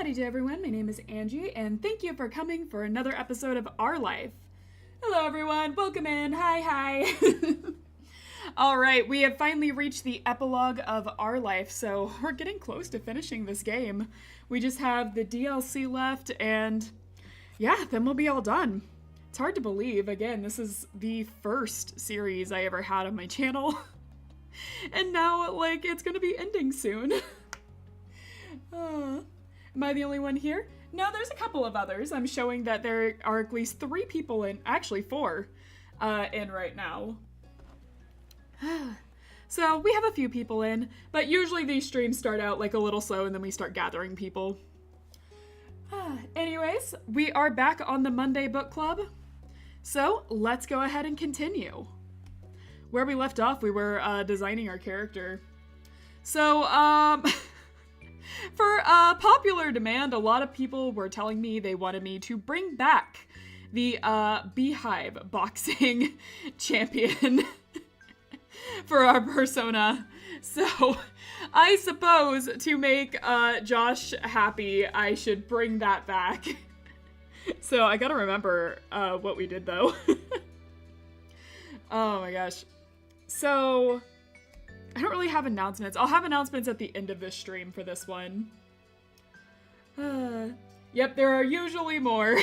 Howdy to everyone, my name is Angie, and thank you for coming for another episode of Our Life. Hello everyone, welcome in, hi. Alright, we have finally reached the epilogue of Our Life, so we're getting close to finishing this game. We just have the DLC left, and yeah, then we'll be all done. It's hard to believe, again, this is the first series I ever had on my channel. And now, like, it's gonna be ending soon. Am I the only one here? No, there's a couple of others. I'm showing that there are at least 3 people in, actually 4, in right now. So we have a few people in, but usually these streams start out like a little slow and then we start gathering people. Anyways, we are back on the Monday book club. So let's go ahead and continue. Where we left off, we were designing our character. So, for popular demand, a lot of people were telling me they wanted me to bring back the Beehive boxing champion for our persona. So, I suppose to make Josh happy, I should bring that back. So, I gotta remember what we did, though. Oh my gosh. So, I don't really have announcements. I'll have announcements at the end of this stream for this one. Yep, there are usually more.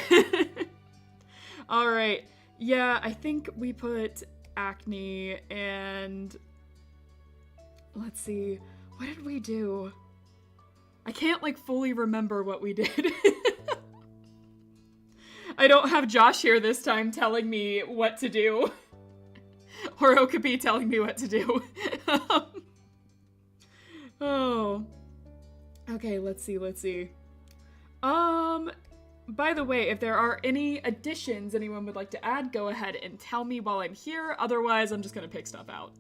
Alright. Yeah, I think we put acne and... Let's see. What did we do? I can't, like, fully remember what we did. I don't have Josh here this time telling me what to do. Or Okapi telling me what to do. Oh. Okay, let's see. By the way, if there are any additions anyone would like to add, go ahead and tell me while I'm here. Otherwise, I'm just gonna pick stuff out.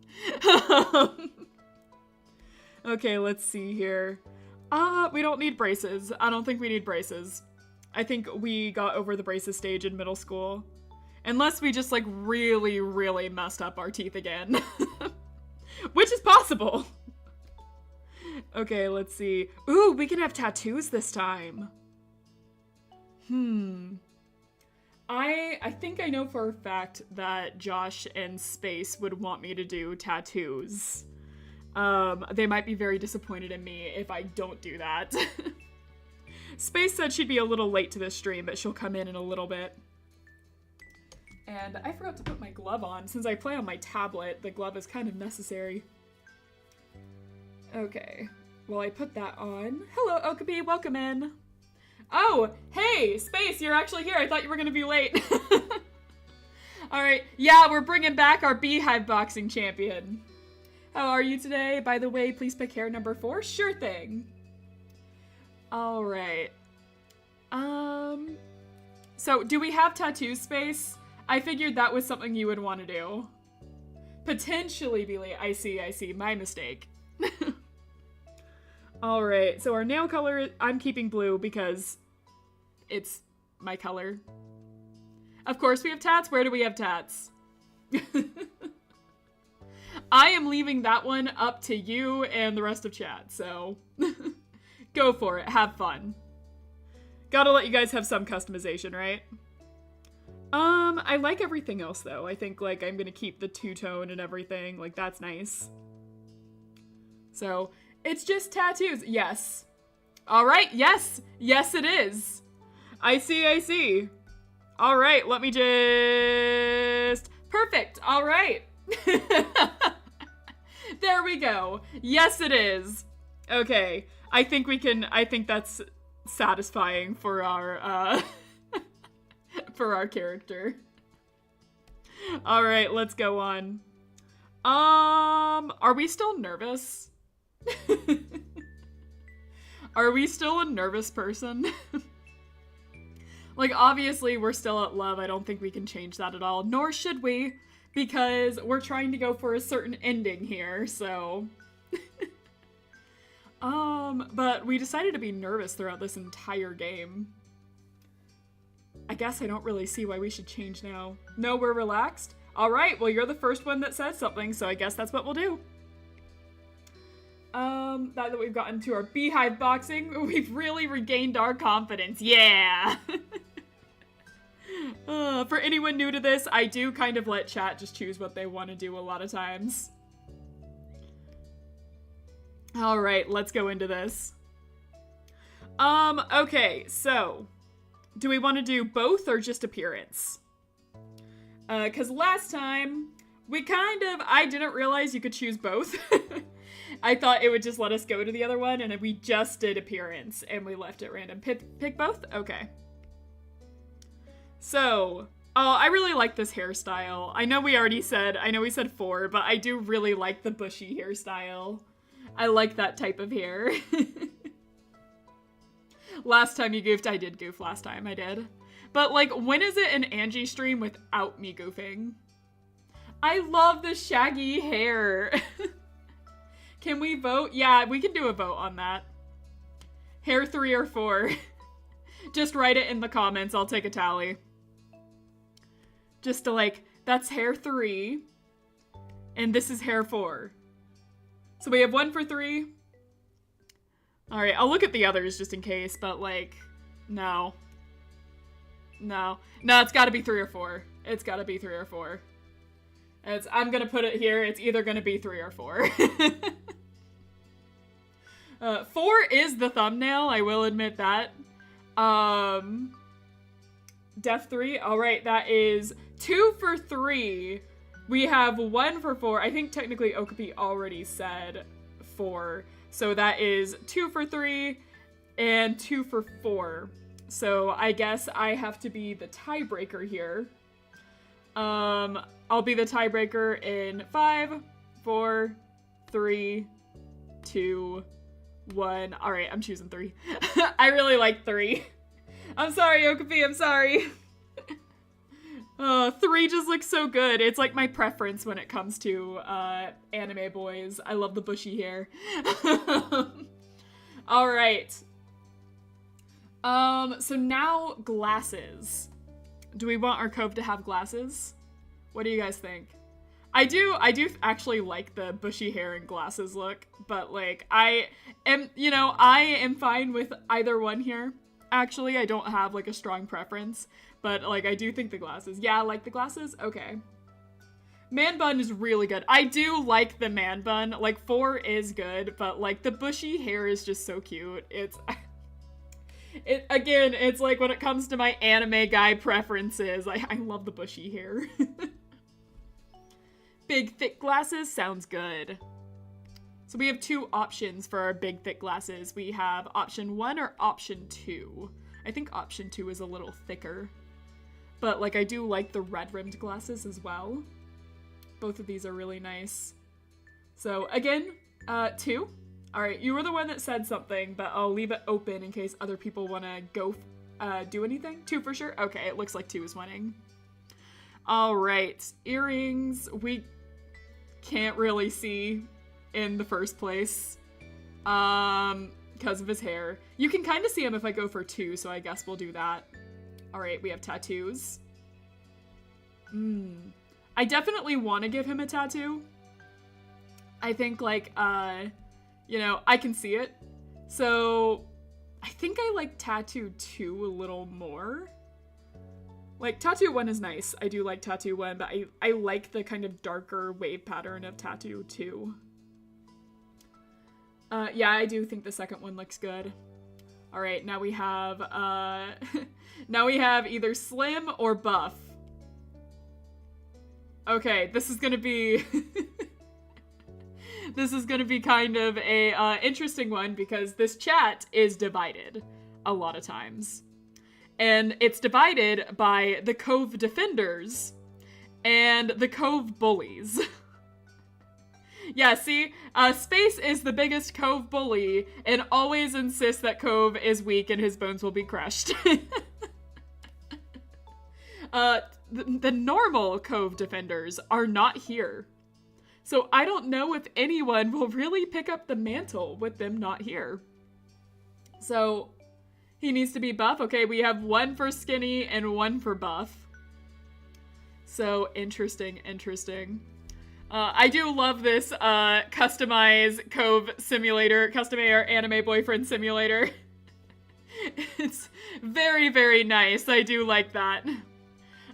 Okay, let's see here. We don't need braces. I don't think we need braces. I think we got over the braces stage in middle school. Unless we just, like, really, really messed up our teeth again. Which is possible. Okay, let's see. Ooh, we can have tattoos this time. I think I know for a fact that Josh and Space would want me to do tattoos. They might be very disappointed in me if I don't do that. Space said she'd be a little late to this stream, but she'll come in a little bit. And I forgot to put my glove on. Since I play on my tablet, the glove is kind of necessary. Okay. Well, I put that on. Hello, Okapi. Welcome in. Oh, hey, Space, you're actually here. I thought you were going to be late. Alright. Yeah, we're bringing back our Beehive boxing champion. How are you today? By the way, please pick hair number 4. Sure thing. Alright. So, do we have tattoos, Space? I figured that was something you would want to do. Potentially be late. I see. My mistake. Alright, so our nail color, I'm keeping blue because it's my color. Of course we have tats. Where do we have tats? I am leaving that one up to you and the rest of chat, so go for it. Have fun. Gotta let you guys have some customization, right? I like everything else, though. I think, like, I'm gonna keep the two-tone and everything. Like, that's nice. So, it's just tattoos. Yes. Alright, yes. Yes, it is. I see. Alright, let me just... Perfect. Alright. There we go. Yes, it is. Okay. I think that's satisfying for our, for our character. Alright, let's go on. Are we still nervous? Are we still a nervous person? Like, obviously, we're still at love. I don't think we can change that at all. Nor should we, because we're trying to go for a certain ending here, so... But we decided to be nervous throughout this entire game. I guess I don't really see why we should change now. No, we're relaxed? Alright, well you're the first one that said something, so I guess that's what we'll do. Now that we've gotten to our beehive boxing, we've really regained our confidence. Yeah! For anyone new to this, I do kind of let chat just choose what they want to do a lot of times. Alright, let's go into this. Okay, so, do we want to do both or just appearance? Because last time, I didn't realize you could choose both. I thought it would just let us go to the other one, and we just did appearance, and we left it random. Pick both? Okay. So, I really like this hairstyle. I know we said 4, but I do really like the bushy hairstyle. I like that type of hair. Last time you goofed, I did goof last time, I did. But, like, when is it an Angie stream without me goofing? I love the shaggy hair. Can we vote? Yeah, we can do a vote on that. Hair 3 or 4. Just write it in the comments, I'll take a tally. Just to, like, that's hair 3, and this is hair 4. So we have 1 for 3. Alright, I'll look at the others just in case, but, like, no. No, it's gotta be 3 or 4. It's gotta be 3 or 4. I'm gonna put it here, it's either gonna be 3 or 4. 4 is the thumbnail, I will admit that. Def 3, alright, that is 2 for 3. We have 1 for 4. I think technically Okapi already said 4. So that is 2 for 3 and 2 for 4. So I guess I have to be the tiebreaker here. I'll be the tiebreaker in 5, 4, 3, 2, 1. Alright, I'm choosing 3. I really like 3. I'm sorry, Okapi, I'm sorry. 3 just looks so good. It's like my preference when it comes to anime boys. I love the bushy hair. Alright. So now glasses. Do we want our Cove to have glasses? What do you guys think? I do actually like the bushy hair and glasses look, but like I am fine with either one here. Actually, I don't have like a strong preference, but like I do think the glasses. Yeah, I like the glasses? Okay. Man bun is really good. I do like the man bun. Like 4 is good, but like the bushy hair is just so cute. It's like when it comes to my anime guy preferences, I love the bushy hair. Big thick glasses sounds good. So we have 2 options for our big thick glasses. We have option 1 or option 2. I think option 2 is a little thicker. But like I do like the red rimmed glasses as well. Both of these are really nice. So again, 2. Alright, you were the one that said something, but I'll leave it open in case other people want to go do anything. 2 for sure? Okay, it looks like 2 is winning. Alright, earrings. We can't really see in the first place because of his hair. You can kind of see him if I go for 2, so I guess we'll do that. Alright, we have tattoos. I definitely want to give him a tattoo. I think, like, I can see it. So, I think I like tattoo 2 a little more. Like, tattoo 1 is nice. I do like tattoo 1, but I like the kind of darker wave pattern of tattoo 2. Yeah, I do think the second one looks good. Alright, now we have, now we have either slim or buff. Okay, this is gonna be... This is gonna be kind of a interesting one because this chat is divided a lot of times. And it's divided by the Cove defenders and the Cove bullies. Yeah, see, Space is the biggest Cove bully and always insists that Cove is weak and his bones will be crushed. The normal Cove defenders are not here. So I don't know if anyone will really pick up the mantle with them not here. So he needs to be buff. Okay, we have 1 for skinny and 1 for buff. So interesting. I do love this customize Cove simulator, custom AR anime boyfriend simulator. It's very, very nice. I do like that.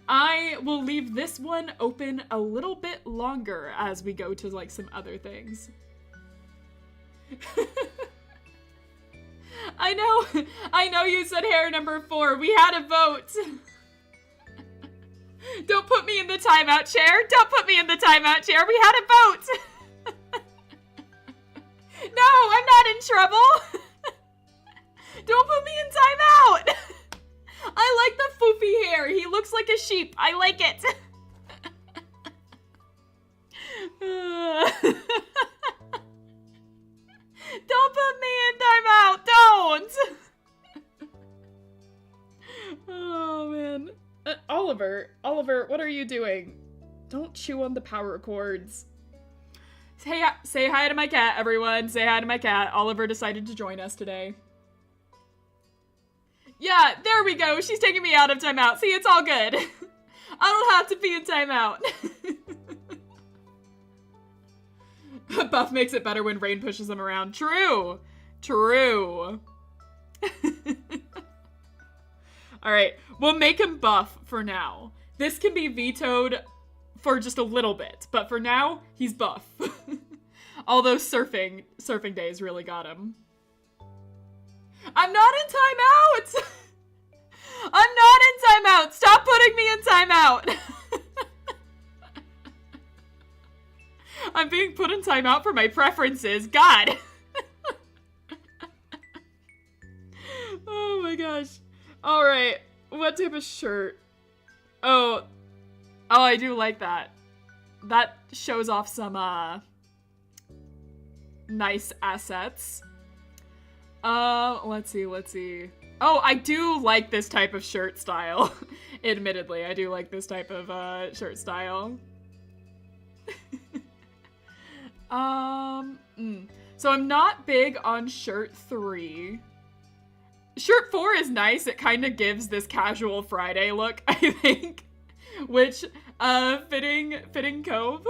I will leave this one open a little bit longer as we go to like some other things. I know you said hair number 4. We had a vote. Don't put me in the timeout chair. Don't put me in the timeout chair. We had a vote. No, I'm not in trouble. Don't put me in timeout. I like the foofy hair. He looks like a sheep. I like it. Don't put me in timeout. Don't. Oh, man. Oliver, what are you doing? Don't chew on the power cords. Say hi to my cat, everyone. Say hi to my cat. Oliver decided to join us today. Yeah, there we go. She's taking me out of timeout. See, it's all good. I don't have to be in timeout. Buff makes it better when Rain pushes him around. True. True. Alright, we'll make him buff for now. This can be vetoed for just a little bit, but for now, he's buff. Although surfing days really got him. I'm not in timeout! I'm not in timeout! Stop putting me in timeout! I'm being put in timeout for my preferences. God! Oh my gosh. Alright, what type of shirt? Oh, I do like that. That shows off some, nice assets. Let's see. Oh, I do like this type of shirt style. Admittedly, I do like this type of, shirt style. So I'm not big on shirt 3. Shirt 4 is nice. It kind of gives this casual Friday look, I think. Which, fitting Cove.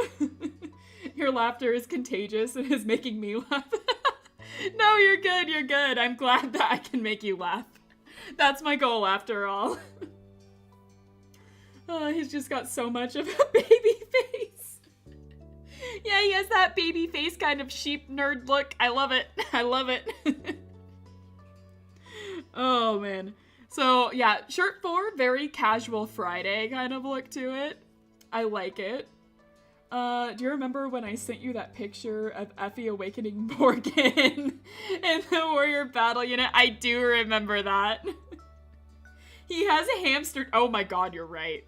Your laughter is contagious and is making me laugh. No, you're good. I'm glad that I can make you laugh. That's my goal after all. Oh, he's just got so much of a baby face. Yeah, he has that baby face kind of sheep nerd look. I love it. I love it. Oh, man. So, yeah, shirt 4, very casual Friday kind of look to it. I like it. Do you remember when I sent you that picture of Effie awakening Morgan in the Warrior Battle Unit? I do remember that. He has a hamster. Oh my god, you're right.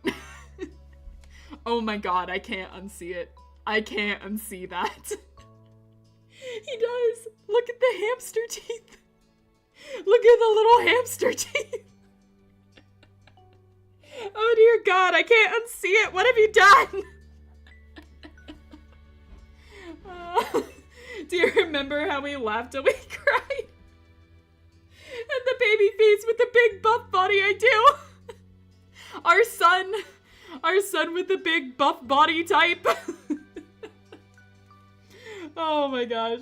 Oh my god, I can't unsee it. I can't unsee that. He does. Look at the hamster teeth. Look at the little hamster teeth. Oh dear god, I can't unsee it. What have you done? Do you remember how we laughed and we cried? And the baby face with the big buff body, I do. Our son with the big buff body type. Oh my gosh.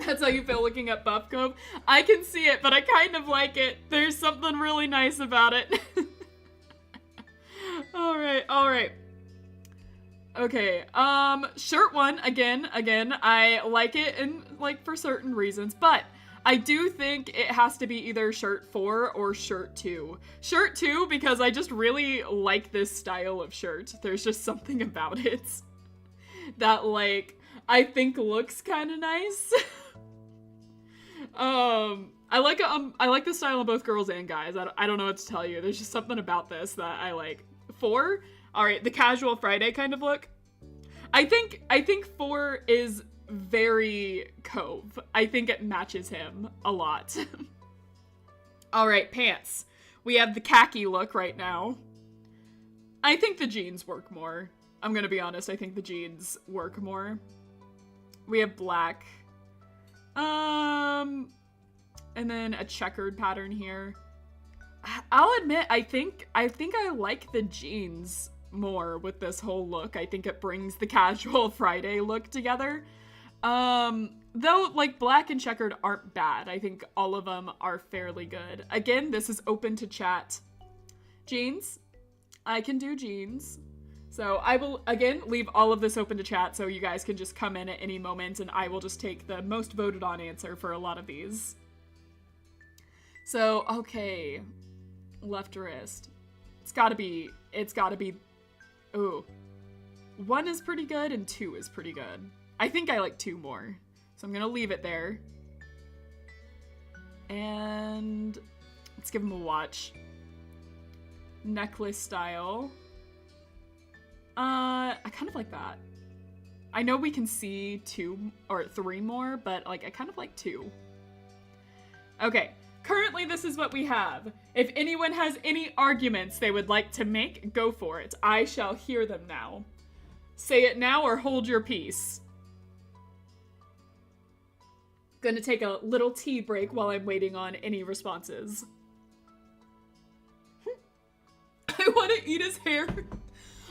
That's how you feel looking at Buff Cove? I can see it, but I kind of like it. There's something really nice about it. Alright. Okay, shirt 1, again, I like it in, like, for certain reasons, but I do think it has to be either shirt 4 or shirt 2. Shirt 2, because I just really like this style of shirt. There's just something about it that, like, I think looks kind of nice. I like the style of both girls and guys. I don't know what to tell you. There's just something about this that I like. 4? Alright, the casual Friday kind of look. I think 4 is very Cove. I think it matches him a lot. Alright, pants. We have the khaki look right now. I think the jeans work more. I'm gonna be honest, I think the jeans work more. We have black. And then a checkered pattern here. I'll admit, I think I like the jeans more with this whole look. I think it brings the casual Friday look together. Though, like, black and checkered aren't bad. I think all of them are fairly good. Again, this is open to chat. Jeans. I can do jeans. So I will, again, leave all of this open to chat so you guys can just come in at any moment and I will just take the most voted on answer for a lot of these. So, okay. Left wrist. It's gotta be, ooh. 1 is pretty good and 2 is pretty good. I think I like 2 more. So I'm gonna leave it there. And let's give him a watch. Necklace style. I kind of like that. I know we can see 2 or 3 more, but like I kind of like 2. Okay, currently this is what we have. If anyone has any arguments they would like to make, go for it. I shall hear them now. Say it now or hold your peace. Gonna take a little tea break while I'm waiting on any responses. I want to eat his hair.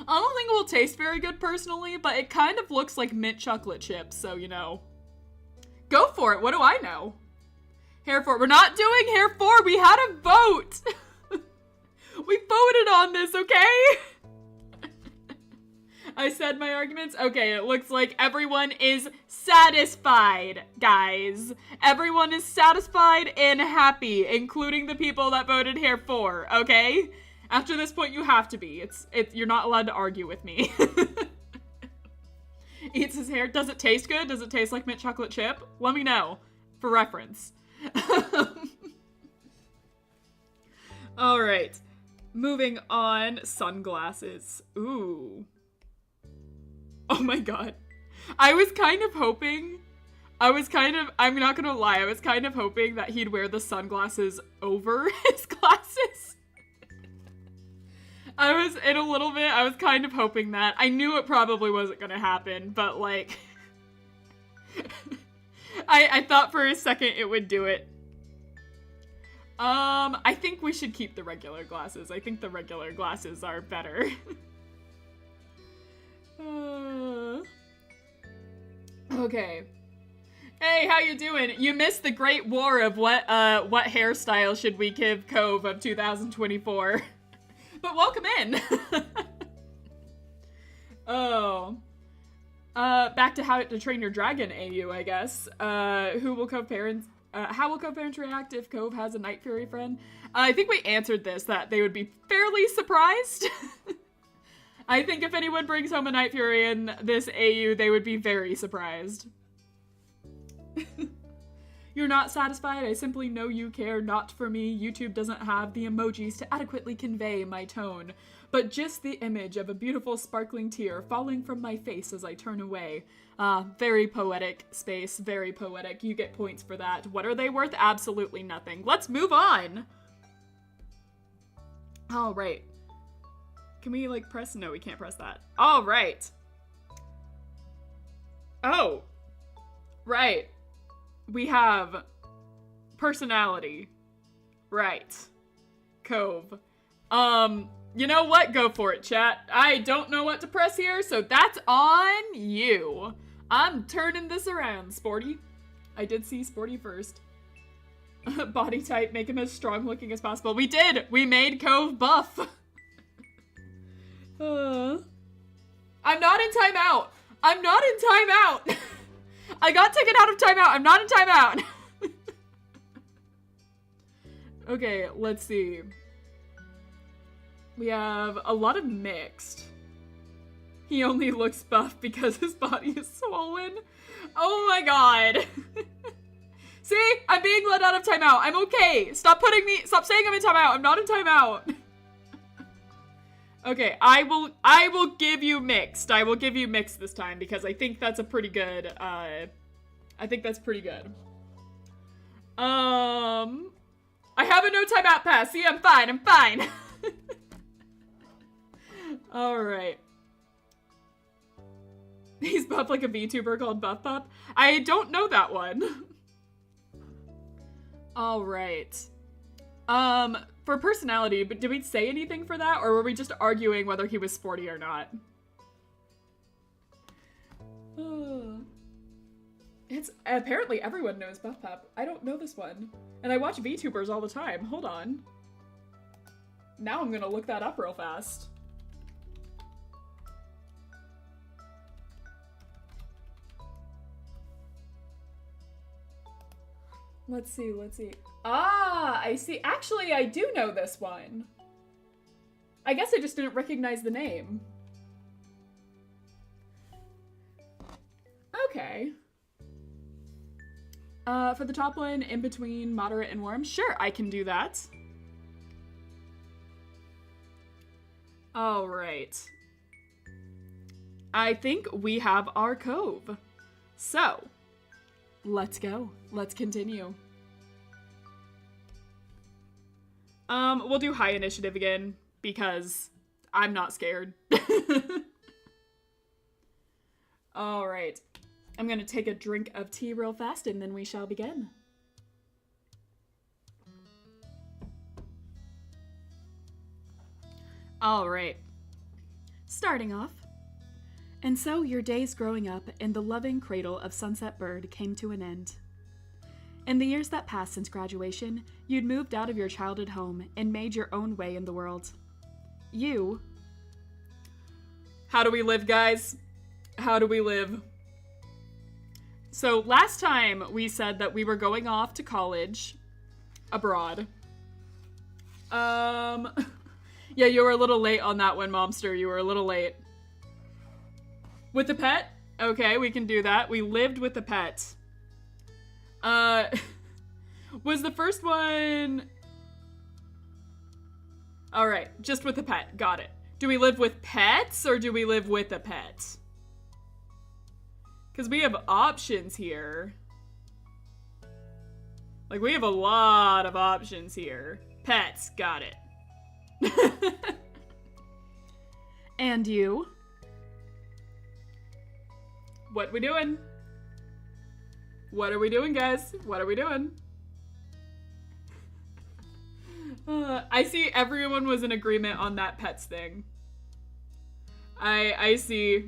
I don't think it will taste very good personally, but it kind of looks like mint chocolate chips, so you know. Go for it, what do I know? Hair 4, we're not doing hair 4, we had a vote! We voted on this, okay? I said my arguments? Okay, it looks like everyone is satisfied, guys. Everyone is satisfied and happy, including the people that voted hair 4, okay? After this point, you have to be. You're not allowed to argue with me. Eats his hair. Does it taste good? Does it taste like mint chocolate chip? Let me know, for reference. All right, moving on. Sunglasses. Ooh. Oh my god. I was kind of hoping, I'm not gonna lie, I was kind of hoping that he'd wear the sunglasses over his glasses. I was kind of hoping that. I knew it probably wasn't gonna happen, but like, I thought for a second it would do it. I think we should keep the regular glasses. I think the regular glasses are better. Okay. Hey, how you doing? You missed the great war of what hairstyle should we give Cove of 2024. But welcome in. Oh. Back to How to Train Your Dragon AU, I guess. Who will Cove parents how will Cove parents react if Cove has a Night Fury friend? I think we answered this, that they would be fairly surprised. I think if anyone brings home a Night Fury in this AU, they would be very surprised. You're not satisfied? I simply know you care not for me. YouTube doesn't have the emojis to adequately convey my tone, but just the image of a beautiful sparkling tear falling from my face as I turn away. Very poetic, Space. Very poetic. You get points for that. What are they worth? Absolutely nothing. Let's move on! All right. Can we, like, press? No, we can't press that. All right. Oh. Right. We have personality. Right. Cove. You know what? Go for it, chat. I don't know what to press here, so that's on you. I'm turning this around, Sporty. I did see Sporty first. Body type, make him as strong looking as possible. We did! We made Cove buff. I'm not in timeout. I'm not in timeout. I got taken out of timeout. I'm not in timeout. Okay, let's see. We have a lot of mixed. He only looks buff because his body is swollen. Oh my god. See? I'm being let out of timeout. I'm okay. Stop saying I'm in timeout. I'm not in timeout. Okay, I will give you mixed. I will give you mixed this time because I think that's a pretty good, I think that's pretty good. I have a no timeout pass. See, I'm fine. I'm fine. Alright. He's buff like a VTuber called Buff Pup. I don't know that one. Alright. For personality, but did we say anything for that, or were we just arguing whether he was sporty or not? It's apparently everyone knows Buff Pup. I don't know this one. And I watch VTubers all the time. Hold on. Now I'm gonna look that up real fast. Let's see. Ah, I see. Actually, I do know this one. I guess I just didn't recognize the name. Okay. For the top one, in between moderate and warm, sure, I can do that. All right. I think we have our Cove. So, let's go. Let's continue. We'll do high initiative again, because I'm not scared. All right. I'm gonna take a drink of tea real fast, and then we shall begin. All right. Starting off. And so your days growing up in the loving cradle of Sunset Bird came to an end. In the years that passed since graduation, you'd moved out of your childhood home and made your own way in the world. How do we live, guys? How do we live? So last time we said that we were going off to college abroad. Yeah, you were a little late on that one, Momster. You were a little late. With the pet? Okay, we can do that. We lived with the pet. Was the first one... Alright, just with the pet. Got it. Do we live with pets, or do we live with a pet? Because we have options here. Like, we have a lot of options here. Pets, got it. And you? What we doing? What are we doing, guys? What are we doing? I see everyone was in agreement on that pets thing. I see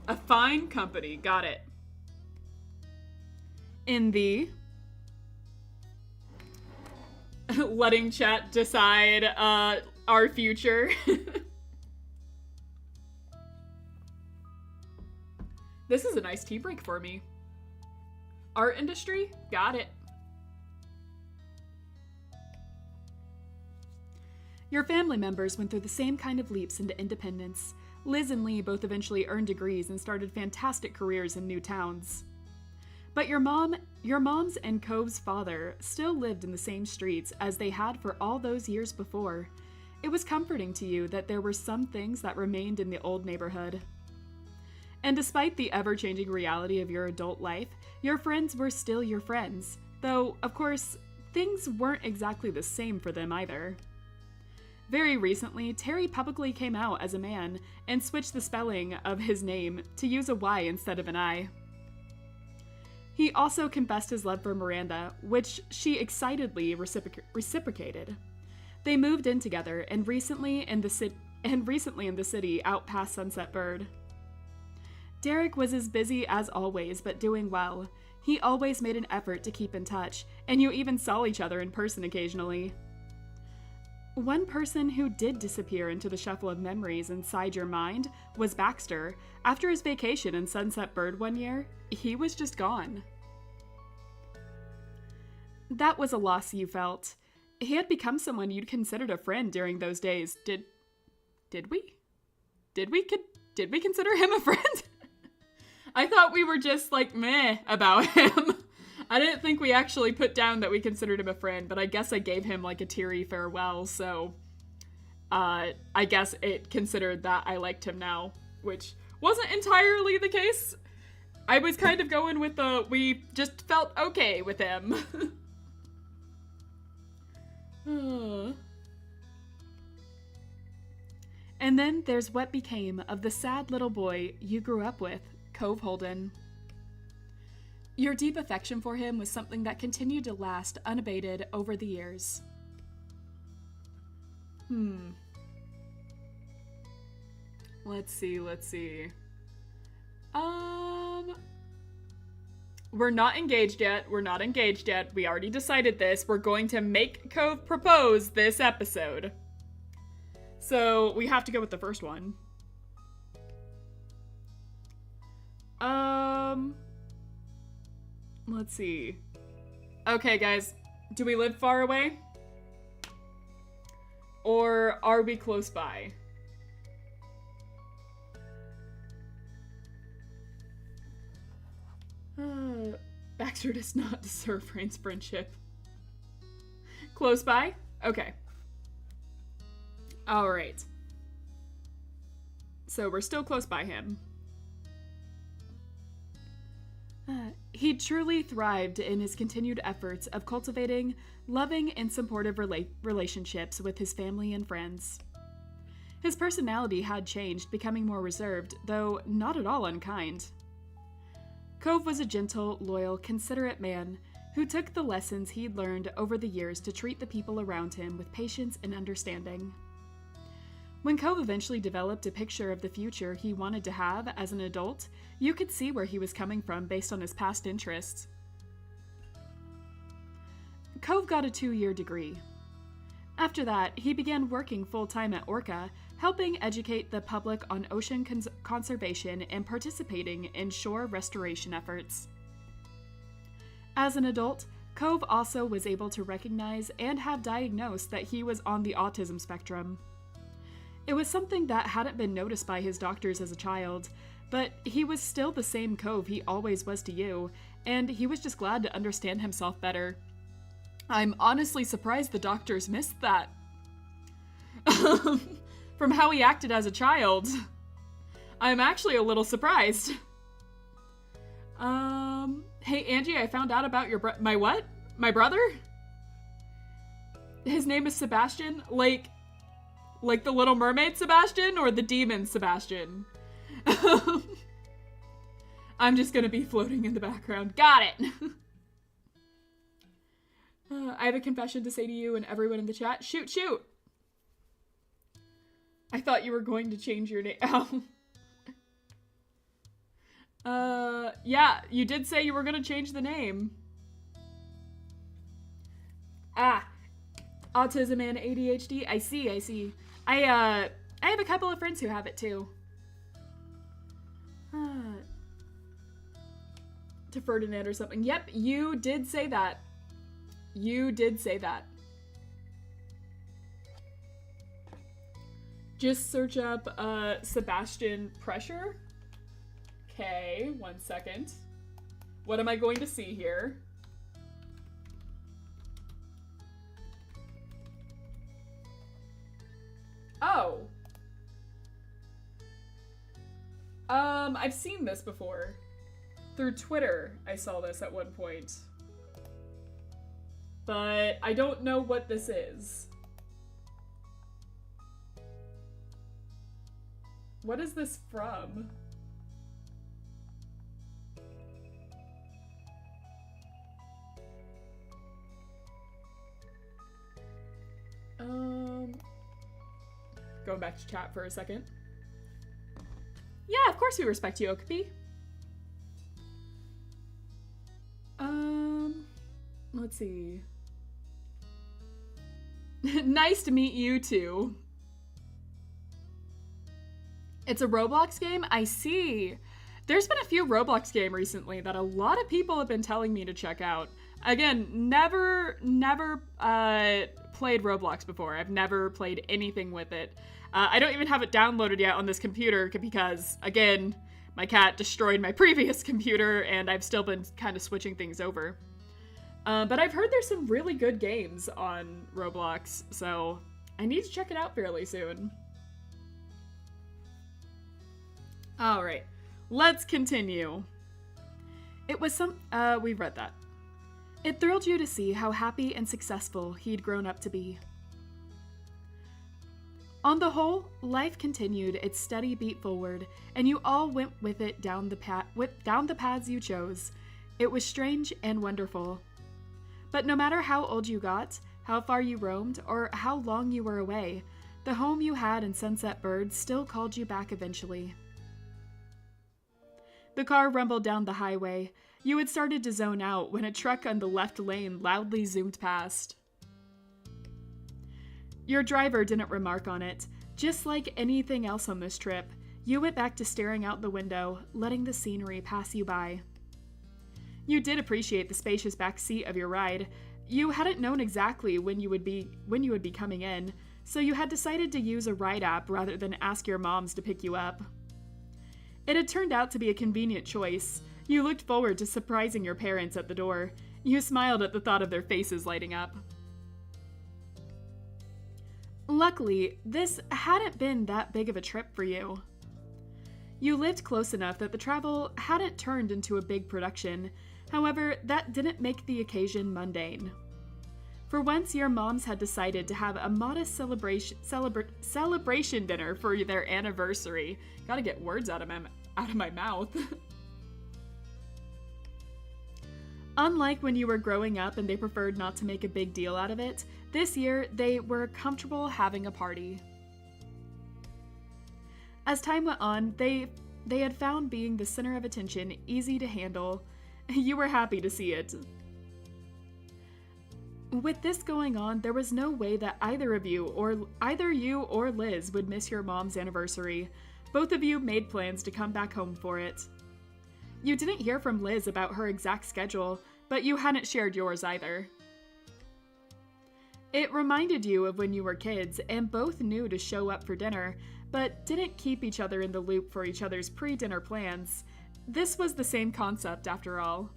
a fine company. Got it. In the letting chat decide our future. This is a nice tea break for me. Art industry? Got it. Your family members went through the same kind of leaps into independence. Liz and Lee both eventually earned degrees and started fantastic careers in new towns. But your mom's and Cove's father still lived in the same streets as they had for all those years before. It was comforting to you that there were some things that remained in the old neighborhood. And despite the ever-changing reality of your adult life, your friends were still your friends. Though, of course, things weren't exactly the same for them either. Very recently, Terry publicly came out as a man and switched the spelling of his name to use a Y instead of an I. He also confessed his love for Miranda, which she excitedly reciprocated. They moved in together and recently in the city out past Sunset Bird. Derek was as busy as always, but doing well. He always made an effort to keep in touch, and you even saw each other in person occasionally. One person who did disappear into the shuffle of memories inside your mind was Baxter. After his vacation in Sunset Bird one year, he was just gone. That was a loss you felt. He had become someone you'd considered a friend during those days. Did we? Did we consider him a friend? I thought we were just like meh about him. I didn't think we actually put down that we considered him a friend, but I guess I gave him like a teary farewell, so I guess it considered that I liked him now, which wasn't entirely the case. I was kind of going with we just felt okay with him. And then there's what became of the sad little boy you grew up with, Cove Holden. Your deep affection for him was something that continued to last unabated over the years. Let's see. We're not engaged yet. We already decided this. We're going to make Cove propose this episode. So we have to go with the first one. Let's see. Okay, guys. Do we live far away? Or are we close by? Baxter does not deserve Rain's friendship. Close by? Okay. Alright. So we're still close by him. He truly thrived in his continued efforts of cultivating loving and supportive relationships with his family and friends. His personality had changed, becoming more reserved, though not at all unkind. Cove was a gentle, loyal, considerate man who took the lessons he'd learned over the years to treat the people around him with patience and understanding. When Cove eventually developed a picture of the future he wanted to have as an adult, you could see where he was coming from based on his past interests. Cove got a 2-year degree. After that, he began working full-time at Orca, helping educate the public on ocean conservation and participating in shore restoration efforts. As an adult, Cove also was able to recognize and have diagnosed that he was on the autism spectrum. It was something that hadn't been noticed by his doctors as a child, but he was still the same Cove he always was to you, and he was just glad to understand himself better. I'm honestly surprised the doctors missed that. From how he acted as a child, I'm actually a little surprised. Hey Angie, I found out about your my what? My brother? His name is Sebastian? Like the Little Mermaid Sebastian or the demon Sebastian? I'm just gonna be floating in the background. Got it! I have a confession to say to you and everyone in the chat. Shoot! I thought you were going to change your name. Yeah, you did say you were gonna change the name. Autism and ADHD. I see. I have a couple of friends who have it too. To Ferdinand or something. Yep, you did say that. Just search up Sebastian Pressure. Okay, 1 second. What am I going to see here? Oh. I've seen this before. Through Twitter, I saw this at one point. But I don't know what this is. What is this from? Going back to chat for a second. Yeah, of course we respect you, Okapi. Let's see. Nice to meet you too. It's a Roblox game? I see. There's been a few Roblox games recently that a lot of people have been telling me to check out. Again, never played Roblox before. I've never played anything with it. I don't even have it downloaded yet on this computer because, again, my cat destroyed my previous computer and I've still been kind of switching things over. But I've heard there's some really good games on Roblox, so I need to check it out fairly soon. Alright, let's continue. It was we've read that. It thrilled you to see how happy and successful he'd grown up to be. On the whole, life continued its steady beat forward, and you all went with it down the paths you chose. It was strange and wonderful. But no matter how old you got, how far you roamed, or how long you were away, The home you had in Sunset Bird still called you back eventually. The car rumbled down the highway. You had started to zone out when a truck on the left lane loudly zoomed past. Your driver didn't remark on it. Just like anything else on this trip, you went back to staring out the window, letting the scenery pass you by. You did appreciate the spacious back seat of your ride. You hadn't known exactly when you would be coming in, so you had decided to use a ride app rather than ask your moms to pick you up. It had turned out to be a convenient choice. You looked forward to surprising your parents at the door. You smiled at the thought of their faces lighting up. Luckily, this hadn't been that big of a trip for you. You lived close enough that the travel hadn't turned into a big production. However, that didn't make the occasion mundane. For once, your moms had decided to have a modest celebration dinner for their anniversary. Gotta get words out of my mouth. Unlike when you were growing up and they preferred not to make a big deal out of it, this year they were comfortable having a party. As time went on, they had found being the center of attention easy to handle. You were happy to see it. With this going on, there was no way that either you or Liz would miss your mom's anniversary. Both of you made plans to come back home for it. You didn't hear from Liz about her exact schedule, but you hadn't shared yours either. It reminded you of when you were kids, and both knew to show up for dinner, but didn't keep each other in the loop for each other's pre-dinner plans. This was the same concept after all.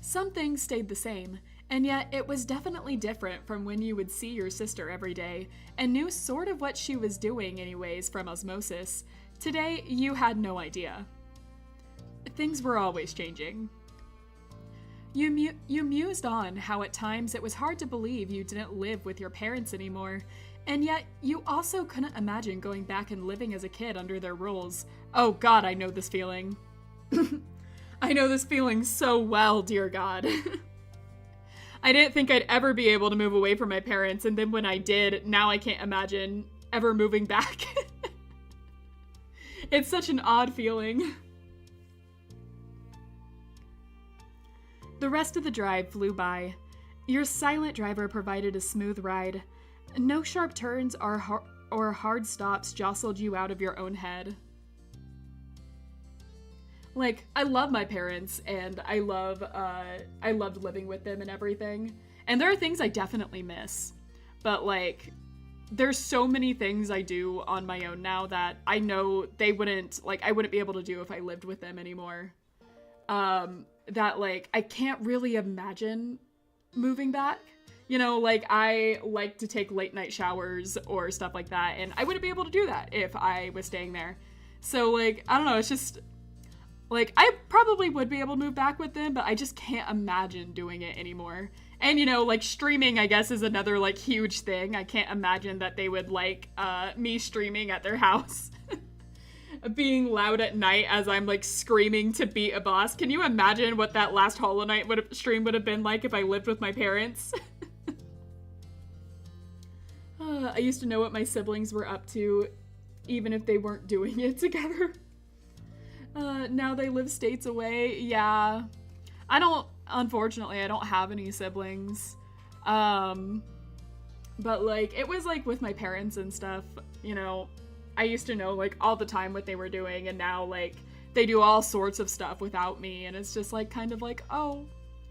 Some things stayed the same, and yet it was definitely different from when you would see your sister every day, and knew sort of what she was doing anyways from osmosis. Today, you had no idea. Things were always changing. You mused on how at times it was hard to believe you didn't live with your parents anymore, and yet you also couldn't imagine going back and living as a kid under their rules. Oh God, I know this feeling. I know this feeling so well, dear God. I didn't think I'd ever be able to move away from my parents, and then when I did, now I can't imagine ever moving back. It's such an odd feeling. The rest of the drive flew by. Your silent driver provided a smooth ride. No sharp turns or hard stops jostled you out of your own head. Like, I love my parents, and I loved living with them and everything. And there are things I definitely miss. But, like, there's so many things I do on my own now that I know I wouldn't be able to do if I lived with them anymore. That, like, I can't really imagine moving back. You know, like, I like to take late night showers or stuff like that, and I wouldn't be able to do that if I was staying there. So, like, I don't know, it's just, like, I probably would be able to move back with them, but I just can't imagine doing it anymore. And, you know, like, streaming, I guess, is another, like, huge thing. I can't imagine that they would like me streaming at their house. Being loud at night as I'm, like, screaming to beat a boss. Can you imagine what that last Hollow Knight stream would have been like if I lived with my parents? I used to know what my siblings were up to, even if they weren't doing it together. Now they live states away. Yeah. Unfortunately, I don't have any siblings. But, like, it was, like, with my parents and stuff, you know, I used to know, like, all the time what they were doing, and now, like, they do all sorts of stuff without me, and it's just, like, kind of like, oh,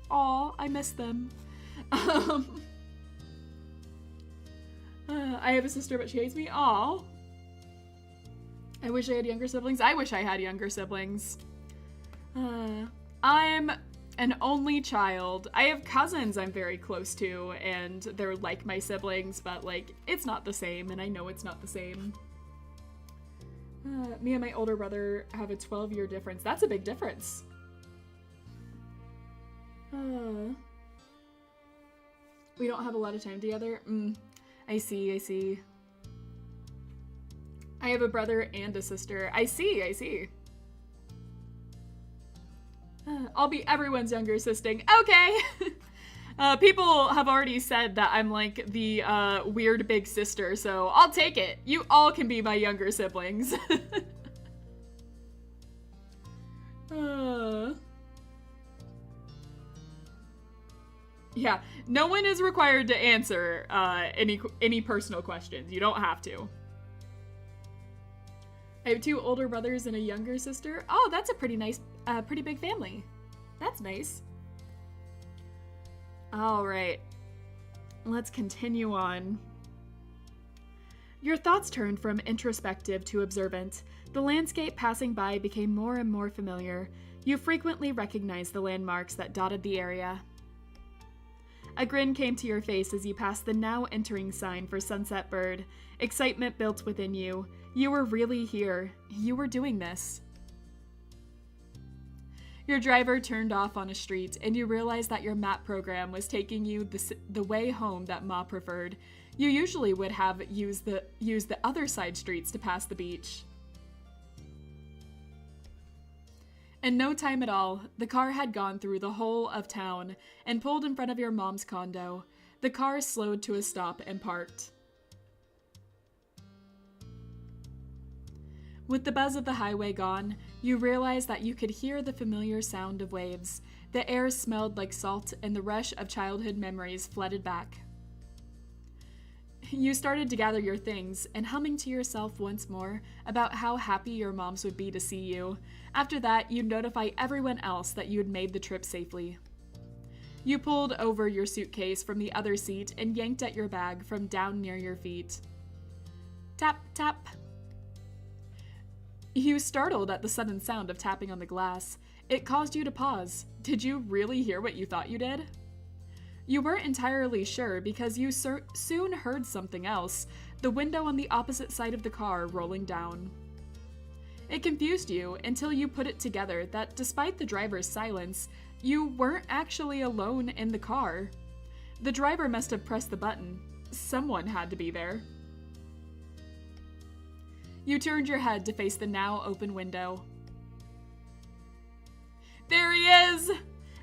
aw, I miss them. I have a sister, but she hates me. Aw. I wish I had younger siblings. I wish I had younger siblings. I'm an only child. I have cousins I'm very close to, and they're like my siblings, but, like, it's not the same, and I know it's not the same. Me and my older brother have a 12-year difference. That's a big difference. We don't have a lot of time together. I see. I have a brother and a sister. I see. I'll be everyone's younger sibling. Okay! People have already said that I'm like the weird big sister, so I'll take it. You all can be my younger siblings. Yeah, no one is required to answer any personal questions. You don't have to. I have 2 older brothers and a younger sister. Oh, that's a pretty nice, pretty big family. That's nice. All right, let's continue on. Your thoughts turned from introspective to observant. The landscape passing by became more and more familiar. You frequently recognized the landmarks that dotted the area. A grin came to your face as you passed the now entering sign for Sunset Bird. Excitement built within you. You were really here. You were doing this. Your driver turned off on a street, and you realized that your map program was taking you the way home that Ma preferred. You usually would have used the other side streets to pass the beach. In no time at all, the car had gone through the whole of town and pulled in front of your mom's condo. The car slowed to a stop and parked. With the buzz of the highway gone, you realized that you could hear the familiar sound of waves. The air smelled like salt, and the rush of childhood memories flooded back. You started to gather your things, and humming to yourself once more about how happy your moms would be to see you. After that, you'd notify everyone else that you had made the trip safely. You pulled over your suitcase from the other seat and yanked at your bag from down near your feet. Tap, tap. You startled at the sudden sound of tapping on the glass. It caused you to pause. Did you really hear what you thought you did? You weren't entirely sure because you soon heard something else, the window on the opposite side of the car rolling down. It confused you until you put it together that despite the driver's silence, you weren't actually alone in the car. The driver must have pressed the button. Someone had to be there. You turned your head to face the now open window. There he is!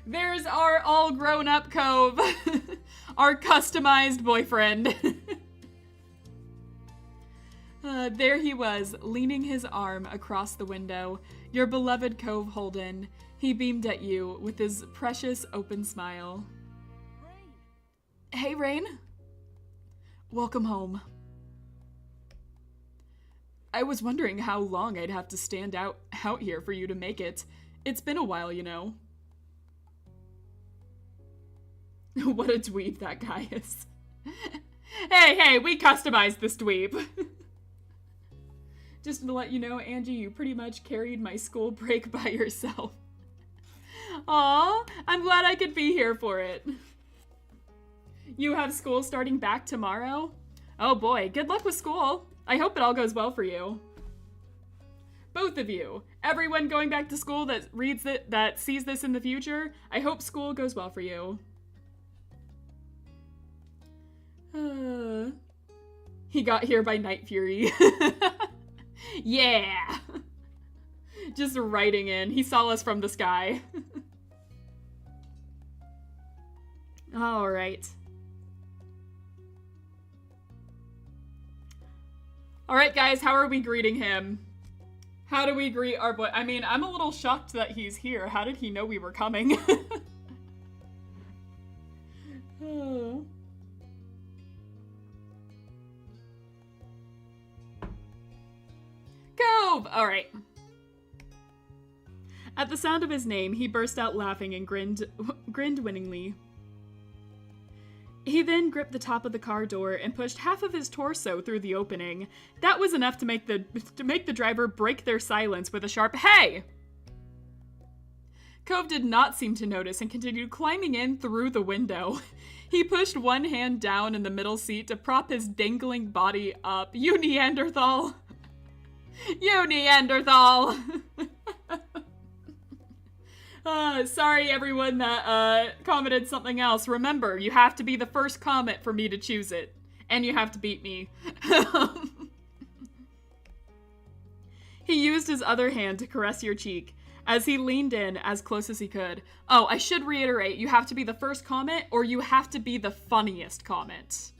There's our all-grown-up Cove. Our customized boyfriend. There he was, leaning his arm across the window, your beloved Cove Holden. He beamed at you with his precious open smile. Rain. Hey, Rain. Welcome home. I was wondering how long I'd have to stand out here for you to make it. It's been a while, you know. What a dweeb that guy is. Hey, we customized this dweeb. Just to let you know, Angie, you pretty much carried my school break by yourself. Aw, I'm glad I could be here for it. You have school starting back tomorrow? Oh boy, good luck with school. I hope it all goes well for you. Both of you. Everyone going back to school that reads it, that sees this in the future, I hope school goes well for you. He got here by Night Fury. Yeah! Just writing in. He saw us from the sky. Alright. Alright, guys, how are we greeting him? How do we greet our boy? I mean, I'm a little shocked that he's here. How did he know we were coming? Oh. Cove! Alright. At the sound of his name, he burst out laughing and grinned winningly. He then gripped the top of the car door and pushed half of his torso through the opening. That was enough to make the driver break their silence with a sharp "Hey!" Cove did not seem to notice and continued climbing in through the window. He pushed one hand down in the middle seat to prop his dangling body up. You Neanderthal! You Neanderthal! Sorry everyone that commented something else. Remember, you have to be the first comment for me to choose it. And you have to beat me. He used his other hand to caress your cheek as he leaned in as close as he could. Oh, I should reiterate, you have to be the first comment or you have to be the funniest comment.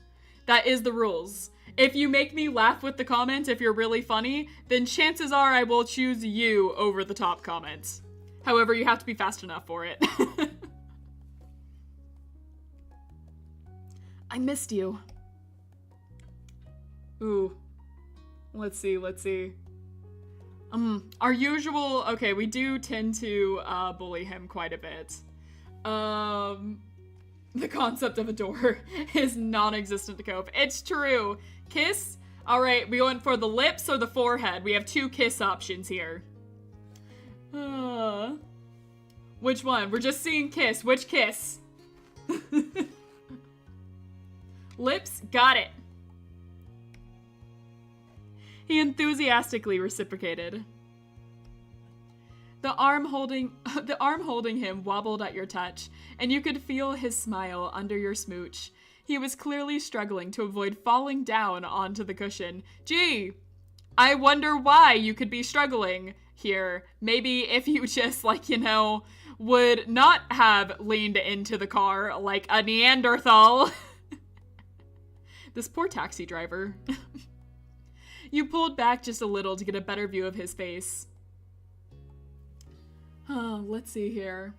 That is the rules. If you make me laugh with the comment, if you're really funny, then chances are I will choose you over the top comment. However, you have to be fast enough for it. I missed you. Ooh. Let's see. Our usual, okay, we do tend to bully him quite a bit. The concept of a door is non-existent to Cove. It's true. Kiss? Alright, we going for the lips or the forehead? We have 2 kiss options here. Which one? We're just seeing kiss. Which kiss? Lips? Got it. He enthusiastically reciprocated. The arm holding him wobbled at your touch, and you could feel his smile under your smooch. He was clearly struggling to avoid falling down onto the cushion. Gee, I wonder why you could be struggling here. Maybe if you just, would not have leaned into the car like a Neanderthal. This poor taxi driver. You pulled back just a little to get a better view of his face. Let's see here.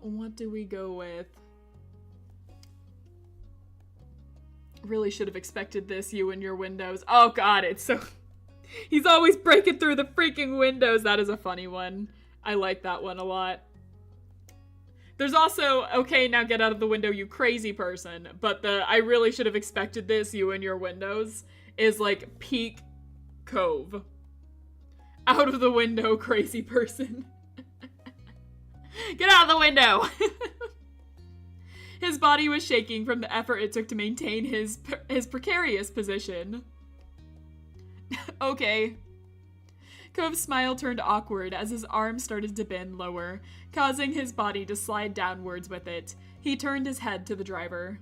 What do we go with? Really should have expected this, you and your windows. Oh god, it's so... He's always breaking through the freaking windows. That is a funny one. I like that one a lot. There's also, okay, now get out of the window, you crazy person. But the, I really should have expected this, you and your windows, is like peak Cove. Out of the window, crazy person. Get out of the window! His body was shaking from the effort it took to maintain his precarious position. Okay. Cove's smile turned awkward as his arm started to bend lower, causing his body to slide downwards with it. He turned his head to the driver.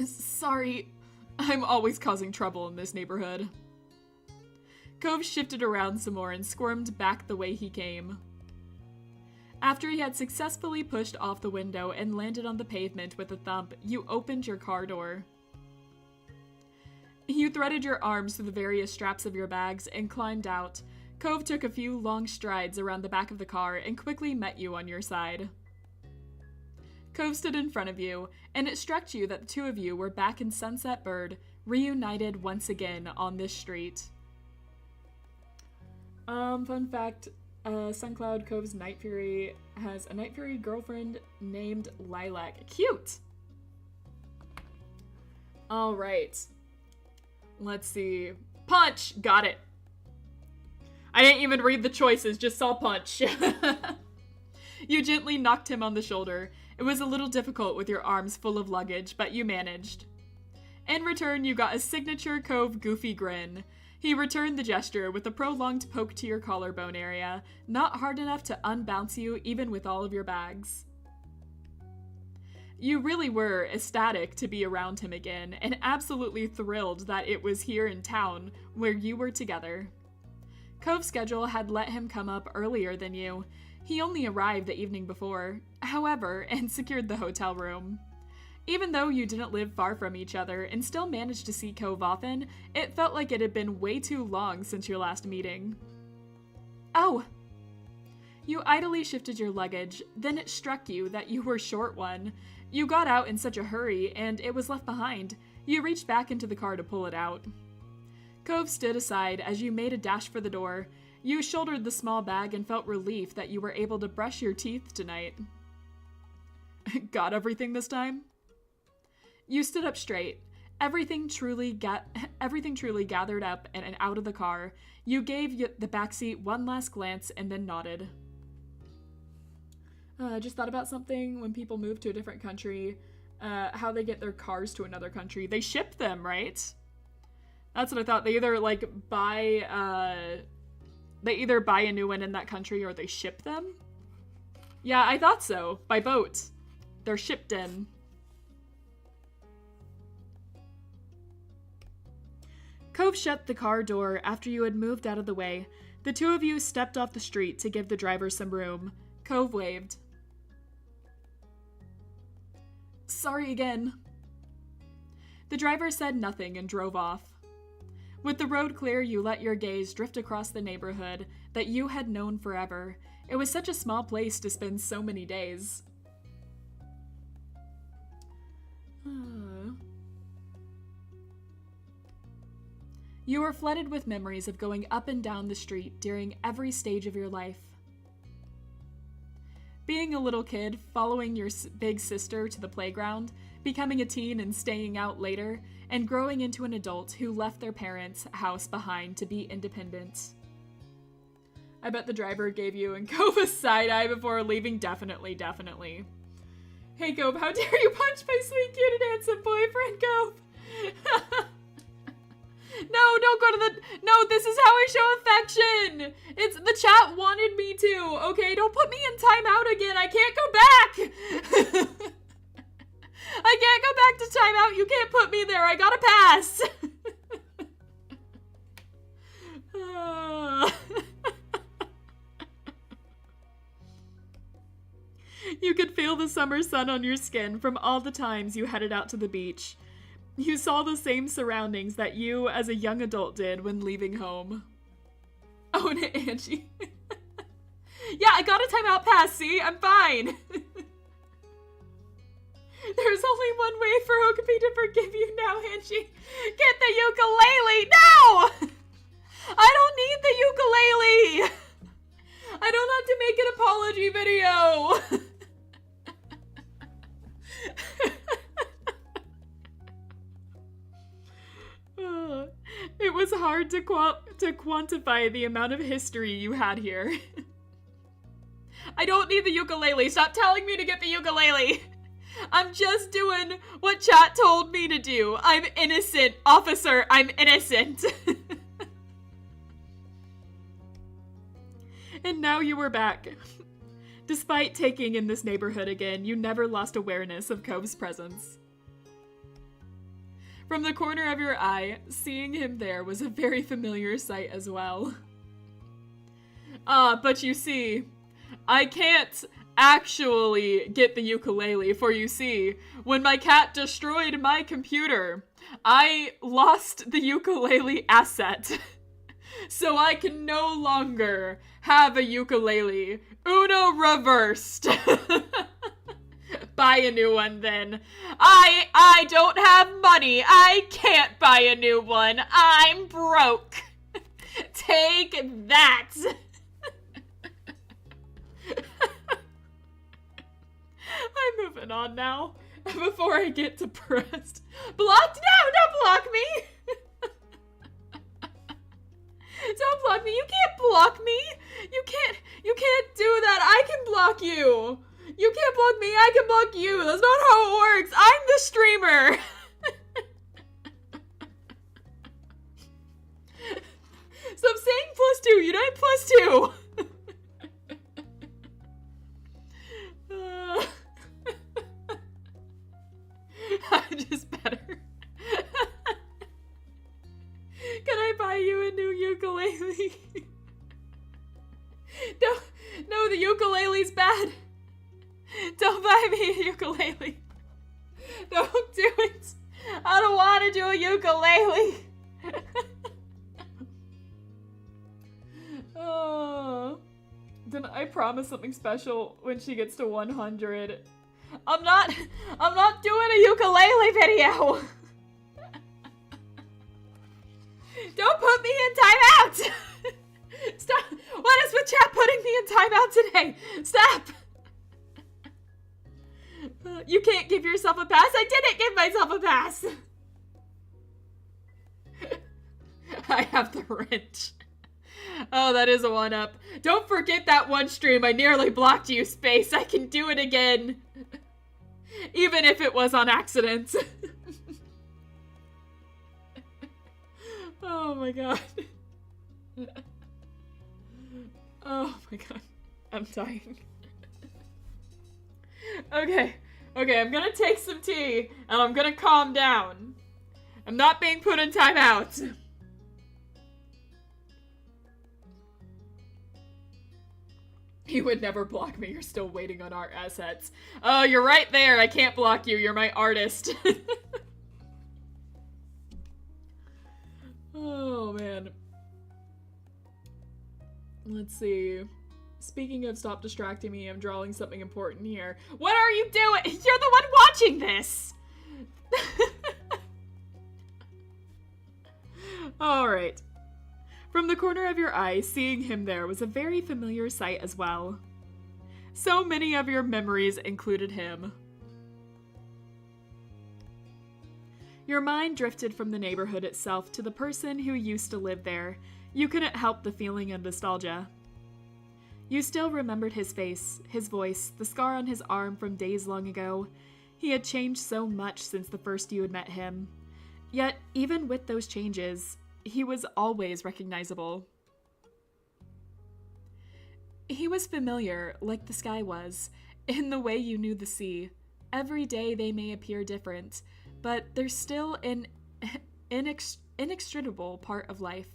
Sorry. I'm always causing trouble in this neighborhood. Cove shifted around some more and squirmed back the way he came. After he had successfully pushed off the window and landed on the pavement with a thump, you opened your car door. You threaded your arms through the various straps of your bags and climbed out. Cove took a few long strides around the back of the car and quickly met you on your side. Cove stood in front of you, and it struck you that the two of you were back in Sunset Bird, reunited once again on this street. Fun fact, SunCloud Cove's Night Fury has a Night Fury girlfriend named Lilac. Cute! Alright. Let's see. Punch! Got it. I didn't even read the choices, just saw punch. You gently knocked him on the shoulder. It was a little difficult with your arms full of luggage, but you managed. In return, you got a signature Cove goofy grin. He returned the gesture with a prolonged poke to your collarbone area, not hard enough to unbounce you even with all of your bags. You really were ecstatic to be around him again, and absolutely thrilled that it was here in town where you were together. Cove's schedule had let him come up earlier than you. He only arrived the evening before, however, and secured the hotel room. Even though you didn't live far from each other and still managed to see Cove often, it felt like it had been way too long since your last meeting. Oh! You idly shifted your luggage, then it struck you that you were short one. You got out in such a hurry, and it was left behind. You reached back into the car to pull it out. Cove stood aside as you made a dash for the door. You shouldered the small bag and felt relief that you were able to brush your teeth tonight. Got everything this time? You stood up straight. Everything truly gathered up and out of the car. You gave the backseat one last glance and then nodded. I just thought about something when people move to a different country, how they get their cars to another country. They ship them, right? That's what I thought. They either buy a new one in that country or they ship them. Yeah, I thought so. By boat. They're shipped in. Cove shut the car door after you had moved out of the way. The two of you stepped off the street to give the driver some room. Cove waved. Sorry again. The driver said nothing and drove off. With the road clear, you let your gaze drift across the neighborhood that you had known forever. It was such a small place to spend so many days. You were flooded with memories of going up and down the street during every stage of your life. Being a little kid, following your big sister to the playground, becoming a teen and staying out later, and growing into an adult who left their parents' house behind to be independent. I bet the driver gave you and Cove a side-eye before leaving. Definitely. Hey, Cove, how dare you punch my sweet, cute, and handsome boyfriend, Cove? No, don't go to the... No, this is how I show affection! It's... The chat wanted me to, okay? Don't put me in timeout again. I can't go back! I can't go back to timeout. You can't put me there. I gotta pass! You could feel the summer sun on your skin from all the times you headed out to the beach. You saw the same surroundings that you, as a young adult, did when leaving home. Oh, and Angie. Yeah, I got a timeout pass, see? I'm fine. There's only one way for Okapi to forgive you now, Angie. Get the ukulele! No! I don't need the ukulele! I don't have to make an apology video! It was hard to quantify the amount of history you had here. I don't need the ukulele. Stop telling me to get the ukulele. I'm just doing what chat told me to do. I'm innocent, officer. I'm innocent. And now you were back. Despite taking in this neighborhood again, you never lost awareness of Cove's presence. From the corner of your eye, seeing him there was a very familiar sight as well. But you see, I can't actually get the ukulele, for you see, when my cat destroyed my computer, I lost the ukulele asset. So I can no longer have a ukulele. Uno reversed. Buy a new one then. I don't have money. I can't buy a new one. I'm broke. Take that. I'm moving on now. Before I get depressed. Blocked? No, don't block me. Don't block me. You can't block me. You can't do that. I can block you. You can't block me. I can block you. That's not how it works. I'm the streamer. Stop saying +2. You don't +2. I'm just better. Can I buy you a new ukulele? No, the ukulele's bad. Don't buy me a ukulele. Don't do it. I don't want to do a ukulele. Oh. Then I promise something special when she gets to 100. I'm not doing a ukulele video. Don't put me in timeout. Stop. What is with chat putting me in timeout today? Stop. You can't give yourself a pass. I didn't give myself a pass. I have the wrench. Oh, that is a 1-up. Don't forget that one stream I nearly blocked you, Space. I can do it again. Even if it was on accident. Oh my god. Oh my god. I'm dying. Okay, I'm gonna take some tea, and I'm gonna calm down. I'm not being put in timeout. He would never block me. You're still waiting on art assets. Oh, you're right there. I can't block you. You're my artist. Oh, man. Let's see. Speaking of stop distracting me, I'm drawing something important here. What are you doing? You're the one watching this! Alright. From the corner of your eye, seeing him there was a very familiar sight as well. So many of your memories included him. Your mind drifted from the neighborhood itself to the person who used to live there. You couldn't help the feeling of nostalgia. You still remembered his face, his voice, the scar on his arm from days long ago. He had changed so much since the first you had met him. Yet, even with those changes, he was always recognizable. He was familiar, like the sky was, in the way you knew the sea. Every day they may appear different, but they're still an inextricable part of life.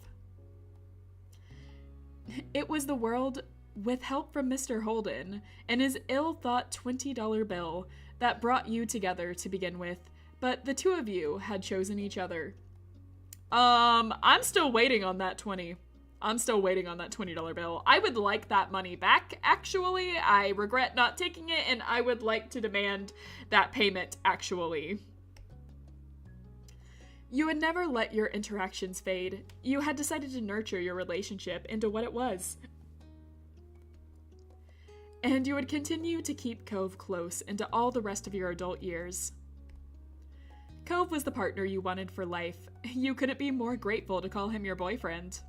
It was the world, with help from Mr. Holden, and his ill-thought $20 bill that brought you together to begin with, but the two of you had chosen each other. I'm still waiting on that 20. I'm still waiting on that $20 bill. I would like that money back, actually. I regret not taking it, and I would like to demand that payment, actually. You had never let your interactions fade. You had decided to nurture your relationship into what it was. And you would continue to keep Cove close into all the rest of your adult years. Cove was the partner you wanted for life. You couldn't be more grateful to call him your boyfriend.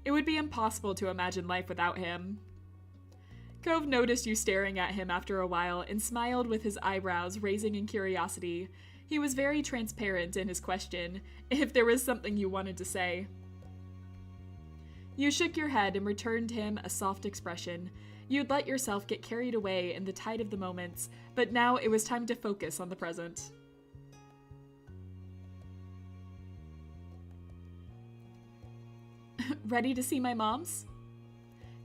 It would be impossible to imagine life without him. Cove noticed you staring at him after a while and smiled with his eyebrows raising in curiosity. He was very transparent in his question, if there was something you wanted to say. You shook your head and returned him a soft expression. You'd let yourself get carried away in the tide of the moments, but now it was time to focus on the present. Ready to see my mom's?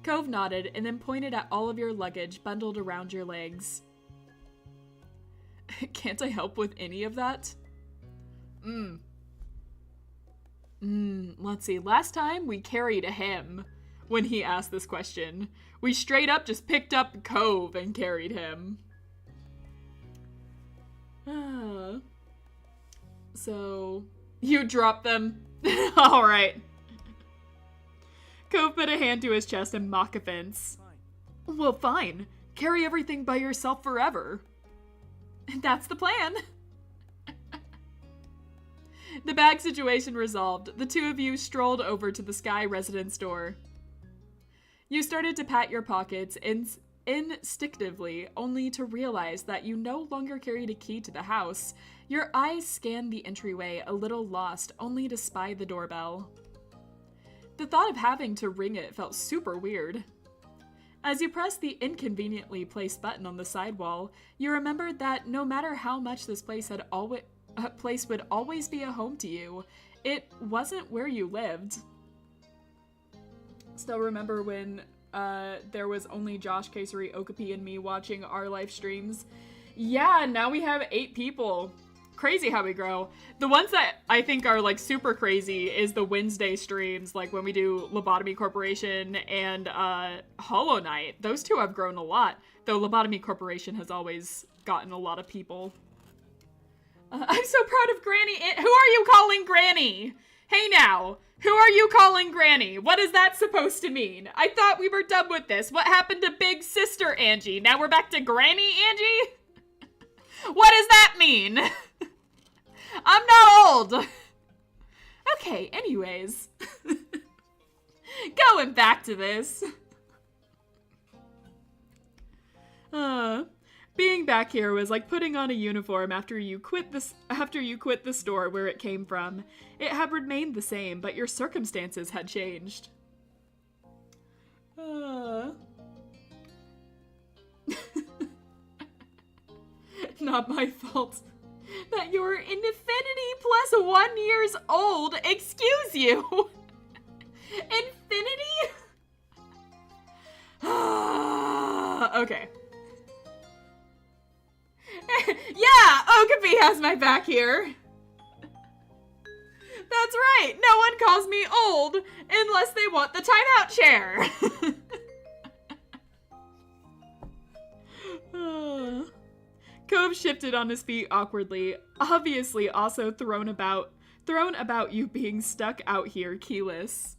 Cove nodded and then pointed at all of your luggage bundled around your legs. Can't I help with any of that? Let's see. Last time we carried him when he asked this question. We straight up just picked up Cove and carried him. So, you dropped them? Alright. Cove put a hand to his chest in mock offense. Well, fine. Carry everything by yourself forever. That's the plan. The bag situation resolved, the two of you strolled over to the Sky residence door. You started to pat your pockets instinctively, only to realize that you no longer carried a key to the house. Your eyes scanned the entryway, a little lost, only to spy the doorbell. The thought of having to ring it felt super weird. As you pressed the inconveniently placed button on the sidewall, you remembered that no matter how much this place would always be a home to you, it wasn't where you lived. Still remember when there was only Josh, Kesari, Okapi, and me watching our live streams? Yeah, now we have 8 people. Crazy how we grow. The ones that I think are like super crazy is the Wednesday streams, like when we do Lobotomy Corporation and Hollow Knight. Those two have grown a lot, though Lobotomy Corporation has always gotten a lot of people. I'm so proud of Granny. Who are you calling Granny? Hey now, who are you calling Granny? What is that supposed to mean? I thought we were done with this. What happened to Big Sister Angie? Now we're back to Granny Angie? What does that mean? I'm not old. Okay, anyways. Going back to this. Being back here was like putting on a uniform after you quit the store where it came from. It had remained the same, but your circumstances had changed. Not my fault. That you're infinity plus 1 years old. Excuse you. Infinity? Okay. Yeah, Okapi has my back here. That's right. No one calls me old unless they want the timeout chair. Cove shifted on his feet awkwardly, obviously also thrown about you being stuck out here keyless.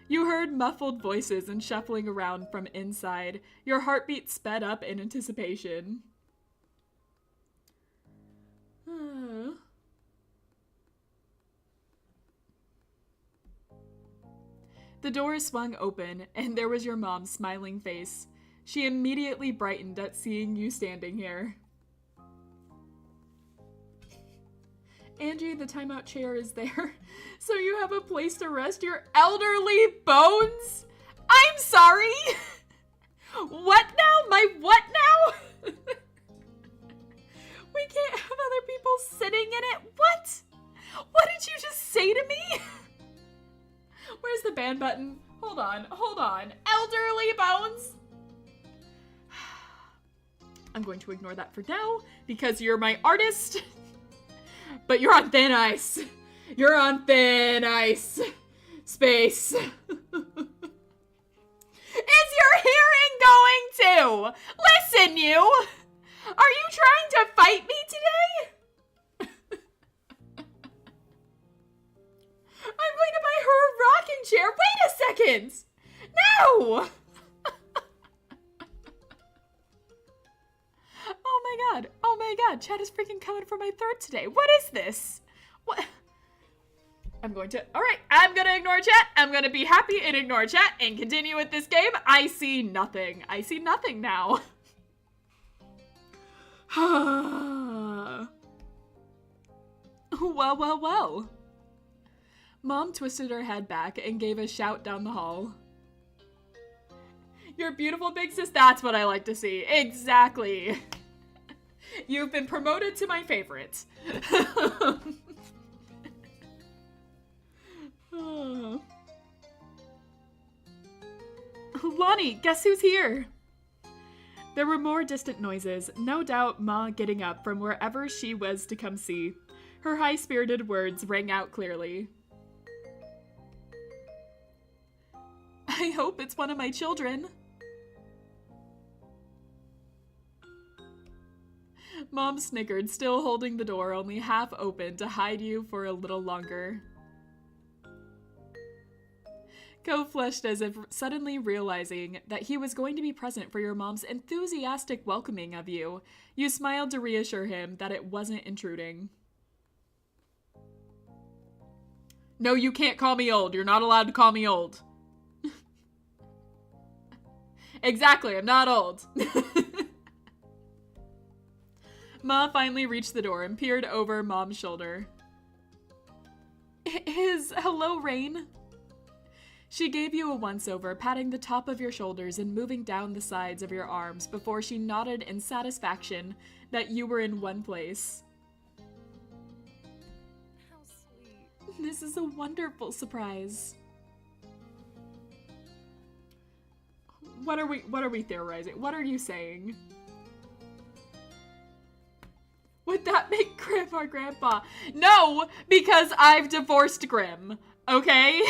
You heard muffled voices and shuffling around from inside. Your heartbeat sped up in anticipation. The door swung open, and there was your mom's smiling face. She immediately brightened at seeing you standing here. Angie, the timeout chair is there, so you have a place to rest your elderly bones? I'm sorry! What now? My what now? We can't have other people sitting in it? What? What did you just say to me? Where's the ban button? Hold on. Elderly bones? I'm going to ignore that for now, because you're my artist. But you're on thin ice. You're on thin ice. Space. Is your hearing going to? Listen, you! Are you trying to fight me today? I'm going to buy her a rocking chair. Wait a second! No! Oh my god, Chad is freaking coming for my throat today. What is this? What? I'm going to ignore chat. I'm going to be happy and ignore chat and continue with this game. I see nothing. I see nothing now. Well. Mom twisted her head back and gave a shout down the hall. You're beautiful, big sis. That's what I like to see. Exactly. You've been promoted to my favorite. Lonnie, guess who's here? There were more distant noises, no doubt Ma getting up from wherever she was to come see. Her high-spirited words rang out clearly. I hope it's one of my children. Mom snickered, still holding the door only half open to hide you for a little longer. Cove flushed as if suddenly realizing that he was going to be present for your mom's enthusiastic welcoming of you. You smiled to reassure him that it wasn't intruding. No, you can't call me old. You're not allowed to call me old. Exactly, I'm not old. Ma finally reached the door and peered over Mom's shoulder. Hello, Rain. She gave you a once-over, patting the top of your shoulders and moving down the sides of your arms before she nodded in satisfaction that you were in one place. How sweet. This is a wonderful surprise. What are we theorizing? What are you saying? Would that make Grim our grandpa? No, because I've divorced Grim, okay?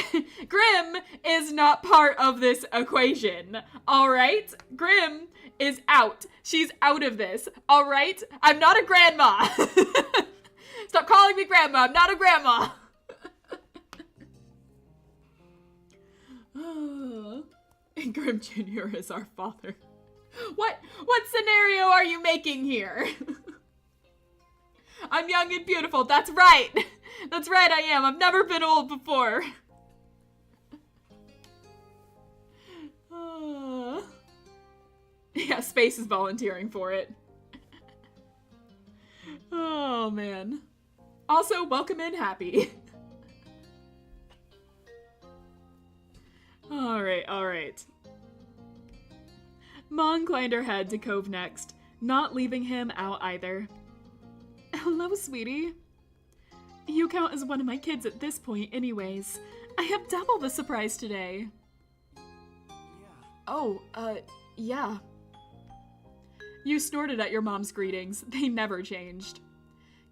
Grim is not part of this equation, all right? Grim is out. She's out of this, all right? I'm not a grandma. Stop calling me grandma. I'm not a grandma. And Grim Jr. is our father. What scenario are you making here? I'm young and beautiful. That's right. That's right, I am. I've never been old before. Yeah, Space is volunteering for it. Oh, man. Also, welcome in, Happy. Alright. Ma inclined her head to Cove next, not leaving him out either. Hello, sweetie. You count as one of my kids at this point anyways. I have double the surprise today. Yeah. Oh, yeah. You snorted at your mom's greetings. They never changed.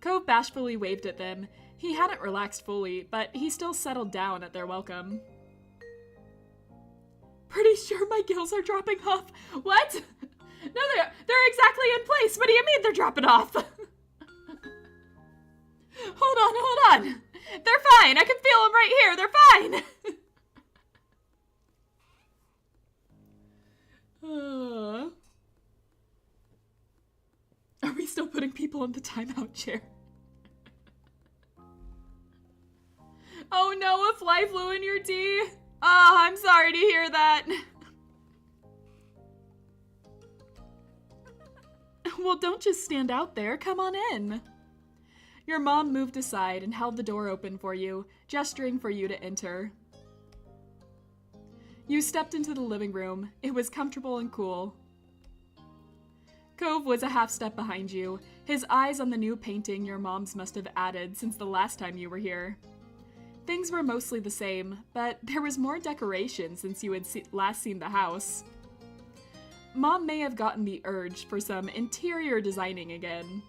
Cove bashfully waved at them. He hadn't relaxed fully, but he still settled down at their welcome. Pretty sure my gills are dropping off. What? No, they're exactly in place. What do you mean they're dropping off? Hold on. They're fine. I can feel them right here. They're fine. Are we still putting people in the timeout chair? Oh no, a fly flew in your tea. Oh, I'm sorry to hear that. Well, don't just stand out there. Come on in. Your mom moved aside and held the door open for you, gesturing for you to enter. You stepped into the living room. It was comfortable and cool. Cove was a half step behind you, his eyes on the new painting your moms must have added since the last time you were here. Things were mostly the same, but there was more decoration since you had last seen the house. Mom may have gotten the urge for some interior designing again.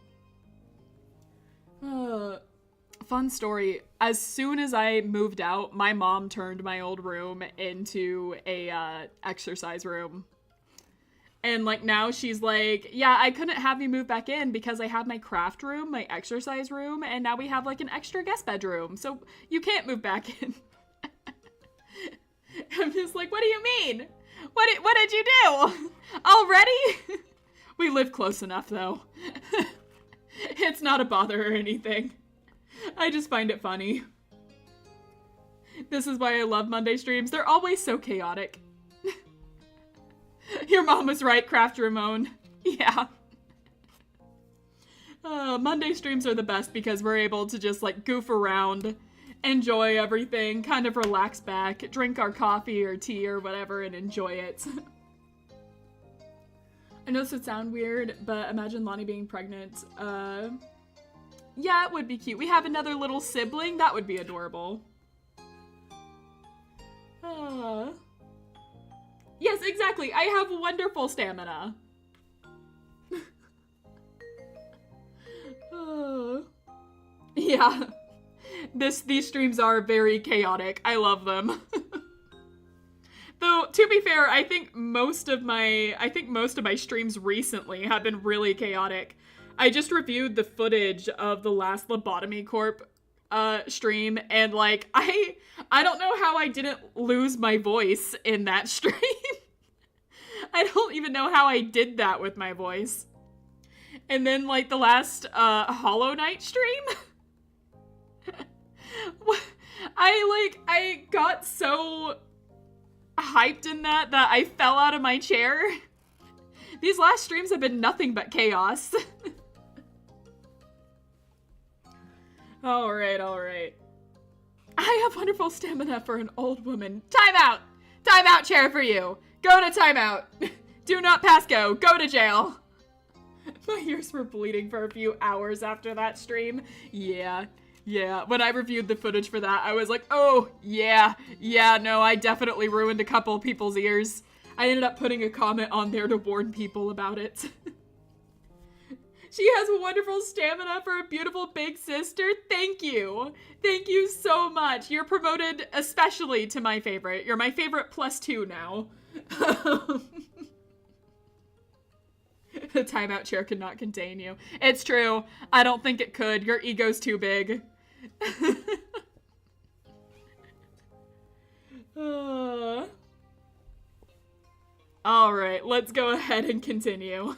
Fun story. As soon as I moved out, my mom turned my old room into a exercise room. And like now she's like, yeah, I couldn't have you move back in because I have my craft room, my exercise room, and now we have like an extra guest bedroom. So you can't move back in. I'm just like, what do you mean? What did you do? Already? We live close enough though. It's not a bother or anything. I just find it funny. This is why I love Monday streams. They're always so chaotic. Your mom was right, Craft Ramon. Yeah. Monday streams are the best because we're able to just like goof around, enjoy everything, kind of relax back, drink our coffee or tea or whatever and enjoy it. I know this would sound weird, but imagine Lonnie being pregnant. Yeah, it would be cute. We have another little sibling. That would be adorable. Yes, exactly. I have wonderful stamina. Yeah. These streams are very chaotic. I love them. Though, to be fair, I think most of my streams recently have been really chaotic. I just reviewed the footage of the last Lobotomy Corp stream, and like, I don't know how I didn't lose my voice in that stream. I don't even know how I did that with my voice. And then like the last Hollow Knight stream, I got so hyped in that I fell out of my chair. These last streams have been nothing but chaos. All right. I have wonderful stamina for an old woman. Time out! Time out chair for you. Go to timeout. Do not pass go. Go to jail. My ears were bleeding for a few hours after that stream. Yeah. When I reviewed the footage for that, I was like, oh, yeah, no, I definitely ruined a couple people's ears. I ended up putting a comment on there to warn people about it. She has wonderful stamina for a beautiful big sister. Thank you. Thank you so much. You're promoted especially to my favorite. You're my favorite +2 now. The timeout chair could not contain you. It's true. I don't think it could. Your ego's too big. All right, let's go ahead and continue.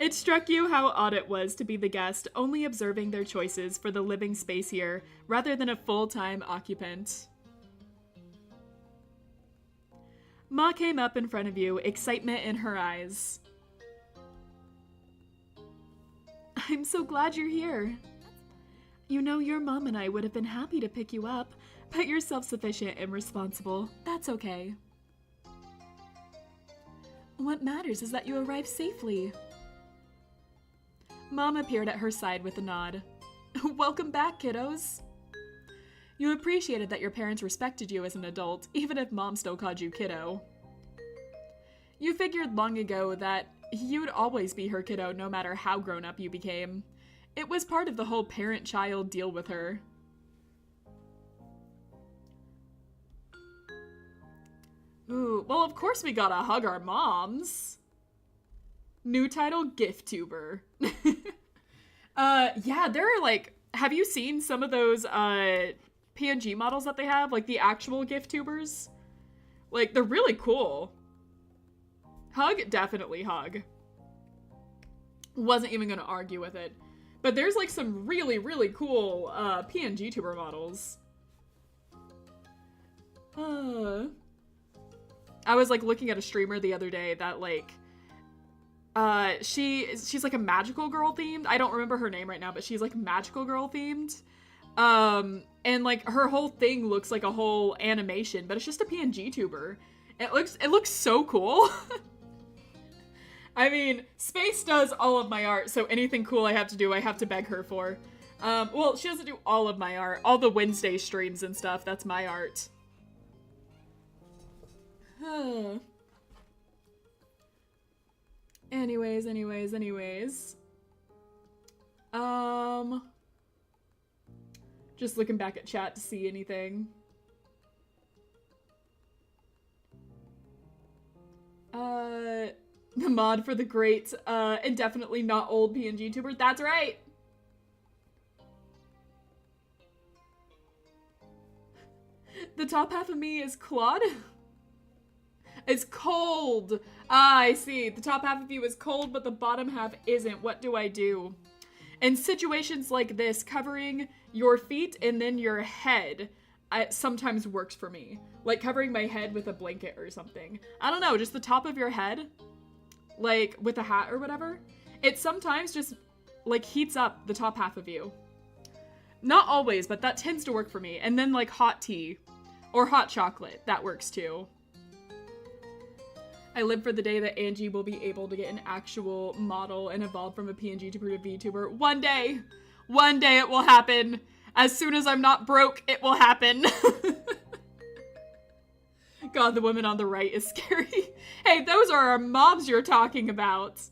It struck you how odd it was to be the guest, only observing their choices for the living space here, rather than a full-time occupant. Ma came up in front of you, excitement in her eyes. I'm so glad you're here. You know, your mom and I would have been happy to pick you up, but you're self-sufficient and responsible. That's okay. What matters is that you arrived safely. Mom appeared at her side with a nod. Welcome back, kiddos. You appreciated that your parents respected you as an adult, even if Mom still called you kiddo. You figured long ago that you'd always be her kiddo no matter how grown up you became. It was part of the whole parent-child deal with her. Ooh, well, of course we gotta hug our moms. New title, Gift Tuber. Yeah, there are like, have you seen some of those PNG models that they have? Like the actual Gift Tubers? Like, they're really cool. Hug? Definitely hug. Wasn't even gonna argue with it. But there's like some really, really cool PNG tuber models. I was like looking at a streamer the other day that like, she's like a magical girl themed. I don't remember her name right now, but she's like magical girl themed. And like her whole thing looks like a whole animation, but it's just a PNG tuber. It looks so cool. I mean, Space does all of my art, so anything cool I have to do, I have to beg her for. Well, she doesn't do all of my art. All the Wednesday streams and stuff, that's my art. Anyways. Just looking back at chat to see anything. The mod for the great, and definitely not old PNG tuber. That's right! The top half of me is Claude? It's cold! Ah, I see. The top half of you is cold, but the bottom half isn't. What do I do? In situations like this, covering your feet and then your head sometimes works for me. Like covering my head with a blanket or something. I don't know, just the top of your head, like with a hat or whatever. It sometimes just like heats up the top half of you. Not always, but that tends to work for me. And then like hot tea or hot chocolate, that works too. I live for the day that Angie will be able to get an actual model and evolve from a PNG tuber to VTuber. One day it will happen. As soon as I'm not broke, it will happen. God, the woman on the right is scary. Hey, those are our mobs you're talking about.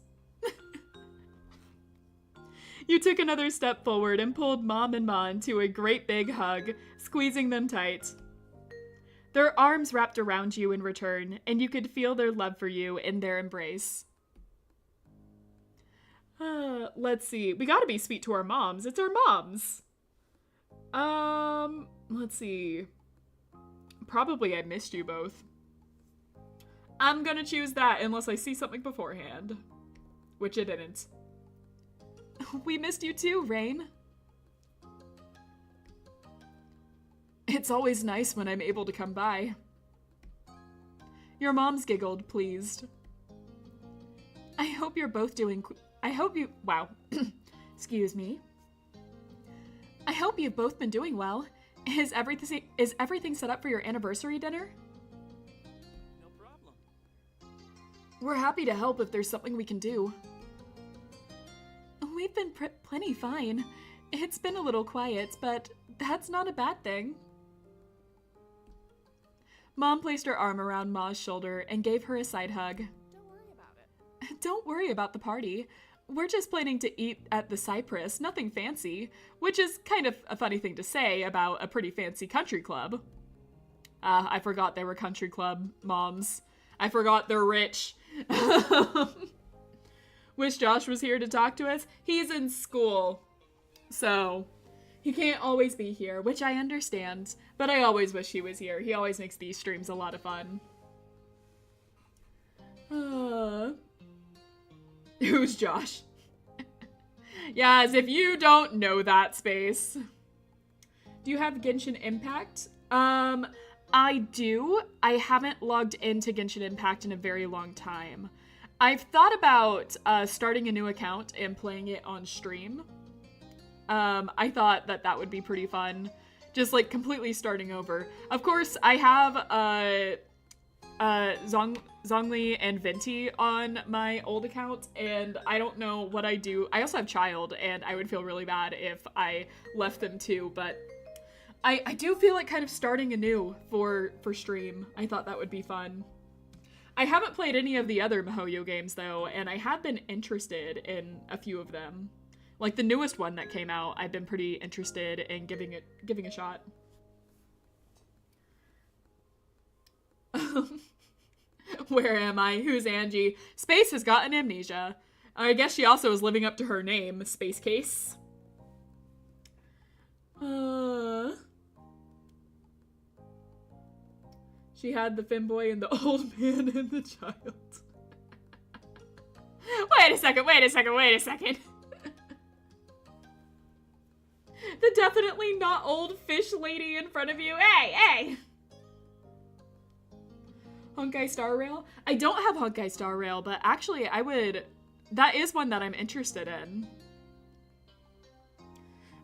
You took another step forward and pulled Mom and Ma into a great big hug, squeezing them tight. Their arms wrapped around you in return, and you could feel their love for you in their embrace. Let's see. We gotta be sweet to our moms. It's our moms. Let's see. Probably I missed you both. I'm gonna choose that unless I see something beforehand. Which I didn't. We missed you too, Rain. It's always nice when I'm able to come by. Your mom's giggled, pleased. I hope you're both doing... Wow. Excuse me. I hope you've both been doing well. Is everything set up for your anniversary dinner? No problem. We're happy to help if there's something we can do. We've been plenty fine. It's been a little quiet, but that's not a bad thing. Mom placed her arm around Ma's shoulder and gave her a side hug. Don't worry about it. Don't worry about the party. We're just planning to eat at the Cypress, nothing fancy, which is kind of a funny thing to say about a pretty fancy country club. I forgot they were country club moms. I forgot they're rich. Wish Josh was here to talk to us. He's in school, so he can't always be here, which I understand, but I always wish he was here. He always makes these streams a lot of fun. Who's Josh? Yeah, as if you don't know that, Space. Do you have Genshin Impact? I do. I haven't logged into Genshin Impact in a very long time. I've thought about starting a new account and playing it on stream. I thought that would be pretty fun. Just like completely starting over. Of course, I have Zhongli and Venti on my old account, and I don't know what I do. I also have Child, and I would feel really bad if I left them too, but I do feel like kind of starting anew for stream. I thought that would be fun. I haven't played any of the other MiHoYo games, though, and I have been interested in a few of them. Like the newest one that came out, I've been pretty interested in giving a shot. Where am I? Who's Angie? Space has gotten amnesia. I guess she also is living up to her name, Space Case. She had the femboy and the old man and the child. Wait a second. The definitely not old fish lady in front of you. Hey! Honkai Star Rail? I don't have Honkai Star Rail, but actually I would... That is one that I'm interested in.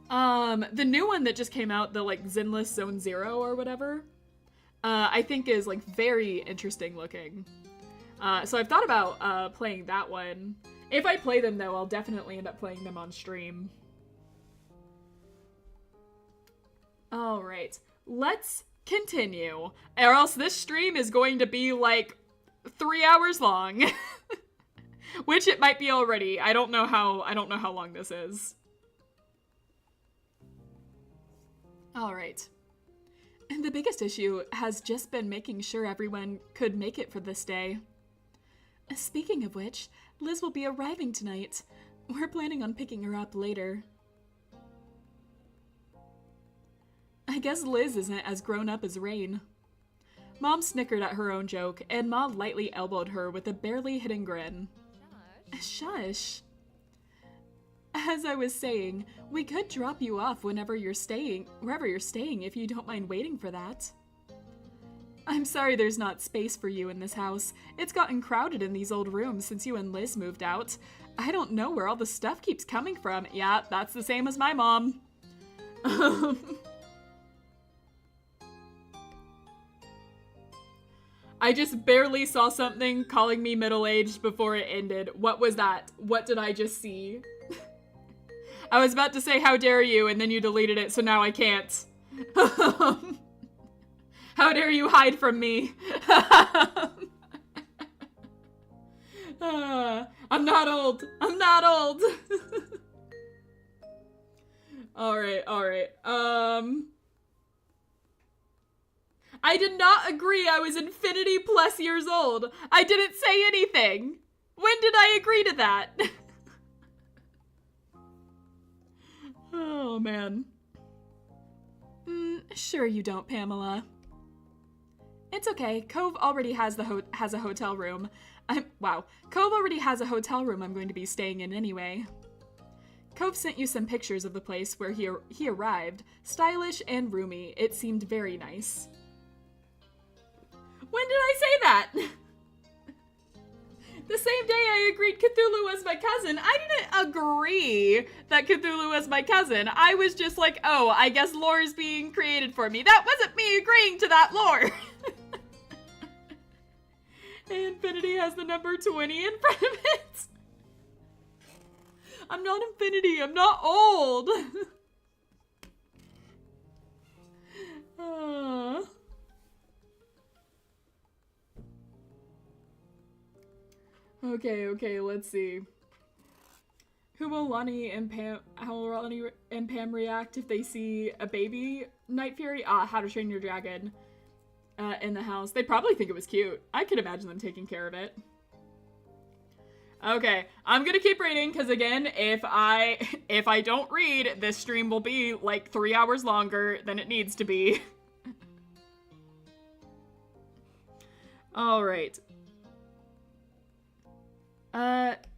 The new one that just came out, the like Zenless Zone Zero or whatever, I think is like very interesting looking. So I've thought about playing that one. If I play them though, I'll definitely end up playing them on stream. Alright, let's continue. Or else this stream is going to be like 3 hours long. Which it might be already. I don't know how long this is. Alright. And the biggest issue has just been making sure everyone could make it for this day. Speaking of which, Liz will be arriving tonight. We're planning on picking her up later. I guess Liz isn't as grown up as Rain. Mom snickered at her own joke, and Ma lightly elbowed her with a barely hidden grin. Shush. As I was saying, we could drop you off wherever you're staying if you don't mind waiting for that. I'm sorry there's not space for you in this house. It's gotten crowded in these old rooms since you and Liz moved out. I don't know where all the stuff keeps coming from. Yeah, that's the same as my mom. I just barely saw something calling me middle-aged before it ended. What was that? What did I just see? I was about to say, how dare you, and then you deleted it, so now I can't. How dare you hide from me? I'm not old. I'm not old. Alright. I did not agree I was infinity plus years old. I didn't say anything. When did I agree to that? Oh, man. Sure you don't, Pamela. It's okay. Cove already has a hotel room. Cove already has a hotel room I'm going to be staying in anyway. Cove sent you some pictures of the place where he arrived. Stylish and roomy. It seemed very nice. When did I say that? The same day I agreed Cthulhu was my cousin. I didn't agree that Cthulhu was my cousin. I was just like, oh, I guess lore is being created for me. That wasn't me agreeing to that lore. Infinity has the number 20 in front of it. I'm not Infinity. I'm not old. Okay, let's see. How will Lonnie and Pam react if they see a baby Night Fury? How to Train Your Dragon in the house. They'd probably think it was cute. I could imagine them taking care of it. Okay, I'm gonna keep reading, because again, if I don't read, this stream will be like 3 hours longer than it needs to be. Alright.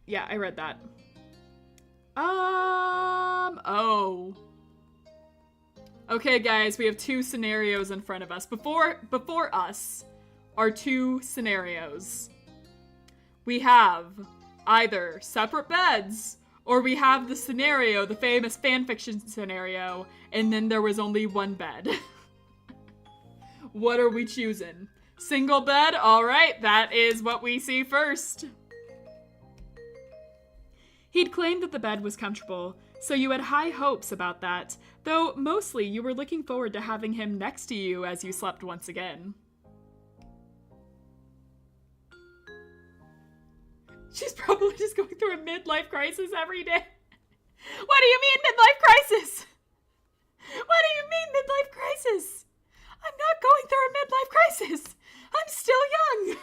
Yeah, I read that. Oh. Okay, guys, we have 2 scenarios in front of us. Before us are 2 scenarios. We have either separate beds, or we have the scenario, the famous fanfiction scenario, and then there was only 1 bed. What are we choosing? Single bed? Alright, that is what we see first. He'd claimed that the bed was comfortable, so you had high hopes about that, though mostly you were looking forward to having him next to you as you slept once again. She's probably just going through a midlife crisis every day. What do you mean midlife crisis? What do you mean midlife crisis? I'm not going through a midlife crisis. I'm still young.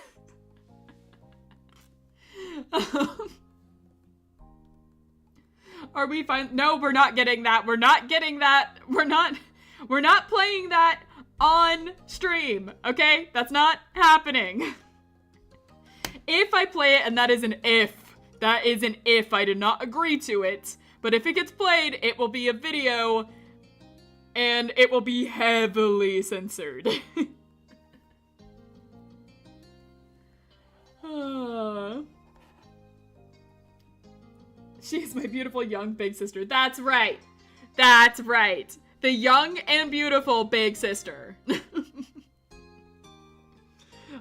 Are we fine? No, we're not getting that. We're not getting that. We're not playing that on stream, okay? That's not happening. If I play it, and that is an if. That is an if. I did not agree to it. But if it gets played, it will be a video, and it will be heavily censored. She is my beautiful young big sister. That's right. That's right. The young and beautiful big sister.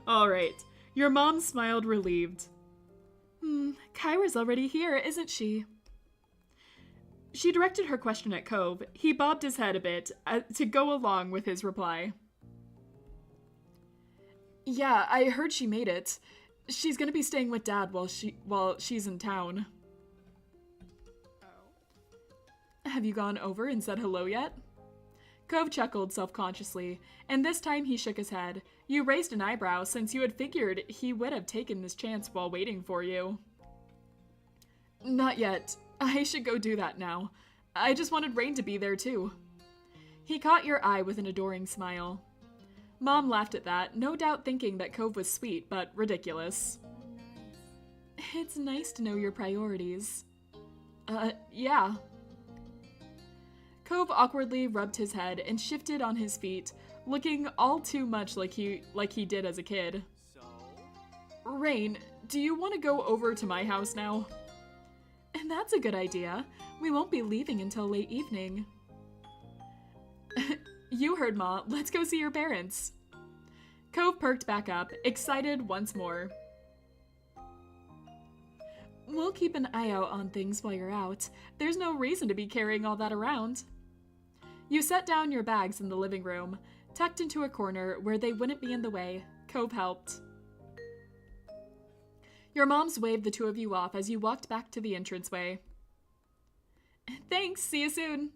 All right. Your mom smiled relieved. Kyra's already here, isn't she? She directed her question at Cove. He bobbed his head a bit to go along with his reply. Yeah, I heard she made it. She's gonna be staying with Dad while she's in town. Oh. Have you gone over and said hello yet? Cove chuckled self-consciously, and this time he shook his head. You raised an eyebrow since you had figured he would have taken this chance while waiting for you. Not yet. I should go do that now. I just wanted Rain to be there too. He caught your eye with an adoring smile. Mom laughed at that, no doubt thinking that Cove was sweet, but ridiculous. It's nice to know your priorities. Yeah. Cove awkwardly rubbed his head and shifted on his feet, looking all too much like he did as a kid. So? Rain, do you want to go over to my house now? And that's a good idea. We won't be leaving until late evening. You heard Ma. Let's go see your parents. Cove perked back up, excited once more. We'll keep an eye out on things while you're out. There's no reason to be carrying all that around. You set down your bags in the living room, tucked into a corner where they wouldn't be in the way. Cove helped. Your moms waved the two of you off as you walked back to the entranceway. Thanks, see you soon.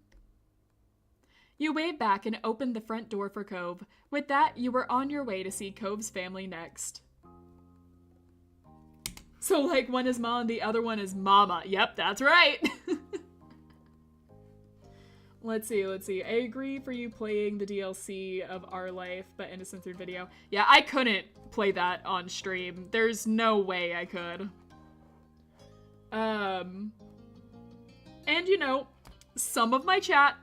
You waved back and opened the front door for Cove. With that, you were on your way to see Cove's family next. So, like, one is Ma and the other one is Mama. Yep, that's right. Let's see. I agree for you playing the DLC of Our Life, but in a censored video. Yeah, I couldn't play that on stream. There's no way I could. And, you know, some of my chat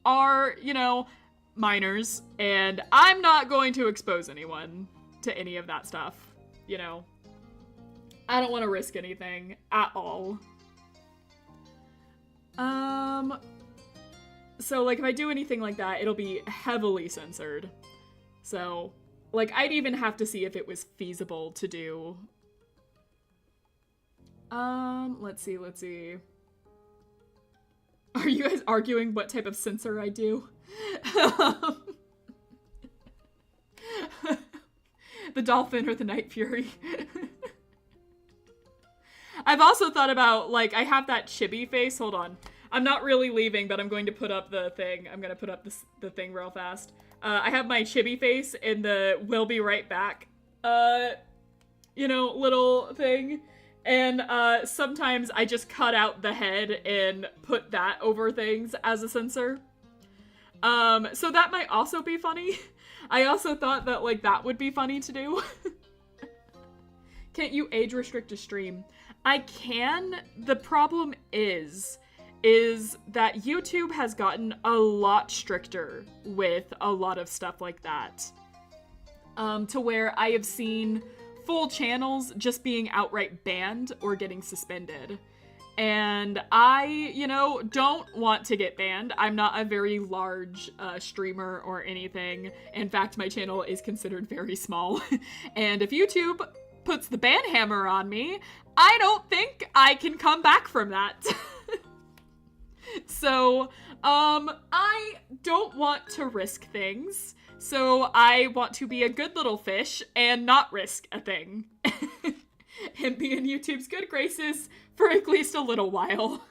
are, you know, minors, and I'm not going to expose anyone to any of that stuff, you know. I don't want to risk anything at all. So, like, if I do anything like that, it'll be heavily censored. So, like, I'd even have to see if it was feasible to do. Let's see. Are you guys arguing what type of censor I do? The dolphin or the night fury? I've also thought about, like, I have that chibi face. Hold on. I'm not really leaving, but I'm going to put up the thing. I'm going to put up the thing real fast. I have my chibi face in the "we'll be right back," you know, little thing. And sometimes I just cut out the head and put that over things as a censor. So that might also be funny. I also thought that, like, that would be funny to do. Can't you age restrict a stream? I can. The problem is that YouTube has gotten a lot stricter with a lot of stuff like that. To where I have seen full channels just being outright banned or getting suspended. And I, you know, don't want to get banned. I'm not a very large streamer or anything. In fact, my channel is considered very small. And if YouTube puts the ban hammer on me, I don't think I can come back from that. So, I don't want to risk things. So I want to be a good little fish and not risk a thing. him be in YouTube's good graces for at least a little while.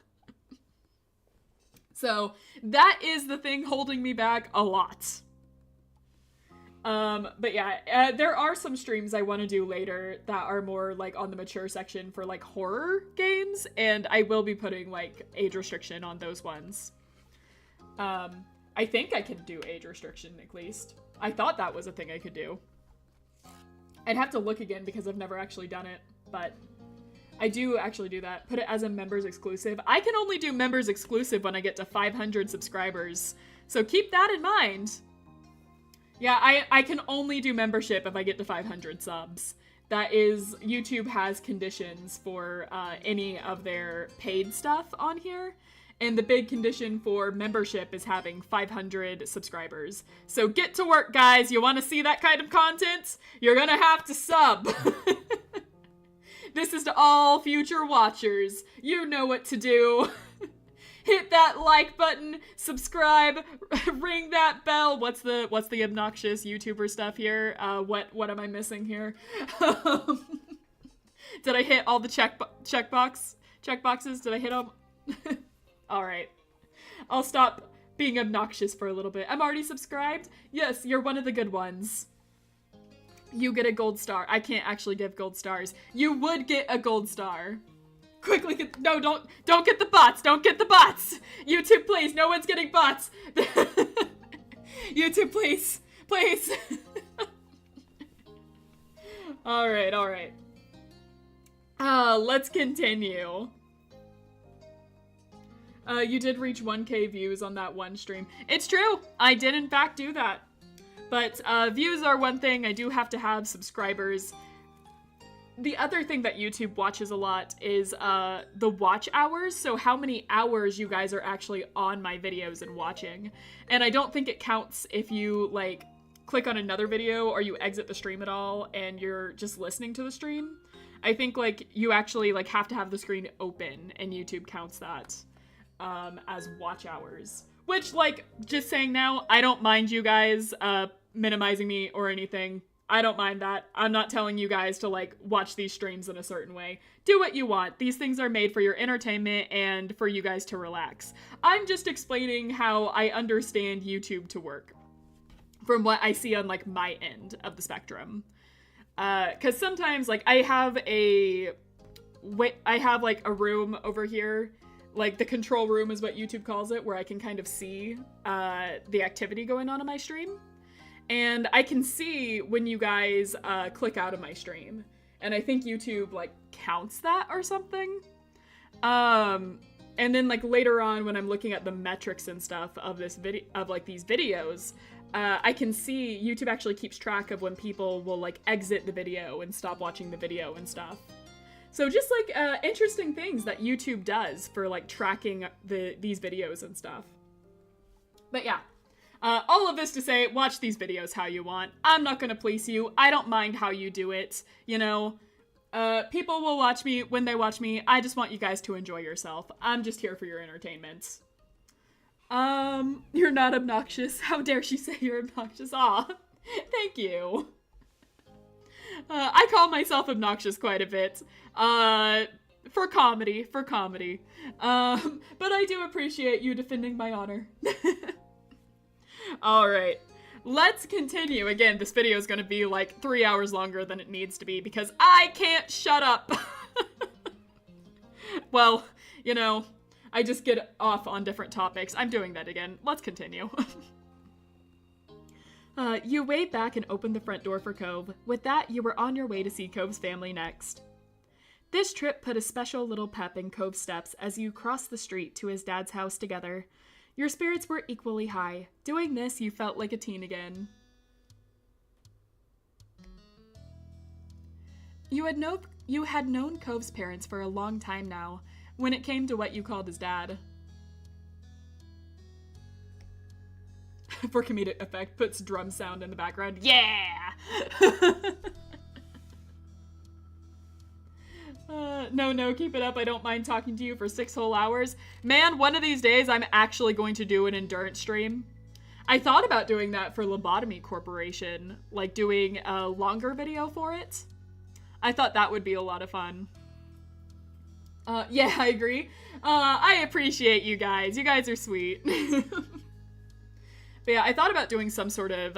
So that is the thing holding me back a lot. But yeah, there are some streams I want to do later that are more like on the mature section for like horror games, and I will be putting like age restriction on those ones. I think I can do age restriction at least. I thought that was a thing I could do. I'd have to look again because I've never actually done it, but I do actually do that. Put it as a members exclusive. I can only do members exclusive when I get to 500 subscribers, so keep that in mind. Yeah, I can only do membership if I get to 500 subs. That is, YouTube has conditions for any of their paid stuff on here. And the big condition for membership is having 500 subscribers. So get to work, guys. You want to see that kind of content? You're gonna have to sub. This is to all future watchers. You know what to do. Hit that like button, subscribe, ring that bell. What's the obnoxious YouTuber stuff here? What am I missing here? Did I hit all the checkboxes? Did I hit them? All right. I'll stop being obnoxious for a little bit. I'm already subscribed. Yes, you're one of the good ones. You get a gold star. I can't actually give gold stars. You would get a gold star. Quickly get, no, don't get the bots. Don't get the bots. YouTube, please. No one's getting bots. YouTube, please. Please. All right. Let's continue. You did reach 1K views on that one stream. It's true. I did in fact do that. But views are one thing. I do have to have subscribers. The other thing that YouTube watches a lot is the watch hours. So how many hours you guys are actually on my videos and watching. And I don't think it counts if you like click on another video or you exit the stream at all and you're just listening to the stream. I think like you actually like have to have the screen open and YouTube counts that as watch hours. Which, like, just saying now, I don't mind you guys minimizing me or anything. I don't mind that. I'm not telling you guys to, like, watch these streams in a certain way. Do what you want. These things are made for your entertainment and for you guys to relax. I'm just explaining how I understand YouTube to work from what I see on, like, my end of the spectrum. Because sometimes, like, I have, like, a room over here. Like, the control room is what YouTube calls it, where I can kind of see the activity going on in my stream. And I can see when you guys click out of my stream. And I think YouTube, like, counts that or something. And then, like, later on when I'm looking at the metrics and stuff of this video, of, like, these videos, I can see YouTube actually keeps track of when people will, like, exit the video and stop watching the video and stuff. So just, like, interesting things that YouTube does for, like, tracking these videos and stuff. But yeah, all of this to say, watch these videos how you want. I'm not gonna police you. I don't mind how you do it, you know. People will watch me when they watch me. I just want you guys to enjoy yourself. I'm just here for your entertainment. You're not obnoxious. How dare she say you're obnoxious? Aw, thank you. I call myself obnoxious quite a bit. For comedy. But I do appreciate you defending my honor. Alright, let's continue. Again, this video is gonna be like 3 hours longer than it needs to be because I can't shut up. Well, you know, I just get off on different topics. I'm doing that again. Let's continue. You waved back and opened the front door for Cove. With that, you were on your way to see Cove's family next. This trip put a special little pep in Cove's steps as you crossed the street to his dad's house together. Your spirits were equally high. Doing this, you felt like a teen again. You had known Cove's parents for a long time now, when it came to what you called his dad. For comedic effect, puts drum sound in the background. Yeah! No, keep it up. I don't mind talking to you for 6 whole hours. Man, one of these days I'm actually going to do an endurance stream. I thought about doing that for Lobotomy Corporation, like doing a longer video for it. I thought that would be a lot of fun. Yeah, I agree. I appreciate you guys. You guys are sweet. But yeah, I thought about doing some sort of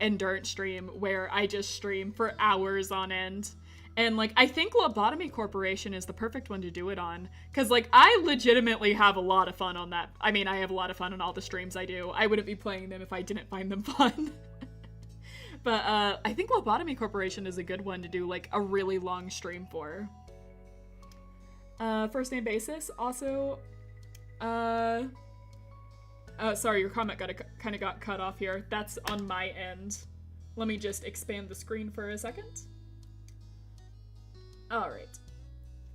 endurance stream where I just stream for hours on end. And, like, I think Lobotomy Corporation is the perfect one to do it on. Because, like, I legitimately have a lot of fun on that. I mean, I have a lot of fun on all the streams I do. I wouldn't be playing them if I didn't find them fun. But I think Lobotomy Corporation is a good one to do, like, a really long stream for. First name basis. Also, sorry, your comment kind of got cut off here. That's on my end. Let me just expand the screen for a second. All right.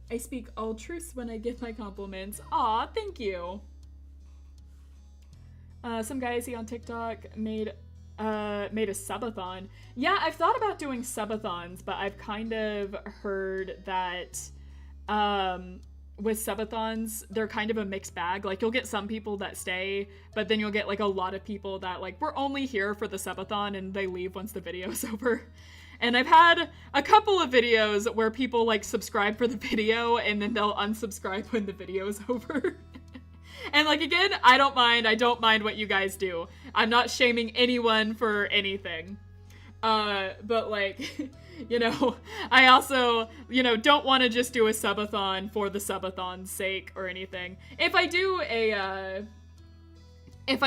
I speak all truths when I give my compliments. Aw, thank you. Some guy I see on TikTok made a subathon. Yeah, I've thought about doing subathons, but I've kind of heard that with subathons, they're kind of a mixed bag. Like, you'll get some people that stay, but then you'll get, like, a lot of people that, like, we're only here for the subathon and they leave once the video's over. And I've had a couple of videos where people, like, subscribe for the video and then they'll unsubscribe when the video's over. And, like, again, I don't mind what you guys do. I'm not shaming anyone for anything. But, like, you know, I also, you know, don't want to just do a subathon for the subathon's sake or anything. If I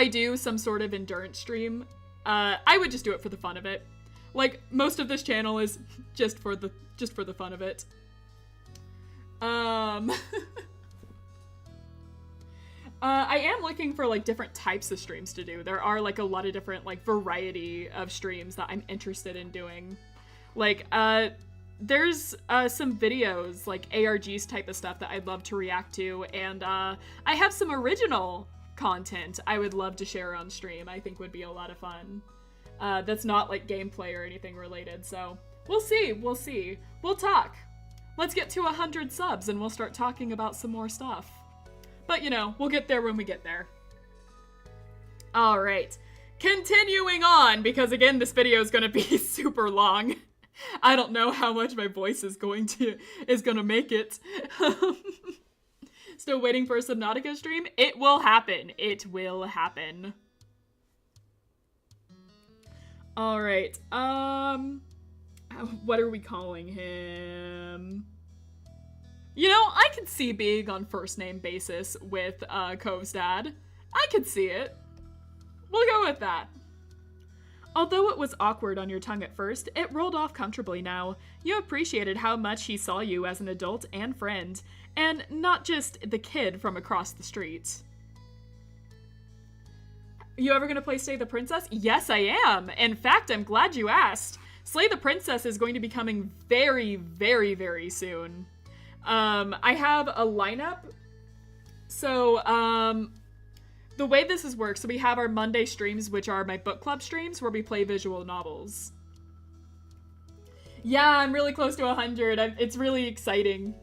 do some sort of endurance stream, I would just do it for the fun of it. Like, most of this channel is just for the fun of it. I am looking for, like, different types of streams to do. There are, like, a lot of different, like, variety of streams that I'm interested in doing. Like, there's some videos, like ARGs type of stuff that I'd love to react to, and I have some original content I would love to share on stream. I think would be a lot of fun. That's not, like, gameplay or anything related, so we'll see. We'll talk. Let's get to 100 subs and we'll start talking about some more stuff. But, you know, we'll get there when we get there. All right. Continuing on, because again, this video is going to be super long. I don't know how much my voice is going to make it. Still waiting for a Subnautica stream? It will happen. It will happen. All right. What are we calling him? You know, I could see being on first name basis with Cove's dad. I could see it. We'll go with that. Although it was awkward on your tongue at first, it rolled off comfortably now. You appreciated how much he saw you as an adult and friend, and not just the kid from across the street. You ever gonna play Slay the Princess? Yes, I am. In fact, I'm glad you asked. Slay the Princess is going to be coming very, very, very soon. I have a lineup. So, the way this works, so we have our Monday streams, which are my book club streams, where we play visual novels. Yeah, I'm really close to 100. It's really exciting.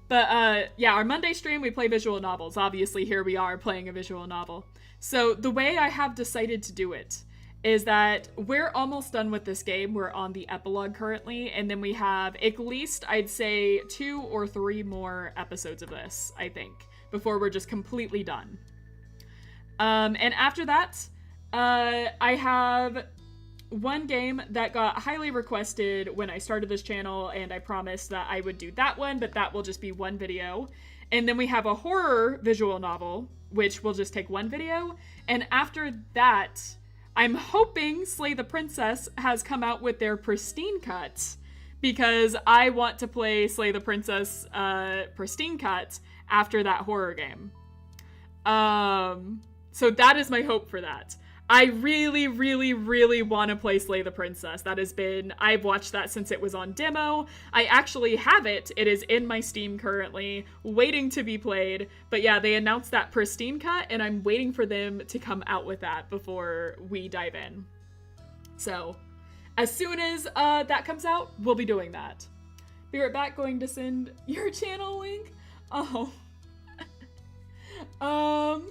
But, yeah, our Monday stream, we play visual novels. Obviously, here we are playing a visual novel. So the way I have decided to do it is that we're almost done with this game. We're on the epilogue currently, and then we have at least, I'd say, 2 or 3 more episodes of this, I think, before we're just completely done. And after that, I have one game that got highly requested when I started this channel, and I promised that I would do that one, but that will just be one video. And then we have a horror visual novel, which will just take one video. And after that, I'm hoping Slay the Princess has come out with their pristine cut, because I want to play Slay the Princess pristine cut after that horror game. So that is my hope for that. I really, really, really want to play Slay the Princess. I've watched that since it was on demo. I actually have it. It is in my Steam currently, waiting to be played. But yeah, they announced that pristine cut, and I'm waiting for them to come out with that before we dive in. So, as soon as that comes out, we'll be doing that. Be right back, going to send your channel link. Oh. Oh.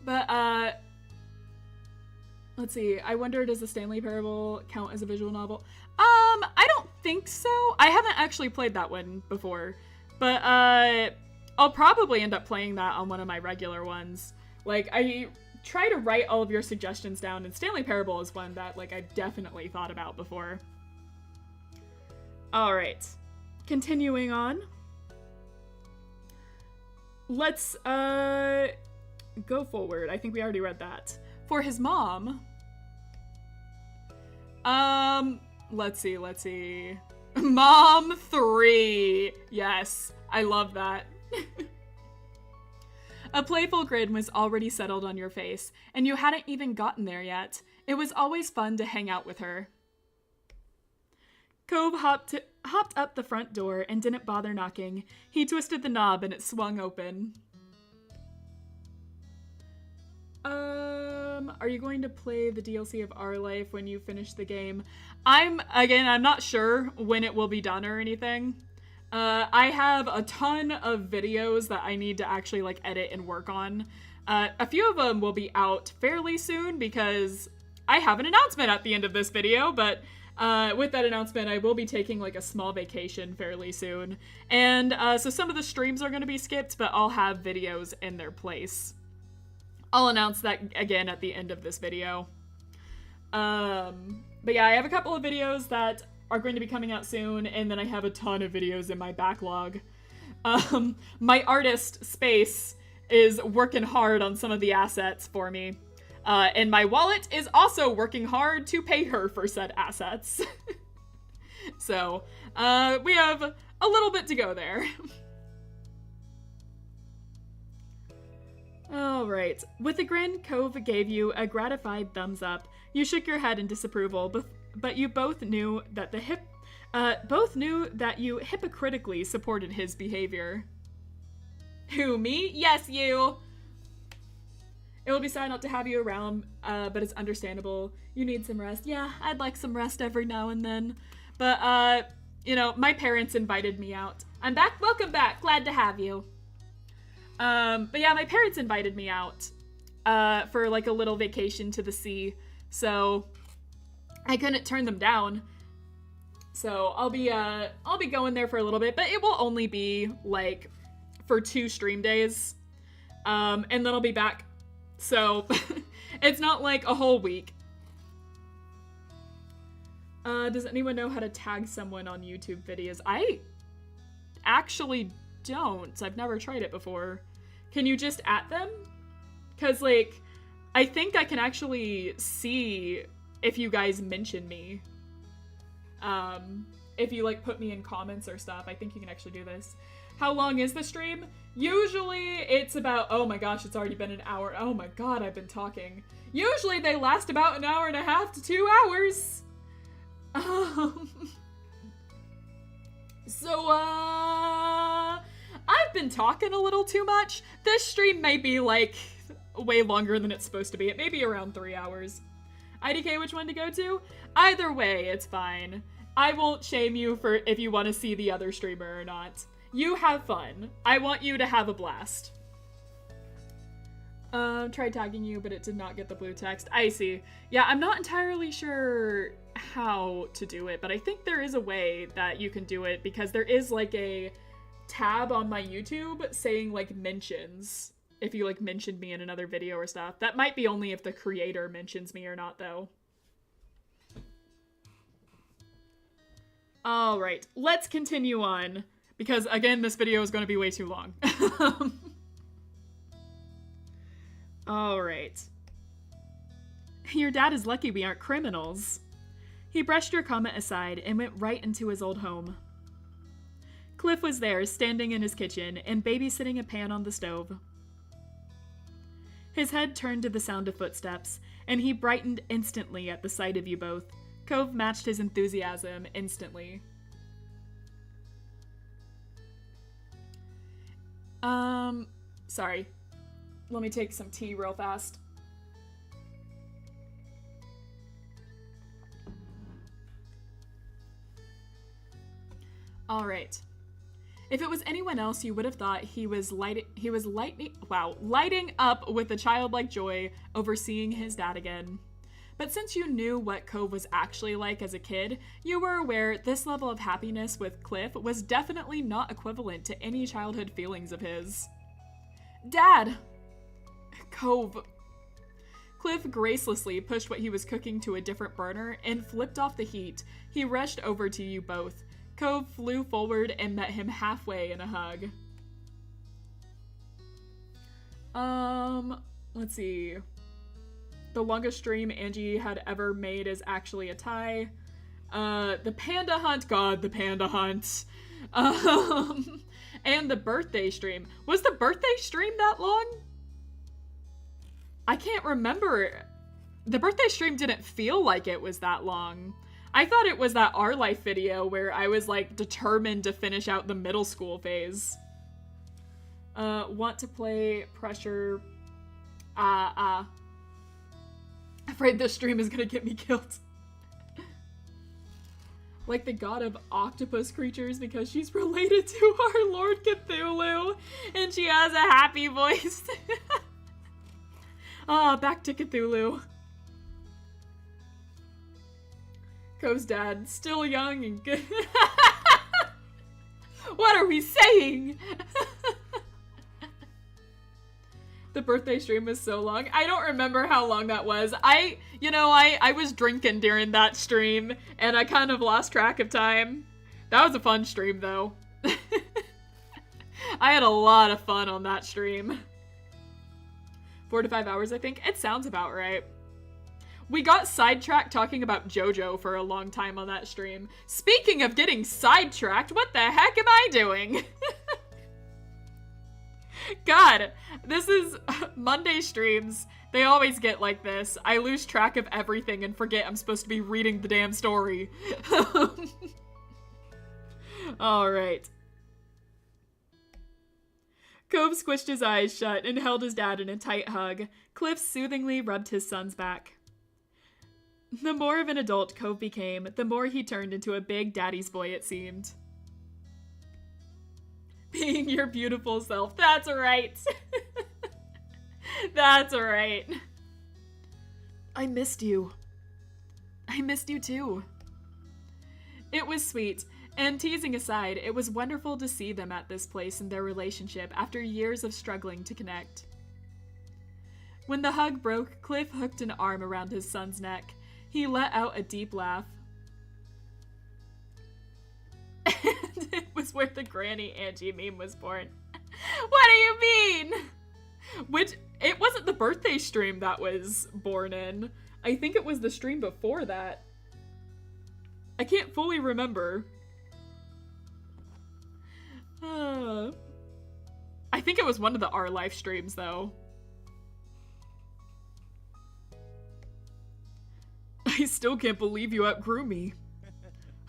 But, Let's see. I wonder, does the Stanley Parable count as a visual novel? I don't think so. I haven't actually played that one before, but I'll probably end up playing that on one of my regular ones. Like, I try to write all of your suggestions down, and Stanley Parable is one that, like, I've definitely thought about before. All right. Continuing on. Let's go forward. I think we already read that. For his mom. Let's see. Mom 3. Yes, I love that. A playful grin was already settled on your face, and you hadn't even gotten there yet. It was always fun to hang out with her. Cove hopped up the front door and didn't bother knocking. He twisted the knob and it swung open. Are you going to play the DLC of Our Life when you finish the game? I'm not sure when it will be done or anything. I have a ton of videos that I need to actually, like, edit and work on. A few of them will be out fairly soon because I have an announcement at the end of this video, but with that announcement, I will be taking, like, a small vacation fairly soon. And so some of the streams are going to be skipped, but I'll have videos in their place. I'll announce that again at the end of this video. But yeah, I have a couple of videos that are going to be coming out soon, and then I have a ton of videos in my backlog. My artist, Space, is working hard on some of the assets for me. And my wallet is also working hard to pay her for said assets. So, we have a little bit to go there. Alright. With a grin, Cove gave you a gratified thumbs up. You shook your head in disapproval, but you both knew that you hypocritically supported his behavior. Who, me? Yes, you! It will be sad not to have you around, but it's understandable. You need some rest. Yeah, I'd like some rest every now and then. But, you know, my parents invited me out. I'm back. Welcome back. Glad to have you. But yeah, my parents invited me out, for like a little vacation to the sea. So I couldn't turn them down. So I'll be going there for a little bit, but it will only be like for 2 stream days. And then I'll be back. So it's not like a whole week. Does anyone know how to tag someone on YouTube videos? I actually don't. I've never tried it before. Can you just @ them? Because, like, I think I can actually see if you guys mention me. If you, like, put me in comments or stuff, I think you can actually do this. How long is the stream? Usually it's about, oh my gosh, it's already been an hour. Oh my god, I've been talking. Usually they last about an hour and a half to 2 hours. I've been talking a little too much. This stream may be, like, way longer than it's supposed to be. It may be around 3 hours. IDK, which one to go to? Either way, it's fine. I won't shame you for if you want to see the other streamer or not. You have fun. I want you to have a blast. Tried tagging you, but it did not get the blue text. I see. Yeah, I'm not entirely sure how to do it, but I think there is a way that you can do it because there is, like, a tab on my YouTube saying, like, mentions. If you, like, mentioned me in another video or stuff. That might be only if the creator mentions me or not, though. Alright, let's continue on. Because, again, this video is going to be way too long. Alright. Your dad is lucky we aren't criminals. He brushed your comment aside and went right into his old home. Cliff was there, standing in his kitchen, and babysitting a pan on the stove. His head turned to the sound of footsteps, and he brightened instantly at the sight of you both. Cove matched his enthusiasm instantly. Sorry. Let me take some tea real fast. Alright. If it was anyone else, you would have thought he was lighting up with a childlike joy over seeing his dad again. But since you knew what Cove was actually like as a kid, you were aware this level of happiness with Cliff was definitely not equivalent to any childhood feelings of his. Dad! Cove. Cliff gracelessly pushed what he was cooking to a different burner and flipped off the heat. He rushed over to you both. Cove flew forward and met him halfway in a hug. Let's see. The longest stream Angie had ever made is actually a tie. The panda hunt. God, the panda hunt. And the birthday stream. Was the birthday stream that long? I can't remember. The birthday stream didn't feel like it was that long. I thought it was that Our Life video where I was like determined to finish out the middle school phase. Want to play pressure. Afraid this stream is gonna get me killed. Like the god of octopus creatures because she's related to our Lord Cthulhu and she has a happy voice. Back to Cthulhu. Cove's dad, still young and good. What are we saying? The birthday stream was so long. I don't remember how long that was. I was drinking during that stream, and I kind of lost track of time. That was a fun stream, though. I had a lot of fun on that stream. 4 to 5 hours, I think. It sounds about right. We got sidetracked talking about JoJo for a long time on that stream. Speaking of getting sidetracked, what the heck am I doing? God, this is Monday streams. They always get like this. I lose track of everything and forget I'm supposed to be reading the damn story. Alright. Cove squished his eyes shut and held his dad in a tight hug. Cliff soothingly rubbed his son's back. The more of an adult Cove became, the more he turned into a big daddy's boy, it seemed. Being your beautiful self. That's right. That's right. I missed you. I missed you too. It was sweet, and teasing aside, it was wonderful to see them at this place in their relationship after years of struggling to connect. When the hug broke, Cliff hooked an arm around his son's neck. He let out a deep laugh. And it was where the Granny Angie meme was born. What do you mean? Which, it wasn't the birthday stream that was born in. I think it was the stream before that. I can't fully remember. I think it was one of the Our Life streams, though. I still can't believe you outgrew me.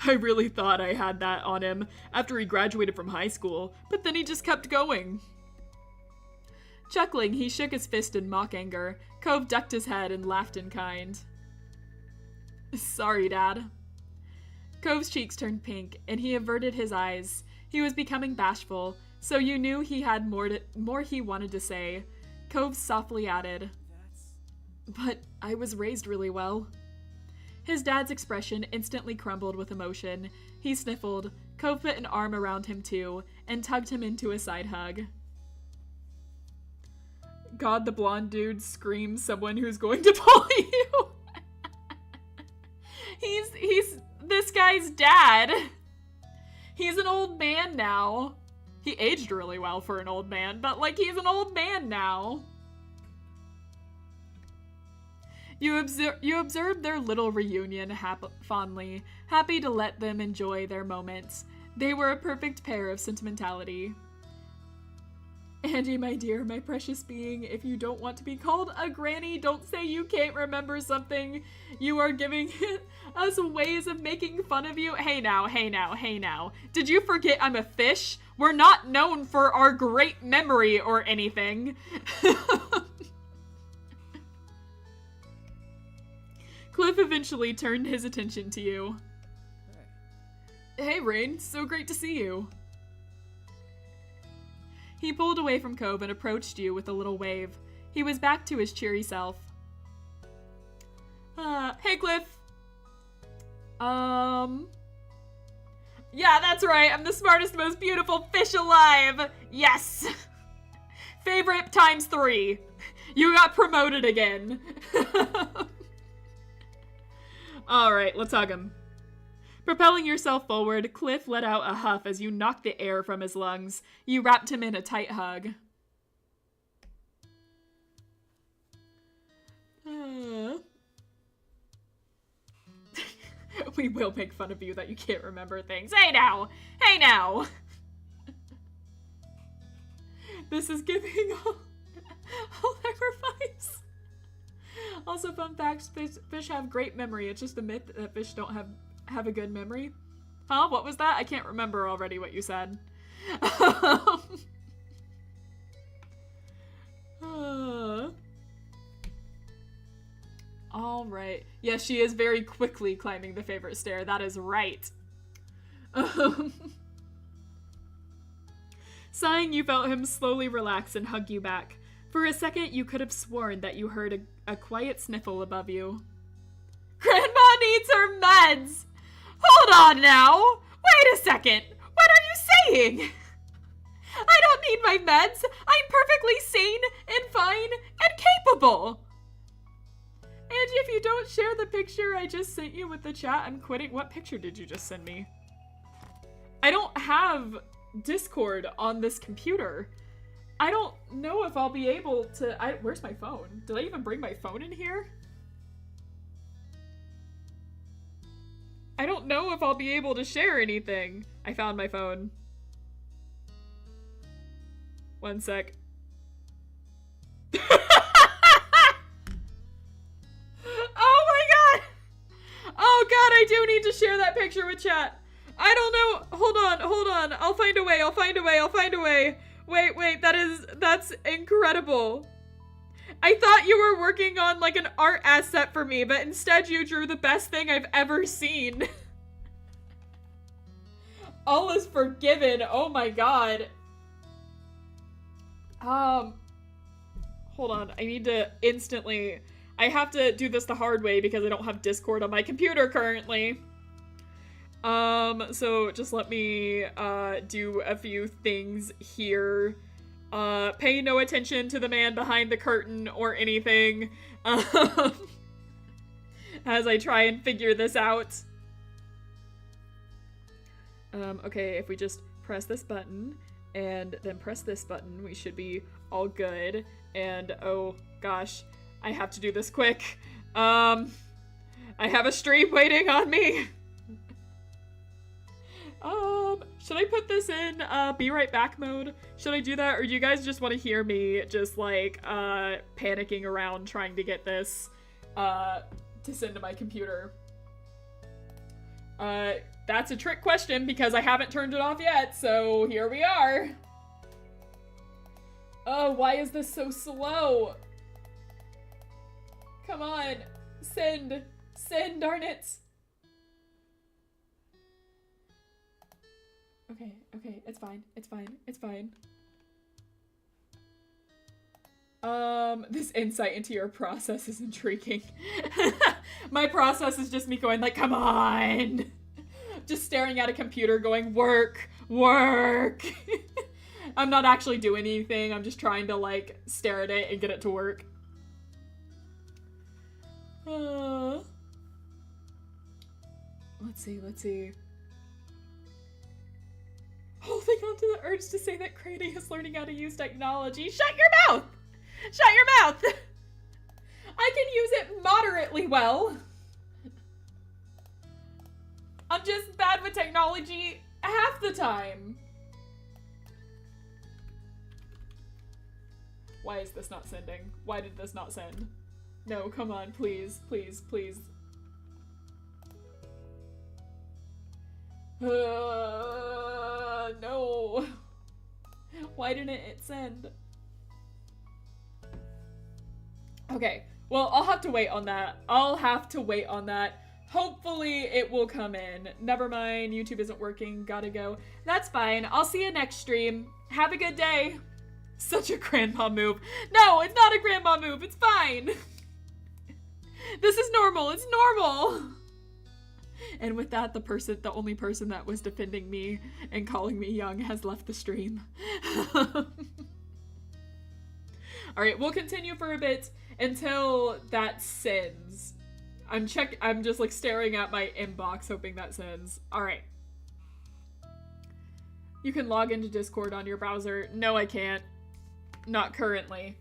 I really thought I had that on him after he graduated from high school, but then he just kept going. Chuckling, he shook his fist in mock anger. Cove ducked his head and laughed in kind. Sorry, Dad. Cove's cheeks turned pink, and he averted his eyes. He was becoming bashful, so you knew he had more he wanted to say. Cove softly added, But I was raised really well. His dad's expression instantly crumbled with emotion. He sniffled. Cove put an arm around him too, and tugged him into a side hug. God, the blonde dude screams someone who's going to bully you. He's this guy's dad. He's an old man now. He aged really well for an old man, but like he's an old man now. You observed their little reunion fondly, happy to let them enjoy their moments. They were a perfect pair of sentimentality. Angie, my dear, my precious being, if you don't want to be called a granny, don't say you can't remember something. You are giving us ways of making fun of you. Hey now, hey now, hey now. Did you forget I'm a fish? We're not known for our great memory or anything. Cliff eventually turned his attention to you. Hey, Rain, so great to see you. He pulled away from Cove and approached you with a little wave. He was back to his cheery self. Hey, Cliff. Yeah, that's right. I'm the smartest, most beautiful fish alive. Yes. Favorite times 3. You got promoted again. All right, let's hug him. Propelling yourself forward, Cliff let out a huff as you knocked the air from his lungs. You wrapped him in a tight hug. We will make fun of you that you can't remember things. Hey now! Hey now! This is giving all sacrifice. Also, fun facts, fish have great memory. It's just a myth that fish don't have a good memory. Huh? What was that? I can't remember already what you said. All right. Yes, she is very quickly climbing the favorite stair. That is right. Sighing, you felt him slowly relax and hug you back. For a second, you could have sworn that you heard a quiet sniffle above you. Grandma needs her meds! Hold on now! Wait a second! What are you saying? I don't need my meds! I'm perfectly sane and fine and capable! And if you don't share the picture I just sent you with the chat, I'm quitting. What picture did you just send me? I don't have Discord on this computer. I don't know if I'll be able to... Where's my phone? Did I even bring my phone in here? I don't know if I'll be able to share anything. I found my phone. One sec. Oh my god! Oh god, I do need to share that picture with chat. I don't know. Hold on. I'll find a way. Wait, that's incredible. I thought you were working on like an art asset for me, but instead you drew the best thing I've ever seen. All is forgiven. Oh my god. Hold on. I need to instantly... I have to do this the hard way because I don't have Discord on my computer currently. So just let me, do a few things here. Pay no attention to the man behind the curtain or anything, as I try and figure this out. Okay, if we just press this button and then press this button, we should be all good. And, oh gosh, I have to do this quick. I have a stream waiting on me. Should I put this in, be right back mode? Should I do that, or do you guys just want to hear me just, like, panicking around trying to get this, to send to my computer? That's a trick question because I haven't turned it off yet, so here we are. Oh, why is this so slow? Come on, send, darn it. Okay, it's fine. This insight into your process is intriguing. My process is just me going like, come on! Just staring at a computer going, work! I'm not actually doing anything, I'm just trying to like, stare at it and get it to work. Let's see. Holding on to the urge to say that Cranny is learning how to use technology. Shut your mouth! I can use it moderately well. I'm just bad with technology half the time. Why is this not sending? Why did this not send? No, come on, please. No. Why didn't it send? Okay, well, I'll have to wait on that. Hopefully it will come in. Never mind, YouTube isn't working, gotta go. That's fine, I'll see you next stream. Have a good day. Such a grandma move. No, it's not a grandma move, it's fine. This is normal. It's normal. And with that, the only person that was defending me and calling me young has left the stream. All right, we'll continue for a bit until that sends. I'm just like staring at my inbox hoping that sends. All right. You can log into Discord on your browser. No, I can't. Not currently.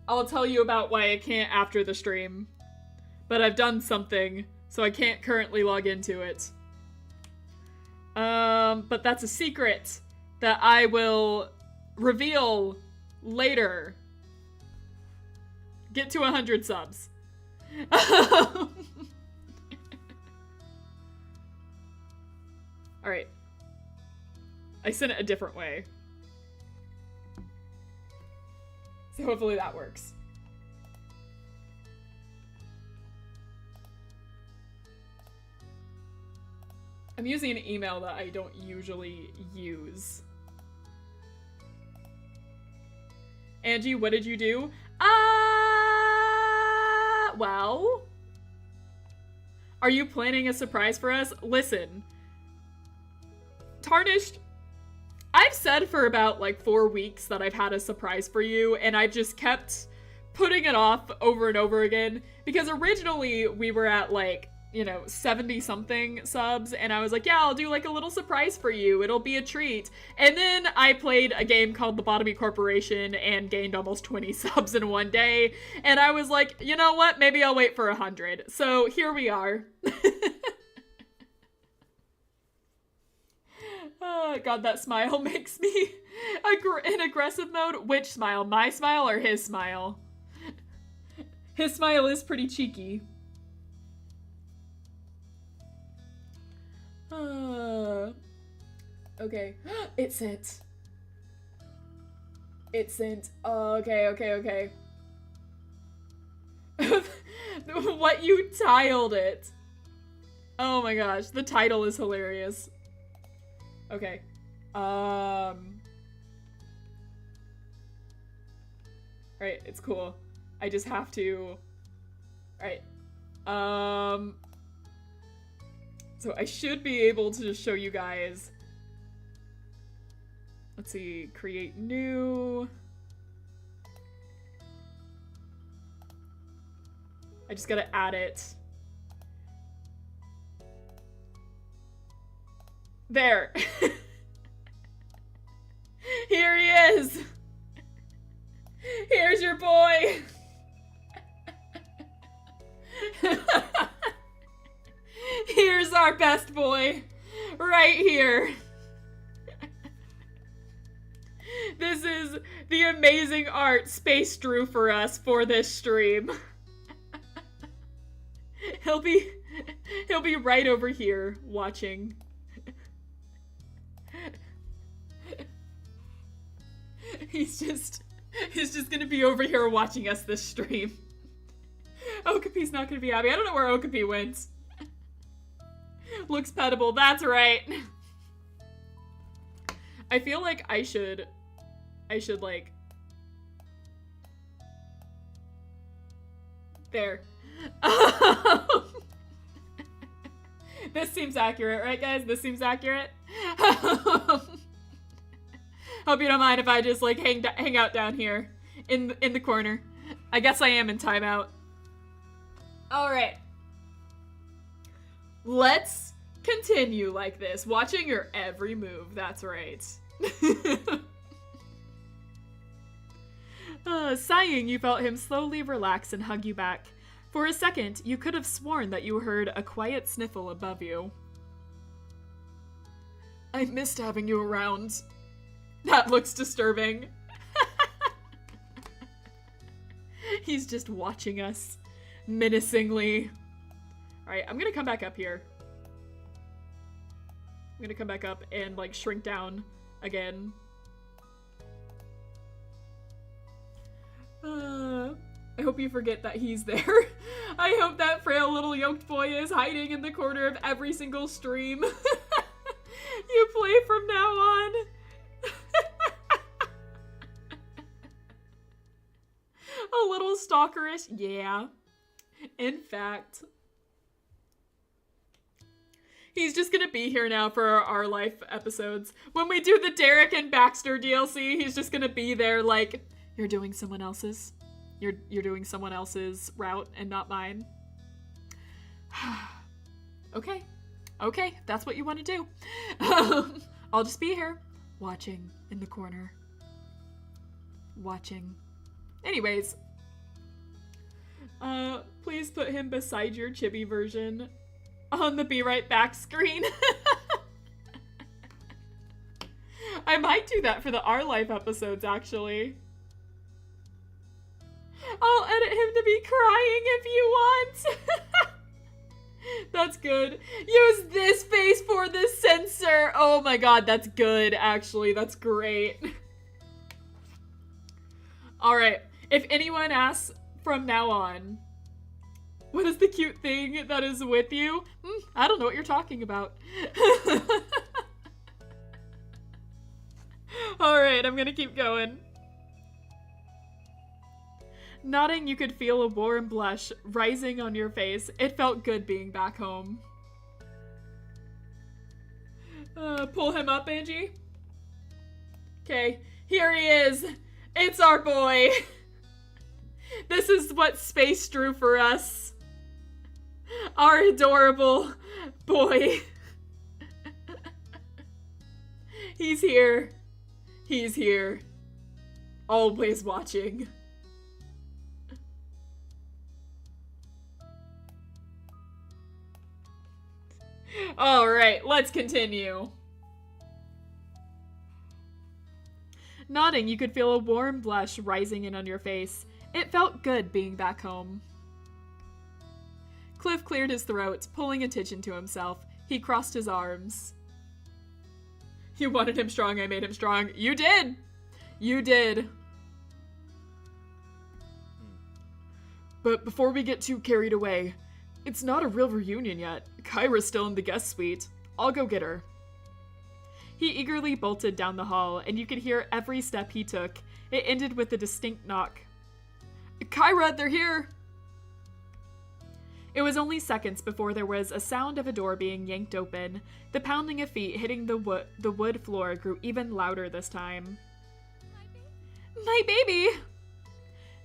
I'll tell you about why I can't after the stream. But I've done something, so I can't currently log into it. But that's a secret that I will reveal later. Get to 100 subs. Alright. I sent it a different way. So hopefully that works. I'm using an email that I don't usually use. Angie, what did you do? Well, are you planning a surprise for us? Listen, Tarnished, I've said for about like 4 weeks that I've had a surprise for you, and I've just kept putting it off over and over again, because originally we were at like, 70 something subs, and I was like, yeah, I'll do like a little surprise for you. It'll be a treat. And then I played a game called Lobotomy Corporation and gained almost 20 subs in one day. And I was like, you know what? Maybe I'll wait for 100. So here we are. Oh, God, that smile makes me in aggressive mode. Which smile? My smile or his smile? His smile is pretty cheeky. Okay. It sent. It sent. Okay. What you tiled it. Oh my gosh, the title is hilarious. Okay. Right, it's cool. I just have to. Right. So I should be able to just show you guys. Let's see, create new. I just gotta add it. There. Here he is. Here's your boy. Here's our best boy. Right here. This is the amazing art Space drew for us for this stream. He'll be right over here watching. He's just gonna be over here watching us this stream. Okapi's not gonna be happy. I don't know where Okapi went. Looks pettable, that's right. I feel like I should like... There. This seems accurate, right guys? This seems accurate? Hope you don't mind if I just like hang out down here in the corner. I guess I am in timeout. All right. Let's continue like this, watching your every move. That's right. Sighing, you felt him slowly relax and hug you back. For a second, you could have sworn that you heard a quiet sniffle above you. I missed having you around. That looks disturbing. He's just watching us menacingly. Alright, I'm gonna come back up here. I'm gonna come back up and like shrink down again. I hope you forget that he's there. I hope that frail little yoked boy is hiding in the corner of every single stream you play from now on. A little stalkerish, yeah. In fact, he's just gonna be here now for our life episodes. When we do the Derek and Baxter DLC, he's just gonna be there like, you're doing someone else's. You're doing someone else's route and not mine. Okay. Okay, that's what you want to do. I'll just be here, watching in the corner. Watching. Anyways. Please put him beside your chibi version on the Be Right Back screen. I might do that for the Our Life episodes, actually. I'll edit him to be crying if you want. That's good. Use this face for the censor. Oh my god, that's good, actually. That's great. Alright, if anyone asks from now on, what is the cute thing that is with you? I don't know what you're talking about. Alright, I'm gonna keep going. Nodding, you could feel a warm blush rising on your face. It felt good being back home. Pull him up, Angie. Okay, here he is. It's our boy. This is what space drew for us. Our adorable boy. He's here. He's here. Always watching. Alright, let's continue. Nodding, you could feel a warm blush rising in on your face. It felt good being back home. Cliff cleared his throat, pulling attention to himself. He crossed his arms. You wanted him strong, I made him strong. You did! You did. But before we get too carried away, it's not a real reunion yet. Kyra's still in the guest suite. I'll go get her. He eagerly bolted down the hall, and you could hear every step he took. It ended with a distinct knock. Kyra, they're here! It was only seconds before there was a sound of a door being yanked open. The pounding of feet hitting the wood floor grew even louder this time. My baby!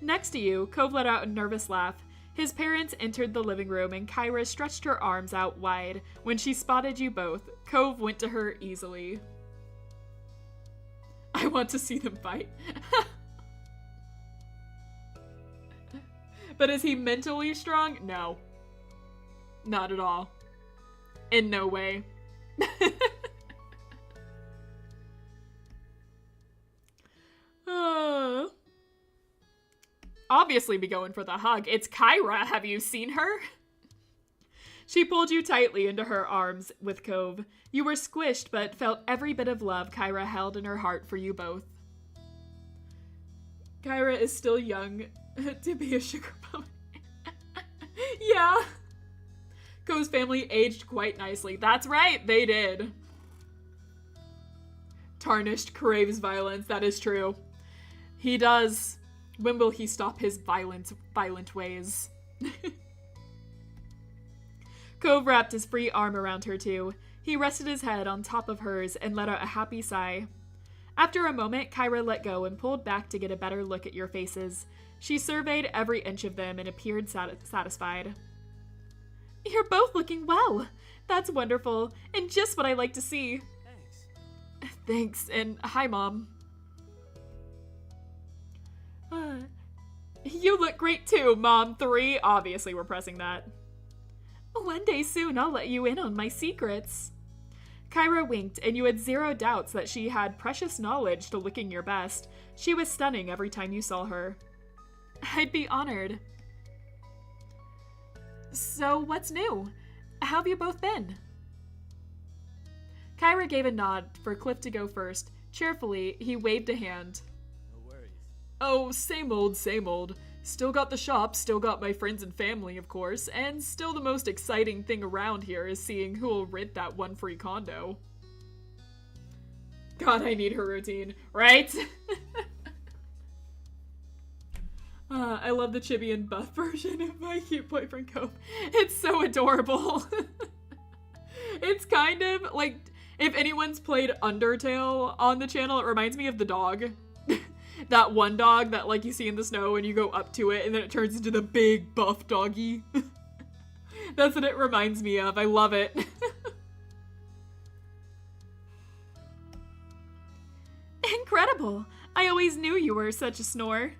Next to you, Cove let out a nervous laugh. His parents entered the living room and Kyra stretched her arms out wide. When she spotted you both, Cove went to her easily. I want to see them fight. But is he mentally strong? No. Not at all. In no way. Obviously be going for the hug. It's Kyra. Have you seen her? She pulled you tightly into her arms with Cove. You were squished, but felt every bit of love Kyra held in her heart for you both. Kyra is still young to be a sugar mama. Yeah. Cove's family aged quite nicely. That's right, they did. Tarnished craves violence. That is true. He does. When will he stop his violent ways? Cove wrapped his free arm around her too. He rested his head on top of hers and let out a happy sigh. After a moment, Kyra let go and pulled back to get a better look at your faces. She surveyed every inch of them and appeared satisfied. You're both looking well. That's wonderful, and just what I like to see. Thanks. Thanks, and hi, Mom. You look great too, Mom 3. Obviously, we're pressing that. One day soon, I'll let you in on my secrets. Kyra winked, and you had zero doubts that she had precious knowledge to looking your best. She was stunning every time you saw her. I'd be honored. So, what's new? How have you both been? Kyra gave a nod for Cliff to go first. Cheerfully, he waved a hand. No worries. Oh, same old, same old. Still got the shop, still got my friends and family, of course, and still the most exciting thing around here is seeing who'll rent that one free condo. God, I need her routine, right? I love the chibi and buff version of my cute boyfriend Cove. It's so adorable. It's kind of like, if anyone's played Undertale on the channel, it reminds me of the dog. That one dog that like you see in the snow and you go up to it and then it turns into the big buff doggy. That's what it reminds me of. I love it. Incredible! I always knew you were such a snore.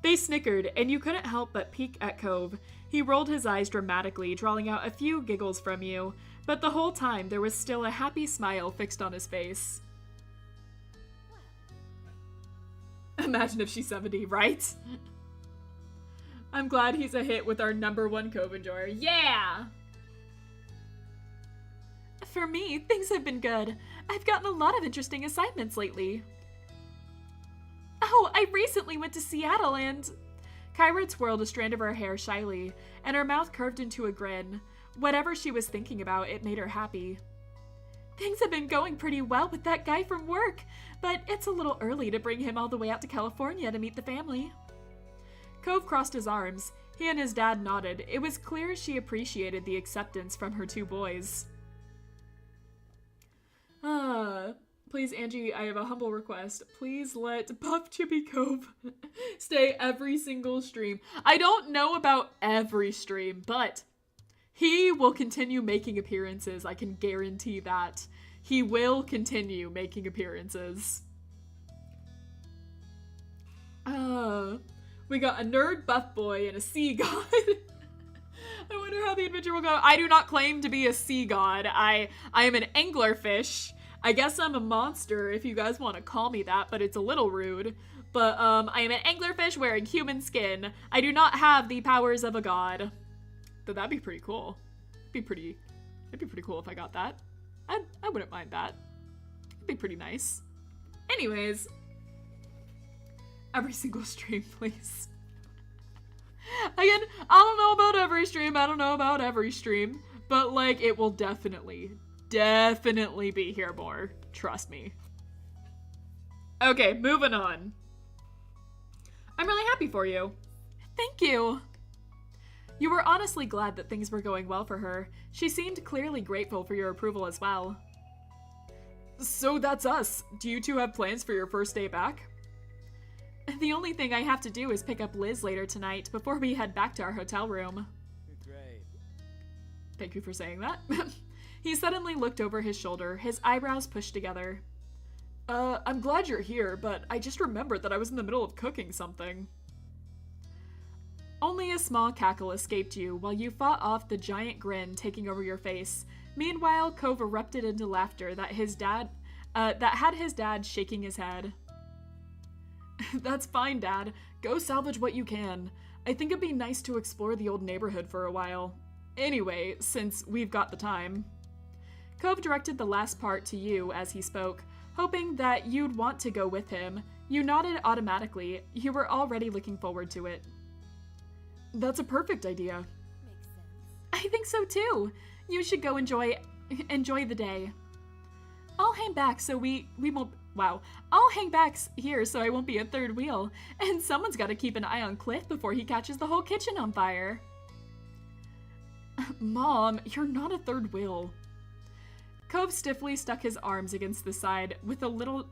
They snickered, and you couldn't help but peek at Cove. He rolled his eyes dramatically, drawing out a few giggles from you, but the whole time there was still a happy smile fixed on his face. Imagine if she's 70, right? I'm glad he's a hit with our #1 Cove enjoyer. Yeah! For me, things have been good. I've gotten a lot of interesting assignments lately. Oh, I recently went to Seattle and... Kyra twirled a strand of her hair shyly, and her mouth curved into a grin. Whatever she was thinking about, it made her happy. Things have been going pretty well with that guy from work, but it's a little early to bring him all the way out to California to meet the family. Cove crossed his arms. He and his dad nodded. It was clear she appreciated the acceptance from her two boys. Please, Angie, I have a humble request. Please let Buff Chippy Cove stay every single stream. I don't know about every stream, but he will continue making appearances. I can guarantee that. He will continue making appearances. We got a nerd buff boy and a sea god. I wonder how the adventure will go. I do not claim to be a sea god. I am an anglerfish. I guess I'm a monster if you guys want to call me that, but it's a little rude. But I am an anglerfish wearing human skin. I do not have the powers of a god. But that'd be pretty cool. It'd be pretty cool if I got that. I wouldn't mind that. It'd be pretty nice. Anyways, every single stream, please. Again, I don't know about every stream, but like it will definitely be here more. Trust me. Okay, moving on. I'm really happy for you. Thank you. You were honestly glad that things were going well for her. She seemed clearly grateful for your approval as well. So that's us. Do you two have plans for your first day back? The only thing I have to do is pick up Liz later tonight before we head back to our hotel room. Great. Thank you for saying that. He suddenly looked over his shoulder, his eyebrows pushed together. I'm glad you're here, but I just remembered that I was in the middle of cooking something. Only a small cackle escaped you while you fought off the giant grin taking over your face. Meanwhile, Cove erupted into laughter that had his dad shaking his head. That's fine, Dad. Go salvage what you can. I think it'd be nice to explore the old neighborhood for a while. Anyway, since we've got the time. Cove directed the last part to you as he spoke, hoping that you'd want to go with him. You nodded automatically. You were already looking forward to it. That's a perfect idea. Makes sense. I think so too. You should go enjoy the day. I'll hang back so we won't... Wow. I'll hang back here so I won't be a third wheel. And someone's got to keep an eye on Cliff before he catches the whole kitchen on fire. Mom, you're not a third wheel. Cove stiffly stuck his arms against the side with a little...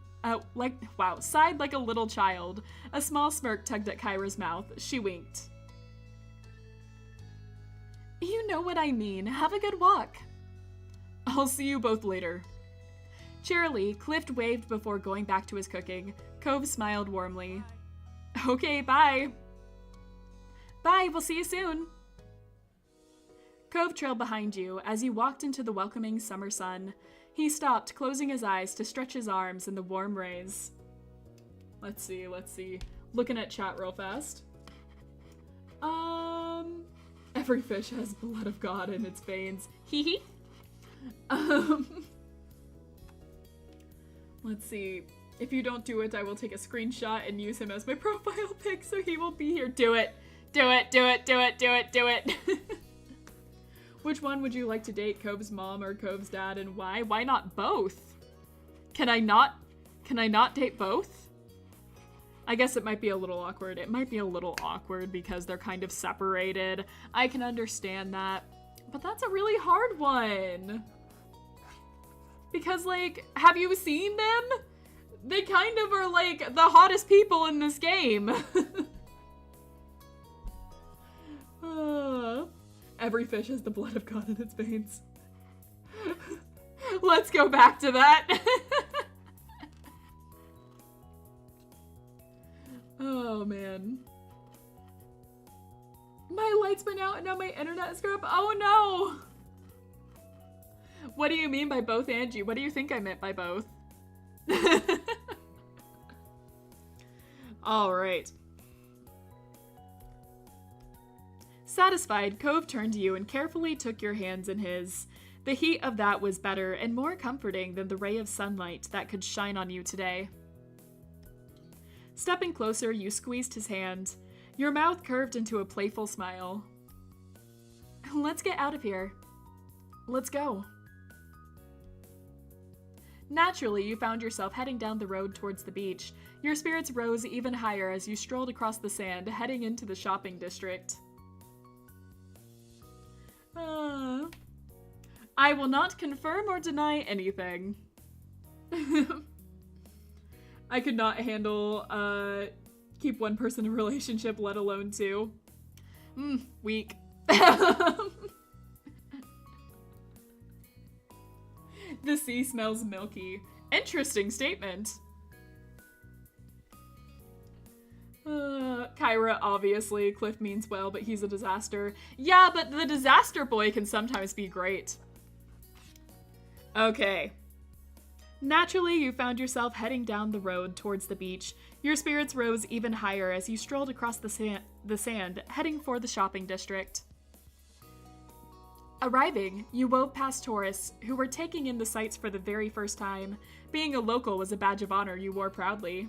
sighed like a little child. A small smirk tugged at Kyra's mouth. She winked. You know what I mean. Have a good walk. I'll see you both later. Cheerily, Cliff waved before going back to his cooking. Cove smiled warmly. Okay, bye. Bye, we'll see you soon. Cove trailed behind you as you walked into the welcoming summer sun. He stopped, closing his eyes to stretch his arms in the warm rays. Let's see. Looking at chat real fast. Every fish has blood of God in its veins. Hee hee. Let's see. If you don't do it, I will take a screenshot and use him as my profile pic so he will be here. Do it. Do it. Which one would you like to date, Cove's mom or Cove's dad, and why? Why not both? Can I not date both? I guess it might be a little awkward. It might be a little awkward because they're kind of separated. I can understand that. But that's a really hard one. Because, like, have you seen them? They kind of are, like, the hottest people in this game. Every fish has the blood of God in its veins. Let's go back to that. Oh, man. My light's been out and now my internet is screwed up. Oh, no. What do you mean by both, Angie? What do you think I meant by both? All right. Satisfied, Cove turned to you and carefully took your hands in his. The heat of that was better and more comforting than the ray of sunlight that could shine on you today. Stepping closer, you squeezed his hand. Your mouth curved into a playful smile. Let's get out of here. Let's go. Naturally, you found yourself heading down the road towards the beach. Your spirits rose even higher as you strolled across the sand, heading into the shopping district. I will not confirm or deny anything. I could not handle, keep one person in a relationship, let alone two. Weak. The sea smells milky. Interesting statement. Kyra, obviously. Cliff means well, but he's a disaster. Yeah, but the disaster boy can sometimes be great. Okay. Naturally, you found yourself heading down the road towards the beach. Your spirits rose even higher as you strolled across the sand, heading for the shopping district. Arriving, you wove past tourists who were taking in the sights for the very first time. Being a local was a badge of honor you wore proudly.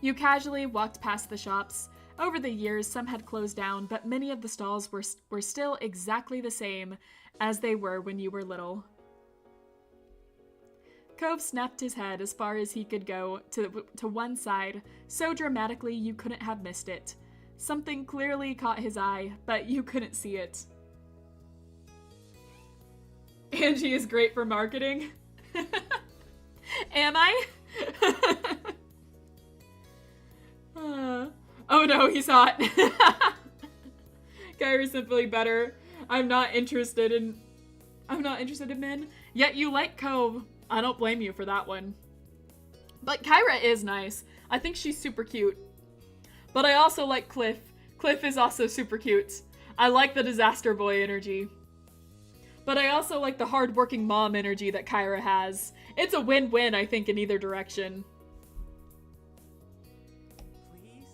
You casually walked past the shops. Over the years, some had closed down, but many of the stalls were still exactly the same as they were when you were little. Cove snapped his head as far as he could go to one side, so dramatically you couldn't have missed it. Something clearly caught his eye, but you couldn't see it. Angie is great for marketing. Am I? Oh no, he's hot. Kyra's simply better. I'm not interested in men. Yet you like Cove. I don't blame you for that one. But Kyra is nice. I think she's super cute. But I also like Cliff. Cliff is also super cute. I like the disaster boy energy. But I also like the hardworking mom energy that Kyra has. It's a win-win, I think, in either direction. Please?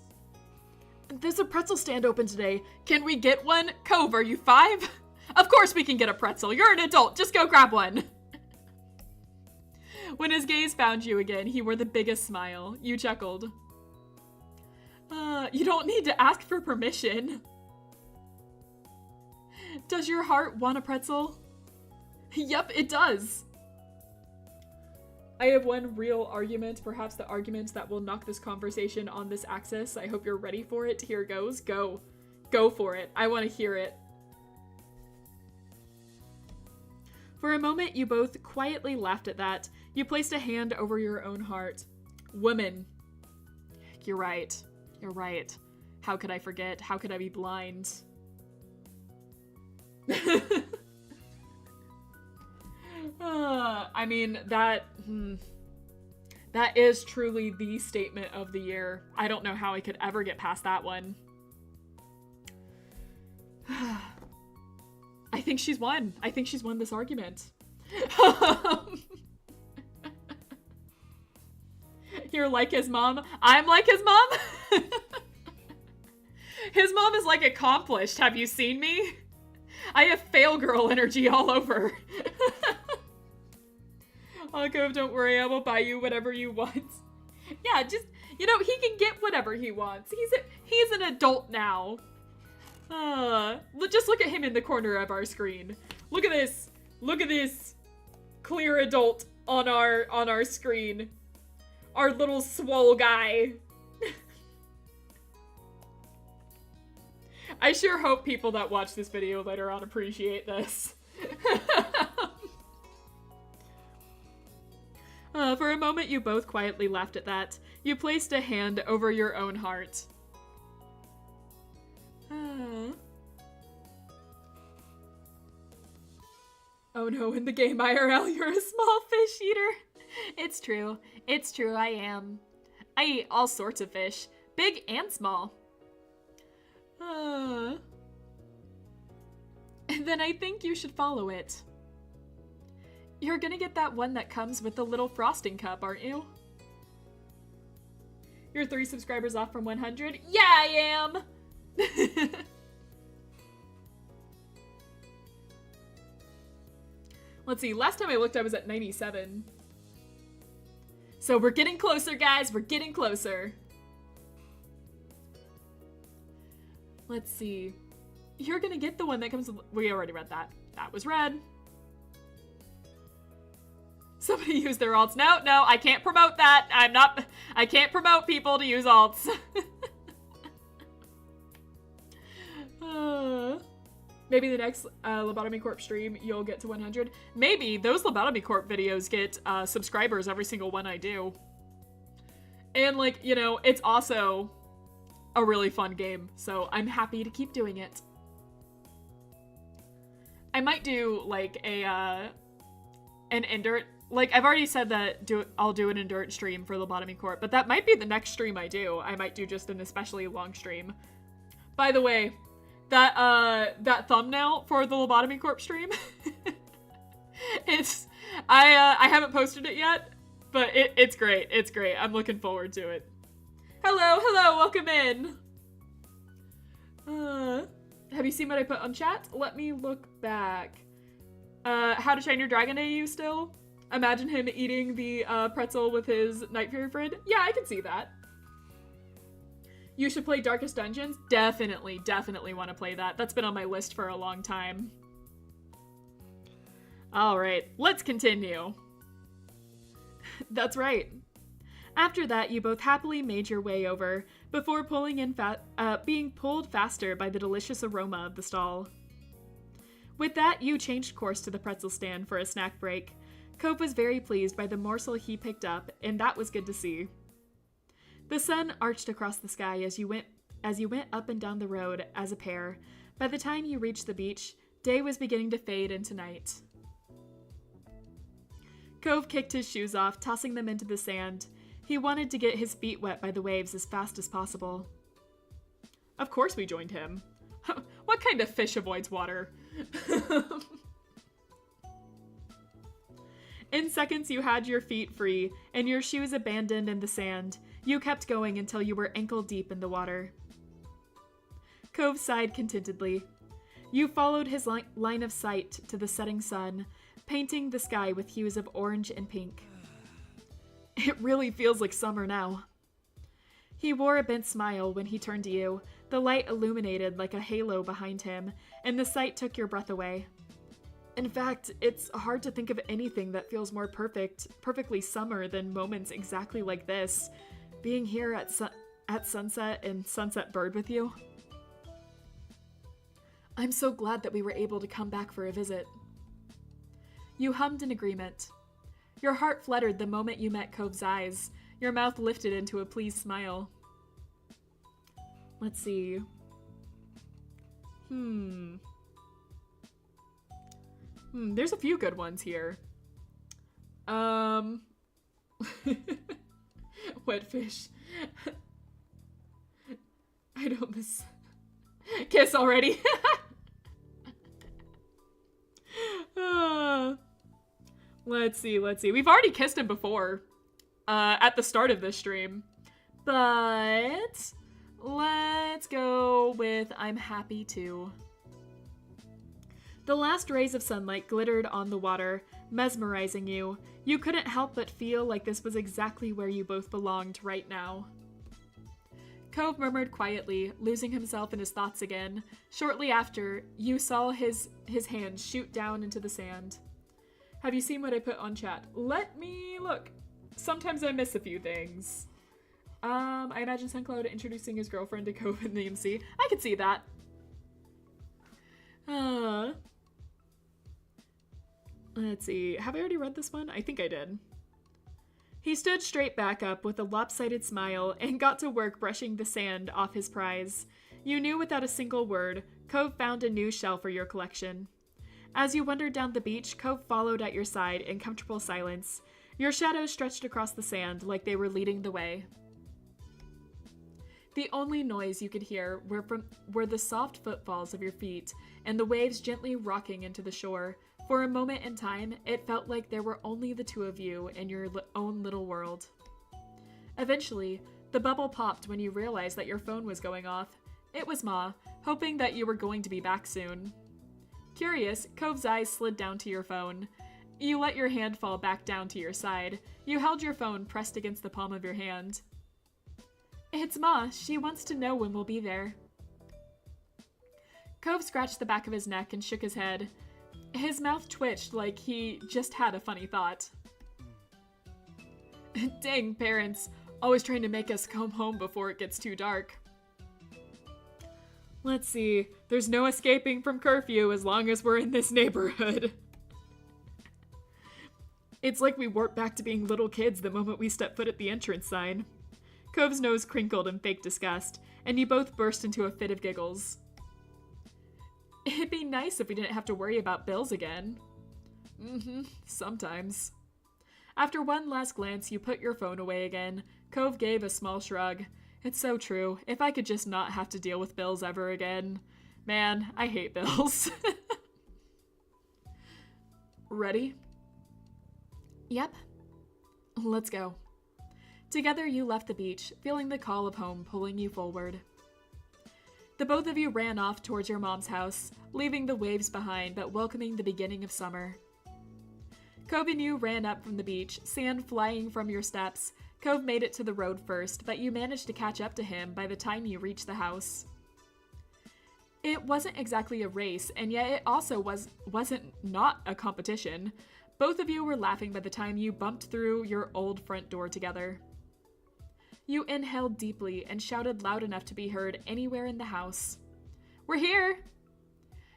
There's a pretzel stand open today. Can we get one? Cove, are you 5? Of course we can get a pretzel. You're an adult. Just go grab one. When his gaze found you again, he wore the biggest smile. You chuckled. You don't need to ask for permission. Does your heart want a pretzel? Yep, it does. I have one real argument, perhaps the argument that will knock this conversation on this axis. I hope you're ready for it. Here goes. Go. Go for it. I want to hear it. For a moment, you both quietly laughed at that. You placed a hand over your own heart. Woman. You're right. You're right. How could I forget? How could I be blind? I mean, that is truly the statement of the year. I don't know how I could ever get past that one. I think she's won. I think she's won this argument. You're like his mom. I'm like his mom. His mom is like accomplished. Have you seen me? I have fail girl energy all over. Oh, Cove, don't worry. I will buy you whatever you want. Yeah, just, he can get whatever he wants. He's an adult now. Just look at him in the corner of our screen. Look at this. Look at this clear adult on our screen. our little swole guy. I sure hope people that watch this video later on appreciate this. For a moment, you both quietly laughed at that. You placed a hand over your own heart. Oh no, in the game IRL, you're a small fish eater. It's true. It's true, I am. I eat all sorts of fish, big and small. Then I think you should follow it. You're gonna get that one that comes with the little frosting cup, aren't you? You're 3 subscribers off from 100? Yeah, I am! Let's see, last time I looked I was at 97. So we're getting closer, guys, we're getting closer. Let's see. You're gonna get the one that comes with... We already read that. That was read. Somebody used their alts. No, no, I can't promote that. I can't promote people to use alts. Maybe the next Lobotomy Corp stream, you'll get to 100. Maybe those Lobotomy Corp videos get subscribers every single one I do. And, like, you know, it's also a really fun game, so I'm happy to keep doing it. I might do, like, an endurance... Like, I've already said that I'll do an endurance stream for Lobotomy Corp, but that might be the next stream I do. I might do just an especially long stream. By the way, that thumbnail for the Lobotomy Corp stream, it's... I haven't posted it yet, but it's great. It's great. I'm looking forward to it. Hello, hello, welcome in. Have you seen what I put on chat? Let me look back. How to Train Your Dragon AU still? Imagine him eating the pretzel with his Night Fury friend. Yeah, I can see that. You should play Darkest Dungeons? Definitely, definitely want to play that. That's been on my list for a long time. Alright, let's continue. That's right. After that, you both happily made your way over, before being pulled faster by the delicious aroma of the stall. With that, you changed course to the pretzel stand for a snack break. Cove was very pleased by the morsel he picked up, and that was good to see. The sun arched across the sky as you went up and down the road as a pair. By the time you reached the beach, day was beginning to fade into night. Cove kicked his shoes off, tossing them into the sand. He wanted to get his feet wet by the waves as fast as possible. Of course we joined him. What kind of fish avoids water? In seconds, you had your feet free, and your shoes abandoned in the sand. You kept going until you were ankle deep in the water. Cove sighed contentedly. You followed his line of sight to the setting sun, painting the sky with hues of orange and pink. It really feels like summer now. He wore a bent smile when he turned to you. The light illuminated like a halo behind him, and the sight took your breath away. In fact, it's hard to think of anything that feels more perfectly summer than moments exactly like this. Being here at sunset and Sunset Bird with you. I'm so glad that we were able to come back for a visit. You hummed in agreement. Your heart fluttered the moment you met Cove's eyes. Your mouth lifted into a pleased smile. Let's see. There's a few good ones here. Wet fish. I don't miss... Kiss already. Let's see. We've already kissed him before. At the start of this stream. But... let's go with I'm happy to. The last rays of sunlight glittered on the water, mesmerizing you. You couldn't help but feel like this was exactly where you both belonged right now. Cove murmured quietly, losing himself in his thoughts again. Shortly after, you saw his hand shoot down into the sand. Have you seen what I put on chat? Let me look. sometimes I miss a few things. I imagine SunCloud introducing his girlfriend to Cove in the MC. I could see that. Let's see. Have I already read this one? I think I did. He stood straight back up with a lopsided smile and got to work brushing the sand off his prize. You knew without a single word, Cove found a new shell for your collection. As you wandered down the beach, Cove followed at your side in comfortable silence. Your shadows stretched across the sand like they were leading the way. The only noise you could hear were the soft footfalls of your feet and the waves gently rocking into the shore. For a moment in time, it felt like there were only the two of you in your own little world. Eventually, the bubble popped when you realized that your phone was going off. It was Ma, hoping that you were going to be back soon. Curious, Cove's eyes slid down to your phone. You let your hand fall back down to your side. You held your phone pressed against the palm of your hand. It's Ma. She wants to know when we'll be there. Cove scratched the back of his neck and shook his head. His mouth twitched like he just had a funny thought. Dang parents, always trying to make us come home before it gets too dark. Let's see, there's no escaping from curfew as long as we're in this neighborhood. It's like we warp back to being little kids the moment we step foot at the entrance sign. Cove's nose crinkled in fake disgust, and you both burst into a fit of giggles. It'd be nice if we didn't have to worry about bills again. Sometimes. After one last glance, you put your phone away again. Cove gave a small shrug. It's so true. If I could just not have to deal with bills ever again. Man, I hate bills. Ready? Yep. Let's go. Together you left the beach, feeling the call of home pulling you forward. The both of you ran off towards your mom's house, leaving the waves behind but welcoming the beginning of summer. Cove and you ran up from the beach, sand flying from your steps. Cove made it to the road first, but you managed to catch up to him by the time you reached the house. It wasn't exactly a race, and yet it also wasn't not a competition. Both of you were laughing by the time you bumped through your old front door together. You inhaled deeply and shouted loud enough to be heard anywhere in the house. We're here!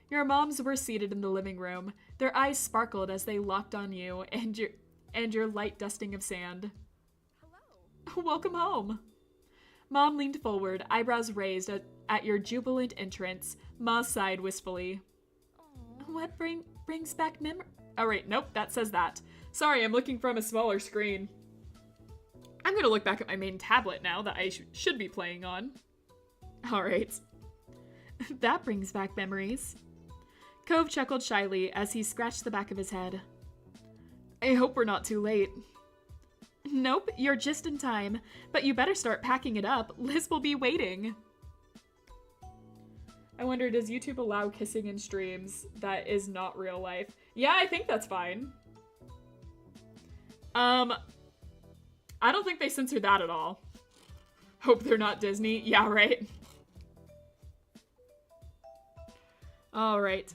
Your moms were seated in the living room. Their eyes sparkled as they locked on you and your light dusting of sand. Hello. Welcome home. Mom leaned forward, eyebrows raised at your jubilant entrance. Ma sighed wistfully. Aww. What brings back memory? Oh, right, nope, that says that. Sorry, I'm looking from a smaller screen. I'm gonna look back at my main tablet now that I should be playing on. Alright. That brings back memories. Cove chuckled shyly as he scratched the back of his head. I hope we're not too late. Nope, you're just in time, but you better start packing it up. Liz will be waiting. I wonder, does YouTube allow kissing in streams that is not real life? Yeah, I think that's fine. I don't think they censored that at all. Hope they're not Disney. Yeah, right. All right.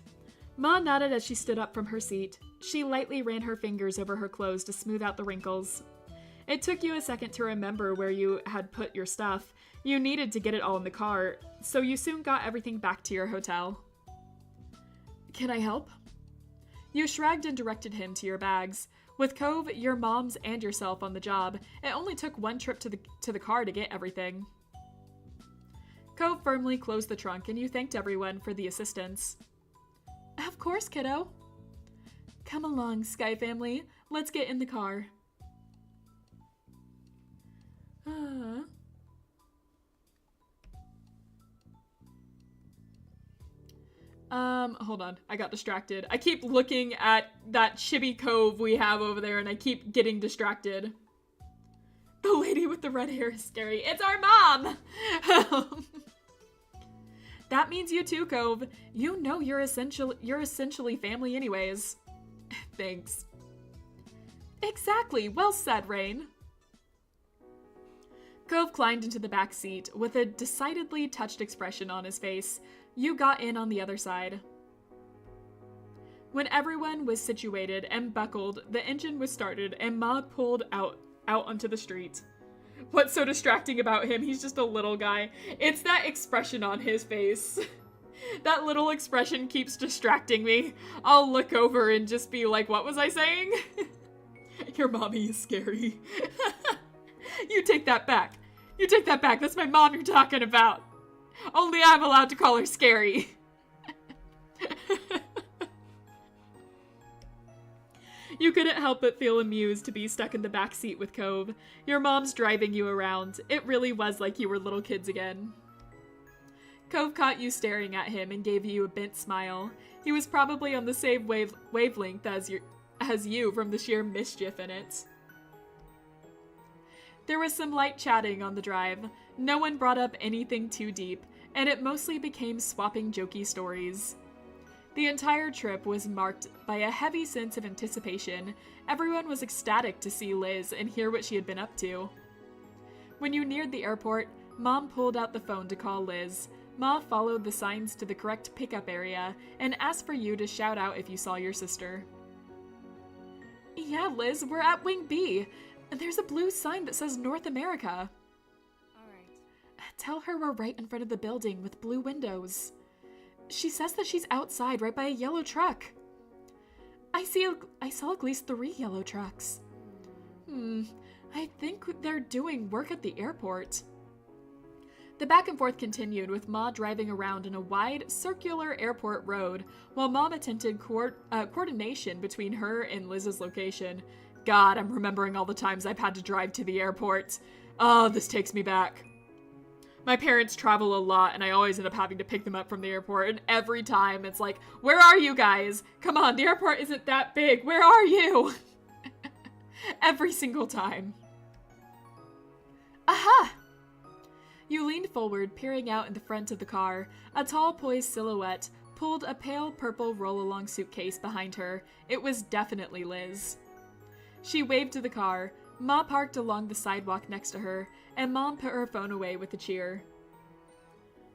Ma nodded as she stood up from her seat. She lightly ran her fingers over her clothes to smooth out the wrinkles. It took you a second to remember where you had put your stuff. You needed to get it all in the car, so you soon got everything back to your hotel. Can I help? You shrugged and directed him to your bags. With Cove, your moms, and yourself on the job, it only took one trip to the car to get everything. Cove firmly closed the trunk, and you thanked everyone for the assistance. Of course, kiddo. Come along, Sky family. Let's get in the car. Hold on. I got distracted. I keep looking at that chibi Cove we have over there, and I keep getting distracted. The lady with the red hair is scary. It's our mom! That means you too, Cove. You know you're essentially family anyways. Thanks. Exactly. Well said, Rain. Cove climbed into the back seat with a decidedly touched expression on his face. You got in on the other side. When everyone was situated and buckled, the engine was started and Ma pulled out out onto the street. What's so distracting about him? He's just a little guy. It's that expression on his face. That little expression keeps distracting me. I'll look over and just be like, what was I saying? Your mommy is scary. You take that back. You take that back. That's my mom you're talking about. Only I'm allowed to call her scary. You couldn't help but feel amused to be stuck in the back seat with Cove. Your mom's driving you around. It really was like you were little kids again. Cove caught you staring at him and gave you a bent smile. He was probably on the same wavelength as you from the sheer mischief in it. There was some light chatting on the drive. No one brought up anything too deep, and it mostly became swapping jokey stories. The entire trip was marked by a heavy sense of anticipation. Everyone was ecstatic to see Liz and hear what she had been up to. When you neared the airport, Mom pulled out the phone to call Liz. Ma followed the signs to the correct pickup area and asked for you to shout out if you saw your sister. Yeah, Liz, we're at Wing B. There's a blue sign that says North America. All right. Tell her we're right in front of the building with blue windows. She says that she's outside right by a yellow truck. I saw at least 3 yellow trucks. I think they're doing work at the airport. The back and forth continued, with Ma driving around in a wide, circular airport road, while Mom attempted coordination between her and Liz's location. God, I'm remembering all the times I've had to drive to the airport. Oh, this takes me back. My parents travel a lot, and I always end up having to pick them up from the airport, and every time it's like, where are you guys? Come on, the airport isn't that big. Where are you? Every single time. Aha! You leaned forward, peering out in the front of the car. A tall, poised silhouette pulled a pale purple roll-along suitcase behind her. It was definitely Liz. She waved to the car. Ma parked along the sidewalk next to her, and Mom put her phone away with a cheer.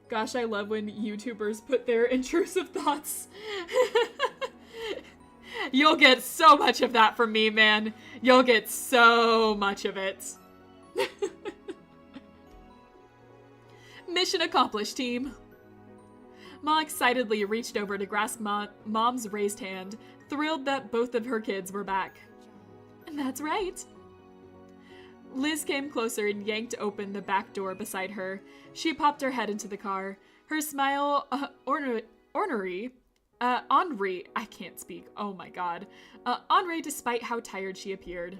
Gosh, I love when YouTubers put their intrusive thoughts. You'll get so much of that from me, man. You'll get so much of it. Mission accomplished, team. Ma excitedly reached over to grasp Mom's raised hand, thrilled that both of her kids were back. That's right. Liz came closer and yanked open the back door beside her. She popped her head into the car. Her smile, ornery, I can't speak, oh my god. Ornery despite how tired she appeared.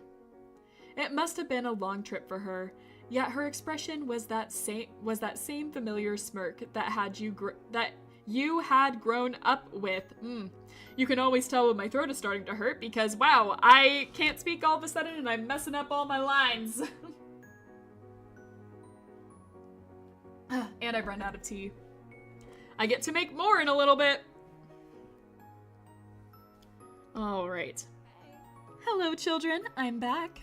It must have been a long trip for her, yet her expression was that same familiar smirk that you had grown up with. You can always tell when my throat is starting to hurt because, wow, I can't speak all of a sudden and I'm messing up all my lines. And I've run out of tea. I get to make more in a little bit. All right. Hello, children. I'm back.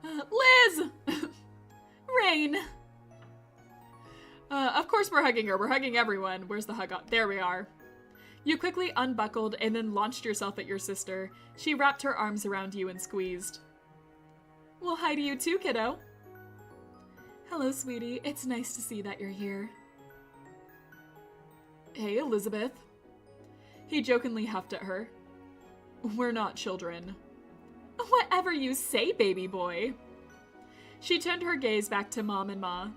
Liz! Rain! Of course we're hugging her. We're hugging everyone. Where's the hug? There we are. You quickly unbuckled and then launched yourself at your sister. She wrapped her arms around you and squeezed. Well, hi to you too, kiddo. Hello, sweetie. It's nice to see that you're here. Hey, Elizabeth. He jokingly huffed at her. We're not children. Whatever you say, baby boy. She turned her gaze back to Mom and Ma.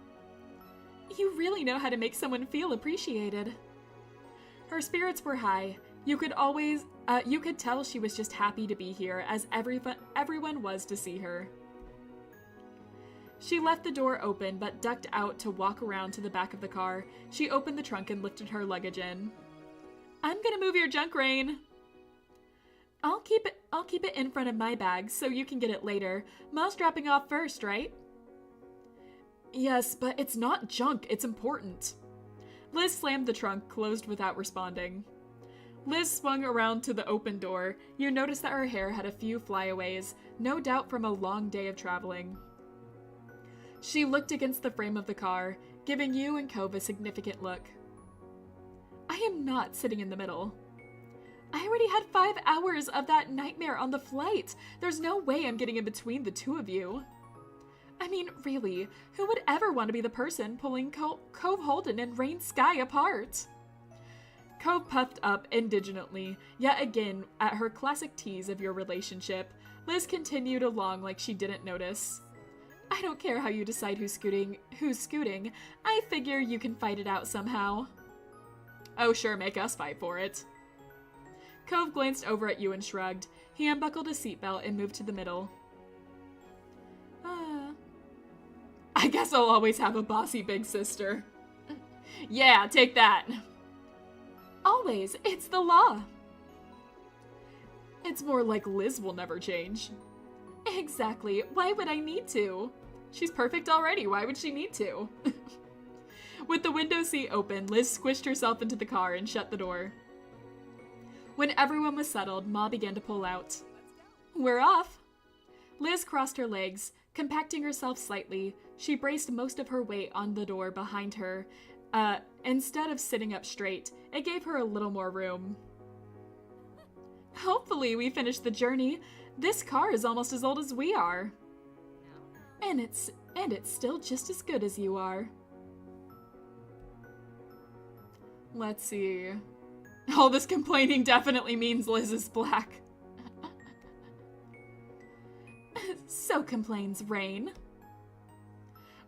You really know how to make someone feel appreciated. Her spirits were high. You could tell she was just happy to be here, as everyone was to see her. She left the door open, but ducked out to walk around to the back of the car. She opened the trunk and lifted her luggage in. I'm gonna move your junk, Rain. I'll keep it in front of my bag so you can get it later. Ma's dropping off first, right? Yes, but it's not junk, it's important. Liz slammed the trunk, closed without responding. Liz swung around to the open door. You noticed that her hair had a few flyaways, no doubt from a long day of traveling. She looked against the frame of the car, giving you and Cove a significant look. I am not sitting in the middle. I already had 5 hours of that nightmare on the flight. There's no way I'm getting in between the two of you. I mean, really, who would ever want to be the person pulling Cove Holden and Rain Sky apart? Cove puffed up indignantly, yet again at her classic tease of your relationship. Liz continued along like she didn't notice. I don't care how you decide who's scooting. I figure you can fight it out somehow. Oh, sure, make us fight for it. Cove glanced over at you and shrugged. He unbuckled his seatbelt and moved to the middle. I guess I'll always have a bossy big sister. Yeah, take that. Always. It's the law. It's more like Liz will never change. Exactly. Why would I need to? She's perfect already. Why would she need to? With the window seat open, Liz squished herself into the car and shut the door. When everyone was settled, Ma began to pull out. We're off. Liz crossed her legs, compacting herself slightly. She braced most of her weight on the door behind her. Instead of sitting up straight, it gave her a little more room. Hopefully we finish the journey. This car is almost as old as we are. And it's still just as good as you are. Let's see. All this complaining definitely means Liz is black. So complains Rain.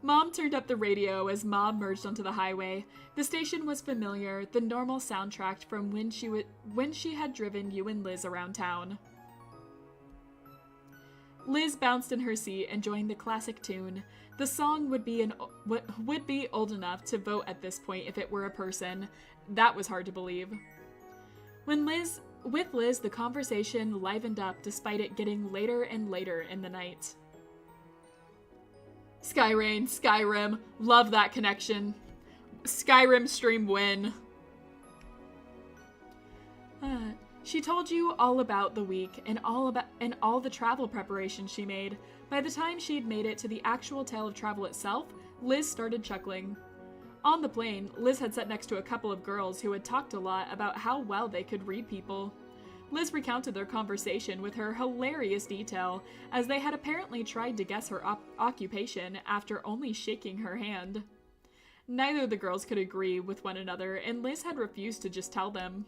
Mom turned up the radio as Mom merged onto the highway. The station was familiar, the normal soundtrack from when she had driven you and Liz around town. Liz bounced in her seat, enjoying the classic tune. The song would be old enough to vote at this point if it were a person. That was hard to believe. With Liz, the conversation livened up despite it getting later and later in the night. Skyrim, love that connection. Skyrim stream win. She told you all about the week and all the travel preparations she made. By the time she'd made it to the actual tale of travel itself, Liz started chuckling. On the plane, Liz had sat next to a couple of girls who had talked a lot about how well they could read people. Liz recounted their conversation with her hilarious detail, as they had apparently tried to guess her occupation after only shaking her hand. Neither of the girls could agree with one another, and Liz had refused to just tell them.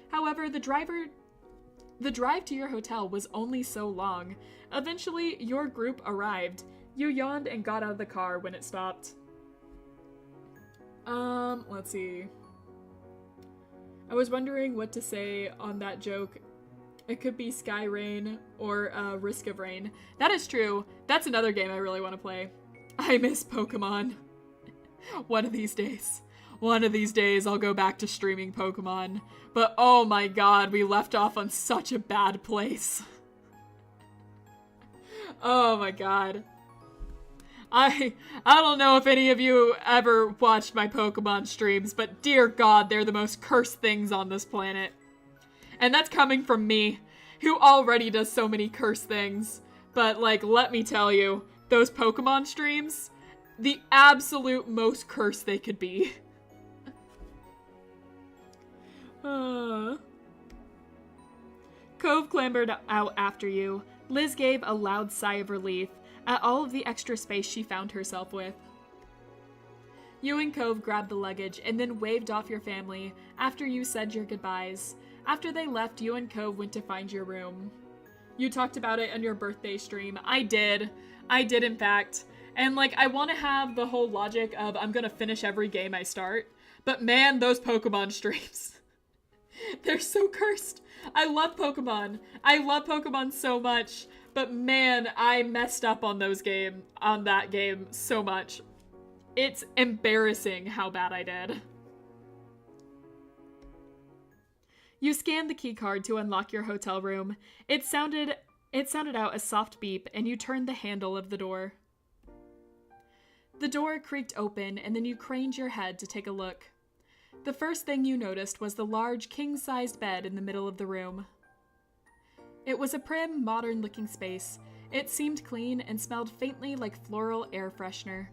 However, the drive to your hotel was only so long. Eventually, your group arrived. You yawned and got out of the car when it stopped. Let's see. I was wondering what to say on that joke. It could be Sky Rain or Risk of Rain. That is true. That's another game I really want to play. I miss Pokemon. One of these days I'll go back to streaming Pokemon. But oh my god, we left off on such a bad place. Oh my god. I don't know if any of you ever watched my Pokemon streams, but dear god, they're the most cursed things on this planet. And that's coming from me, who already does so many cursed things. But, like, let me tell you, those Pokemon streams, the absolute most cursed they could be. Cove clambered out after you. Liz gave a loud sigh of relief at all of the extra space she found herself with. You and Cove grabbed the luggage and then waved off your family after you said your goodbyes. After they left, you and Cove went to find your room. You talked about it on your birthday stream. I did in fact. And like, I want to have the whole logic of I'm gonna finish every game I start. But man, those Pokemon streams. They're so cursed. I love Pokemon. I love Pokemon so much. But man, I messed up on that game so much. It's embarrassing how bad I did. You scanned the keycard to unlock your hotel room. It sounded out a soft beep, and you turned the handle of the door. The door creaked open, and then you craned your head to take a look. The first thing you noticed was the large, king-sized bed in the middle of the room. It was a prim, modern-looking space. It seemed clean and smelled faintly like floral air freshener.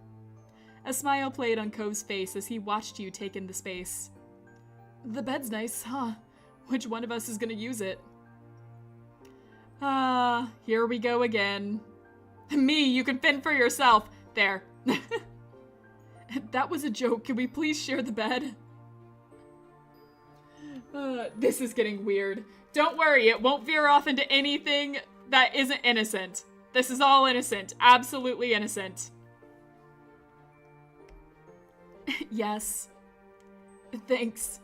A smile played on Cove's face as he watched you take in the space. The bed's nice, huh? Which one of us is gonna use it? Here we go again. Me, you can fend for yourself. There. That was a joke. Can we please share the bed? This is getting weird. Don't worry, it won't veer off into anything that isn't innocent. This is all innocent. Absolutely innocent. Yes. Thanks.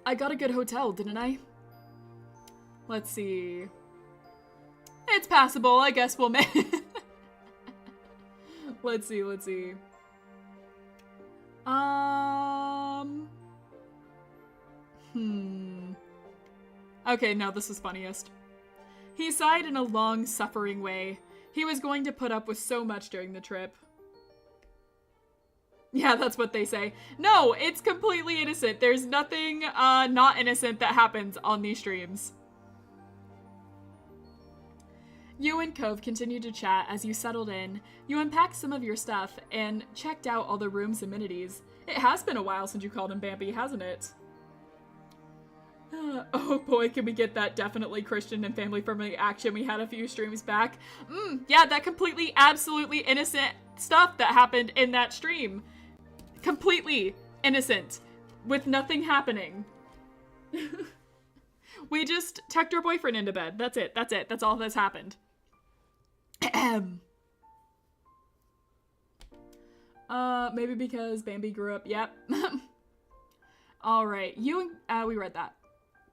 I got a good hotel, didn't I? Let's see. It's passable. I guess we'll make... Let's see. Okay, no, this is funniest. He sighed in a long, suffering way. He was going to put up with so much during the trip. Yeah, that's what they say. No, it's completely innocent. There's nothing not innocent that happens on these streams. You and Cove continued to chat as you settled in. You unpacked some of your stuff and checked out all the room's amenities. It has been a while since you called him Bambi, hasn't it? Oh boy, can we get that definitely Christian and family-friendly action we had a few streams back? Yeah, that completely, absolutely innocent stuff that happened in that stream. Completely innocent, with nothing happening. We just tucked our boyfriend into bed. That's it. That's all that's happened. Maybe because Bambi grew up. Yep. All right, we read that.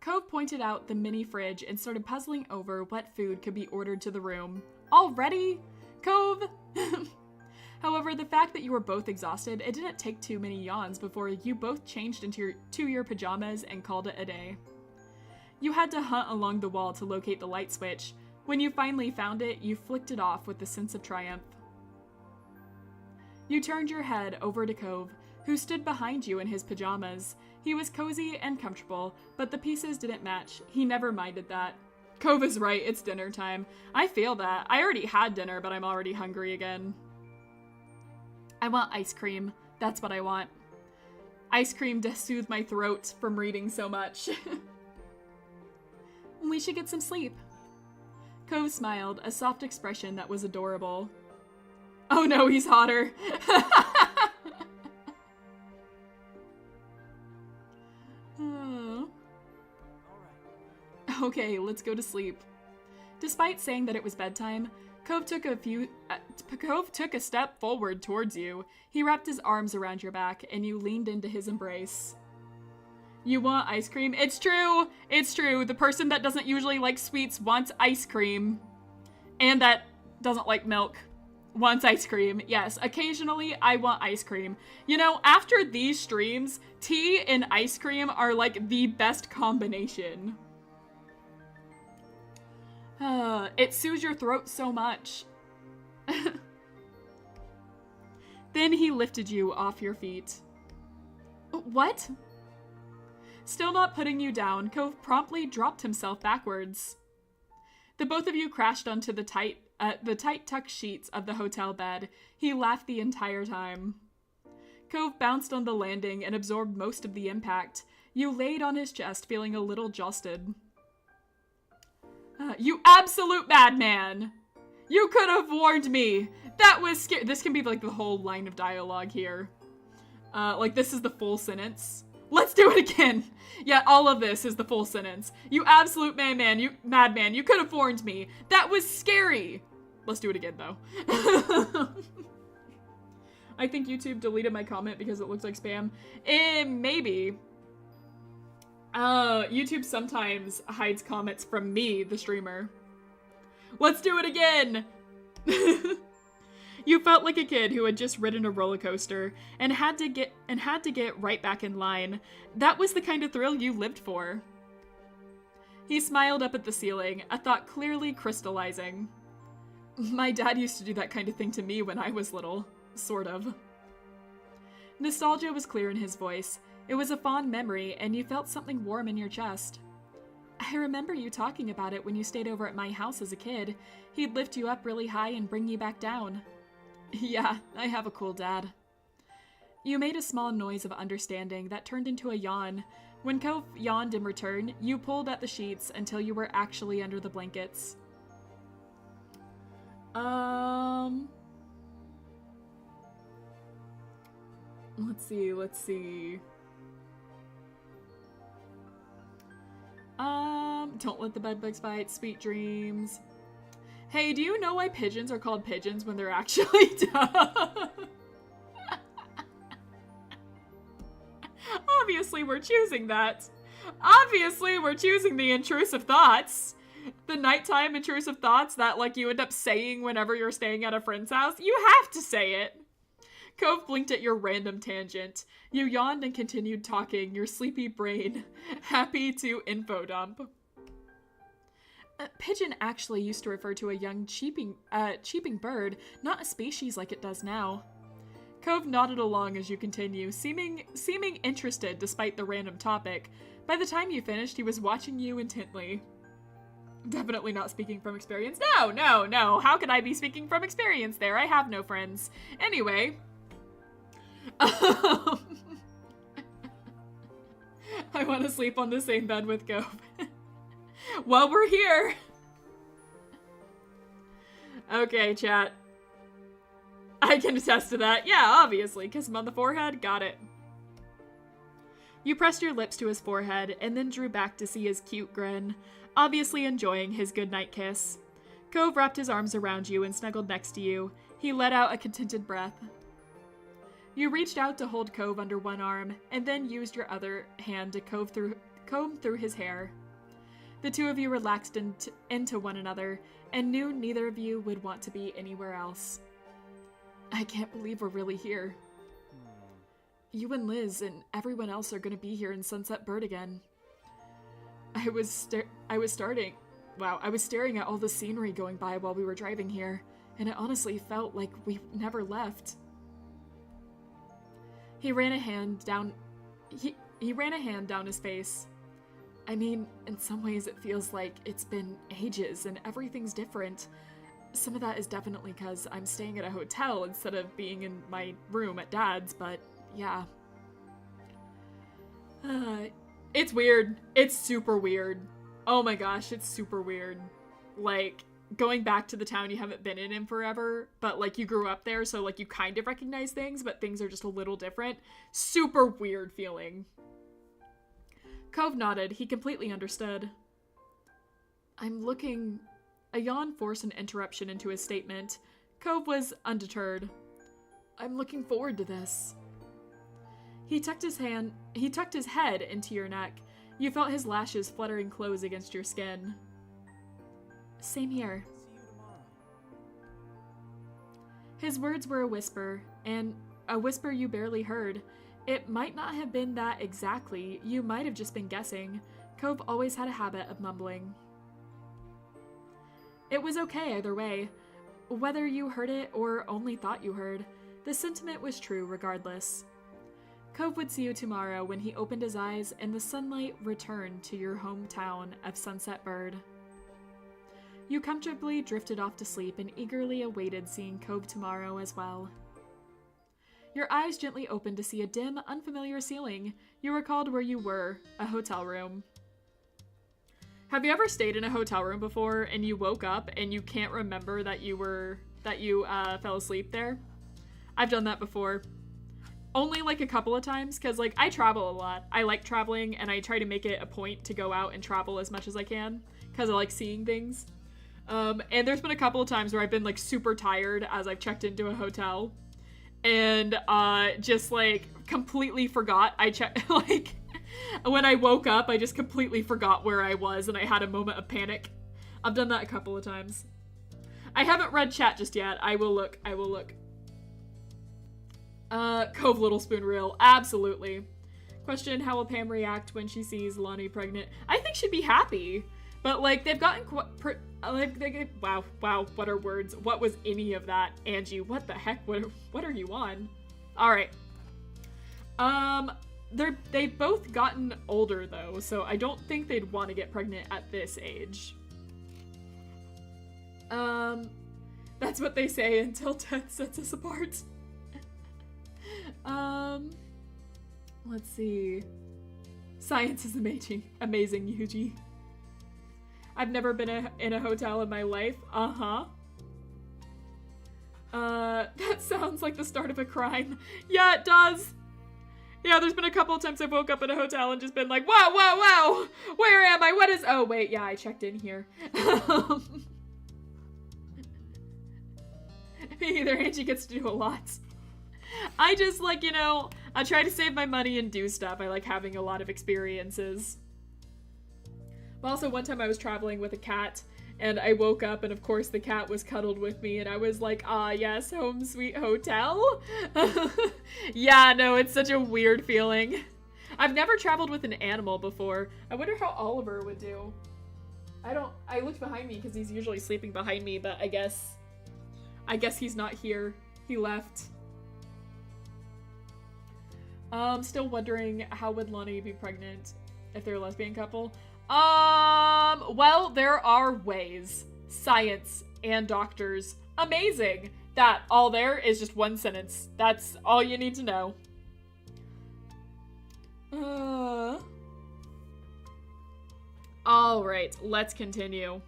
Cove pointed out the mini fridge and started puzzling over what food could be ordered to the room. Already? Cove? However, the fact that you were both exhausted, it didn't take too many yawns before you both changed into your pajamas and called it a day. You had to hunt along the wall to locate the light switch. When you finally found it, you flicked it off with a sense of triumph. You turned your head over to Cove, who stood behind you in his pajamas. He was cozy and comfortable, but the pieces didn't match. He never minded that. Cove is right, it's dinner time. I feel that. I already had dinner, but I'm already hungry again. I want ice cream. That's what I want. Ice cream to soothe my throat from reading so much. We should get some sleep. Cove smiled, a soft expression that was adorable. Oh no, he's hotter. Okay, let's go to sleep. Despite saying that it was bedtime, Cove took a step forward towards you. He wrapped his arms around your back, and you leaned into his embrace. You want ice cream? It's true! It's true. The person that doesn't usually like sweets wants ice cream. And that doesn't like milk wants ice cream. Yes, occasionally I want ice cream. You know, after these streams, tea and ice cream are like the best combination. It soothes your throat so much. Then he lifted you off your feet. What? Still not putting you down, Cove promptly dropped himself backwards. The both of you crashed onto the tight tucked sheets of the hotel bed. He laughed the entire time. Cove bounced on the landing and absorbed most of the impact. You laid on his chest, feeling a little josted. You absolute madman! You could have warned me! That was scary. This can be like the whole line of dialogue here. Like this is the full sentence. Let's do it again! Yeah, all of this is the full sentence. You absolute madman, you could have warned me. That was scary! Let's do it again, though. I think YouTube deleted my comment because it looks like spam. Maybe. YouTube sometimes hides comments from me, the streamer. Let's do it again! You felt like a kid who had just ridden a roller coaster and had to get right back in line. That was the kind of thrill you lived for. He smiled up at the ceiling, a thought clearly crystallizing. My dad used to do that kind of thing to me when I was little. Sort of. Nostalgia was clear in his voice. It was a fond memory, and you felt something warm in your chest. I remember you talking about it when you stayed over at my house as a kid. He'd lift you up really high and bring you back down. Yeah, I have a cool dad. You made a small noise of understanding that turned into a yawn. When Cove yawned in return, you pulled at the sheets until you were actually under the blankets. Let's see. Don't let the bedbugs bite, sweet dreams. Hey, do you know why pigeons are called pigeons when they're actually doves? Obviously, we're choosing that. Obviously, we're choosing the intrusive thoughts. The nighttime intrusive thoughts that, like, you end up saying whenever you're staying at a friend's house. You have to say it. Cove blinked at your random tangent. You yawned and continued talking, your sleepy brain happy to info dump. Pigeon actually used to refer to a young cheeping bird, not a species like it does now. Cove nodded along as you continue, seeming interested despite the random topic. By the time you finished, he was watching you intently. Definitely not speaking from experience. No. How could I be speaking from experience there? I have no friends. Anyway. I want to sleep on the same bed with Cove. Well, we're here. Okay, chat. I can attest to that. Yeah, obviously. Kiss him on the forehead. Got it. You pressed your lips to his forehead and then drew back to see his cute grin, obviously enjoying his goodnight kiss. Cove wrapped his arms around you and snuggled next to you. He let out a contented breath. You reached out to hold Cove under one arm and then used your other hand to comb through his hair. The two of you relaxed into one another and knew neither of you would want to be anywhere else. I can't believe we're really here. You and Liz and everyone else are going to be here in Sunset Bird again. I was staring at all the scenery going by while we were driving here, and it honestly felt like we never left. He ran a hand down his face. I mean, in some ways it feels like it's been ages and everything's different. Some of that is definitely because I'm staying at a hotel instead of being in my room at Dad's, but yeah. It's weird. It's super weird. Oh my gosh, it's super weird. Like, going back to the town you haven't been in forever, but like you grew up there, so like you kind of recognize things, but things are just a little different. Super weird feeling. Cove nodded. He completely understood. A yawn forced an interruption into his statement. Cove was undeterred. I'm looking forward to this. He tucked his head into your neck. You felt his lashes fluttering close against your skin. Same here. See you tomorrow. His words were a whisper, and a whisper you barely heard. It might not have been that exactly. You might have just been guessing. Cove always had a habit of mumbling. It was okay either way. Whether you heard it or only thought you heard, the sentiment was true regardless. Cove would see you tomorrow when he opened his eyes and the sunlight returned to your hometown of Sunset Bird. You comfortably drifted off to sleep and eagerly awaited seeing Cove tomorrow as well. Your eyes gently opened to see a dim, unfamiliar ceiling. You recalled where you were, a hotel room. Have you ever stayed in a hotel room before and you woke up and you can't remember that you fell asleep there? I've done that before. Only like a couple of times, because like I travel a lot. I like traveling and I try to make it a point to go out and travel as much as I can because I like seeing things. And there's been a couple of times where I've been like super tired as I've checked into a hotel and just like completely forgot. Like when I woke up, I just completely forgot where I was and I had a moment of panic. I've done that a couple of times. I haven't read chat just yet. I will look. Cove Little Spoon Reel. Absolutely. Question, how will Pam react when she sees Lonnie pregnant? I think she'd be happy. But, like, they've gotten wow, what are words? What was any of that? Angie, what the heck? What are you on? Alright. They've both gotten older, though, so I don't think they'd want to get pregnant at this age. That's what they say until death sets us apart. Let's see. Science is amazing, Yuji. I've never been in a hotel in my life. Uh-huh. That sounds like the start of a crime. Yeah, it does. Yeah, there's been a couple of times I've woke up in a hotel and just been like, wow, wow, wow! Where am I? What is... Oh, wait, yeah, I checked in here. Either Angie gets to do a lot. I just, like, you know, I try to save my money and do stuff. I like having a lot of experiences. But also, one time I was traveling with a cat, and I woke up, and of course the cat was cuddled with me, and I was like, ah, yes, home sweet hotel? Yeah, no, it's such a weird feeling. I've never traveled with an animal before. I wonder how Oliver would do. I looked behind me because he's usually sleeping behind me, but I guess he's not here. He left. Still wondering how would Lonnie be pregnant if they're a lesbian couple? Well, there are ways. Science and doctors. Amazing. That all there is just one sentence. That's all you need to know. Alright, let's continue.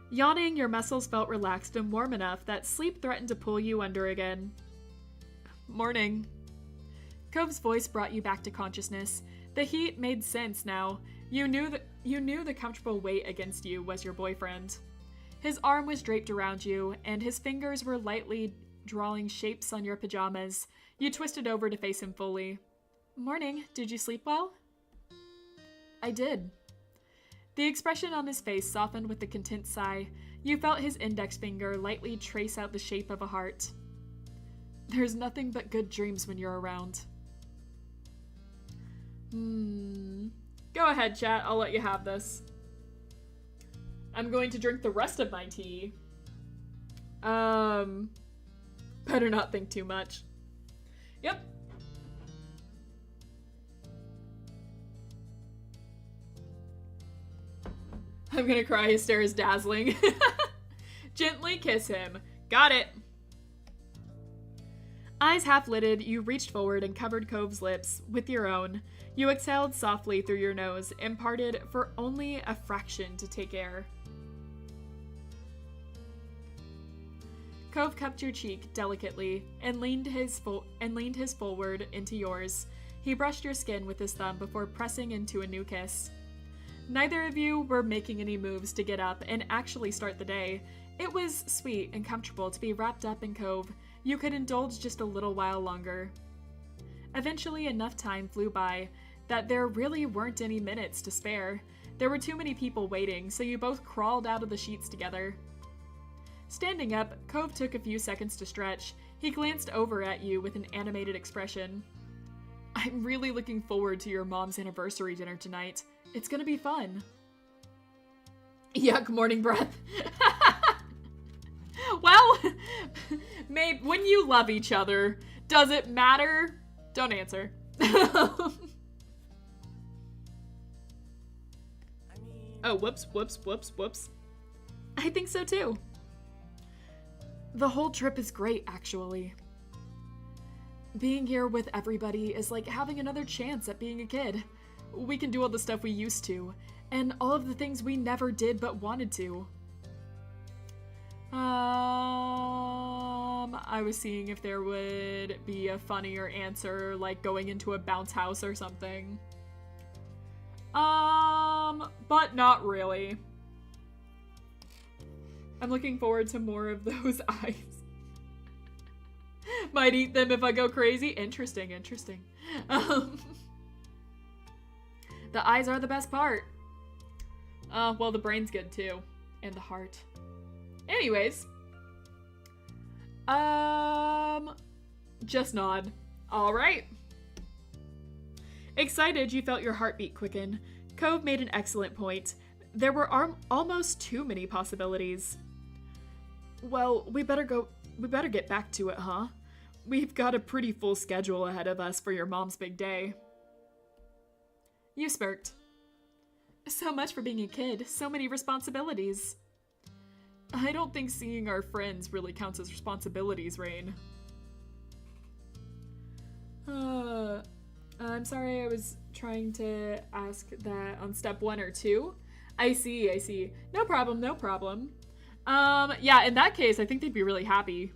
Yawning, your muscles felt relaxed and warm enough that sleep threatened to pull you under again. Morning. Cove's voice brought you back to consciousness. The heat made sense now. You knew the comfortable weight against you was your boyfriend. His arm was draped around you, and his fingers were lightly drawing shapes on your pajamas. You twisted over to face him fully. Morning. Did you sleep well? I did. The expression on his face softened with a content sigh. You felt his index finger lightly trace out the shape of a heart. There's nothing but good dreams when you're around. Go ahead, chat. I'll let you have this. I'm going to drink the rest of my tea. Better not think too much. Yep. I'm gonna cry. His stare is dazzling. Gently kiss him. Got it. Eyes half-lidded, you reached forward and covered Cove's lips with your own. You exhaled softly through your nose and parted for only a fraction to take air. Cove cupped your cheek delicately and leaned his forward into yours. He brushed your skin with his thumb before pressing into a new kiss. Neither of you were making any moves to get up and actually start the day. It was sweet and comfortable to be wrapped up in Cove. You could indulge just a little while longer. Eventually, enough time flew by that there really weren't any minutes to spare. There were too many people waiting, so you both crawled out of the sheets together. Standing up, Cove took a few seconds to stretch. He glanced over at you with an animated expression. I'm really looking forward to your mom's anniversary dinner tonight. It's gonna be fun. Yuck, morning breath. Well, maybe when you love each other, does it matter? Don't answer. I mean... Oh, whoops. I think so too. The whole trip is great, actually. Being here with everybody is like having another chance at being a kid. We can do all the stuff we used to, and all of the things we never did but wanted to. I was seeing if there would be a funnier answer, like going into a bounce house or something. But not really. I'm looking forward to more of those eyes. Might eat them if I go crazy. Interesting. The eyes are the best part. Well, the brain's good too. And the heart. Anyways. Just nod. Alright. Excited, you felt your heartbeat quicken. Cove made an excellent point. There were almost too many possibilities. Well, we better get back to it, huh? We've got a pretty full schedule ahead of us for your mom's big day. You smirked. So much for being a kid, so many responsibilities. I don't think seeing our friends really counts as responsibilities, Rain. I'm sorry, I was trying to ask that on step 1 or 2. I see. No problem. Yeah, in that case, I think they'd be really happy.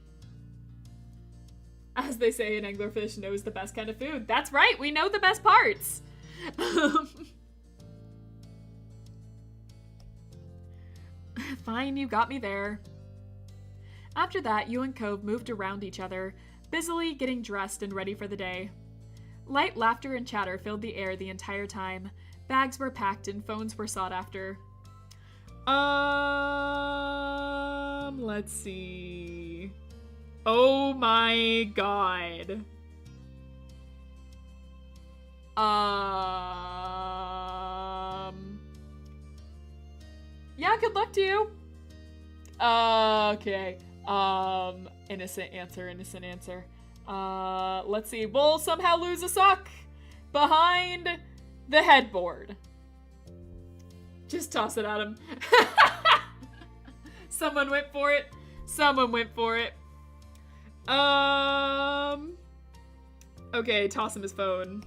As they say, an anglerfish knows the best kind of food. That's right, we know the best parts! Fine, you got me there. After that, you and Cove moved around each other, busily getting dressed and ready for the day. Light laughter and chatter filled the air the entire time. Bags were packed and phones were sought after. Let's see. Oh my god. Yeah, good luck to you. Okay. Innocent answer. Let's see. We'll somehow lose a sock behind the headboard. Just toss it at him. Someone went for it. Okay, toss him his phone.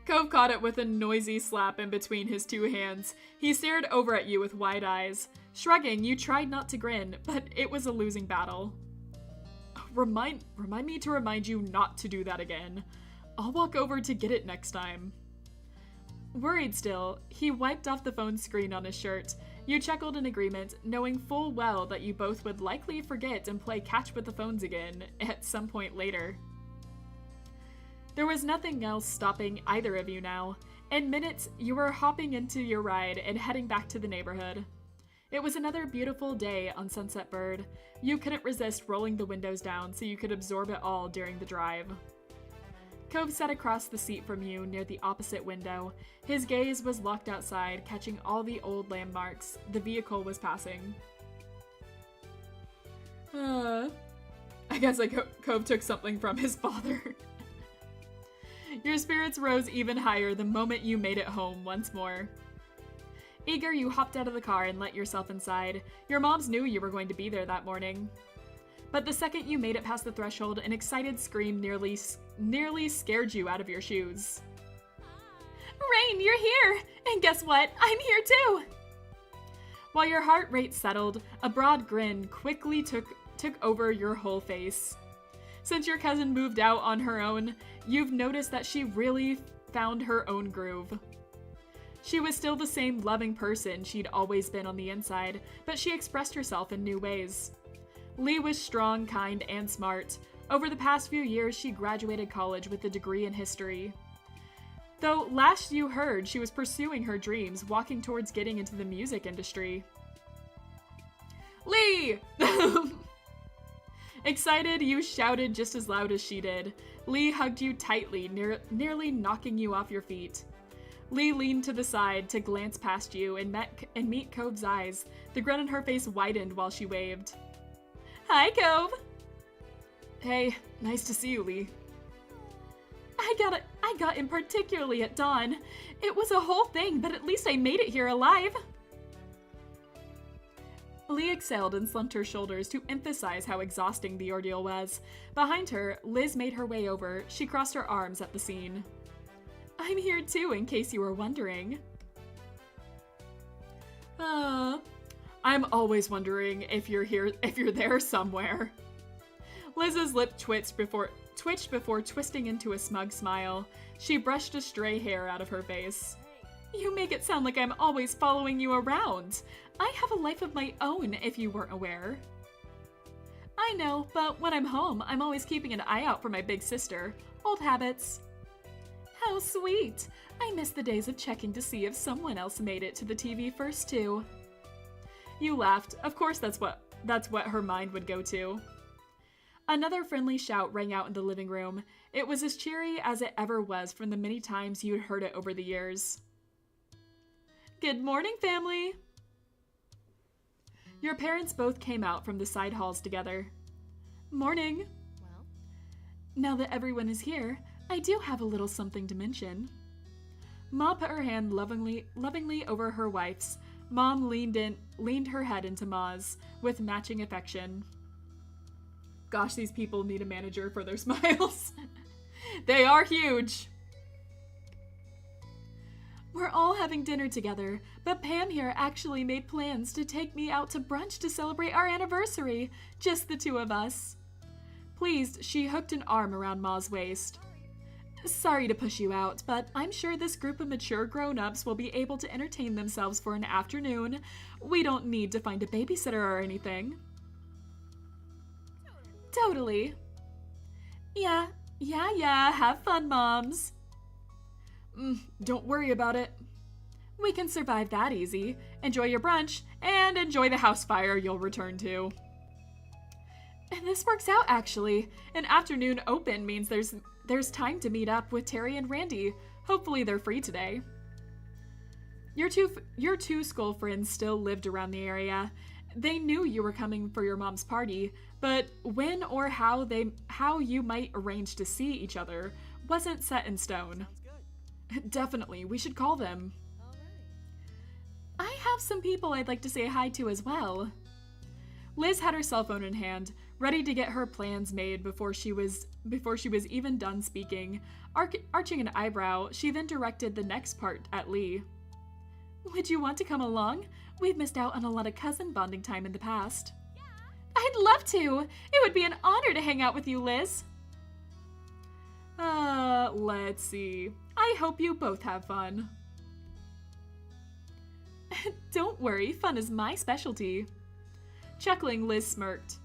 Cove caught it with a noisy slap in between his two hands. He stared over at you with wide eyes. Shrugging, you tried not to grin, but it was a losing battle. Remind me to remind you not to do that again. I'll walk over to get it next time. Worried still, he wiped off the phone screen on his shirt. You chuckled in agreement, knowing full well that you both would likely forget and play catch with the phones again at some point later. There was nothing else stopping either of you now. In minutes, you were hopping into your ride and heading back to the neighborhood. It was another beautiful day on Sunset Bird. You couldn't resist rolling the windows down so you could absorb it all during the drive. Cove sat across the seat from you near the opposite window. His gaze was locked outside, catching all the old landmarks the vehicle was passing. I guess Cove took something from his father. Your spirits rose even higher the moment you made it home once more. Eager, you hopped out of the car and let yourself inside. Your moms knew you were going to be there that morning. But the second you made it past the threshold, an excited scream nearly scared you out of your shoes. Rain, you're here! And guess what? I'm here too! While your heart rate settled, a broad grin quickly took over your whole face. Since your cousin moved out on her own, you've noticed that she really found her own groove. She was still the same loving person she'd always been on the inside, but she expressed herself in new ways. Lee was strong, kind, and smart. Over the past few years, she graduated college with a degree in history. Though last you heard, she was pursuing her dreams, walking towards getting into the music industry. Lee! Excited, you shouted just as loud as she did. Lee hugged you tightly, nearly knocking you off your feet. Lee leaned to the side to glance past you and meet Cove's eyes. The grin on her face widened while she waved. Hi, Cove! Hey, nice to see you, Lee. I got in particularly at dawn. It was a whole thing, but at least I made it here alive. Lee exhaled and slumped her shoulders to emphasize how exhausting the ordeal was. Behind her, Liz made her way over. She crossed her arms at the scene. I'm here too, in case you were wondering. I'm always wondering if you're there somewhere. Liz's lip twitched before twisting into a smug smile. She brushed a stray hair out of her face. You make it sound like I'm always following you around. I have a life of my own, if you weren't aware. I know, but when I'm home, I'm always keeping an eye out for my big sister. Old habits. How sweet. I miss the days of checking to see if someone else made it to the TV first, too. You laughed. Of course that's what her mind would go to. Another friendly shout rang out in the living room. It was as cheery as it ever was from the many times you'd heard it over the years. Good morning, family! Your parents both came out from the side halls together. Morning! Well? Now that everyone is here, I do have a little something to mention. Ma put her hand lovingly over her wife's. Mom leaned her head into Ma's with matching affection. Gosh, these people need a manager for their smiles. They are huge. We're all having dinner together, but Pam here actually made plans to take me out to brunch to celebrate our anniversary. Just the two of us. Pleased, she hooked an arm around Ma's waist. Sorry to push you out, but I'm sure this group of mature grown-ups will be able to entertain themselves for an afternoon. We don't need to find a babysitter or anything. Totally. Yeah, have fun, moms. Don't worry about it. We can survive that easy. Enjoy your brunch, and enjoy the house fire you'll return to. And this works out, actually. An afternoon open means there's time to meet up with Terry and Randy. Hopefully they're free today. Your two school friends still lived around the area. They knew you were coming for your mom's party, but when or how you might arrange to see each other wasn't set in stone. Definitely, we should call them. I have some people I'd like to say hi to as well. Liz had her cell phone in hand, ready to get her plans made before she was even done speaking. Arching an eyebrow, she then directed the next part at Lee. Would you want to come along? We've missed out on a lot of cousin bonding time in the past. Yeah. I'd love to! It would be an honor to hang out with you, Liz. Let's see. I hope you both have fun. Don't worry, fun is my specialty. Chuckling, Liz smirked.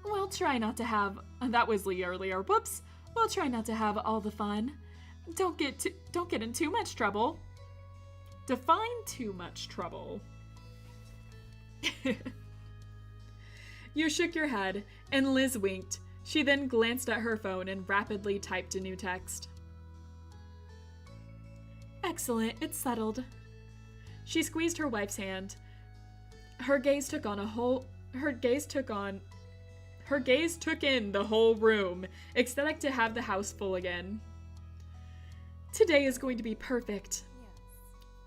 We'll try not to have... That was Lee earlier. Whoops. We'll try not to have all the fun. Don't get in too much trouble. Define too much trouble. You shook your head, and Liz winked. She then glanced at her phone and rapidly typed a new text. Excellent, it's settled. She squeezed her wife's hand. Her gaze took in the whole room, ecstatic to have the house full again. Today is going to be perfect.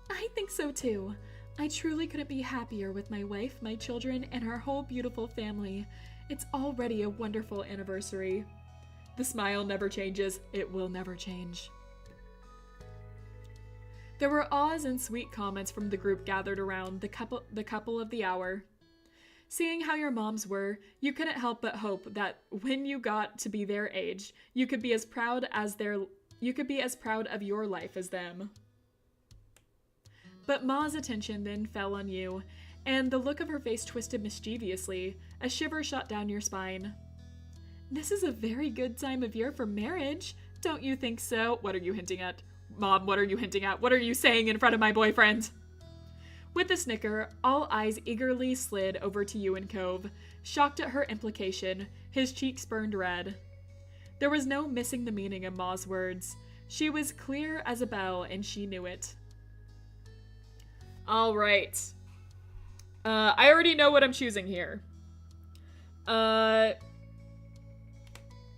I think so too. I truly couldn't be happier with my wife, my children, and our whole beautiful family. It's already a wonderful anniversary. The smile never changes. It will never change. There were awes and sweet comments from the group gathered around the couple of the hour. Seeing how your moms were, you couldn't help but hope that when you got to be their age, you could be as proud of your life as them. But Ma's attention then fell on you, and the look of her face twisted mischievously. A shiver shot down your spine. This is a very good time of year for marriage. Don't you think so? What are you hinting at? Mom, what are you hinting at? What are you saying in front of my boyfriend? With a snicker, all eyes eagerly slid over to you and Cove. Shocked at her implication, his cheeks burned red. There was no missing the meaning of Ma's words. She was clear as a bell, and she knew it. All right. I already know what I'm choosing here.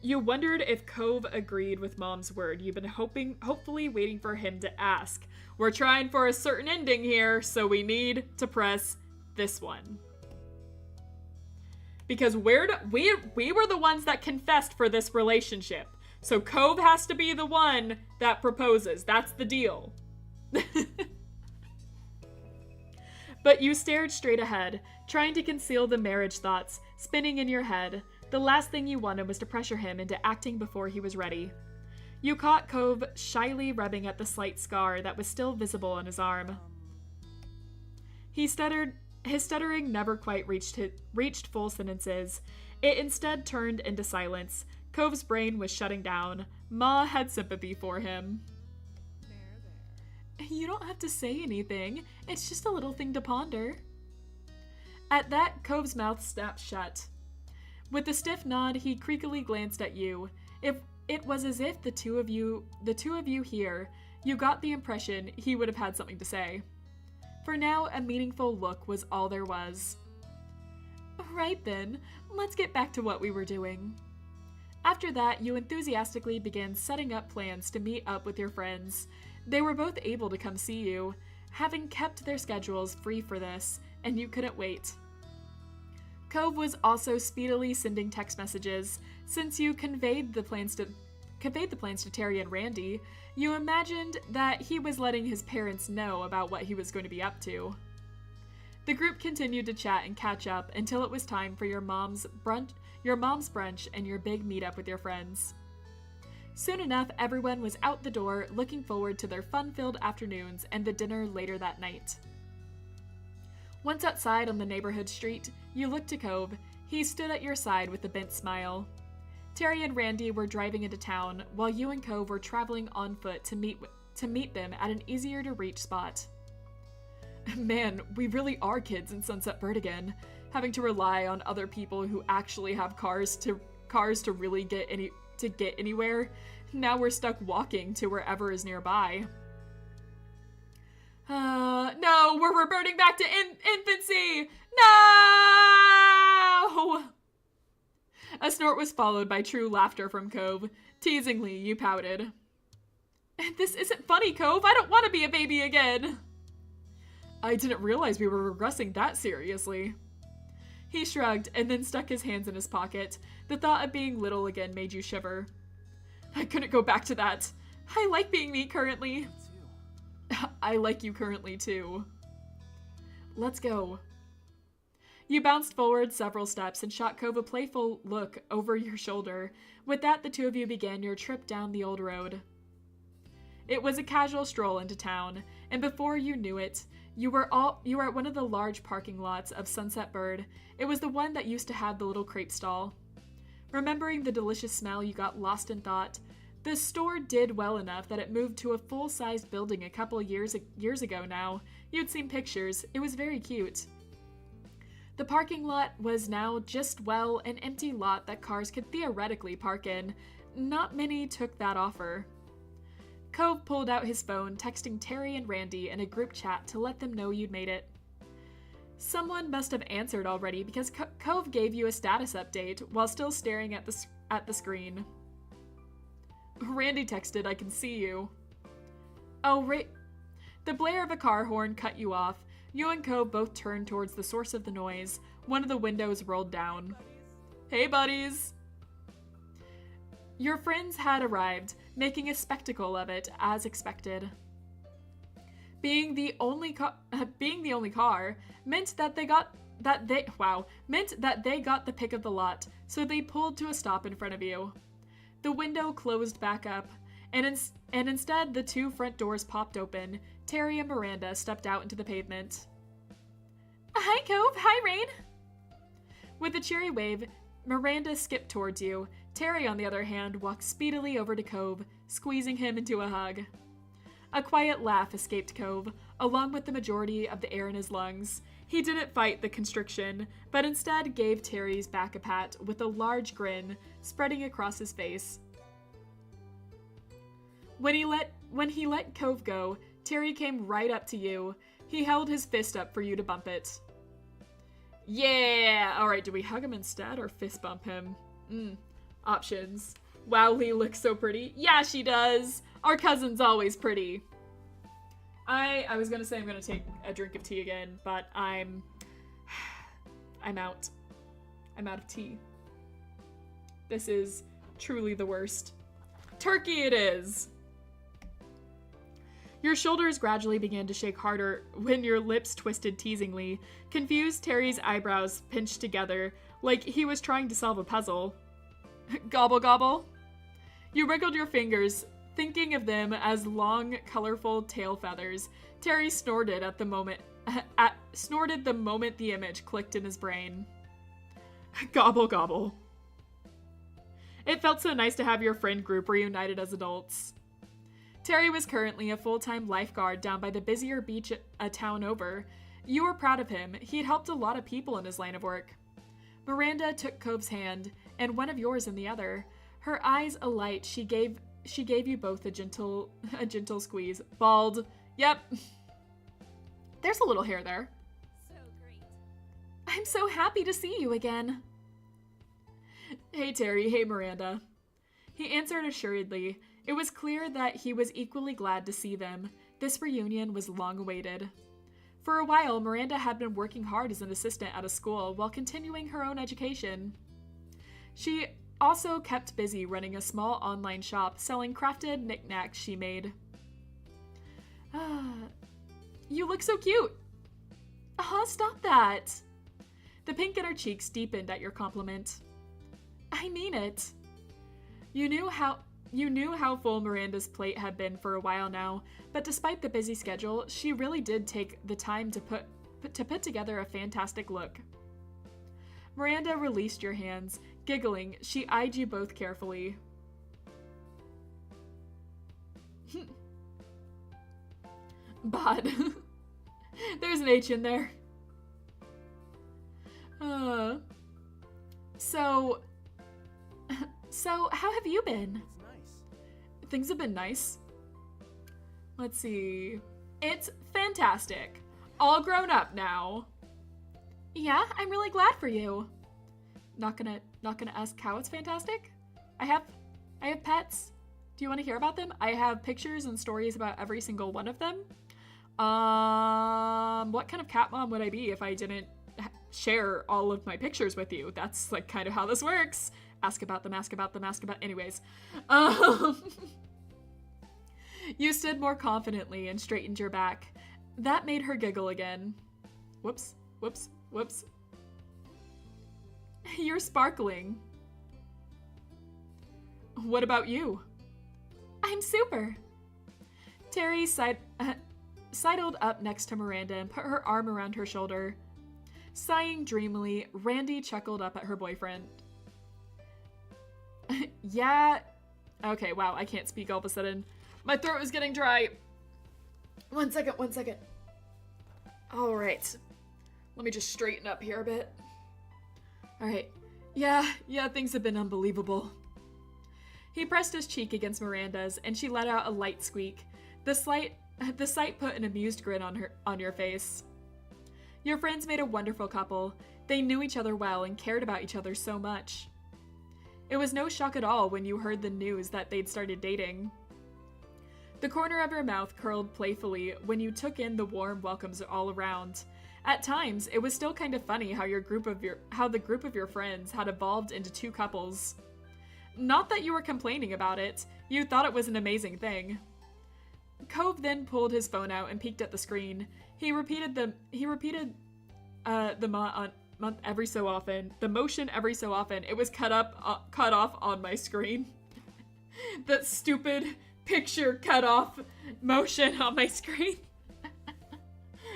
You wondered if Cove agreed with Mom's word. You've been hopefully waiting for him to ask. We're trying for a certain ending here, so we need to press this one. Because we were the ones that confessed for this relationship. So Cove has to be the one that proposes. That's the deal. But you stared straight ahead, trying to conceal the marriage thoughts spinning in your head. The last thing you wanted was to pressure him into acting before he was ready. You caught Cove shyly rubbing at the slight scar that was still visible on his arm. He stuttered. His stuttering never quite reached full sentences. It instead turned into silence. Cove's brain was shutting down. Ma had sympathy for him. You don't have to say anything. It's just a little thing to ponder. At that, Cove's mouth snapped shut. With a stiff nod, he creakily glanced at you. It was as if the two of you here, you got the impression he would have had something to say. For now, a meaningful look was all there was. Right then, let's get back to what we were doing. After that, you enthusiastically began setting up plans to meet up with your friends. They were both able to come see you, having kept their schedules free for this, and you couldn't wait. Cove was also speedily sending text messages, since you conveyed the plans conveyed the plans to Terry and Randy, you imagined that he was letting his parents know about what he was going to be up to. The group continued to chat and catch up until it was time for your mom's brunch and your big meetup with your friends. Soon enough, everyone was out the door, looking forward to their fun-filled afternoons and the dinner later that night. Once outside on the neighborhood street, you looked to Cove. He stood at your side with a bent smile. Terry and Randy were driving into town, while you and Cove were traveling on foot to meet them at an easier-to-reach spot. Man, we really are kids in Sunset Bird again, having to rely on other people who actually have cars to really get anywhere. Now we're stuck walking to wherever is nearby. No, we're reverting back to infancy! No! A snort was followed by true laughter from Cove. Teasingly, you pouted. This isn't funny, Cove. I don't want to be a baby again. I didn't realize we were regressing that seriously. He shrugged and then stuck his hands in his pocket. The thought of being little again made you shiver. I couldn't go back to that. I like being me currently. I like you currently too. Let's go. You bounced forward several steps and shot Cove a playful look over your shoulder. With that, the two of you began your trip down the old road. It was a casual stroll into town, and before you knew it, you were at one of the large parking lots of Sunset Bird. It was the one that used to have the little crepe stall. Remembering the delicious smell, you got lost in thought. The store did well enough that it moved to a full-sized building a couple of years ago now. You'd seen pictures. It was very cute. The parking lot was now just, well, an empty lot that cars could theoretically park in. Not many took that offer. Cove pulled out his phone, texting Terry and Randy in a group chat to let them know you'd made it. Someone must have answered already because Cove gave you a status update while still staring at the screen. Randy texted, "I can see you." Oh, the blare of a car horn cut you off. You and Cove both turned towards the source of the noise. One of the windows rolled down. Hey, buddies! Your friends had arrived, making a spectacle of it, as expected. Being the only car meant that they got the pick of the lot, so they pulled to a stop in front of you. The window closed back up, and instead the two front doors popped open. Terry and Miranda stepped out into the pavement. Hi, Cove. Hi, Rain. With a cheery wave, Miranda skipped towards you. Terry, on the other hand, walked speedily over to Cove, squeezing him into a hug. A quiet laugh escaped Cove, along with the majority of the air in his lungs. He didn't fight the constriction, but instead gave Terry's back a pat with a large grin spreading across his face. When he let Cove go, Terry came right up to you. He held his fist up for you to bump it. Yeah! Alright, do we hug him instead or fist bump him? Options. Wow, Lee looks so pretty. Yeah, she does! Our cousin's always pretty. I was gonna say I'm gonna take a drink of tea again, but I'm out. I'm out of tea. This is truly the worst. Turkey it is! Your shoulders gradually began to shake harder when your lips twisted teasingly. Confused, Terry's eyebrows pinched together, like he was trying to solve a puzzle. Gobble gobble? You wriggled your fingers, thinking of them as long, colorful tail feathers. Terry snorted the moment the image clicked in his brain. Gobble gobble. It felt so nice to have your friend group reunited as adults. Terry was currently a full-time lifeguard down by the busier beach a town over. You were proud of him. He had helped a lot of people in his line of work. Miranda took Cove's hand, and one of yours in the other. Her eyes alight, she gave you both a gentle squeeze. Bald. Yep. There's a little hair there. So great. I'm so happy to see you again. Hey, Terry. Hey, Miranda. He answered assuredly. It was clear that he was equally glad to see them. This reunion was long awaited. For a while, Miranda had been working hard as an assistant at a school while continuing her own education. She also kept busy running a small online shop selling crafted knickknacks she made. You look so cute. Stop that. The pink in her cheeks deepened at your compliment. I mean it. You knew how full Miranda's plate had been for a while now, but despite the busy schedule, she really did take the time to put together a fantastic look. Miranda released your hands. Giggling, she eyed you both carefully. Bod. There's an H in there. So how have you been? It's nice. Things have been nice. Let's see. It's fantastic. All grown up now. Yeah, I'm really glad for you. Not gonna ask how it's fantastic. I have pets. Do you want to hear about them? I have pictures and stories about every single one of them. What kind of cat mom would I be if I didn't share all of my pictures with you? That's like kind of how this works. Ask about them, ask about them, ask about... Anyways. You stood more confidently and straightened your back. That made her giggle again. Whoops, whoops, whoops. You're sparkling. What about you? I'm super. Terry sidled up next to Miranda and put her arm around her shoulder. Sighing dreamily, Randy chuckled up at her boyfriend. Yeah. Okay, wow, I can't speak all of a sudden. My throat is getting dry. One second. All right. Let me just straighten up here a bit. All right. Yeah, things have been unbelievable. He pressed his cheek against Miranda's, and she let out a light squeak. The sight put an amused grin on your face. Your friends made a wonderful couple. They knew each other well and cared about each other so much. It was no shock at all when you heard the news that they'd started dating. The corner of your mouth curled playfully when you took in the warm welcomes all around. At times, it was still kind of funny how the group of your friends had evolved into two couples. Not that you were complaining about it. You thought it was an amazing thing. Cove then pulled his phone out and peeked at the screen. He repeated the month every so often. The motion every so often. It was cut off on my screen. That stupid picture cut off motion on my screen.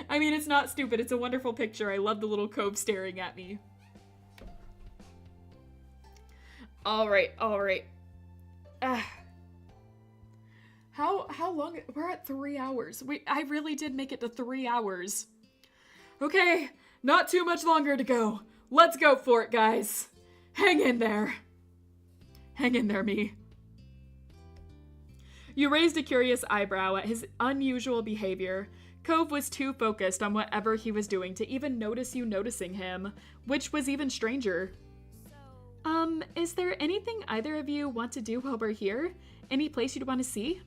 I mean, it's not stupid. It's a wonderful picture. I love the little Cove staring at me. All right. How long? We're at 3 hours. I really did make it to 3 hours. Okay, not too much longer to go. Let's go for it, guys. Hang in there. Hang in there, me. You raised a curious eyebrow at his unusual behavior. Cove was too focused on whatever he was doing to even notice you noticing him, which was even stranger. Is there anything either of you want to do while we're here? Any place you'd want to see?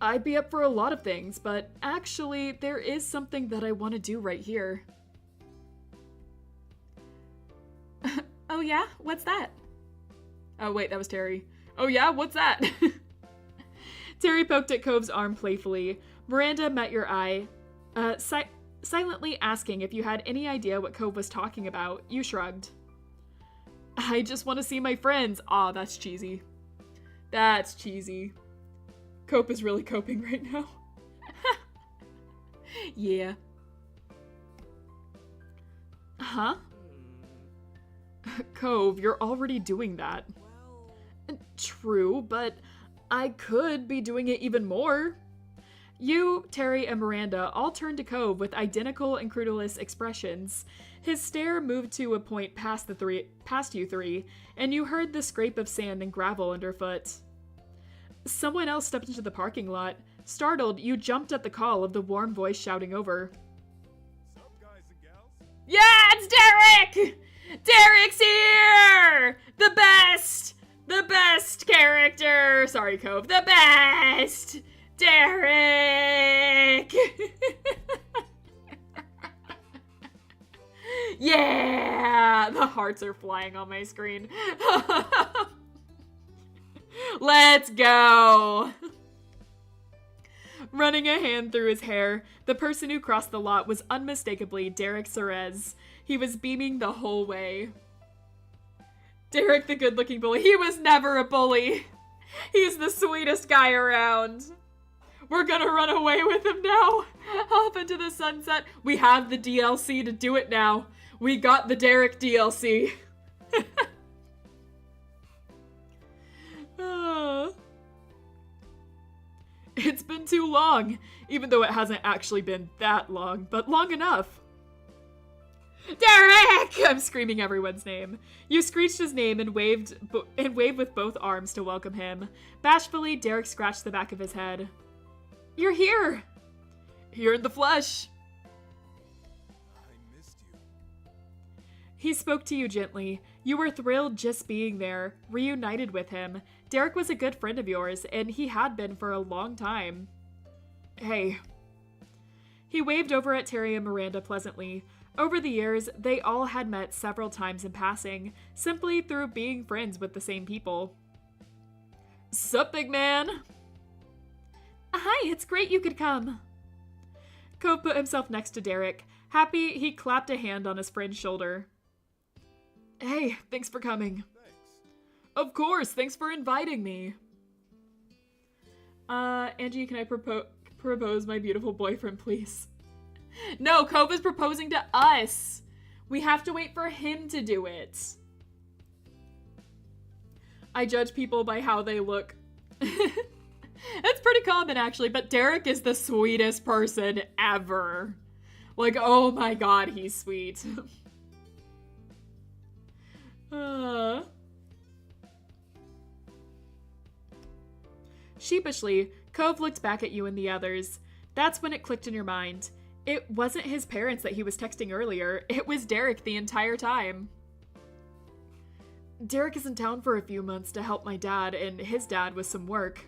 I'd be up for a lot of things, but actually, there is something that I want to do right here. Oh yeah? What's that? Oh wait, that was Terry. Oh yeah? What's that? Terry poked at Cove's arm playfully. Miranda met your eye, silently asking if you had any idea what Cove was talking about. You shrugged. I just want to see my friends. Aw, that's cheesy. That's cheesy. Cope is really coping right now. Yeah. Huh? Cove, you're already doing that. True, but I could be doing it even more. You, Terry, and Miranda all turned to Cove with identical incredulous expressions. His stare moved to a point past you three, and you heard the scrape of sand and gravel underfoot. Someone else stepped into the parking lot. Startled, you jumped at the call of the warm voice shouting over. Sup, guys and gals? Yeah, it's Derek! Derek's here! The best! The best character! Sorry, Cove. The best! Derek! Yeah! The hearts are flying on my screen. Let's go! Running a hand through his hair, the person who crossed the lot was unmistakably Derek Cerez. He was beaming the whole way. Derek, the good-looking bully. He was never a bully. He's the sweetest guy around. We're gonna run away with him now. Off into the sunset. We have the DLC to do it now. We got the Derek DLC. It's been too long, even though it hasn't actually been that long, but long enough. Derek! I'm screaming everyone's name. You screeched his name and waved with both arms to welcome him. Bashfully, Derek scratched the back of his head. You're here! Here in the flesh. I missed you. He spoke to you gently. You were thrilled just being there, reunited with him. Derek was a good friend of yours, and he had been for a long time. Hey. He waved over at Terry and Miranda pleasantly. Over the years, they all had met several times in passing, simply through being friends with the same people. Sup, big man? Hi, it's great you could come. Cove put himself next to Derek. Happy, he clapped a hand on his friend's shoulder. Hey, thanks for coming. Thanks. Of course, thanks for inviting me. Angie, can I propose my beautiful boyfriend, please? No, Cove is proposing to us. We have to wait for him to do it. I judge people by how they look. That's pretty common, actually, but Derek is the sweetest person ever. Like, oh my god, he's sweet. Sheepishly, Cove looked back at you and the others. That's when it clicked in your mind. It wasn't his parents that he was texting earlier. It was Derek the entire time. Derek is in town for a few months to help my dad and his dad with some work.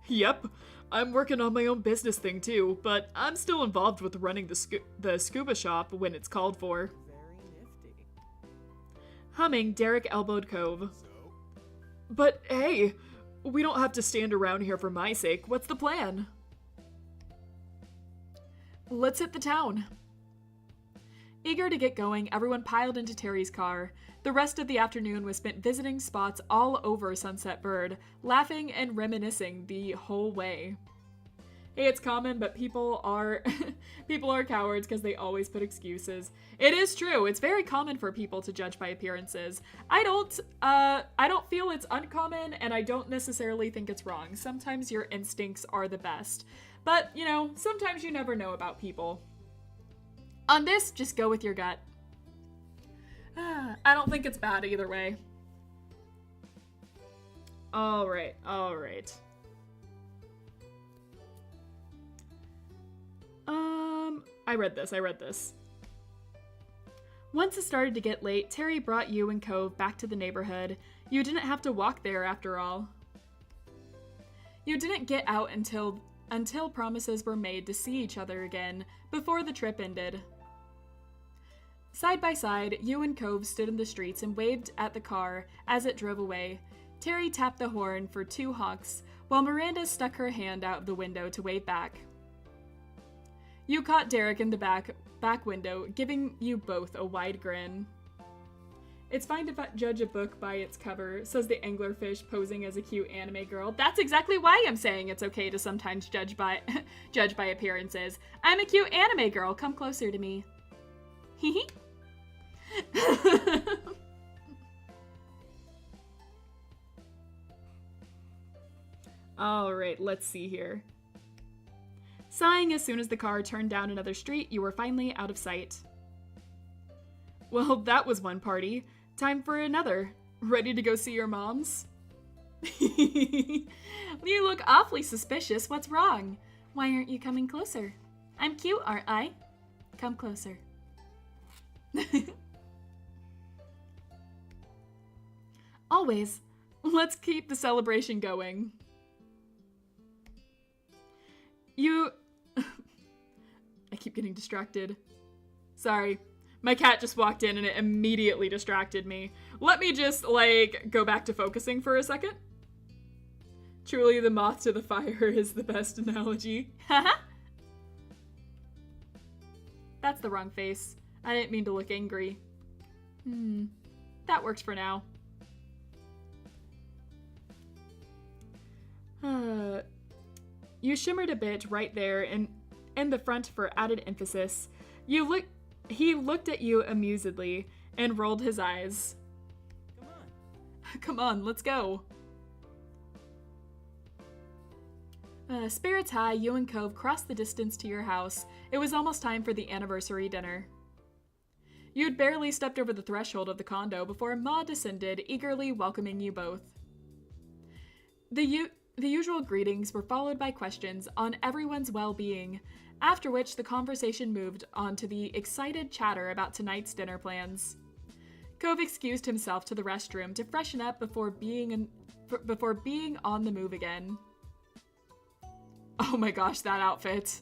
Yep, I'm working on my own business thing too, but I'm still involved with running the scuba shop when it's called for. Very nifty. Humming, Derek elbowed Cove. So, But hey, we don't have to stand around here for my sake. What's the plan? Let's hit the town. Eager to get going, everyone piled into Terry's car. The rest of the afternoon was spent visiting spots all over Sunset Bird, laughing and reminiscing the whole way. Hey, it's common, but people are cowards because they always put excuses. It is true. It's very common for people to judge by appearances. I don't feel it's uncommon, and I don't necessarily think it's wrong. Sometimes your instincts are the best. But, you know, sometimes you never know about people. On this, just go with your gut. I don't think it's bad either way. Alright. I read this. Once it started to get late, Terry brought you and Cove back to the neighborhood. You didn't have to walk there after all. You didn't get out until promises were made to see each other again before the trip ended. Side by side, you and Cove stood in the streets and waved at the car as it drove away. Terry tapped the horn for 2 honks, while Miranda stuck her hand out of the window to wave back. You caught Derek in the back window, giving you both a wide grin. It's fine to judge a book by its cover, says the anglerfish posing as a cute anime girl. That's exactly why I'm saying it's okay to sometimes judge by appearances. I'm a cute anime girl. Come closer to me. Hee Alright, let's see here. Sighing as soon as the car turned down another street, you were finally out of sight. Well, that was one party. Time for another. Ready to go see your moms? You look awfully suspicious. What's wrong? Why aren't you coming closer? I'm cute, aren't I? Come closer. Always. Let's keep the celebration going. I keep getting distracted. Sorry. My cat just walked in and it immediately distracted me. Let me just, go back to focusing for a second. Truly, the moth to the fire is the best analogy. Haha. That's the wrong face. I didn't mean to look angry. That works for now. You shimmered a bit right there in the front for added emphasis. He looked at you amusedly and rolled his eyes. Come on. Come on, let's go. Spirits high, you and Cove crossed the distance to your house. It was almost time for the anniversary dinner. You'd barely stepped over the threshold of the condo before Ma descended, eagerly welcoming you both. The usual greetings were followed by questions on everyone's well-being, after which the conversation moved on to the excited chatter about tonight's dinner plans. Cove excused himself to the restroom to freshen up before being on the move again. Oh my gosh, that outfit.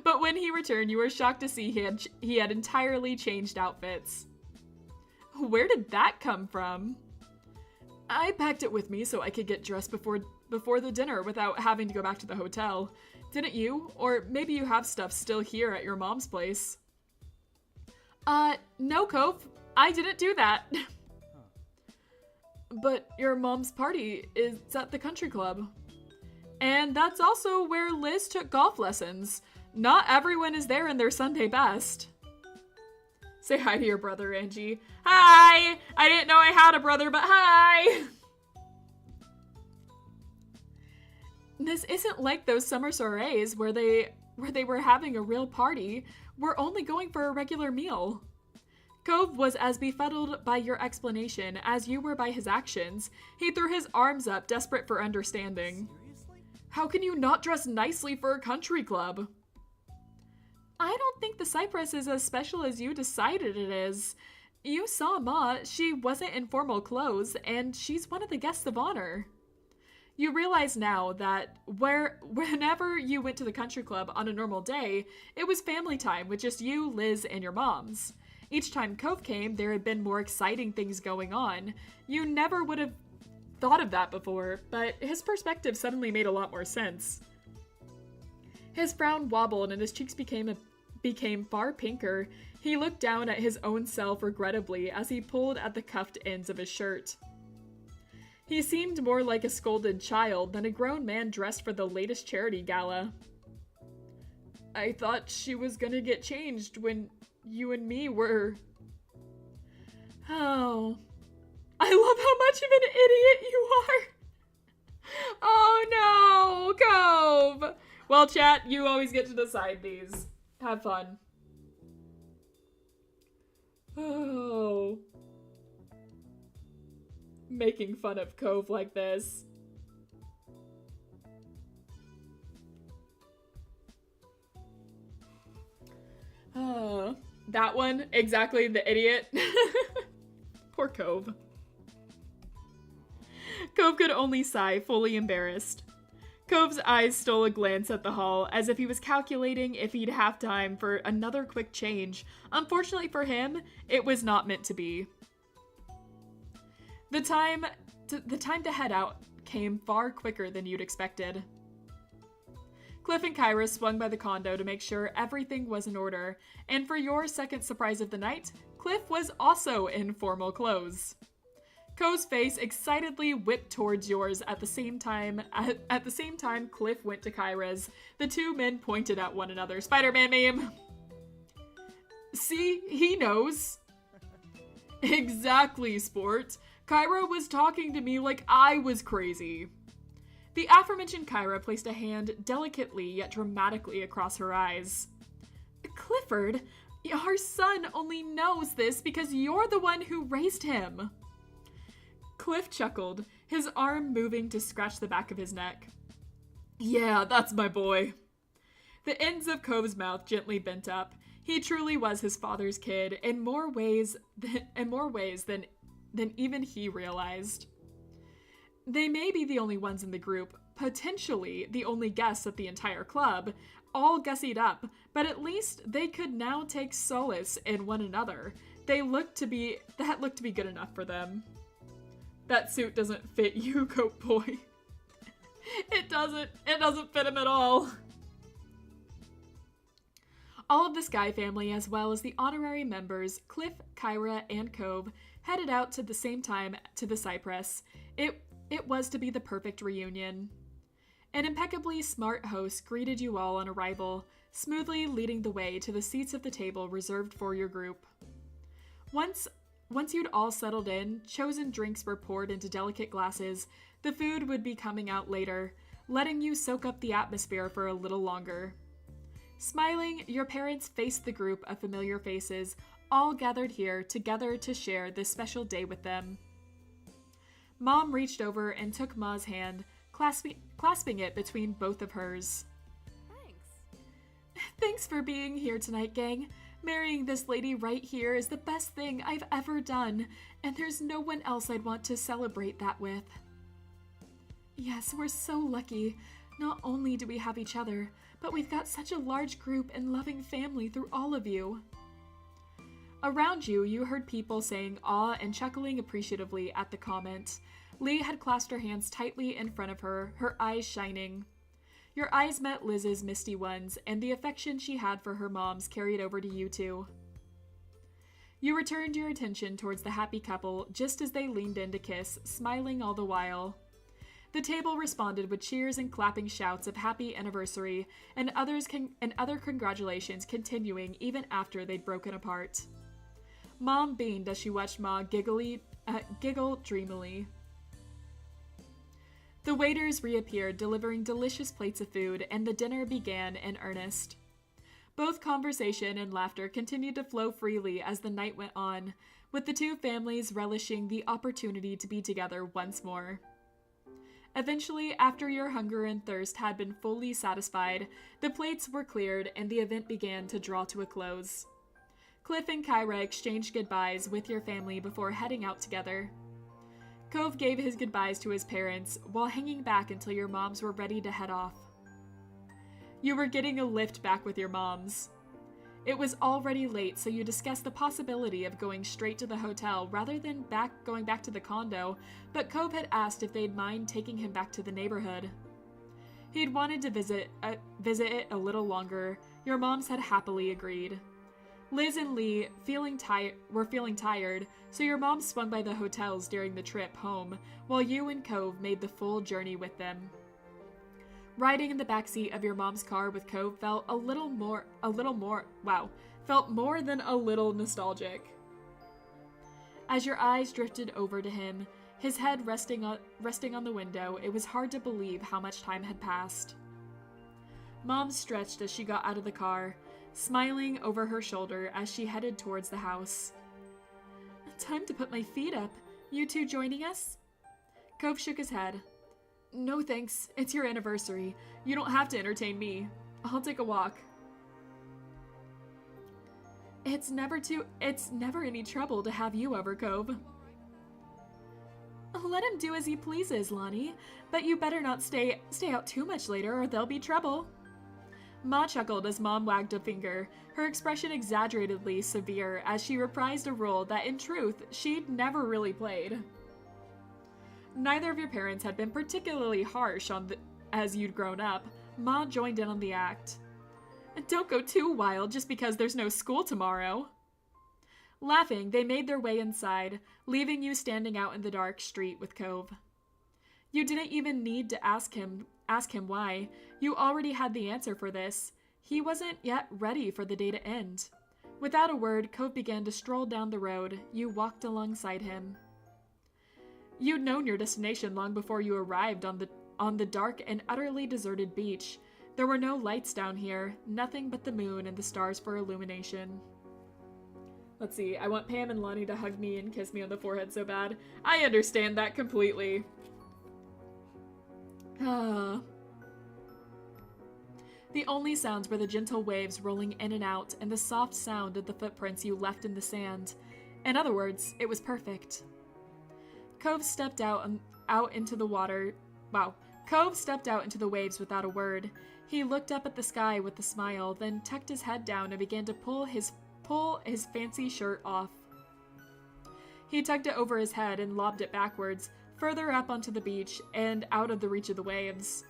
But when he returned, you were shocked to see he had entirely changed outfits. Where did that come from? I packed it with me so I could get dressed before the dinner without having to go back to the hotel. Didn't you? Or maybe you have stuff still here at your mom's place. No, Cove. I didn't do that. But your mom's party is at the country club. And that's also where Liz took golf lessons. Not everyone is there in their Sunday best. Say hi to your brother, Angie. Hi! I didn't know I had a brother, but hi! This isn't like those summer soirees where they were having a real party. We're only going for a regular meal. Cove was as befuddled by your explanation as you were by his actions. He threw his arms up, desperate for understanding. Seriously? How can you not dress nicely for a country club? I don't think the Cypress is as special as you decided it is. You saw Ma, she wasn't in formal clothes, and she's one of the guests of honor. You realize now that whenever you went to the country club on a normal day, it was family time with just you, Liz, and your moms. Each time Cove came, there had been more exciting things going on. You never would have thought of that before, but his perspective suddenly made a lot more sense. His frown wobbled and his cheeks became far pinker. He looked down at his own self regrettably as he pulled at the cuffed ends of his shirt. He seemed more like a scolded child than a grown man dressed for the latest charity gala. I thought she was gonna get changed when you and me were... Oh. I love how much of an idiot you are. Oh no, Cove. Well, chat, you always get to decide these. Have fun. Oh. Making fun of Cove like this. That one, exactly the idiot. Poor Cove. Cove could only sigh, fully embarrassed. Cove's eyes stole a glance at the hall, as if he was calculating if he'd have time for another quick change. Unfortunately for him, it was not meant to be. The time to head out came far quicker than you'd expected. Cliff and Kyra swung by the condo to make sure everything was in order, and for your second surprise of the night, Cliff was also in formal clothes. Cove's face excitedly whipped towards yours at the same time Cliff went to Kyra's. The two men pointed at one another. Spider-Man meme. See, he knows. Exactly, sport. Kyra was talking to me like I was crazy. The aforementioned Kyra placed a hand delicately yet dramatically across her eyes. Clifford, our son only knows this because you're the one who raised him. Cliff chuckled, his arm moving to scratch the back of his neck. Yeah, that's my boy. The ends of Cove's mouth gently bent up. He truly was his father's kid in more ways than even he realized. They may be the only ones in the group, potentially the only guests at the entire club, all gussied up, but at least they could now take solace in one another. That looked to be good enough for them. That suit doesn't fit you, Coat Boy. It doesn't fit him at all. All of the Sky family, as well as the honorary members, Cliff, Kyra, and Cove, headed out to the same time to the Cypress. It was to be the perfect reunion. An impeccably smart host greeted you all on arrival, smoothly leading the way to the seats of the table reserved for your group. Once you'd all settled in, chosen drinks were poured into delicate glasses. The food would be coming out later, letting you soak up the atmosphere for a little longer. Smiling, your parents faced the group of familiar faces, all gathered here together to share this special day with them. Mom reached over and took Ma's hand, clasping it between both of hers. Thanks for being here tonight, gang. Marrying this lady right here is the best thing I've ever done, and there's no one else I'd want to celebrate that with. Yes, we're so lucky. Not only do we have each other, but we've got such a large group and loving family through all of you. Around you, you heard people saying awe and chuckling appreciatively at the comment. Lee had clasped her hands tightly in front of her, her eyes shining. Your eyes met Liz's misty ones, and the affection she had for her moms carried over to you two. You returned your attention towards the happy couple just as they leaned in to kiss, smiling all the while. The table responded with cheers and clapping shouts of happy anniversary, and other congratulations continuing even after they'd broken apart. Mom beamed as she watched Ma giggle dreamily. The waiters reappeared, delivering delicious plates of food, and the dinner began in earnest. Both conversation and laughter continued to flow freely as the night went on, with the two families relishing the opportunity to be together once more. Eventually, after your hunger and thirst had been fully satisfied, the plates were cleared and the event began to draw to a close. Cliff and Kyra exchanged goodbyes with your family before heading out together. Cove gave his goodbyes to his parents while hanging back until your moms were ready to head off. You were getting a lift back with your moms. It was already late, so you discussed the possibility of going straight to the hotel rather than going back to the condo, but Cove had asked if they'd mind taking him back to the neighborhood. He'd wanted to visit it a little longer. Your moms had happily agreed. Liz and Lee were feeling tired, so your mom swung by the hotels during the trip home, while you and Cove made the full journey with them. Riding in the backseat of your mom's car with Cove felt felt more than a little nostalgic. As your eyes drifted over to him, his head resting on the window, it was hard to believe how much time had passed. Mom stretched as she got out of the car, smiling over her shoulder as she headed towards the house. Time to put my feet up. You two joining us? Cove shook his head. No thanks, it's your anniversary. You don't have to entertain me. I'll take a walk. It's never any trouble to have you over, Cove. Let him do as he pleases, Lonnie, but you better not stay out too much later or there'll be trouble. Ma chuckled as Mom wagged a finger, her expression exaggeratedly severe as she reprised a role that in truth she'd never really played. Neither of your parents had been particularly harsh as you'd grown up. Ma joined in on the act. Don't go too wild just because there's no school tomorrow. Laughing, they made their way inside, leaving you standing out in the dark street with Cove. You didn't even need to ask him why. You already had the answer for this. He wasn't yet ready for the day to end. Without a word, Cove began to stroll down the road. You walked alongside him. You'd known your destination long before you arrived on the dark and utterly deserted beach. There were no lights down here, nothing but the moon and the stars for illumination. Let's see, I want Pam and Lonnie to hug me and kiss me on the forehead so bad. I understand that completely. The only sounds were the gentle waves rolling in and out and the soft sound of the footprints you left in the sand. In other words, it was perfect. Cove stepped out into the water. Wow. Cove stepped out into the waves without a word. He looked up at the sky with a smile, then tucked his head down and began to pull his fancy shirt off. He tugged it over his head and lobbed it backwards, further up onto the beach and out of the reach of the waves.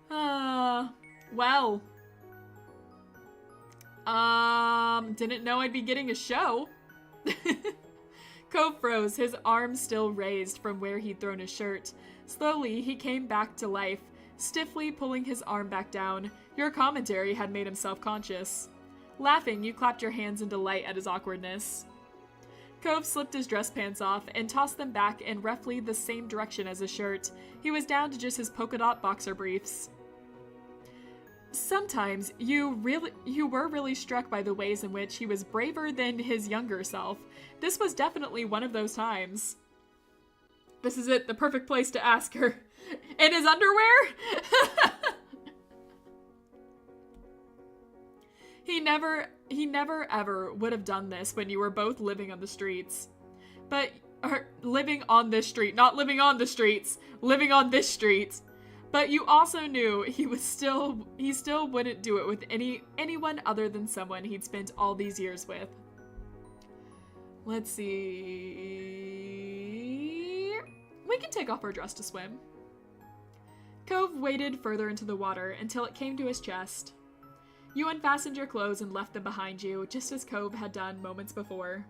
Well. Didn't know I'd be getting a show. Cove froze, his arm still raised from where he'd thrown his shirt. Slowly, he came back to life, stiffly pulling his arm back down. Your commentary had made him self-conscious. Laughing, you clapped your hands in delight at his awkwardness. Cove slipped his dress pants off and tossed them back in roughly the same direction as his shirt. He was down to just his polka dot boxer briefs. Sometimes you were really struck by the ways in which he was braver than his younger self. This was definitely one of those times. This is it, the perfect place to ask her. In his underwear? He never ever would have done this when you were both living on the streets. Living on this street, not living on the streets, living on this street. But you also knew he still wouldn't do it with anyone other than someone he'd spent all these years with. Let's see. We can take off our dress to swim. Cove waded further into the water until it came to his chest. You unfastened your clothes and left them behind you, just as Cove had done moments before.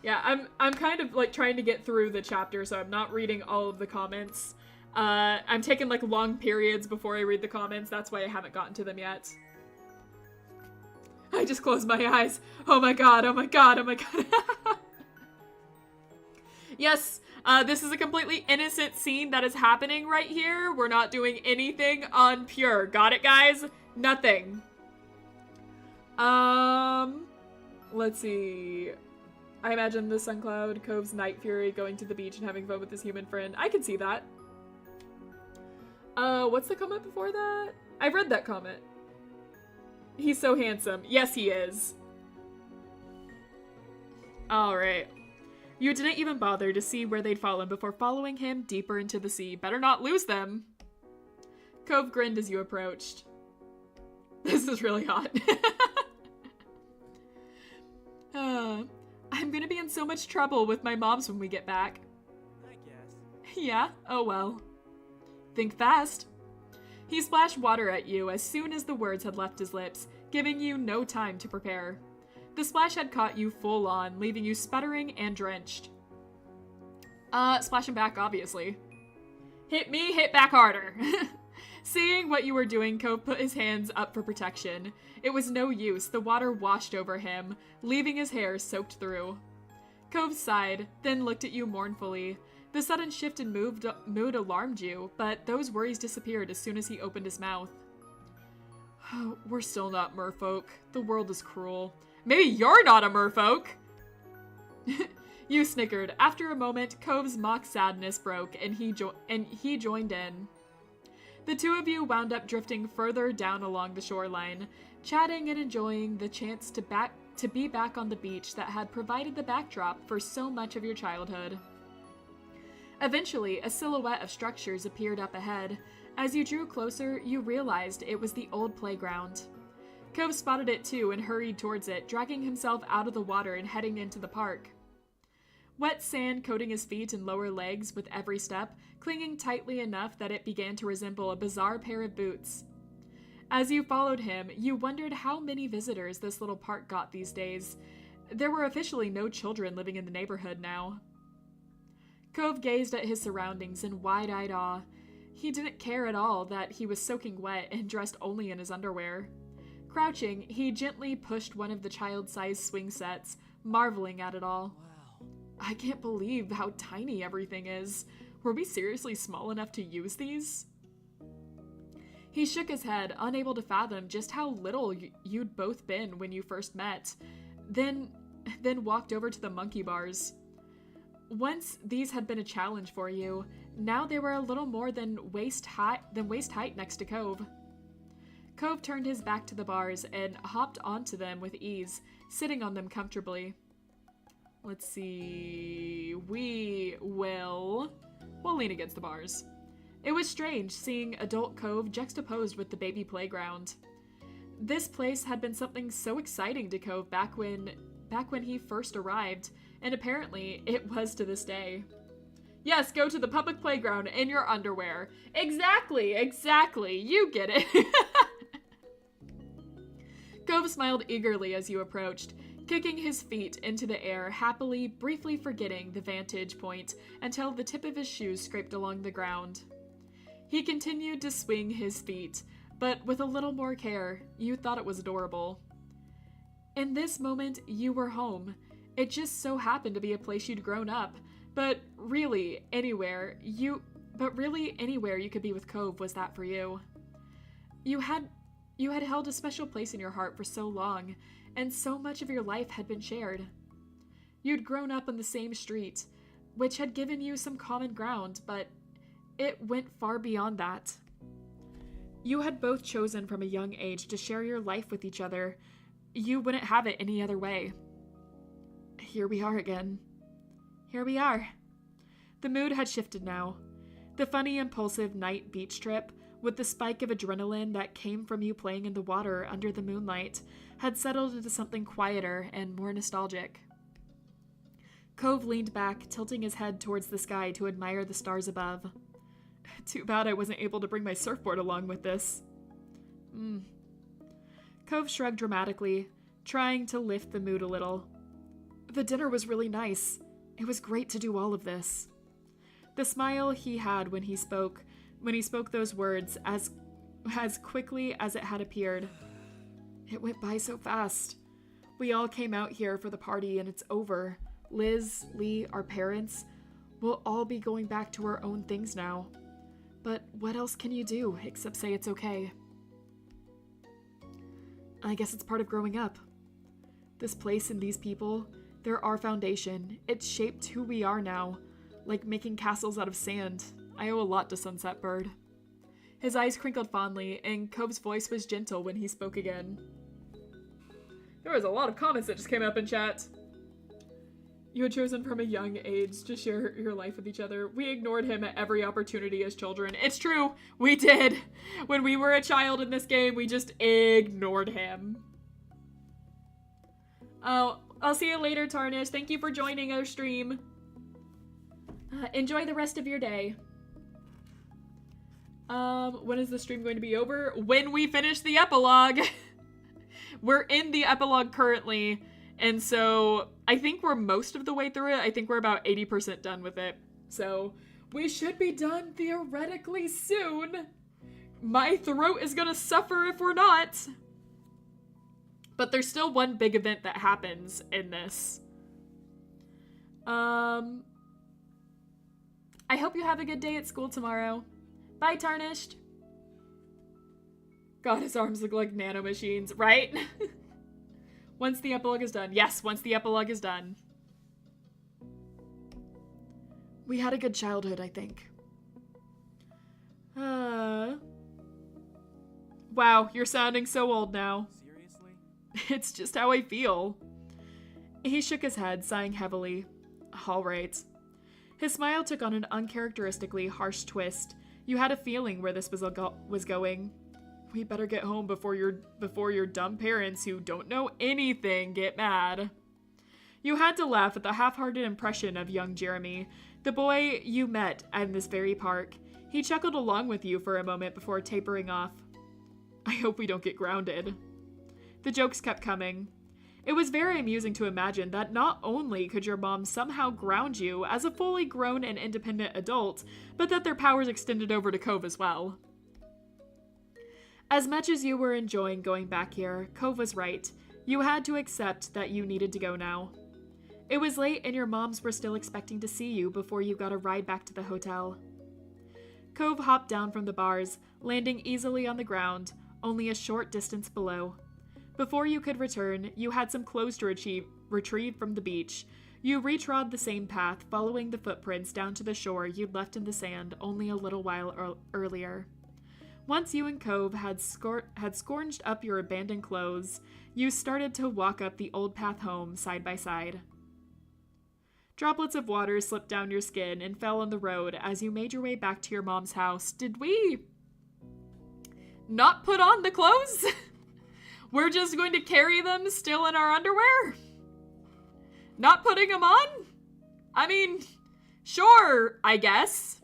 Yeah, I'm kind of like trying to get through the chapter, so I'm not reading all of the comments. I'm taking like long periods before I read the comments. That's why I haven't gotten to them yet. I just closed my eyes. Oh my god, oh my god, oh my god. Yes, this is a completely innocent scene that is happening right here. We're not doing anything unpure. Got it, guys? Nothing. Let's see. I imagine the Suncloud, Cove's Night Fury going to the beach and having fun with his human friend. I can see that. What's the comment before that? I've read that comment. He's so handsome. Yes, he is. Alright. You didn't even bother to see where they'd fallen before following him deeper into the sea. Better not lose them. Cove grinned as you approached. This is really hot. I'm gonna be in so much trouble with my moms when we get back. I guess. Yeah? Oh well. Think fast. He splashed water at you as soon as the words had left his lips, giving you no time to prepare. The splash had caught you full on, leaving you sputtering and drenched. Splashing back, obviously. Hit me, hit back harder. Seeing what you were doing, Cove put his hands up for protection. It was no use, the water washed over him, leaving his hair soaked through. Cove sighed, then looked at you mournfully. The sudden shift in mood alarmed you, but those worries disappeared as soon as he opened his mouth. We're still not merfolk. The world is cruel. Maybe you're not a merfolk! You snickered. After a moment, Cove's mock sadness broke, and he joined in. The two of you wound up drifting further down along the shoreline, chatting and enjoying the chance to be back on the beach that had provided the backdrop for so much of your childhood. Eventually, a silhouette of structures appeared up ahead. As you drew closer, you realized it was the old playground. Cove spotted it too and hurried towards it, dragging himself out of the water and heading into the park. Wet sand coating his feet and lower legs with every step, clinging tightly enough that it began to resemble a bizarre pair of boots. As you followed him, you wondered how many visitors this little park got these days. There were officially no children living in the neighborhood now. Cove gazed at his surroundings in wide-eyed awe. He didn't care at all that he was soaking wet and dressed only in his underwear. Crouching, he gently pushed one of the child-sized swing sets, marveling at it all. Wow. I can't believe how tiny everything is. Were we seriously small enough to use these? He shook his head, unable to fathom just how little you'd both been when you first met, then walked over to the monkey bars. Once these had been a challenge for you, now they were a little more than waist height next to Cove. Cove turned his back to the bars and hopped onto them with ease, sitting on them comfortably. Let's see. We'll lean against the bars. It was strange seeing adult Cove juxtaposed with the baby playground. This place had been something so exciting to Cove back when he first arrived, and apparently it was to this day. Yes, go to the public playground in your underwear. Exactly. You get it. Cove smiled eagerly as you approached, kicking his feet into the air happily, briefly forgetting the vantage point until the tip of his shoes scraped along the ground. He continued to swing his feet, but with a little more care. You thought it was adorable. In this moment, you were home. It just so happened to be a place you'd grown up, but really anywhere you could be with Cove was that for you. You had held a special place in your heart for so long, and so much of your life had been shared. You'd grown up on the same street, which had given you some common ground, but it went far beyond that. You had both chosen from a young age to share your life with each other. You wouldn't have it any other way. Here we are again. Here we are. The mood had shifted now. The funny, impulsive night beach trip, with the spike of adrenaline that came from you playing in the water under the moonlight, had settled into something quieter and more nostalgic. Cove leaned back, tilting his head towards the sky to admire the stars above. Too bad I wasn't able to bring my surfboard along with this. Cove shrugged dramatically, trying to lift the mood a little. The dinner was really nice. It was great to do all of this. The smile he had when he spoke those words as quickly as it had appeared. It went by so fast. We all came out here for the party and it's over. Liz, Lee, our parents, we'll all be going back to our own things now. But what else can you do except say it's okay? I guess it's part of growing up. This place and these people, they're our foundation. It's shaped who we are now, like making castles out of sand. I owe a lot to Sunset Bird. His eyes crinkled fondly, and Cove's voice was gentle when he spoke again. There was a lot of comments that just came up in chat. You had chosen from a young age to share your life with each other. We ignored him at every opportunity as children. It's true, we did. When we were a child in this game, we just ignored him. Oh, I'll see you later, Tarnish. Thank you for joining our stream. Enjoy the rest of your day. When is the stream going to be over? When we finish the epilogue. We're in the epilogue currently. And so I think we're most of the way through it. I think we're about 80% done with it. So we should be done theoretically soon. My throat is gonna suffer if we're not. But there's still one big event that happens in this. I hope you have a good day at school tomorrow. Bye, Tarnished. God, his arms look like nanomachines, right? Once the epilogue is done. Yes, once the epilogue is done. We had a good childhood, I think. Wow, you're sounding so old now. Seriously? It's just how I feel. He shook his head, sighing heavily. All right. His smile took on an uncharacteristically harsh twist. You had a feeling where this was going. We better get home before your dumb parents who don't know anything get mad. You had to laugh at the half-hearted impression of young Jeremy, the boy you met in this very park. He chuckled along with you for a moment before tapering off. I hope we don't get grounded. The jokes kept coming. It was very amusing to imagine that not only could your mom somehow ground you as a fully grown and independent adult, but that their powers extended over to Cove as well. As much as you were enjoying going back here, Cove was right. You had to accept that you needed to go now. It was late and your moms were still expecting to see you before you got a ride back to the hotel. Cove hopped down from the bars, landing easily on the ground, only a short distance below. Before you could return, you had some clothes to retrieve from the beach. You retrod the same path, following the footprints down to the shore you'd left in the sand only a little while earlier. Once you and Cove had scrounged up your abandoned clothes, you started to walk up the old path home side by side. Droplets of water slipped down your skin and fell on the road as you made your way back to your mom's house. Did we not put on the clothes? We're just going to carry them still in our underwear? Not putting them on? I mean, sure, I guess.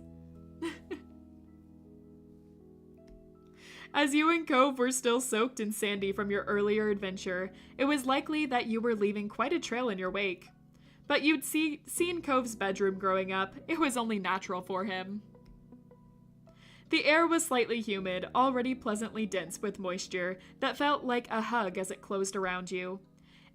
As you and Cove were still soaked and sandy from your earlier adventure, it was likely that you were leaving quite a trail in your wake. But you'd seen Cove's bedroom growing up. It was only natural for him. The air was slightly humid, already pleasantly dense with moisture that felt like a hug as it closed around you.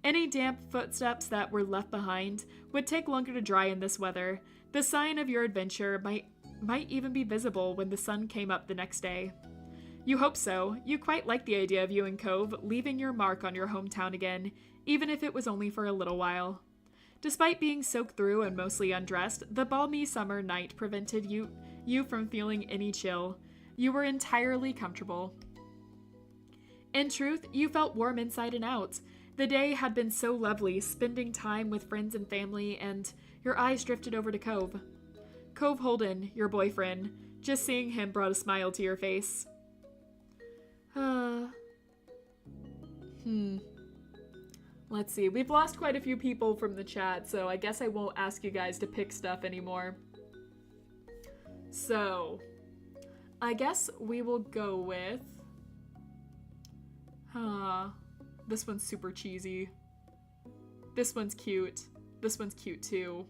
Any damp footsteps that were left behind would take longer to dry in this weather. The sign of your adventure might even be visible when the sun came up the next day. You hope so. You quite liked the idea of you and Cove leaving your mark on your hometown again, even if it was only for a little while. Despite being soaked through and mostly undressed, the balmy summer night prevented you from feeling any chill. You were entirely comfortable. In truth, you felt warm inside and out. The day had been so lovely, spending time with friends and family, and your eyes drifted over to Cove. Cove Holden, your boyfriend. Just seeing him brought a smile to your face. Let's see. We've lost quite a few people from the chat, so I guess I won't ask you guys to pick stuff anymore. So, I guess we will go with... This one's super cheesy. This one's cute. This one's cute too.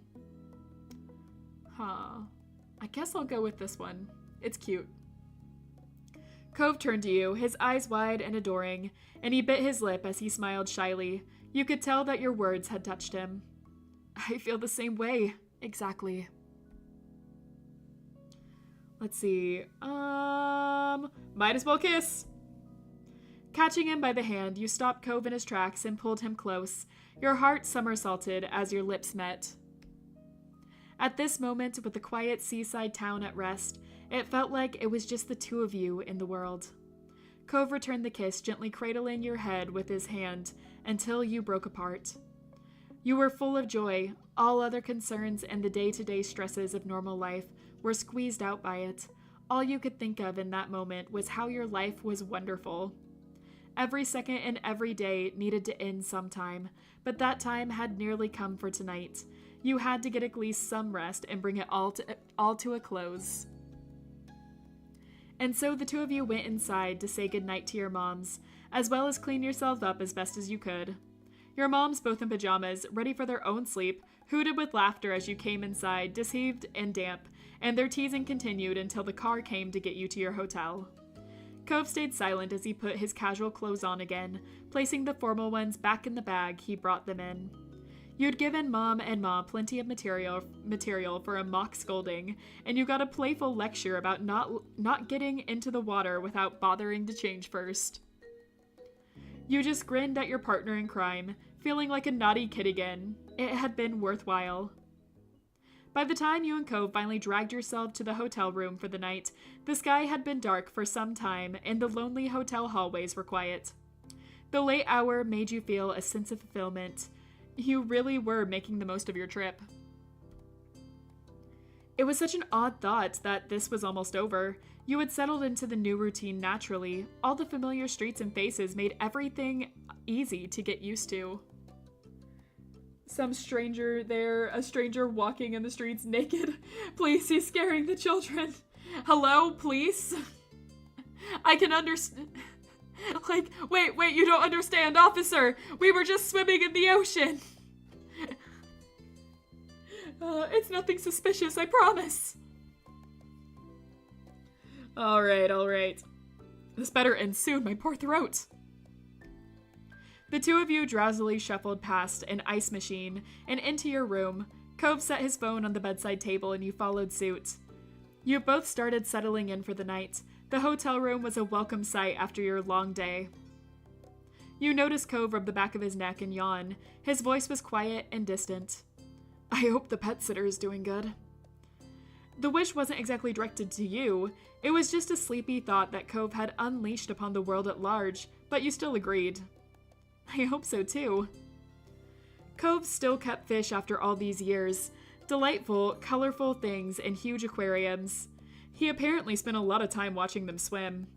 I guess I'll go with this one. It's cute. Cove turned to you, his eyes wide and adoring, and he bit his lip as he smiled shyly. You could tell that your words had touched him. I feel the same way. Exactly. Let's see. Might as well kiss. Catching him by the hand, you stopped Cove in his tracks and pulled him close. Your heart somersaulted as your lips met. At this moment, with the quiet seaside town at rest, it felt like it was just the two of you in the world. Cove returned the kiss, gently cradling your head with his hand until you broke apart. You were full of joy. All other concerns and the day-to-day stresses of normal life were squeezed out by it. All you could think of in that moment was how your life was wonderful. Every second and every day needed to end sometime, but that time had nearly come for tonight. You had to get at least some rest and bring it all to a close. And so the two of you went inside to say goodnight to your moms, as well as clean yourselves up as best as you could. Your moms, both in pajamas, ready for their own sleep, hooted with laughter as you came inside, deceived and damp, and their teasing continued until the car came to get you to your hotel. Cove stayed silent as he put his casual clothes on again, placing the formal ones back in the bag he brought them in. You'd given Mom and Ma plenty of material for a mock scolding, and you got a playful lecture about not getting into the water without bothering to change first. You just grinned at your partner in crime, feeling like a naughty kid again. It had been worthwhile. By the time you and Cove finally dragged yourself to the hotel room for the night, the sky had been dark for some time and the lonely hotel hallways were quiet. The late hour made you feel a sense of fulfillment. You really were making the most of your trip. It was such an odd thought that this was almost over. You had settled into the new routine naturally. All the familiar streets and faces made everything easy to get used to. Some stranger there, a stranger walking in the streets naked. Please, he's scaring the children. Hello, police? I can understand. Like, wait, you don't understand, officer. We were just swimming in the ocean. It's nothing suspicious, I promise. All right. This better end soon, my poor throat. The two of you drowsily shuffled past an ice machine and into your room. Cove set his phone on the bedside table and you followed suit. You both started settling in for the night. The hotel room was a welcome sight after your long day. You noticed Cove rub the back of his neck and yawn. His voice was quiet and distant. I hope the pet sitter is doing good. The wish wasn't exactly directed to you. It was just a sleepy thought that Cove had unleashed upon the world at large, but you still agreed. I hope so too. Cove still kept fish after all these years. Delightful, colorful things in huge aquariums. He apparently spent a lot of time watching them swim.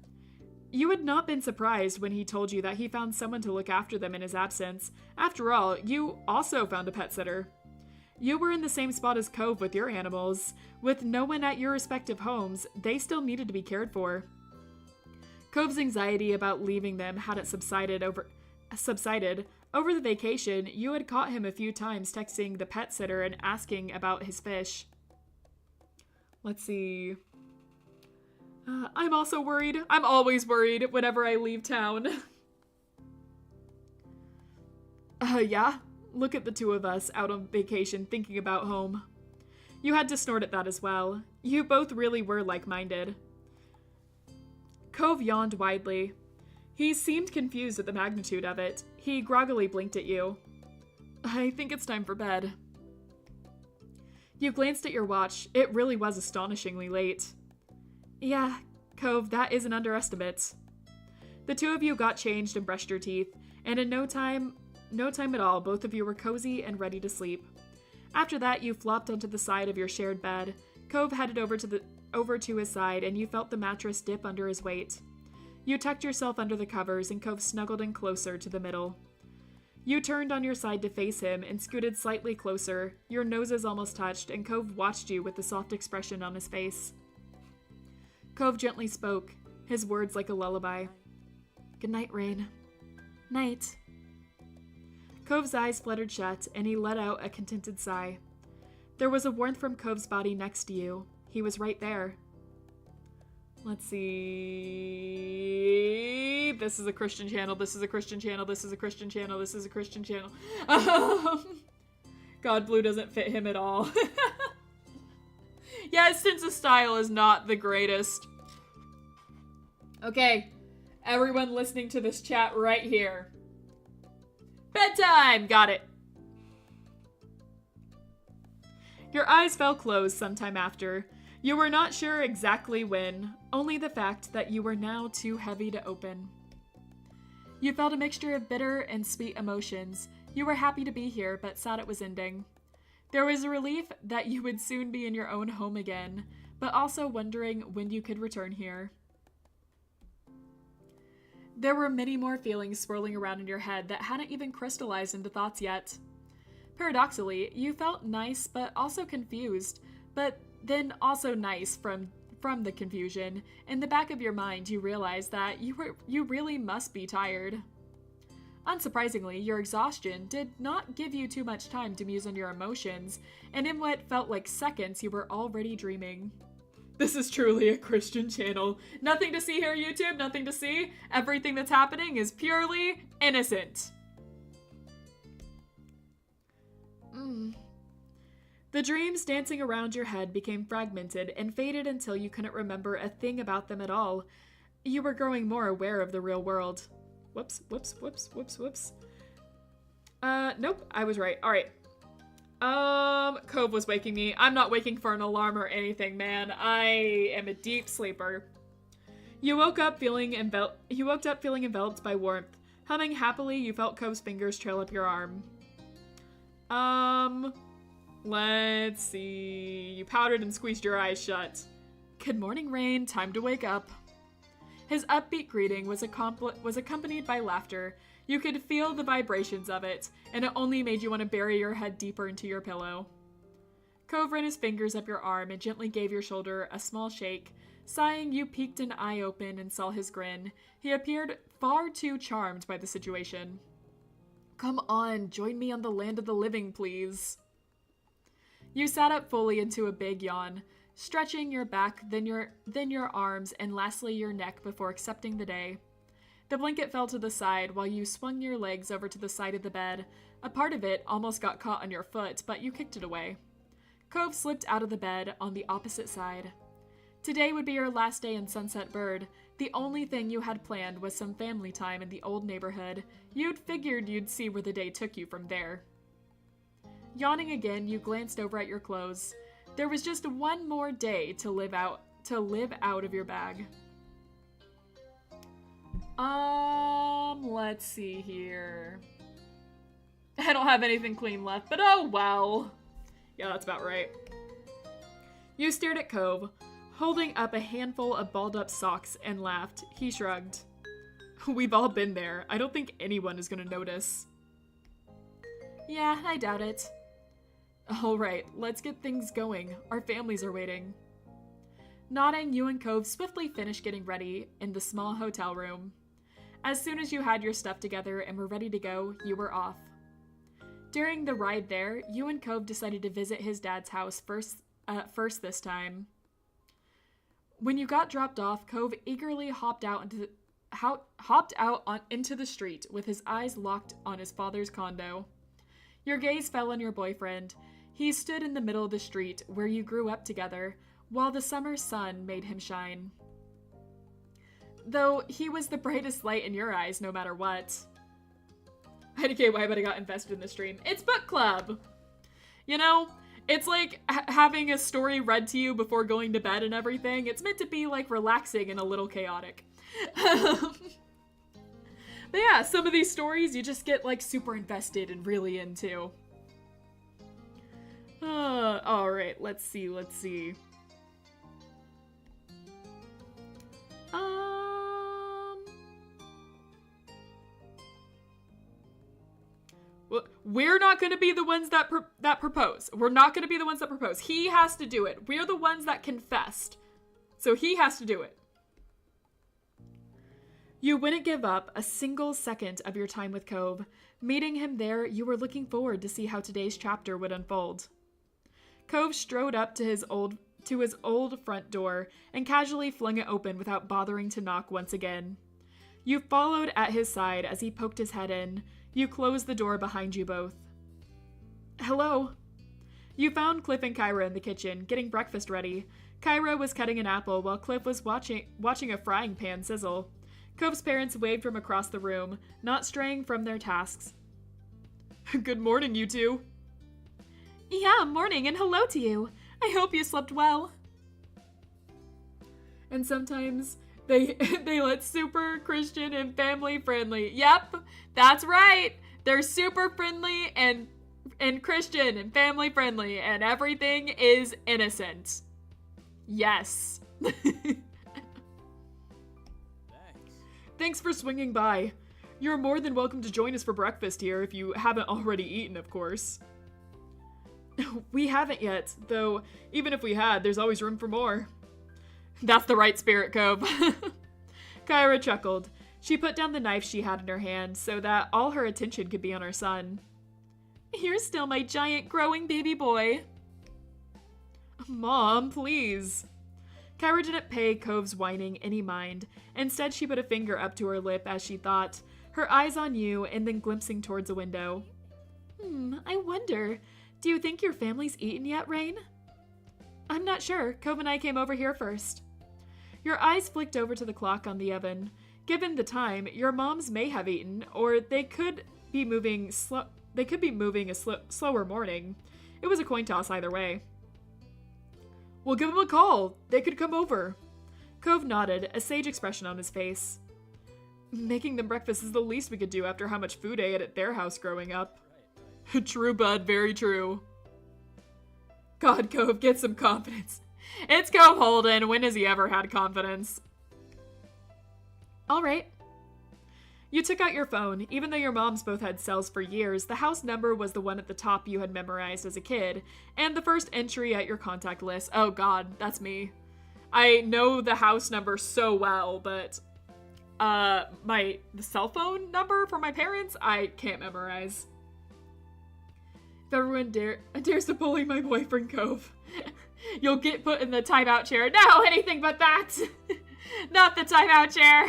You had not been surprised when he told you that he found someone to look after them in his absence. After all, you also found a pet sitter. You were in the same spot as Cove with your animals. With no one at your respective homes, they still needed to be cared for. Cove's anxiety about leaving them hadn't subsided. Over the vacation. You had caught him a few times texting the pet sitter and asking about his fish. Let's see. I'm also worried. I'm always worried whenever I leave town. Yeah? Look at the two of us out on vacation thinking about home. You had to snort at that as well. You both really were like-minded. Cove yawned widely. He seemed confused at the magnitude of it. He groggily blinked at you. I think it's time for bed. You glanced at your watch. It really was astonishingly late. Yeah, Cove, that is an underestimate. The two of you got changed and brushed your teeth, and in no time at all, both of you were cozy and ready to sleep. After that, you flopped onto the side of your shared bed. Cove headed over to his side, and you felt the mattress dip under his weight. You tucked yourself under the covers, and Cove snuggled in closer to the middle. You turned on your side to face him and scooted slightly closer. Your noses almost touched, and Cove watched you with a soft expression on his face. Cove gently spoke, his words like a lullaby. Good night, Rain. Night. Cove's eyes fluttered shut, and he let out a contented sigh. There was a warmth from Cove's body next to you. He was right there. Let's see. This is a Christian channel. This is a Christian channel. This is a Christian channel. This is a Christian channel. God, blue doesn't fit him at all. Yeah, his sense of style is not the greatest. Okay, everyone listening to this chat right here. Bedtime! Got it. Your eyes fell closed sometime after. You were not sure exactly when, only the fact that you were now too heavy to open. You felt a mixture of bitter and sweet emotions. You were happy to be here, but sad it was ending. There was a relief that you would soon be in your own home again, but also wondering when you could return here. There were many more feelings swirling around in your head that hadn't even crystallized into thoughts yet. Paradoxically, you felt nice but also confused, but then also nice from the confusion. In the back of your mind, you realized that you really must be tired. Unsurprisingly, your exhaustion did not give you too much time to muse on your emotions, and in what felt like seconds, you were already dreaming. This is truly a Christian channel. Nothing to see here, YouTube, nothing to see. Everything that's happening is purely innocent. The dreams dancing around your head became fragmented and faded until you couldn't remember a thing about them at all. You were growing more aware of the real world. Whoops. Nope, I was right. All right. Cove was waking me. I'm not waking for an alarm or anything, man. I am a deep sleeper. You woke up feeling enveloped by warmth. Humming happily, you felt Cove's fingers trail up your arm. Let's see. You powdered and squeezed your eyes shut. Good morning, Rain. Time to wake up. His upbeat greeting was accompanied by laughter. You could feel the vibrations of it, and it only made you want to bury your head deeper into your pillow. Cove ran his fingers up your arm and gently gave your shoulder a small shake. Sighing, you peeked an eye open and saw his grin. He appeared far too charmed by the situation. Come on, join me on the land of the living, please. You sat up fully into a big yawn, stretching your back, then your arms, and lastly your neck before accepting the day. The blanket fell to the side while you swung your legs over to the side of the bed. A part of it almost got caught on your foot, but you kicked it away. Cove slipped out of the bed on the opposite side. Today would be your last day in Sunset Bird. The only thing you had planned was some family time in the old neighborhood. You'd figured you'd see where the day took you from there. Yawning again, you glanced over at your clothes. There was just one more day to live out of your bag. Let's see here. I don't have anything clean left, but oh well. Yeah, that's about right. You stared at Cove, holding up a handful of balled-up socks, and laughed. He shrugged. We've all been there. I don't think anyone is gonna notice. Yeah, I doubt it. Alright, let's get things going. Our families are waiting. Nodding, you and Cove swiftly finished getting ready in the small hotel room. As soon as you had your stuff together and were ready to go, you were off. During the ride there, you and Cove decided to visit his dad's house first this time. When you got dropped off, Cove eagerly hopped out into the street with his eyes locked on his father's condo. Your gaze fell on your boyfriend. He stood in the middle of the street where you grew up together, while the summer sun made him shine. Though he was the brightest light in your eyes no matter what. IDKY, but I got invested in the stream. It's book club! You know, it's like having a story read to you before going to bed and everything. It's meant to be like relaxing and a little chaotic. But yeah, some of these stories you just get like super invested and really into. Alright, let's see. We're not going to be the ones that propose. We're not going to be the ones that propose. He has to do it. We're the ones that confessed. So he has to do it. You wouldn't give up a single second of your time with Cove. Meeting him there, you were looking forward to see how today's chapter would unfold. Cove strode up to his old front door and casually flung it open without bothering to knock once again. You followed at his side as he poked his head in. You closed the door behind you both. Hello. You found Cliff and Kyra in the kitchen, getting breakfast ready. Kyra was cutting an apple while Cliff was watching a frying pan sizzle. Cove's parents waved from across the room, not straying from their tasks. Good morning, you two. Yeah, morning, and hello to you. I hope you slept well. And sometimes they let super Christian and family friendly. Yep, that's right. They're super friendly and Christian and family friendly, and everything is innocent. Yes. Thanks for swinging by. You're more than welcome to join us for breakfast here if you haven't already eaten, of course. We haven't yet, though even if we had, there's always room for more. That's the right spirit, Cove. Kyra chuckled. She put down the knife she had in her hand so that all her attention could be on her son. You're still my giant growing baby boy. Mom, please. Kyra didn't pay Cove's whining any mind. Instead, she put a finger up to her lip as she thought, her eyes on you and then glimpsing towards a window. I wonder, do you think your family's eaten yet, Rain? I'm not sure. Cove and I came over here first. Your eyes flicked over to the clock on the oven. Given the time, your moms may have eaten, or they could be moving a slower morning. It was a coin toss either way. We'll give them a call. They could come over. Cove nodded, a sage expression on his face. Making them breakfast is the least we could do after how much food I ate at their house growing up. True, bud, very true. God, Cove, get some confidence. It's Cove Holden. When has he ever had confidence? All right. You took out your phone. Even though your moms both had cells for years, the house number was the one at the top you had memorized as a kid, and the first entry at your contact list. Oh god, that's me. I know the house number so well, but the cell phone number for my parents, I can't memorize. If everyone dares to bully my boyfriend Cove, you'll get put in the timeout chair. No, anything but that. Not the timeout chair.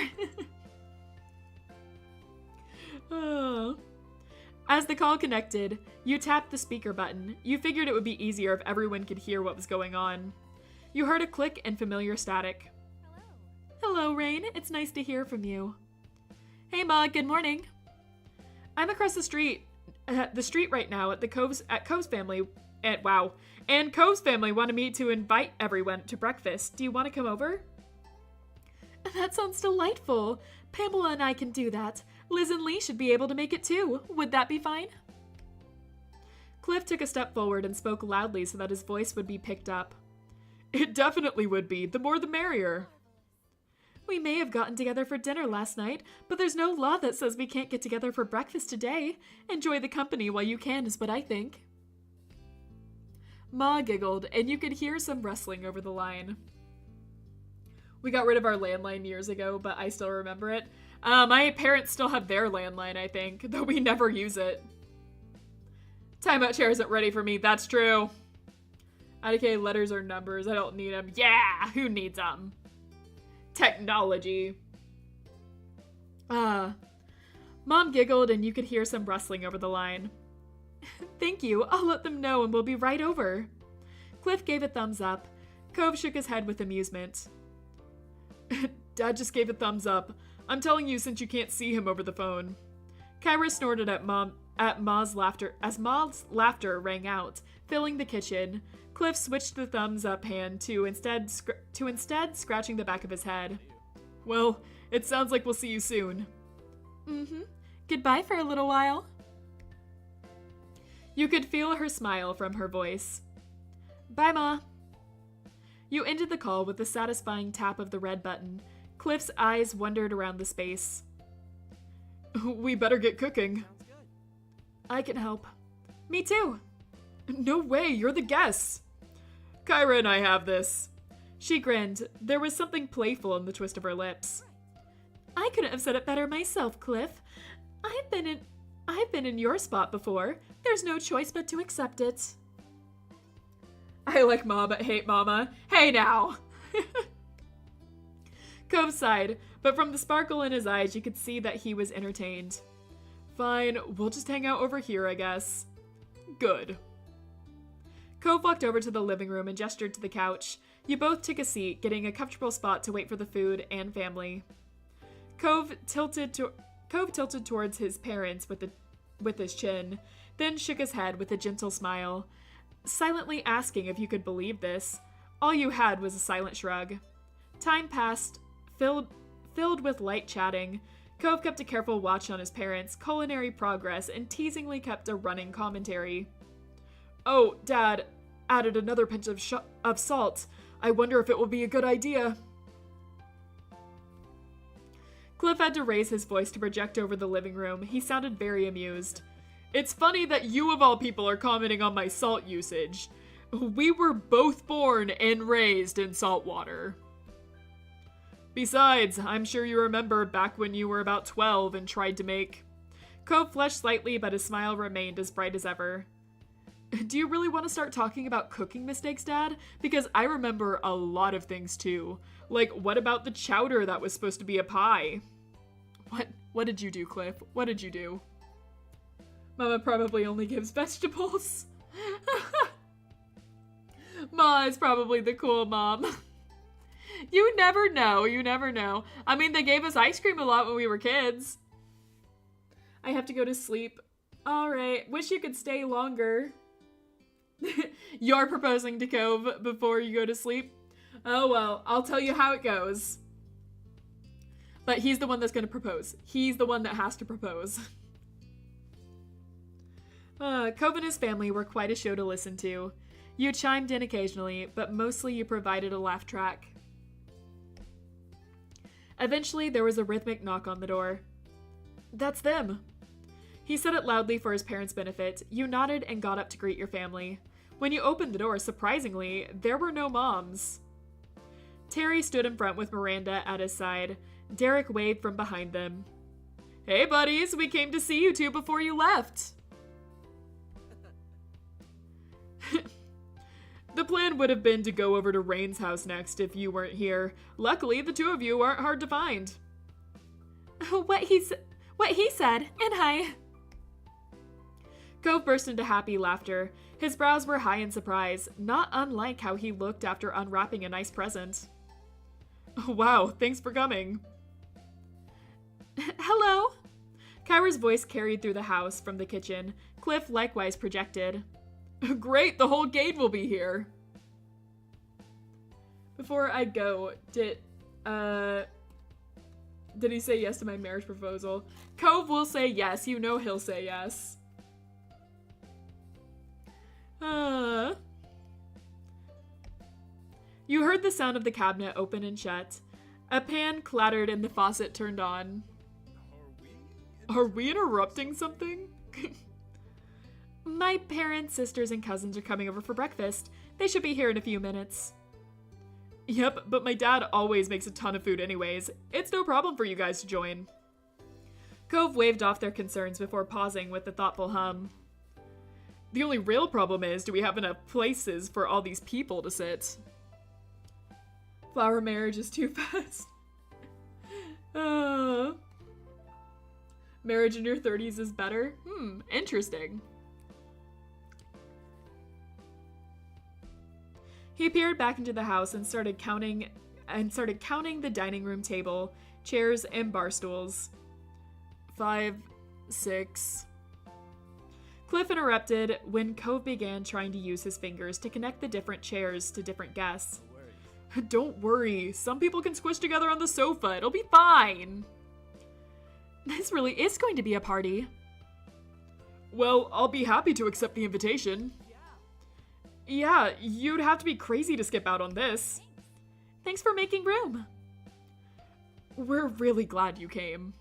As the call connected, you tapped the speaker button. You figured it would be easier if everyone could hear what was going on. You heard a click and familiar static. Hello, Rain. It's nice to hear from you. Hey, Ma. Good morning. I'm across the street right now at Cove's family. And Cove's family wanted me to invite everyone to breakfast. Do you want to come over? That sounds delightful. Pamela and I can do that. Liz and Lee should be able to make it too. Would that be fine? Cliff took a step forward and spoke loudly so that his voice would be picked up. It definitely would be. The more the merrier. We may have gotten together for dinner last night, but there's no law that says we can't get together for breakfast today. Enjoy the company while you can is what I think. Ma giggled, and you could hear some rustling over the line. We got rid of our landline years ago, but I still remember it. My parents still have their landline, I think, though we never use it. Timeout chair isn't ready for me, that's true. IDK letters or numbers, I don't need them. Yeah, who needs them? Technology. Mom giggled and you could hear some rustling over the line. Thank you, I'll let them know and we'll be right over. Cliff gave a thumbs up. Cove shook his head with amusement. Dad just gave a thumbs up. I'm telling you since you can't see him over the phone. Kyra snorted at Ma's laughter as Ma's laughter rang out, filling the kitchen. Cliff switched the thumbs up hand to instead scratching the back of his head. Well, it sounds like we'll see you soon. Mm-hmm. Goodbye for a little while. You could feel her smile from her voice. Bye, Ma. You ended the call with a satisfying tap of the red button. Cliff's eyes wandered around the space. We better get cooking. Sounds good. I can help. Me too. No way, you're the guest. Kyra and I have this. She grinned. There was something playful in the twist of her lips. I couldn't have said it better myself, Cliff. I've been in your spot before. There's no choice but to accept it. I like Ma but hate Mama. Hey now! Cove sighed, but from the sparkle in his eyes you could see that he was entertained. Fine, we'll just hang out over here, I guess. Good. Cove walked over to the living room and gestured to the couch. You both took a seat, getting a comfortable spot to wait for the food and family. Cove tilted towards his parents with his chin, then shook his head with a gentle smile, silently asking if you could believe this. All you had was a silent shrug. Time passed, filled with light chatting. Cove kept a careful watch on his parents' culinary progress and teasingly kept a running commentary. Oh, Dad added another pinch of salt. I wonder if it will be a good idea. Cliff had to raise his voice to project over the living room. He sounded very amused. It's funny that you of all people are commenting on my salt usage. We were both born and raised in salt water. Besides, I'm sure you remember back when you were about 12 and tried to make... Cove flushed slightly, but his smile remained as bright as ever. Do you really want to start talking about cooking mistakes, Dad? Because I remember a lot of things too. Like, what about the chowder that was supposed to be a pie? What did you do, Cliff? What did you do? Mama probably only gives vegetables. Ma is probably the cool mom. You never know, you never know. I mean, they gave us ice cream a lot when we were kids. I have to go to sleep. Alright, wish you could stay longer. You're proposing to Cove before you go to sleep? Oh well, I'll tell you how it goes. But he's the one that's gonna propose. He's the one that has to propose. Cove and his family were quite a show to listen to. You chimed in occasionally, but mostly you provided a laugh track. Eventually, there was a rhythmic knock on the door. That's them. He said it loudly for his parents' benefit. You nodded and got up to greet your family. When you opened the door, surprisingly, there were no moms. Terry stood in front with Miranda at his side. Derek waved from behind them. Hey buddies, we came to see you two before you left. The plan would have been to go over to Rain's house next if you weren't here. Luckily, the two of you aren't hard to find. What he said, and hi. Cove burst into happy laughter. His brows were high in surprise, not unlike how he looked after unwrapping a nice present. Wow, thanks for coming. Hello. Kyra's voice carried through the house from the kitchen. Cliff likewise projected. Great, the whole gang will be here. Before I go, did he say yes to my marriage proposal? Cove will say yes, you know he'll say yes. You heard the sound of the cabinet open and shut. A pan clattered and the faucet turned on. Are we interrupting something? My parents, sisters, and cousins are coming over for breakfast. They should be here in a few minutes. Yep, but my dad always makes a ton of food anyways. It's no problem for you guys to join. Cove waved off their concerns before pausing with a thoughtful hum. The only real problem is, do we have enough places for all these people to sit? Flower marriage is too fast. Marriage in your 30s is better? Interesting. He peered back into the house and started counting the dining room table, chairs, and bar stools. 5, 6. Cliff interrupted when Cove began trying to use his fingers to connect the different chairs to different guests. Don't worry, some people can squish together on the sofa. It'll be fine. This really is going to be a party. Well, I'll be happy to accept the invitation. Yeah, you'd have to be crazy to skip out on this. Thanks for making room. We're really glad you came.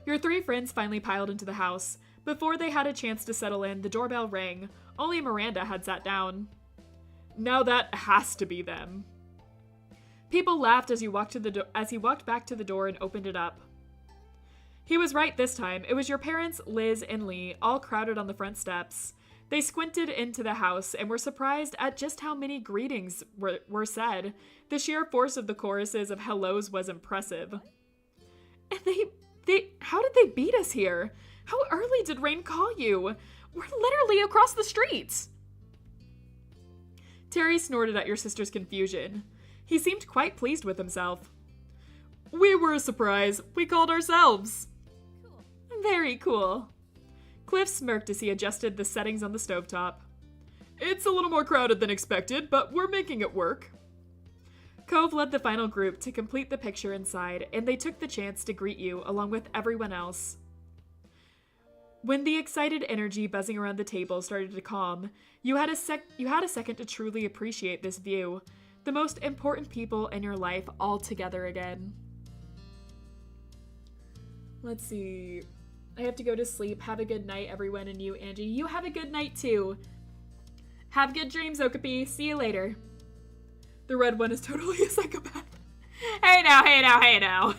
Your 3 friends finally piled into the house. Before they had a chance to settle in, the doorbell rang. Only Miranda had sat down. Now that has to be them. People laughed as he walked back to the door and opened it up. He was right this time. It was your parents, Liz and Lee, all crowded on the front steps. They squinted into the house and were surprised at just how many greetings were said. The sheer force of the choruses of hellos was impressive. And how did they beat us here? How early did Rain call you? We're literally across the street. Terry snorted at your sister's confusion. He seemed quite pleased with himself. We were a surprise. We called ourselves. Cool. Very cool. Cliff smirked as he adjusted the settings on the stovetop. It's a little more crowded than expected, but we're making it work. Cove led the final group to complete the picture inside, and they took the chance to greet you along with everyone else. When the excited energy buzzing around the table started to calm, you had a second to truly appreciate this view. The most important people in your life all together again. Let's see. I have to go to sleep. Have a good night, everyone, and you, Angie. You have a good night, too. Have good dreams, Okapi. See you later. The red one is totally a psychopath. Hey now, hey now, hey now.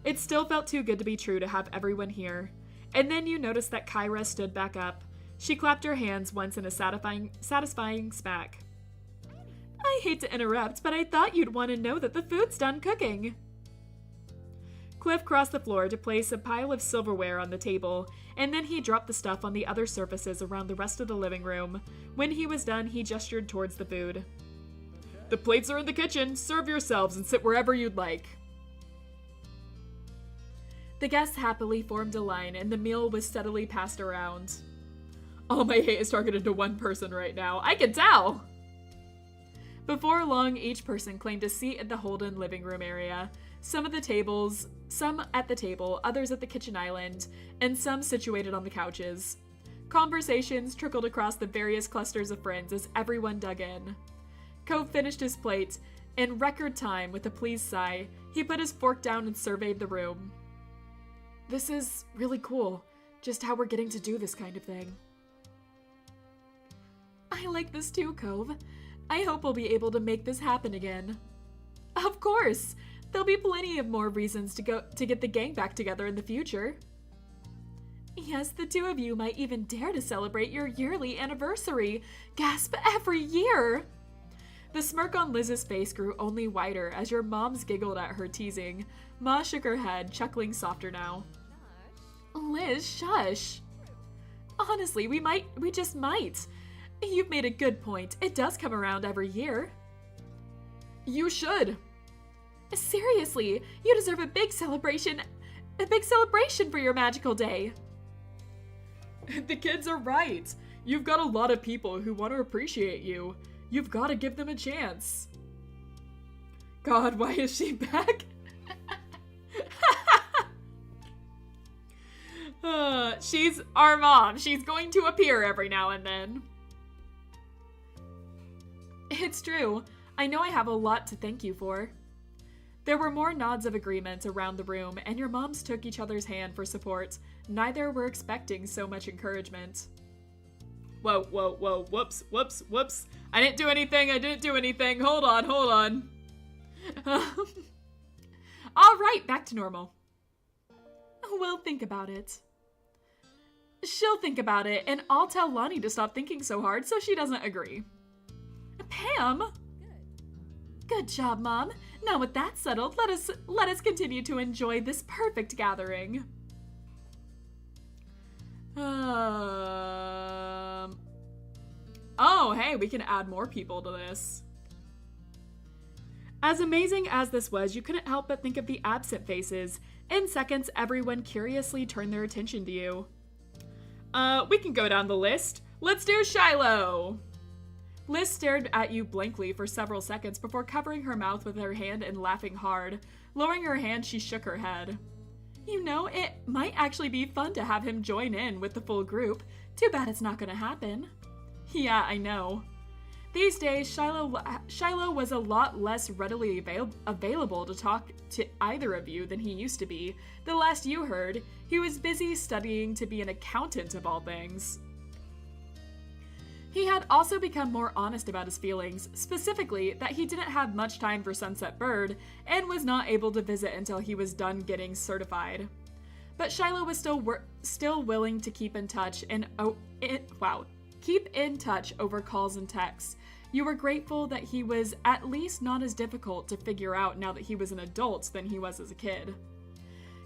It still felt too good to be true to have everyone here. And then you noticed that Kyra stood back up. She clapped her hands once in a satisfying smack. I hate to interrupt, but I thought you'd want to know that the food's done cooking. Cliff crossed the floor to place a pile of silverware on the table, and then he dropped the stuff on the other surfaces around the rest of the living room. When he was done, he gestured towards the food. The plates are in the kitchen. Serve yourselves and sit wherever you'd like. The guests happily formed a line, and the meal was steadily passed around. All my hate is targeted to one person right now. I can tell! Before long, each person claimed a seat at the Holden living room area. Some at the table, others at the kitchen island, and some situated on the couches. Conversations trickled across the various clusters of friends as everyone dug in. Cove finished his plate. In record time, with a pleased sigh, he put his fork down and surveyed the room. This is really cool, just how we're getting to do this kind of thing. I like this too, Cove. I hope we'll be able to make this happen again. Of course! There'll be plenty of more reasons to get the gang back together in the future. Yes, the two of you might even dare to celebrate your yearly anniversary. Gasp, every year! The smirk on Liz's face grew only wider as your moms giggled at her teasing. Ma shook her head, chuckling softer now. Liz, shush. Honestly, we just might. You've made a good point. It does come around every year. You should. Seriously, you deserve a big celebration for your magical day. The kids are right. You've got a lot of people who want to appreciate you. You've got to give them a chance. God, why is she back? She's our mom. She's going to appear every now and then. It's true. I know I have a lot to thank you for. There were more nods of agreement around the room, and your moms took each other's hand for support. Neither were expecting so much encouragement. Whoa, whoa, whoa, whoops, whoops, whoops. I didn't do anything. Hold on. All right, back to normal. We'll think about it. She'll think about it, and I'll tell Lonnie to stop thinking so hard so she doesn't agree. Pam? Good job, Mom. Now with that settled, let us continue to enjoy this perfect gathering. Oh, hey, we can add more people to this. As amazing as this was, you couldn't help but think of the absent faces. In seconds, everyone curiously turned their attention to you. We can go down the list. Let's do Shiloh. Liz stared at you blankly for several seconds before covering her mouth with her hand and laughing hard. Lowering her hand, she shook her head. You know, it might actually be fun to have him join in with the full group. Too bad it's not gonna happen. Yeah, I know. These days, Shiloh was a lot less readily available to talk to either of you than he used to be. The last you heard, he was busy studying to be an accountant of all things. He had also become more honest about his feelings, specifically that he didn't have much time for Sunset Bird and was not able to visit until he was done getting certified. But Shiloh was still willing to keep in touch and keep in touch over calls and texts. You were grateful that he was at least not as difficult to figure out now that he was an adult than he was as a kid.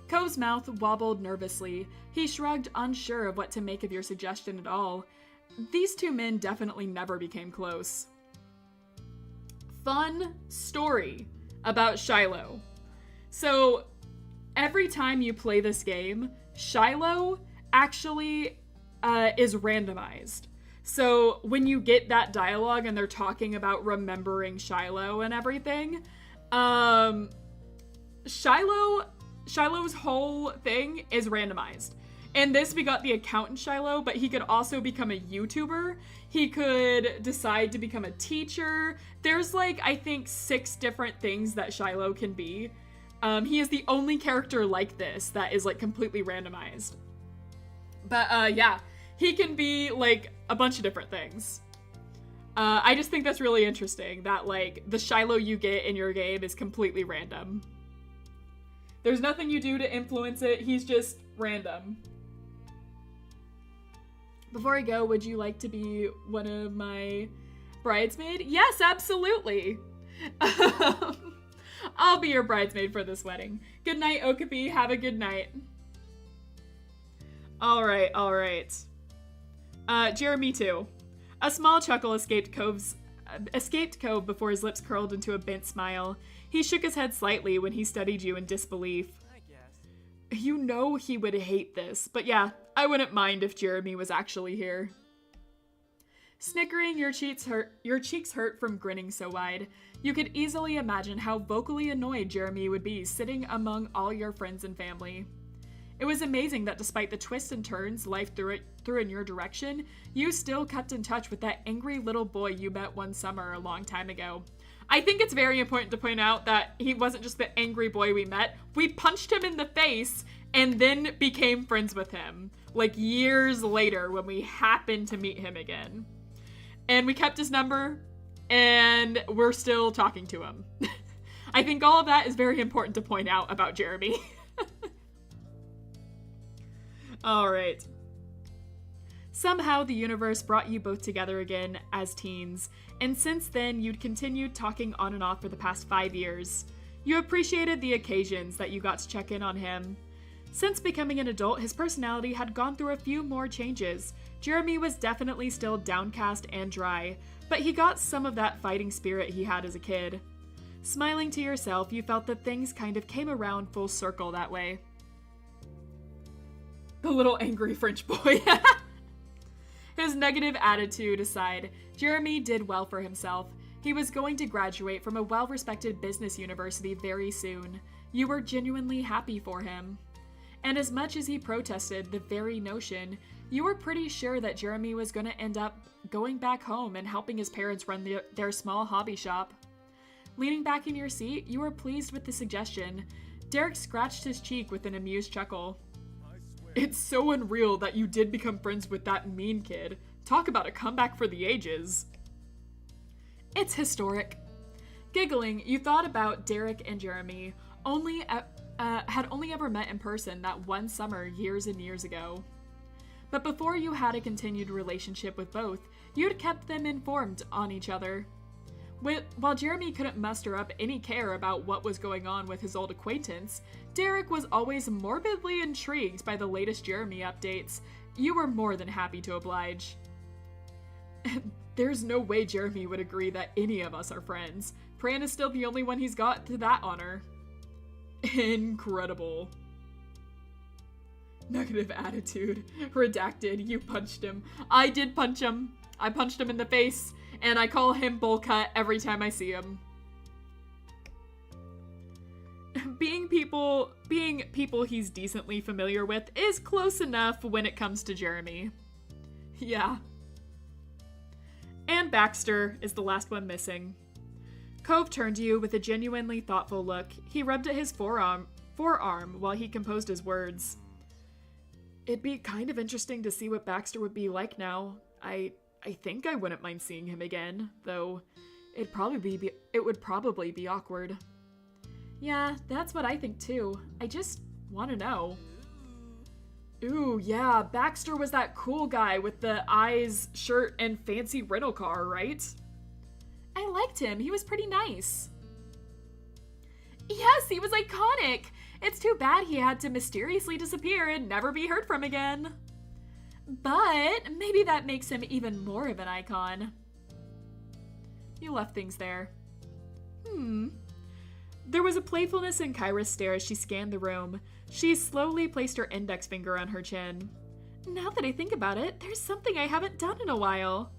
Cove's mouth wobbled nervously. He shrugged, unsure of what to make of your suggestion at all. These two men definitely never became close. Fun story about Shiloh. So, every time you play this game, Shiloh actually is randomized. So, when you get that dialogue and they're talking about remembering Shiloh and everything, Shiloh's whole thing is randomized. In this, we got the accountant Shiloh, but he could also become a YouTuber. He could decide to become a teacher. There's like, I think, 6 different things that Shiloh can be. He is the only character like this that is like completely randomized. But yeah, he can be like a bunch of different things. I just think that's really interesting that like the Shiloh you get in your game is completely random. There's nothing you do to influence it. He's just random. Before I go, would you like to be one of my bridesmaid? Yes, absolutely. I'll be your bridesmaid for this wedding. Good night, Okapi. Have a good night. All right. Jeremy too. A small chuckle escaped Cove before his lips curled into a bent smile. He shook his head slightly when he studied you in disbelief. I guess. You know he would hate this, but yeah, I wouldn't mind if Jeremy was actually here. Snickering, your cheeks hurt from grinning so wide. You could easily imagine how vocally annoyed Jeremy would be sitting among all your friends and family. It was amazing that despite the twists and turns life threw in your direction, you still kept in touch with that angry little boy you met one summer a long time ago. I think it's very important to point out that he wasn't just the angry boy we met. We punched him in the face and then became friends with him, like years later when we happened to meet him again. And we kept his number, and we're still talking to him. I think all of that is very important to point out about Jeremy. All right. Somehow the universe brought you both together again as teens, and since then you'd continued talking on and off for the past 5 years. You appreciated the occasions that you got to check in on him. Since becoming an adult, his personality had gone through a few more changes. Jeremy was definitely still downcast and dry, but he got some of that fighting spirit he had as a kid. Smiling to yourself, you felt that things kind of came around full circle that way. The little angry French boy. His negative attitude aside, Jeremy did well for himself. He was going to graduate from a well-respected business university very soon. You were genuinely happy for him. And as much as he protested the very notion, you were pretty sure that Jeremy was going to end up going back home and helping his parents run their small hobby shop. Leaning back in your seat, you were pleased with the suggestion. Derek scratched his cheek with an amused chuckle. It's so unreal that you did become friends with that mean kid. Talk about a comeback for the ages. It's historic. Giggling, you thought about Derek and Jeremy had only ever met in person that one summer years and years ago. But before you had a continued relationship with both, you'd kept them informed on each other. While Jeremy couldn't muster up any care about what was going on with his old acquaintance, Derek was always morbidly intrigued by the latest Jeremy updates. You were more than happy to oblige. There's no way Jeremy would agree that any of us are friends. Pran is still the only one he's got to that honor. Incredible. Negative attitude. Redacted. You punched him. I did punch him. I punched him in the face, and I call him Bullcut every time I see him. Being people he's decently familiar with is close enough when it comes to Jeremy. Yeah. And Baxter is the last one missing. Cove turned to you with a genuinely thoughtful look. He rubbed at his forearm while he composed his words. It'd be kind of interesting to see what Baxter would be like now. I think I wouldn't mind seeing him again, though it would probably be awkward. Yeah, that's what I think too. I just want to know. Ooh, yeah, Baxter was that cool guy with the eyes, shirt, and fancy rental car, right? I liked him. He was pretty nice. Yes, he was iconic. It's too bad he had to mysteriously disappear and never be heard from again. But maybe that makes him even more of an icon. You left things there. There was a playfulness in Kyra's stare as she scanned the room. She slowly placed her index finger on her chin. Now that I think about it, there's something I haven't done in a while.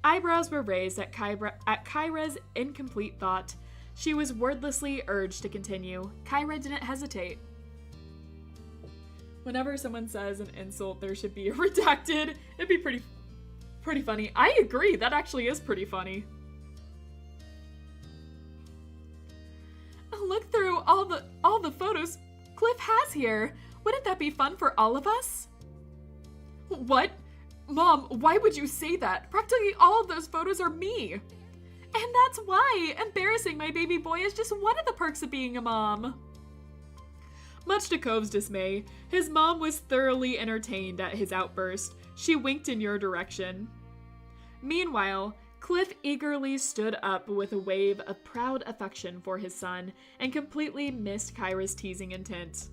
Eyebrows were raised at Kyra's incomplete thought. She was wordlessly urged to continue. Kyra didn't hesitate. Whenever someone says an insult, there should be a redacted. It'd be pretty funny. I agree. That actually is pretty funny. Look through all the photos Cliff has here. Wouldn't that be fun for all of us? What? Mom, why would you say that? Practically all of those photos are me. And that's why embarrassing my baby boy is just one of the perks of being a mom. Much to Cove's dismay, his mom was thoroughly entertained at his outburst. She winked in your direction. Meanwhile, Cliff eagerly stood up with a wave of proud affection for his son and completely missed Kyra's teasing intent.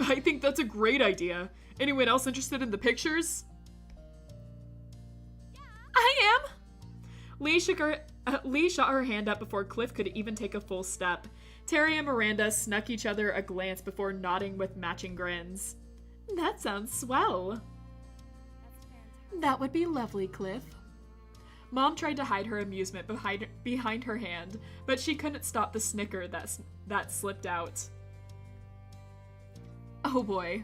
I think that's a great idea. Anyone else interested in the pictures? Yeah. I am! Lee shot her hand up before Cliff could even take a full step. Terry and Miranda snuck each other a glance before nodding with matching grins. That sounds swell. That would be lovely, Cliff. Mom tried to hide her amusement behind her hand, but she couldn't stop the snicker that slipped out. Oh boy.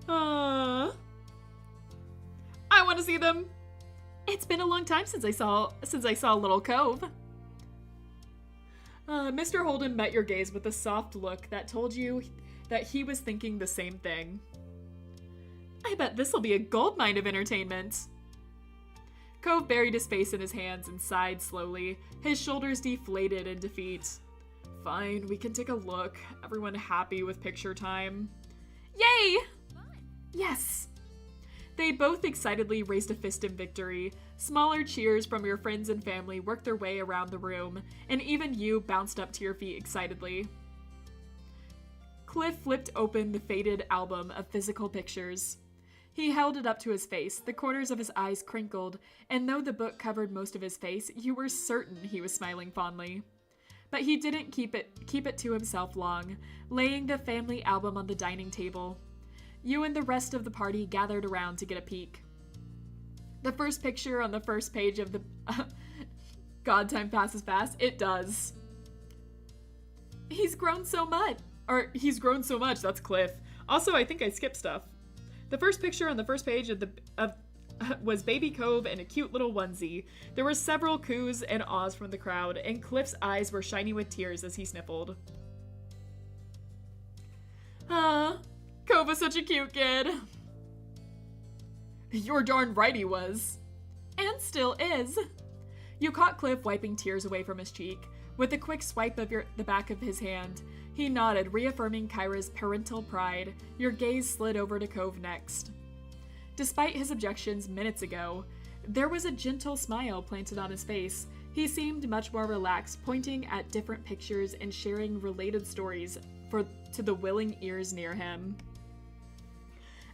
I want to see them. It's been a long time since I saw little Cove. Mr. Holden met your gaze with a soft look that told you that he was thinking the same thing. I bet this'll be a goldmine of entertainment. Cove buried his face in his hands and sighed slowly. His shoulders deflated in defeat. Fine, we can take a look. Everyone happy with picture time. Yay! Yes! They both excitedly raised a fist in victory. Smaller cheers from your friends and family worked their way around the room, and even you bounced up to your feet excitedly. Cliff flipped open the faded album of physical pictures. He held it up to his face, the corners of his eyes crinkled, and though the book covered most of his face, you were certain he was smiling fondly. But he didn't keep it to himself long, laying the family album on the dining table. You and the rest of the party gathered around to get a peek. The first picture on the first page of the... God, time passes fast. It does. He's grown so much. Or he's grown so much. That's Cliff. Also, I think I skipped stuff. The first picture on the first page was Baby Cove in a cute little onesie. There were several coos and ahs from the crowd, and Cliff's eyes were shiny with tears as he sniffled. Ah, Cove was such a cute kid. You're darn right he was. And still is. You caught Cliff wiping tears away from his cheek. With a quick swipe of the back of his hand, he nodded, reaffirming Kyra's parental pride. Your gaze slid over to Cove next. Despite his objections minutes ago, there was a gentle smile planted on his face. He seemed much more relaxed, pointing at different pictures and sharing related stories to the willing ears near him.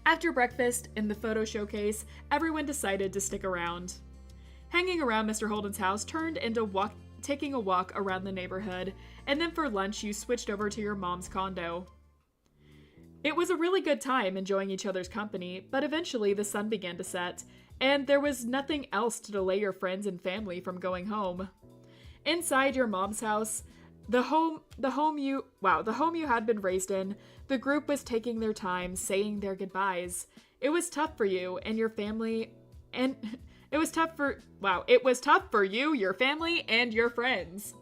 After breakfast in the photo showcase, everyone decided to stick around. Hanging around Mr. Holden's house turned into taking a walk around the neighborhood, and then for lunch you switched over to your mom's condo. It was a really good time enjoying each other's company, but eventually the sun began to set, and there was nothing else to delay your friends and family from going home. Inside your mom's house, the home you had been raised in, the group was taking their time, saying their goodbyes. It was tough for you and your family, and it was tough for you, your family, and your friends.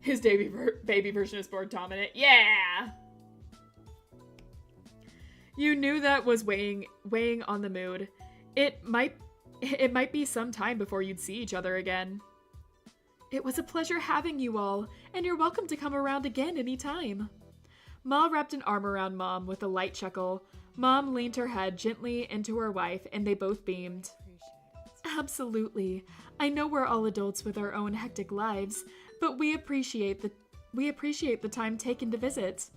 His baby version is board dominant. Yeah! You knew that was weighing on the mood. It might be some time before you'd see each other again. It was a pleasure having you all, and you're welcome to come around again anytime. Ma wrapped an arm around Mom with a light chuckle. Mom leaned her head gently into her wife, and they both beamed. Absolutely. I know we're all adults with our own hectic lives, but we appreciate the time taken to visit.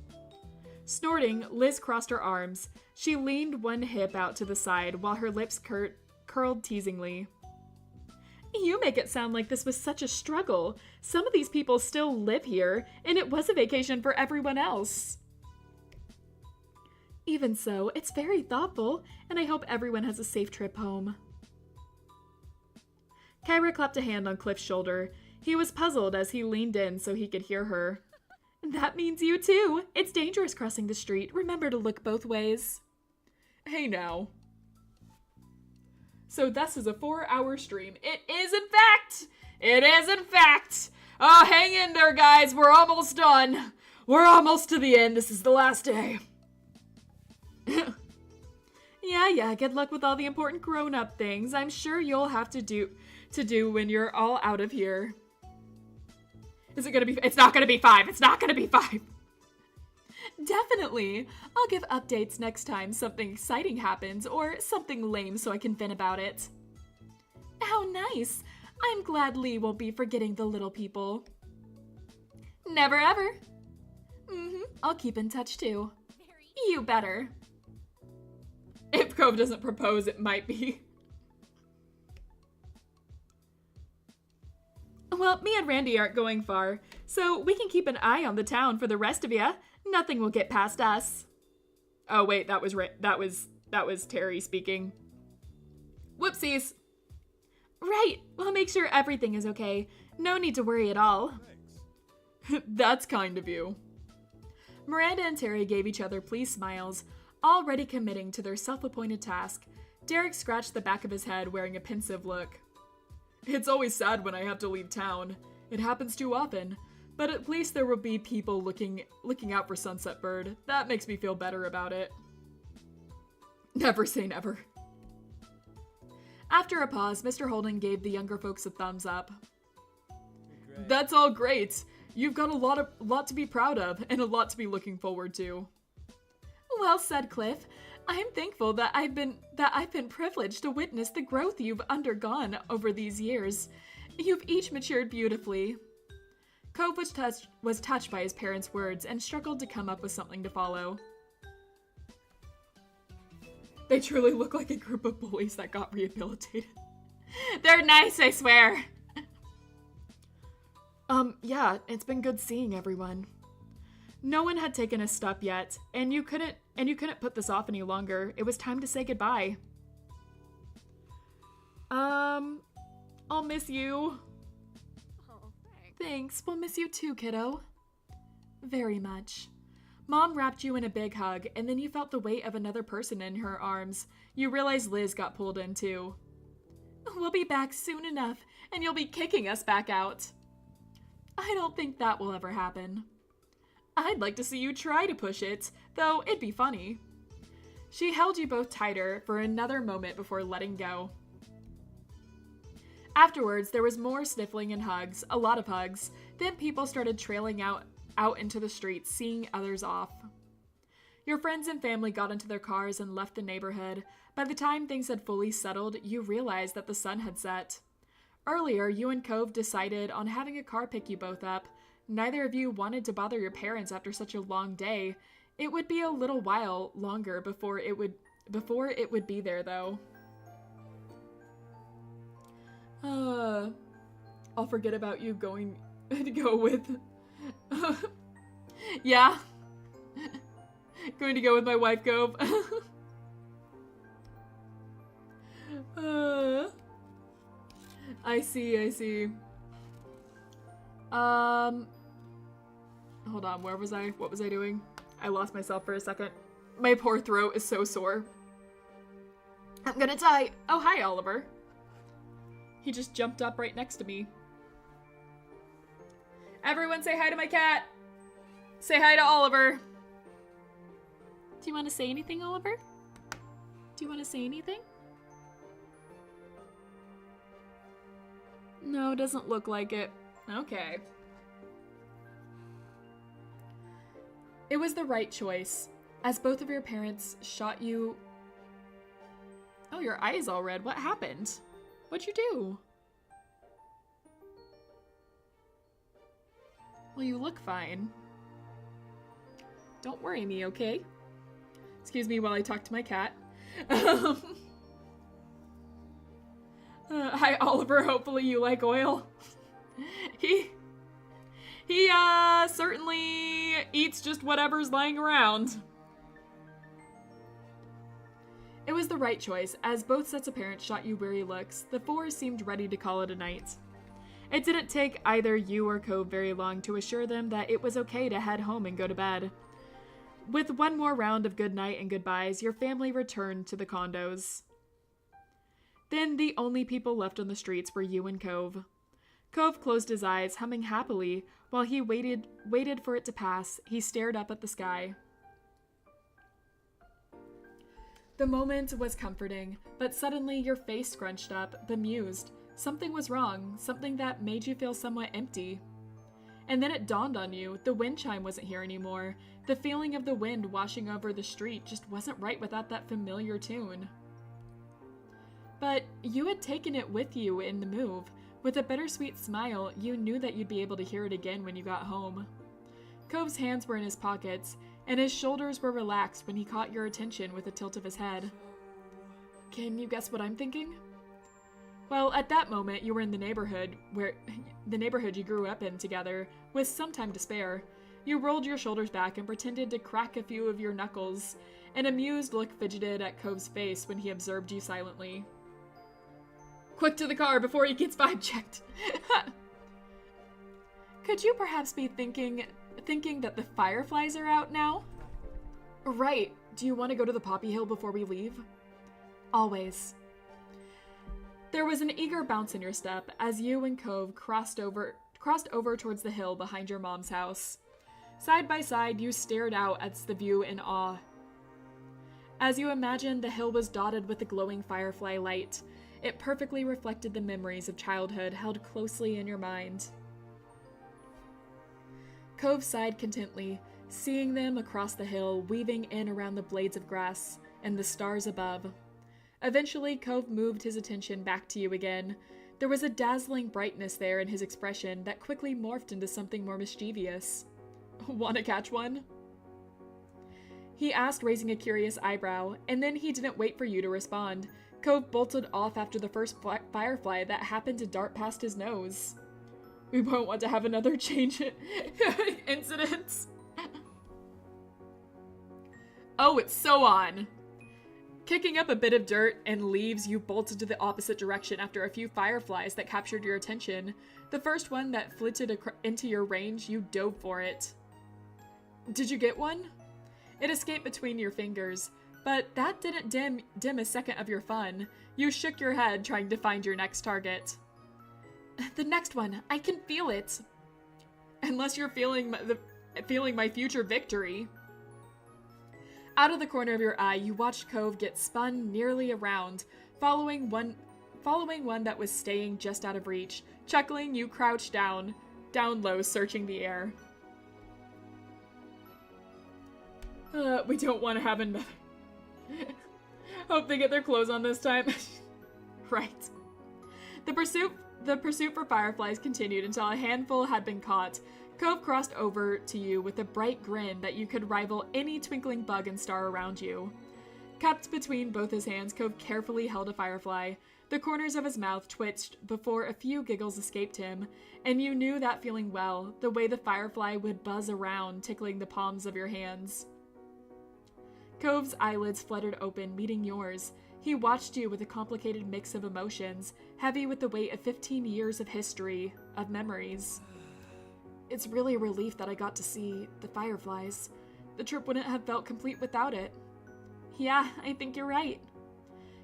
Snorting, Liz crossed her arms. She leaned one hip out to the side while her lips curled teasingly. You make it sound like this was such a struggle. Some of these people still live here, and it was a vacation for everyone else. Even so, it's very thoughtful, and I hope everyone has a safe trip home. Kyra clapped a hand on Cliff's shoulder. He was puzzled as he leaned in so he could hear her. That means you too. It's dangerous crossing the street. Remember to look both ways. Hey now. So this is a 4-hour stream. It is in fact! It is in fact! Oh, hang in there, guys. We're almost done. We're almost to the end. This is the last day. Yeah, good luck with all the important grown-up things I'm sure you'll have to do when you're all out of here. Is it gonna be? It's not gonna be 5. It's not gonna be 5. Definitely. I'll give updates next time something exciting happens or something lame so I can vent about it. How nice. I'm glad Lee won't be forgetting the little people. Never ever. I'll keep in touch too. You better. If Cove doesn't propose, it might be. Well, me and Randy aren't going far, so we can keep an eye on the town for the rest of ya. Nothing will get past us. Oh wait, that was Terry speaking. Whoopsies. Right, we'll make sure everything is okay. No need to worry at all. That's kind of you. Miranda and Terry gave each other pleased smiles, already committing to their self-appointed task. Derek scratched the back of his head, wearing a pensive look. It's always sad when I have to leave town. It happens too often. But at least there will be people looking out for Sunset Bird. That makes me feel better about it. Never say never. After a pause, Mr. Holden gave the younger folks a thumbs up. Great. That's all great. You've got a lot to be proud of and a lot to be looking forward to. Well said, Cliff. I'm thankful that I've been privileged to witness the growth you've undergone over these years. You've each matured beautifully. Cove was touched by his parents' words and struggled to come up with something to follow. They truly look like a group of bullies that got rehabilitated. They're nice, I swear. Yeah, it's been good seeing everyone. No one had taken a step yet, and you couldn't put this off any longer. It was time to say goodbye. I'll miss you. Oh, thanks. Thanks. We'll miss you too, kiddo. Very much. Mom wrapped you in a big hug, and then you felt the weight of another person in her arms. You realized Liz got pulled in too. We'll be back soon enough, and you'll be kicking us back out. I don't think that will ever happen. I'd like to see you try to push it, though it'd be funny. She held you both tighter for another moment before letting go. Afterwards, there was more sniffling and hugs, a lot of hugs. Then people started trailing out into the streets, seeing others off. Your friends and family got into their cars and left the neighborhood. By the time things had fully settled, you realized that the sun had set. Earlier, you and Cove decided on having a car pick you both up. Neither of you wanted to bother your parents after such a long day. It would be a little while longer before it would be there, though. I'll forget about you going to go with... Yeah. Going to go with my wife, Cove. I see. Hold on, where was I? What was I doing? I lost myself for a second. My poor throat is so sore. I'm gonna die. Oh, hi, Oliver. He just jumped up right next to me. Everyone say hi to my cat. Say hi to Oliver. Do you want to say anything, Oliver? Do you want to say anything? No, doesn't look like it. Okay. It was the right choice, as both of your parents shot you... Oh, your eye's all red. What happened? What'd you do? Well, you look fine. Don't worry me, okay? Excuse me while I talk to my cat. Hi, Oliver. Hopefully you like oil. He certainly eats just whatever's lying around. It was the right choice, as both sets of parents shot you weary looks. The four seemed ready to call it a night. It didn't take either you or Cove very long to assure them that it was okay to head home and go to bed. With one more round of goodnight and goodbyes, your family returned to the condos. Then the only people left on the streets were you and Cove. Cove closed his eyes, humming happily, while he waited for it to pass. He stared up at the sky. The moment was comforting, but suddenly your face scrunched up, bemused. Something was wrong, something that made you feel somewhat empty. And then it dawned on you, the wind chime wasn't here anymore. The feeling of the wind washing over the street just wasn't right without that familiar tune. But you had taken it with you in the move. With a bittersweet smile, you knew that you'd be able to hear it again when you got home. Cove's hands were in his pockets, and his shoulders were relaxed when he caught your attention with a tilt of his head. Can you guess what I'm thinking? Well, at that moment, you were in the neighborhood you grew up in together, with some time to spare. You rolled your shoulders back and pretended to crack a few of your knuckles. An amused look fidgeted at Cove's face when he observed you silently. Quick to the car before he gets vibe checked. Could you perhaps be thinking that the fireflies are out now? Right. Do you want to go to the Poppy Hill before we leave? Always. There was an eager bounce in your step as you and Cove crossed over towards the hill behind your mom's house. Side by side, you stared out at the view in awe. As you imagined, the hill was dotted with a glowing firefly light. It perfectly reflected the memories of childhood held closely in your mind. Cove sighed contently, seeing them across the hill, weaving in around the blades of grass and the stars above. Eventually, Cove moved his attention back to you again. There was a dazzling brightness there in his expression that quickly morphed into something more mischievous. "Wanna catch one?" He asked, raising a curious eyebrow, and then he didn't wait for you to respond. Cove bolted off after the first firefly that happened to dart past his nose. We won't want to have another change incident. Oh, it's so on. Kicking up a bit of dirt and leaves, you bolted to the opposite direction after a few fireflies that captured your attention. The first one that flitted into your range, you dove for it. Did you get one? It escaped between your fingers, but that didn't dim a second of your fun. You shook your head, trying to find your next target. The next one, I can feel it. Unless you're feeling my future victory. Out of the corner of your eye, you watched Cove get spun nearly around, following one that was staying just out of reach. Chuckling, you crouched down low, searching the air. We don't want to have another. Hope they get their clothes on this time. Right. The pursuit for fireflies continued until a handful had been caught. Cove crossed over to you with a bright grin that you could rival any twinkling bug and star around you. Cupped between both his hands, Cove carefully held a firefly. The corners of his mouth twitched before a few giggles escaped him, and you knew that feeling well, the way the firefly would buzz around, tickling the palms of your hands. Cove's eyelids fluttered open, meeting yours. He watched you with a complicated mix of emotions, heavy with the weight of 15 years of history, of memories. It's really a relief that I got to see the fireflies. The trip wouldn't have felt complete without it. Yeah, I think you're right.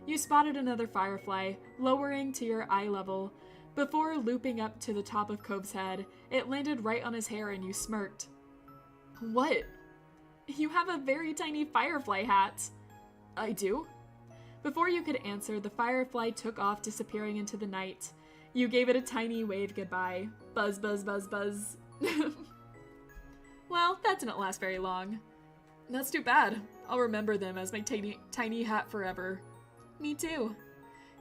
You spotted another firefly, lowering to your eye level. Before looping up to the top of Cove's head, it landed right on his hair and you smirked. What? You have a very tiny firefly hat. I do? Before you could answer, the firefly took off, disappearing into the night. You gave it a tiny wave goodbye. Buzz, buzz, buzz, buzz. Well, that didn't last very long. That's too bad. I'll remember them as my tiny hat forever. Me too.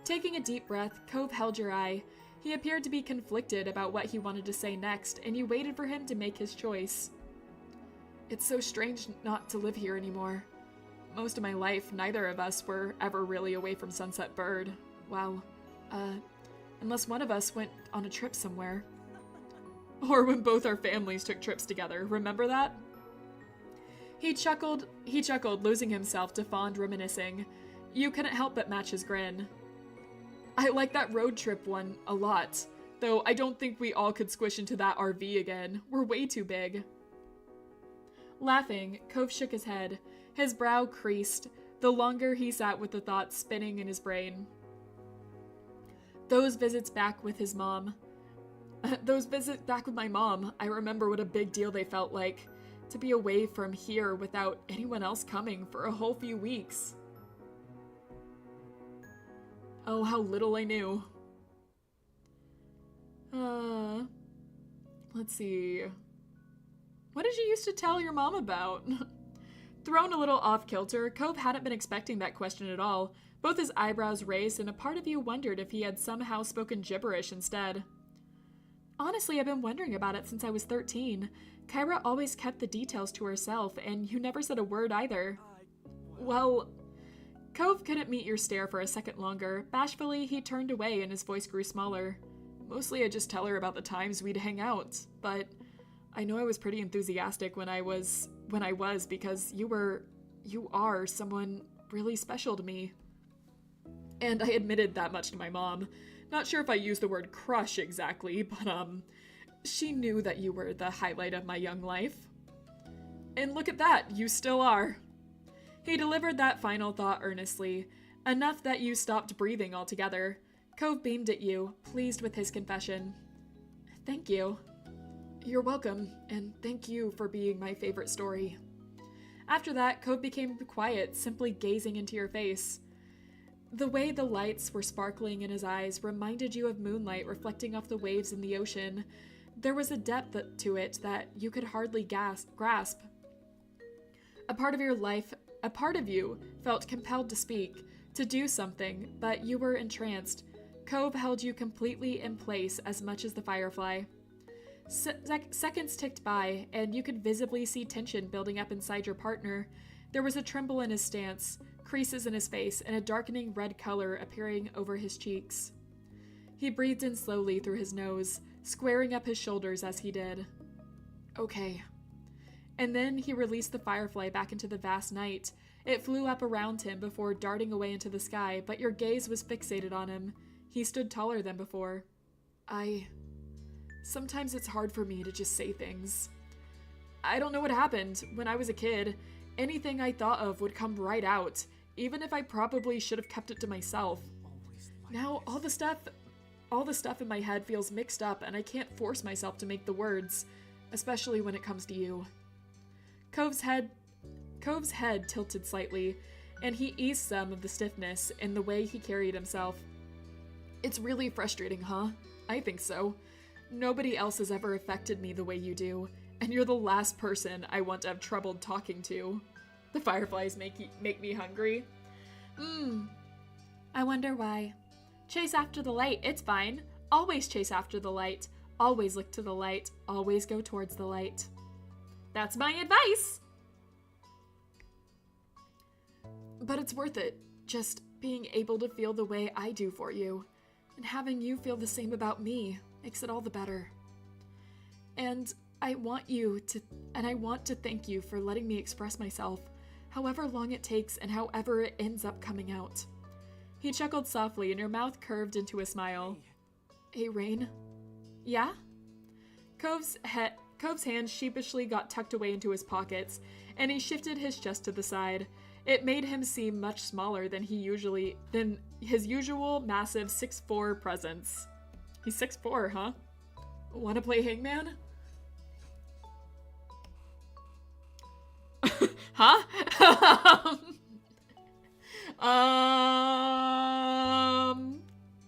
Taking a deep breath, Cove held your eye. He appeared to be conflicted about what he wanted to say next, and you waited for him to make his choice. It's so strange not to live here anymore. Most of my life, neither of us were ever really away from Sunset Bird. Well, unless one of us went on a trip somewhere. Or when both our families took trips together, remember that? He chuckled, losing himself to fond reminiscing. You couldn't help but match his grin. I like that road trip one a lot, though I don't think we all could squish into that RV again. We're way too big. Laughing, Cove shook his head. His brow creased, the longer he sat with the thoughts spinning in his brain. Those visits back with his mom. Those visits back with my mom, I remember what a big deal they felt like. To be away from here without anyone else coming for a whole few weeks. Oh, how little I knew. Let's see. What did you used to tell your mom about? Thrown a little off-kilter, Cove hadn't been expecting that question at all. Both his eyebrows raised, and a part of you wondered if he had somehow spoken gibberish instead. Honestly, I've been wondering about it since I was 13. Kyra always kept the details to herself, and you never said a word either. Well, Cove couldn't meet your stare for a second longer. Bashfully, he turned away and his voice grew smaller. Mostly I just tell her about the times we'd hang out, but I know I was pretty enthusiastic when I was because you are someone really special to me. And I admitted that much to my mom. Not sure if I used the word crush exactly, but she knew that you were the highlight of my young life. And look at that, you still are. He delivered that final thought earnestly, enough that you stopped breathing altogether. Cove beamed at you, pleased with his confession. Thank you. You're welcome, and thank you for being my favorite story. After that, Cove became quiet, simply gazing into your face. The way the lights were sparkling in his eyes reminded you of moonlight reflecting off the waves in the ocean. There was a depth to it that you could hardly grasp. A part of you felt compelled to speak, to do something, but you were entranced. Cove held you completely in place as much as the firefly. Seconds ticked by, and you could visibly see tension building up inside your partner. There was a tremble in his stance, creases in his face, and a darkening red color appearing over his cheeks. He breathed in slowly through his nose, squaring up his shoulders as he did. Okay. And then he released the firefly back into the vast night. It flew up around him before darting away into the sky, but your gaze was fixated on him. He stood taller than before. Sometimes it's hard for me to just say things. I don't know what happened. When I was a kid, anything I thought of would come right out, even if I probably should have kept it to myself. Now all the stuff in my head feels mixed up and I can't force myself to make the words, especially when it comes to you. Cove's head tilted slightly, and he eased some of the stiffness in the way he carried himself. It's really frustrating, huh? I think so. Nobody else has ever affected me the way you do, and you're the last person I want to have trouble talking to. The fireflies make me hungry. I wonder why. Chase after the light, it's fine. Always chase after the light. Always look to the light. Always go towards the light. That's my advice! But it's worth it, just being able to feel the way I do for you. And having you feel the same about me makes it all the better. And I want to thank you for letting me express myself, however long it takes and however it ends up coming out. He chuckled softly and your mouth curved into a smile. Hey, Rain? Yeah? Cove's hand sheepishly got tucked away into his pockets, and he shifted his chest to the side. It made him seem much smaller than his usual massive 6'4" presence. He's 6'4", huh? Wanna play Hangman? Huh?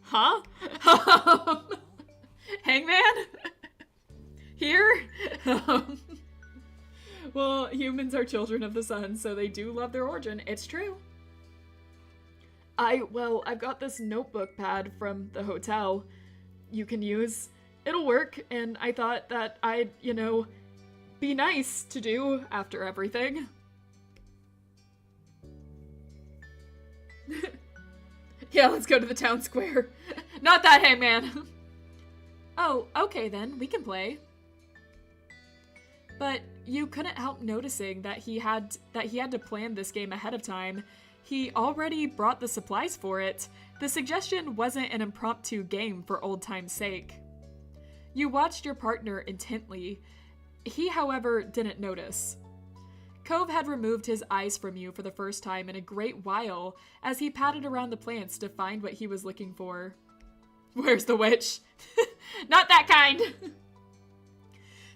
Huh? Hangman? Here? Well, humans are children of the sun, so they do love their origin. It's true. I've got this notebook pad from the hotel you can use. It'll work, and I thought that I'd, be nice to do after everything. Yeah, let's go to the town square. Not that, Hangman. Oh, okay then, we can play. But you couldn't help noticing that he had to plan this game ahead of time. He already brought the supplies for it. The suggestion wasn't an impromptu game for old time's sake. You watched your partner intently. He, however, didn't notice. Cove had removed his eyes from you for the first time in a great while as he patted around the plants to find what he was looking for. Where's the witch? Not that kind!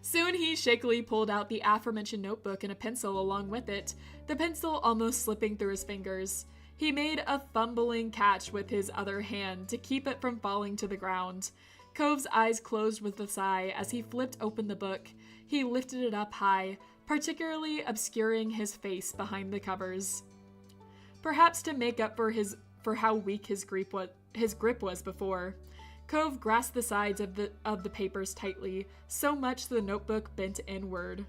Soon he shakily pulled out the aforementioned notebook and a pencil along with it, the pencil almost slipping through his fingers. He made a fumbling catch with his other hand to keep it from falling to the ground. Cove's eyes closed with a sigh as he flipped open the book. He lifted it up high, particularly obscuring his face behind the covers. Perhaps to make up for how weak his grip was before. Cove grasped the sides of the papers tightly, so much the notebook bent inward.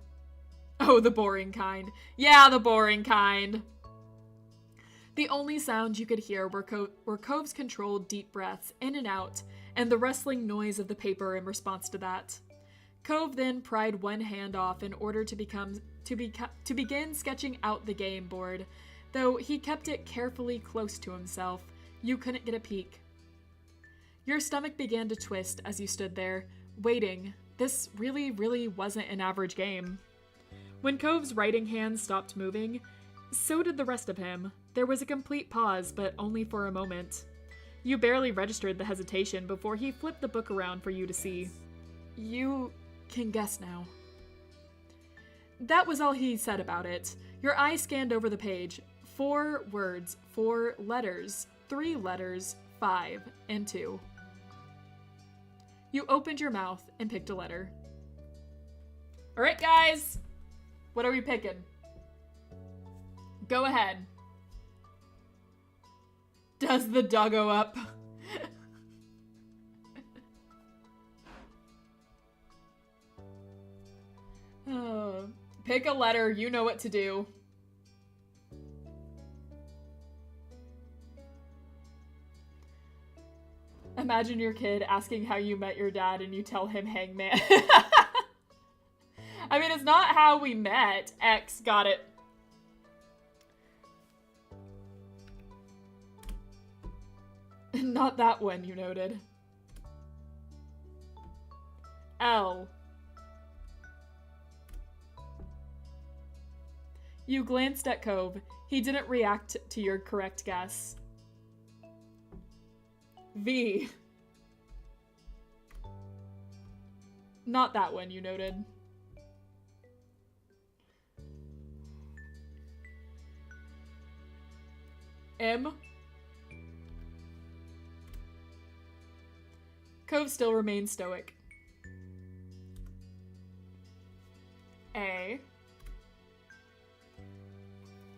Oh, the boring kind. Yeah, the boring kind. The only sounds you could hear were Cove's controlled deep breaths in and out, and the rustling noise of the paper in response to that. Cove then pried one hand off in order to begin sketching out the game board, though he kept it carefully close to himself. You couldn't get a peek. Your stomach began to twist as you stood there, waiting. This really, really wasn't an average game. When Cove's writing hand stopped moving, so did the rest of him. There was a complete pause, but only for a moment. You barely registered the hesitation before he flipped the book around for you to see. You can guess now. That was all he said about it. Your eye scanned over the page. 4 words, 4 letters, 3 letters, 5, and 2. You opened your mouth and picked a letter. All right, guys. What are we picking? Go ahead. Does the doggo up? Pick a letter. You know what to do. Imagine your kid asking how you met your dad and you tell him Hangman. I mean, it's not how we met. X, got it. Not that one, you noted. L. You glanced at Cove. He didn't react to your correct guess. V. Not that one, you noted. M. Cove still remains stoic. A.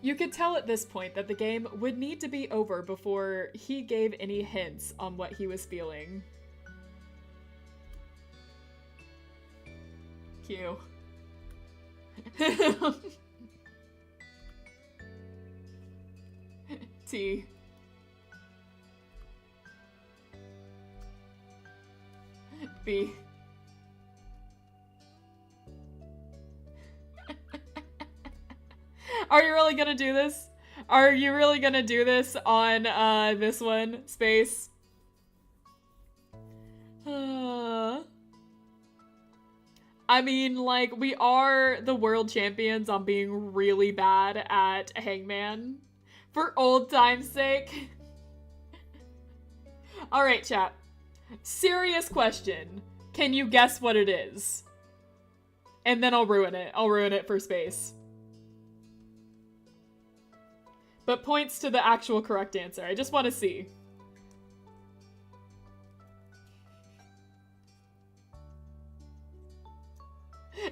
You could tell at this point that the game would need to be over before he gave any hints on what he was feeling. Q. T. B. Are you really gonna do this? Are you really gonna do this on this one, Space? I mean, like, we are the world champions on being really bad at Hangman. For old time's sake. Alright, chat. Serious question. Can you guess what it is? And then I'll ruin it. I'll ruin it for Space. But points to the actual correct answer. I just want to see.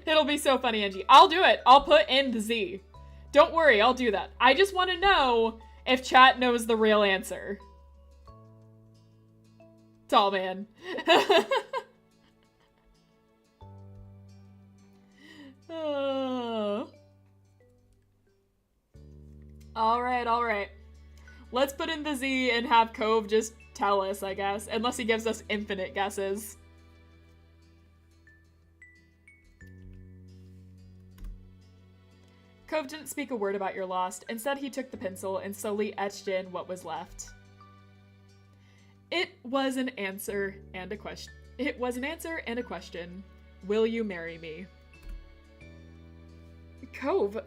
It'll be so funny, Angie. I'll do it. I'll put in the Z. Don't worry, I'll do that. I just want to know if chat knows the real answer. Tall man. Alright. Let's put in the Z and have Cove just tell us, I guess. Unless he gives us infinite guesses. Cove didn't speak a word about your lost. Instead, he took the pencil and slowly etched in what was left. It was an answer and a question. It was an answer and a question. Will you marry me? Cove.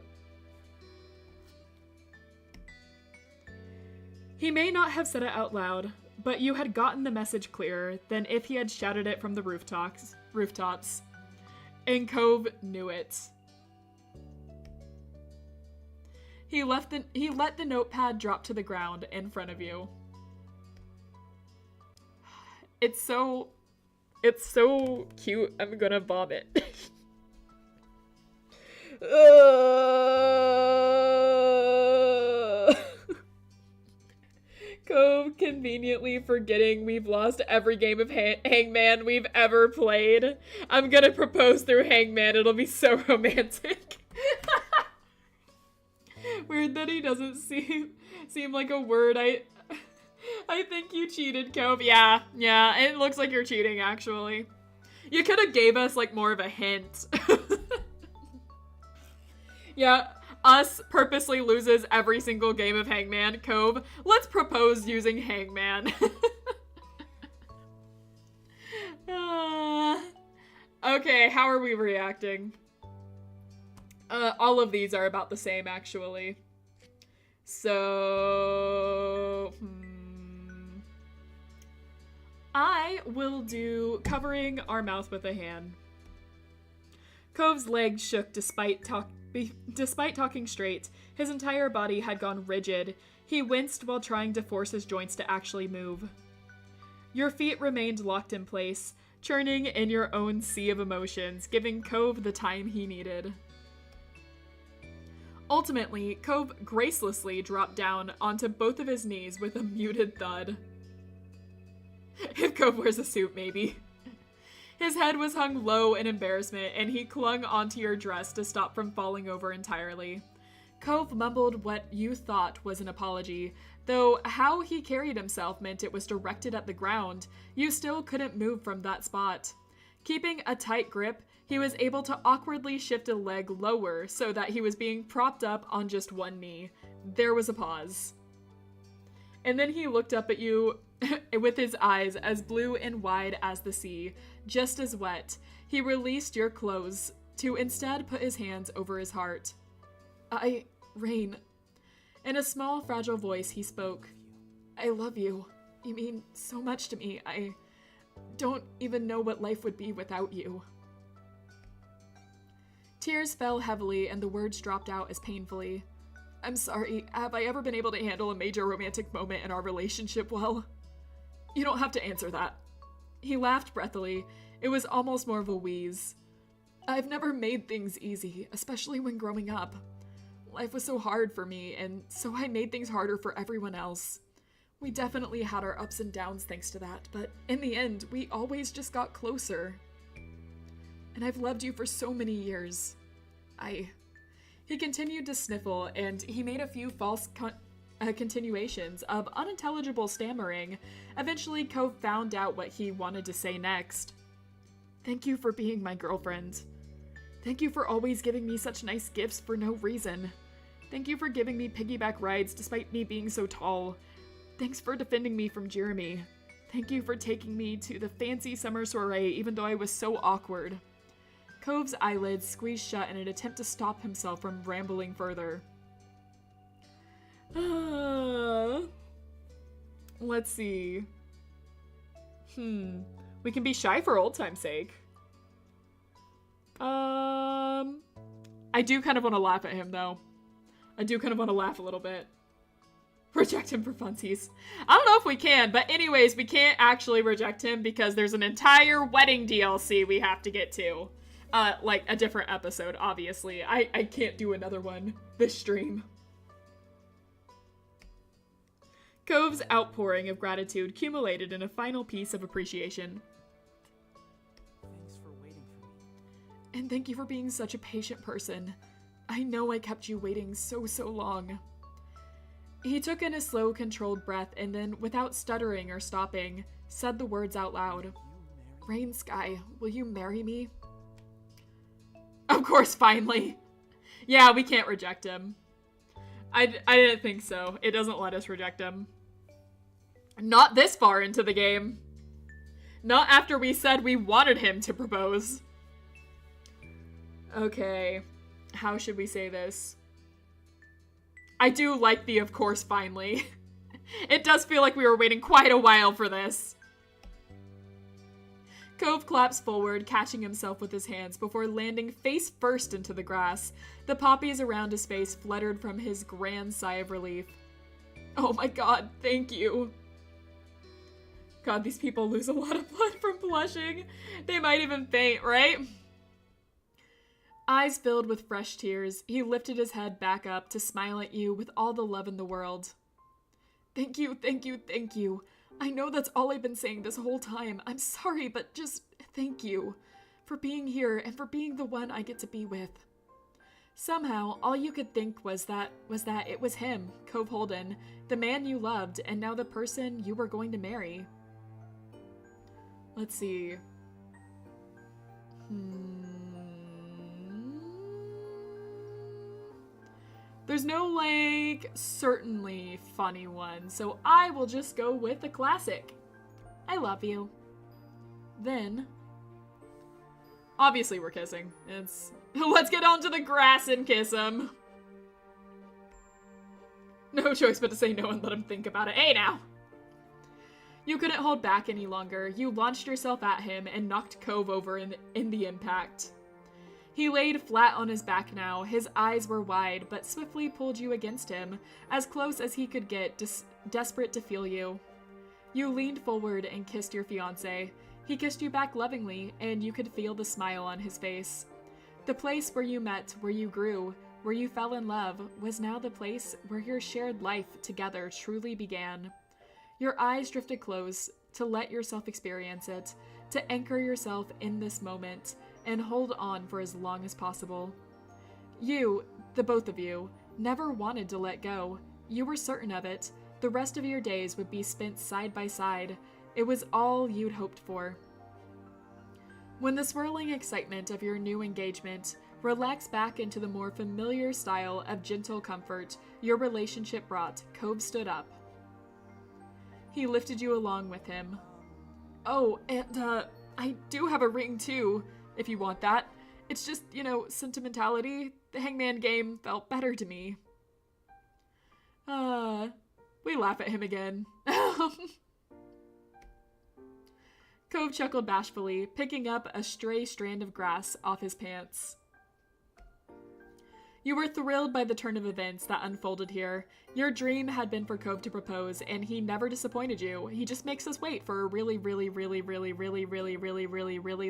He may not have said it out loud, but you had gotten the message clearer than if he had shouted it from the rooftops. And Cove knew it. He let the notepad drop to the ground in front of you. It's so cute. I'm gonna vomit. Cove conveniently forgetting we've lost every game of Hangman we've ever played. I'm gonna propose through Hangman. It'll be so romantic. Weird that he doesn't seem like a word. I think you cheated, Cove. Yeah, it looks like you're cheating, actually. You could have gave us, like, more of a hint. Yeah, us purposely loses every single game of Hangman. Cove, let's propose using Hangman. Okay, how are we reacting? All of these are about the same, actually. So, I will do covering our mouth with a hand. Cove's legs shook despite talking straight. His entire body had gone rigid. He winced while trying to force his joints to actually move. Your feet remained locked in place, churning in your own sea of emotions, giving Cove the time he needed. Ultimately, Cove gracelessly dropped down onto both of his knees with a muted thud. If Cove wears a suit, maybe. His head was hung low in embarrassment, and he clung onto your dress to stop from falling over entirely. Cove mumbled what you thought was an apology, though how he carried himself meant it was directed at the ground. You still couldn't move from that spot. Keeping a tight grip, he was able to awkwardly shift a leg lower so that he was being propped up on just one knee. There was a pause. And then he looked up at you with his eyes as blue and wide as the sea, just as wet. He released your clothes to instead put his hands over his heart. Rain. In a small, fragile voice, he spoke. I love you. You mean so much to me. I don't even know what life would be without you. Tears fell heavily and the words dropped out as painfully. I'm sorry, have I ever been able to handle a major romantic moment in our relationship well? You don't have to answer that. He laughed breathily. It was almost more of a wheeze. I've never made things easy, especially when growing up. Life was so hard for me, and so I made things harder for everyone else. We definitely had our ups and downs thanks to that, but in the end, we always just got closer. And I've loved you for so many years. He continued to sniffle, and he made a few false continuations of unintelligible stammering. Eventually, Cove found out what he wanted to say next. Thank you for being my girlfriend. Thank you for always giving me such nice gifts for no reason. Thank you for giving me piggyback rides despite me being so tall. Thanks for defending me from Jeremy. Thank you for taking me to the fancy summer soiree even though I was so awkward. Cove's eyelids squeezed shut in an attempt to stop himself from rambling further. Let's see. We can be shy for old time's sake. I do kind of want to laugh at him, though. I do kind of want to laugh a little bit. Reject him for funsies. I don't know if we can, but anyways, we can't actually reject him because there's an entire wedding DLC we have to get to. Like a different episode, obviously. I can't do another one this stream. Cove's outpouring of gratitude accumulated in a final piece of appreciation. Thanks for waiting for me. And thank you for being such a patient person. I know I kept you waiting so long. He took in a slow, controlled breath and then, without stuttering or stopping, said the words out loud. Rain Sky, will you marry me? Of course, finally. Yeah, we can't reject him. I didn't think so. It doesn't let us reject him. Not this far into the game. Not after we said we wanted him to propose. Okay. How should we say this? I do like the of course finally. It does feel like we were waiting quite a while for this. Cove claps forward, catching himself with his hands before landing face first into the grass. The poppies around his face fluttered from his grand sigh of relief. Oh my god, thank you. God, these people lose a lot of blood from blushing. They might even faint, right? Eyes filled with fresh tears, he lifted his head back up to smile at you with all the love in the world. Thank you, thank you, thank you. I know that's all I've been saying this whole time. I'm sorry, but just thank you for being here and for being the one I get to be with. Somehow, all you could think was that it was him, Cove Holden, the man you loved, and now the person you were going to marry. Let's see. There's no, like, certainly funny one, so I will just go with the classic. I love you. Then, obviously we're kissing. Let's get onto the grass and kiss him. No choice but to say no and let him think about it. Hey, now! You couldn't hold back any longer. You launched yourself at him and knocked Cove over in the impact. He laid flat on his back now. His eyes were wide, but swiftly pulled you against him, as close as he could get, desperate to feel you. You leaned forward and kissed your fiancé. He kissed you back lovingly, and you could feel the smile on his face. The place where you met, where you grew, where you fell in love, was now the place where your shared life together truly began. Your eyes drifted close to let yourself experience it, to anchor yourself in this moment, and hold on for as long as possible. You, the both of you, never wanted to let go. You were certain of it. The rest of your days would be spent side by side. It was all you'd hoped for. When the swirling excitement of your new engagement relaxed back into the more familiar style of gentle comfort your relationship brought, Cove stood up. He lifted you along with him. Oh, and, I do have a ring too, if you want that. It's just, sentimentality. The hangman game felt better to me. We laugh at him again. Cove chuckled bashfully, picking up a stray strand of grass off his pants. You were thrilled by the turn of events that unfolded here. Your dream had been for Cove to propose, and he never disappointed you. He just makes us wait for a really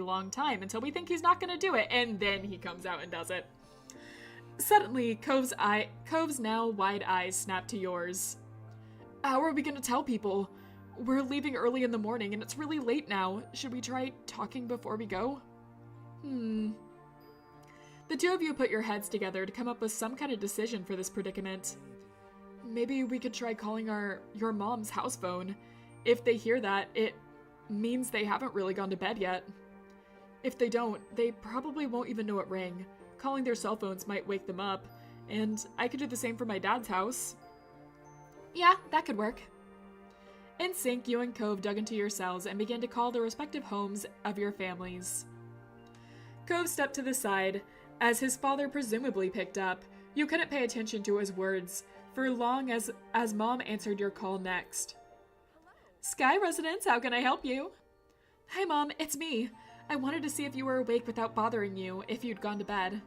long time until we think he's not gonna do it, and then he comes out and does it. Suddenly, Cove's now wide eyes snapped to yours. How are we gonna tell people? We're leaving early in the morning, and it's really late now. Should we try talking before we go? The two of you put your heads together to come up with some kind of decision for this predicament. Maybe we could try calling your mom's house phone. If they hear that, it means they haven't really gone to bed yet. If they don't, they probably won't even know it rang. Calling their cell phones might wake them up, and I could do the same for my dad's house. Yeah, that could work. In sync, you and Cove dug into your cells and began to call the respective homes of your families. Cove stepped to the side, as his father presumably picked up. You couldn't pay attention to his words for long as Mom answered your call next. Sky residence, how can I help you? Hi, Mom, it's me. I wanted to see if you were awake without bothering you, if you'd gone to bed.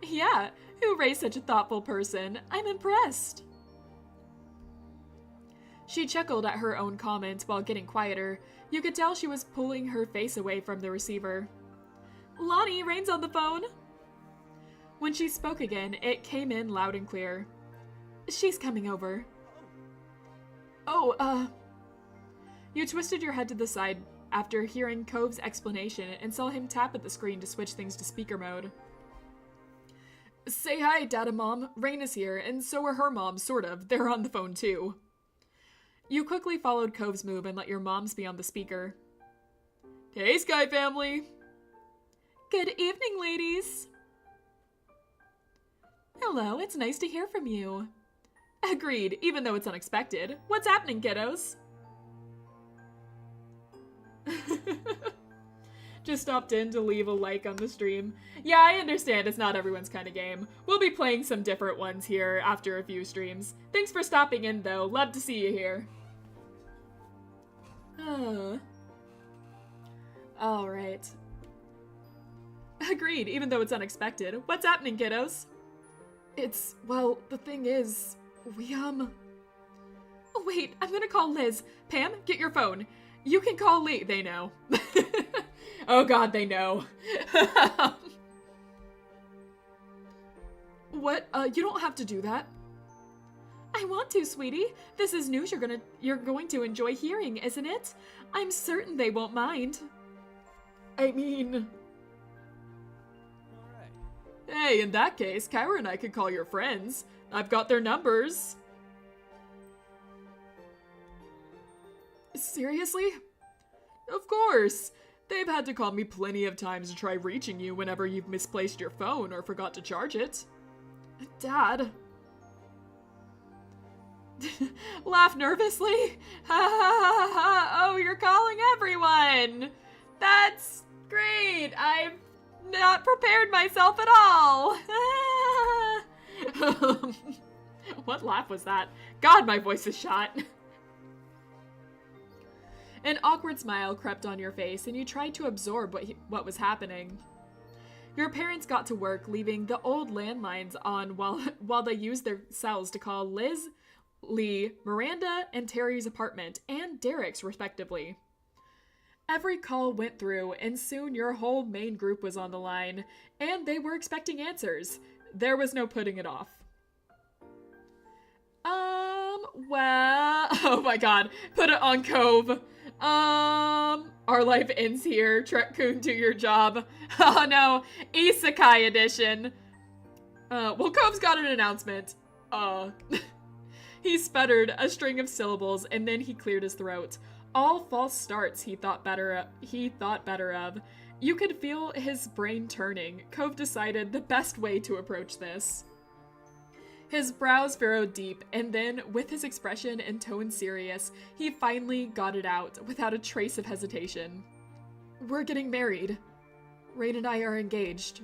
Yeah, who raised such a thoughtful person? I'm impressed. She chuckled at her own comment while getting quieter. You could tell she was pulling her face away from the receiver. Lonnie, Rain's on the phone. When she spoke again, it came in loud and clear. She's coming over. Oh, You twisted your head to the side after hearing Cove's explanation and saw him tap at the screen to switch things to speaker mode. Say hi, Dad and Mom. Rain is here, and so are her moms, sort of. They're on the phone, too. You quickly followed Cove's move and let your moms be on the speaker. Hey, Sky family! Good evening, ladies! Hello, it's nice to hear from you. Agreed, even though it's unexpected. What's happening, kiddos? Just stopped in to leave a like on the stream. Yeah, I understand it's not everyone's kind of game. We'll be playing some different ones here after a few streams. Thanks for stopping in, though. Love to see you here. Alright. Agreed, even though it's unexpected. What's happening, kiddos? Well, the thing is, Oh, wait, I'm gonna call Liz. Pam, get your phone. You can call Lee. They know. Oh god, they know. What? You don't have to do that. I want to, sweetie. This is news you're going to enjoy hearing, isn't it? I'm certain they won't mind. I mean... Hey, in that case, Kyra and I could call your friends. I've got their numbers. Seriously? Of course. They've had to call me plenty of times to try reaching you whenever you've misplaced your phone or forgot to charge it. Dad. Laugh nervously. Ha ha ha ha. Oh, you're calling everyone. That's great. I've not prepared myself at all. What laugh was that? God, my voice is shot. An awkward smile crept on your face, and you tried to absorb what was happening. Your parents got to work, leaving the old landlines on while they used their cells to call Liz, Lee, Miranda, and Terry's apartment, and Derek's, respectively. Every call went through, and soon your whole main group was on the line, and they were expecting answers. There was no putting it off. Well... Oh my god. Put it on Cove. Our life ends here. Trek-kun, do your job. Oh no. Isekai edition. Well, Cove's got an announcement. He sputtered a string of syllables, and then he cleared his throat. All false starts, he thought better of. You could feel his brain turning. Cove decided the best way to approach this. His brows furrowed deep, and then, with his expression and tone serious, he finally got it out, without a trace of hesitation. We're getting married. Rain and I are engaged.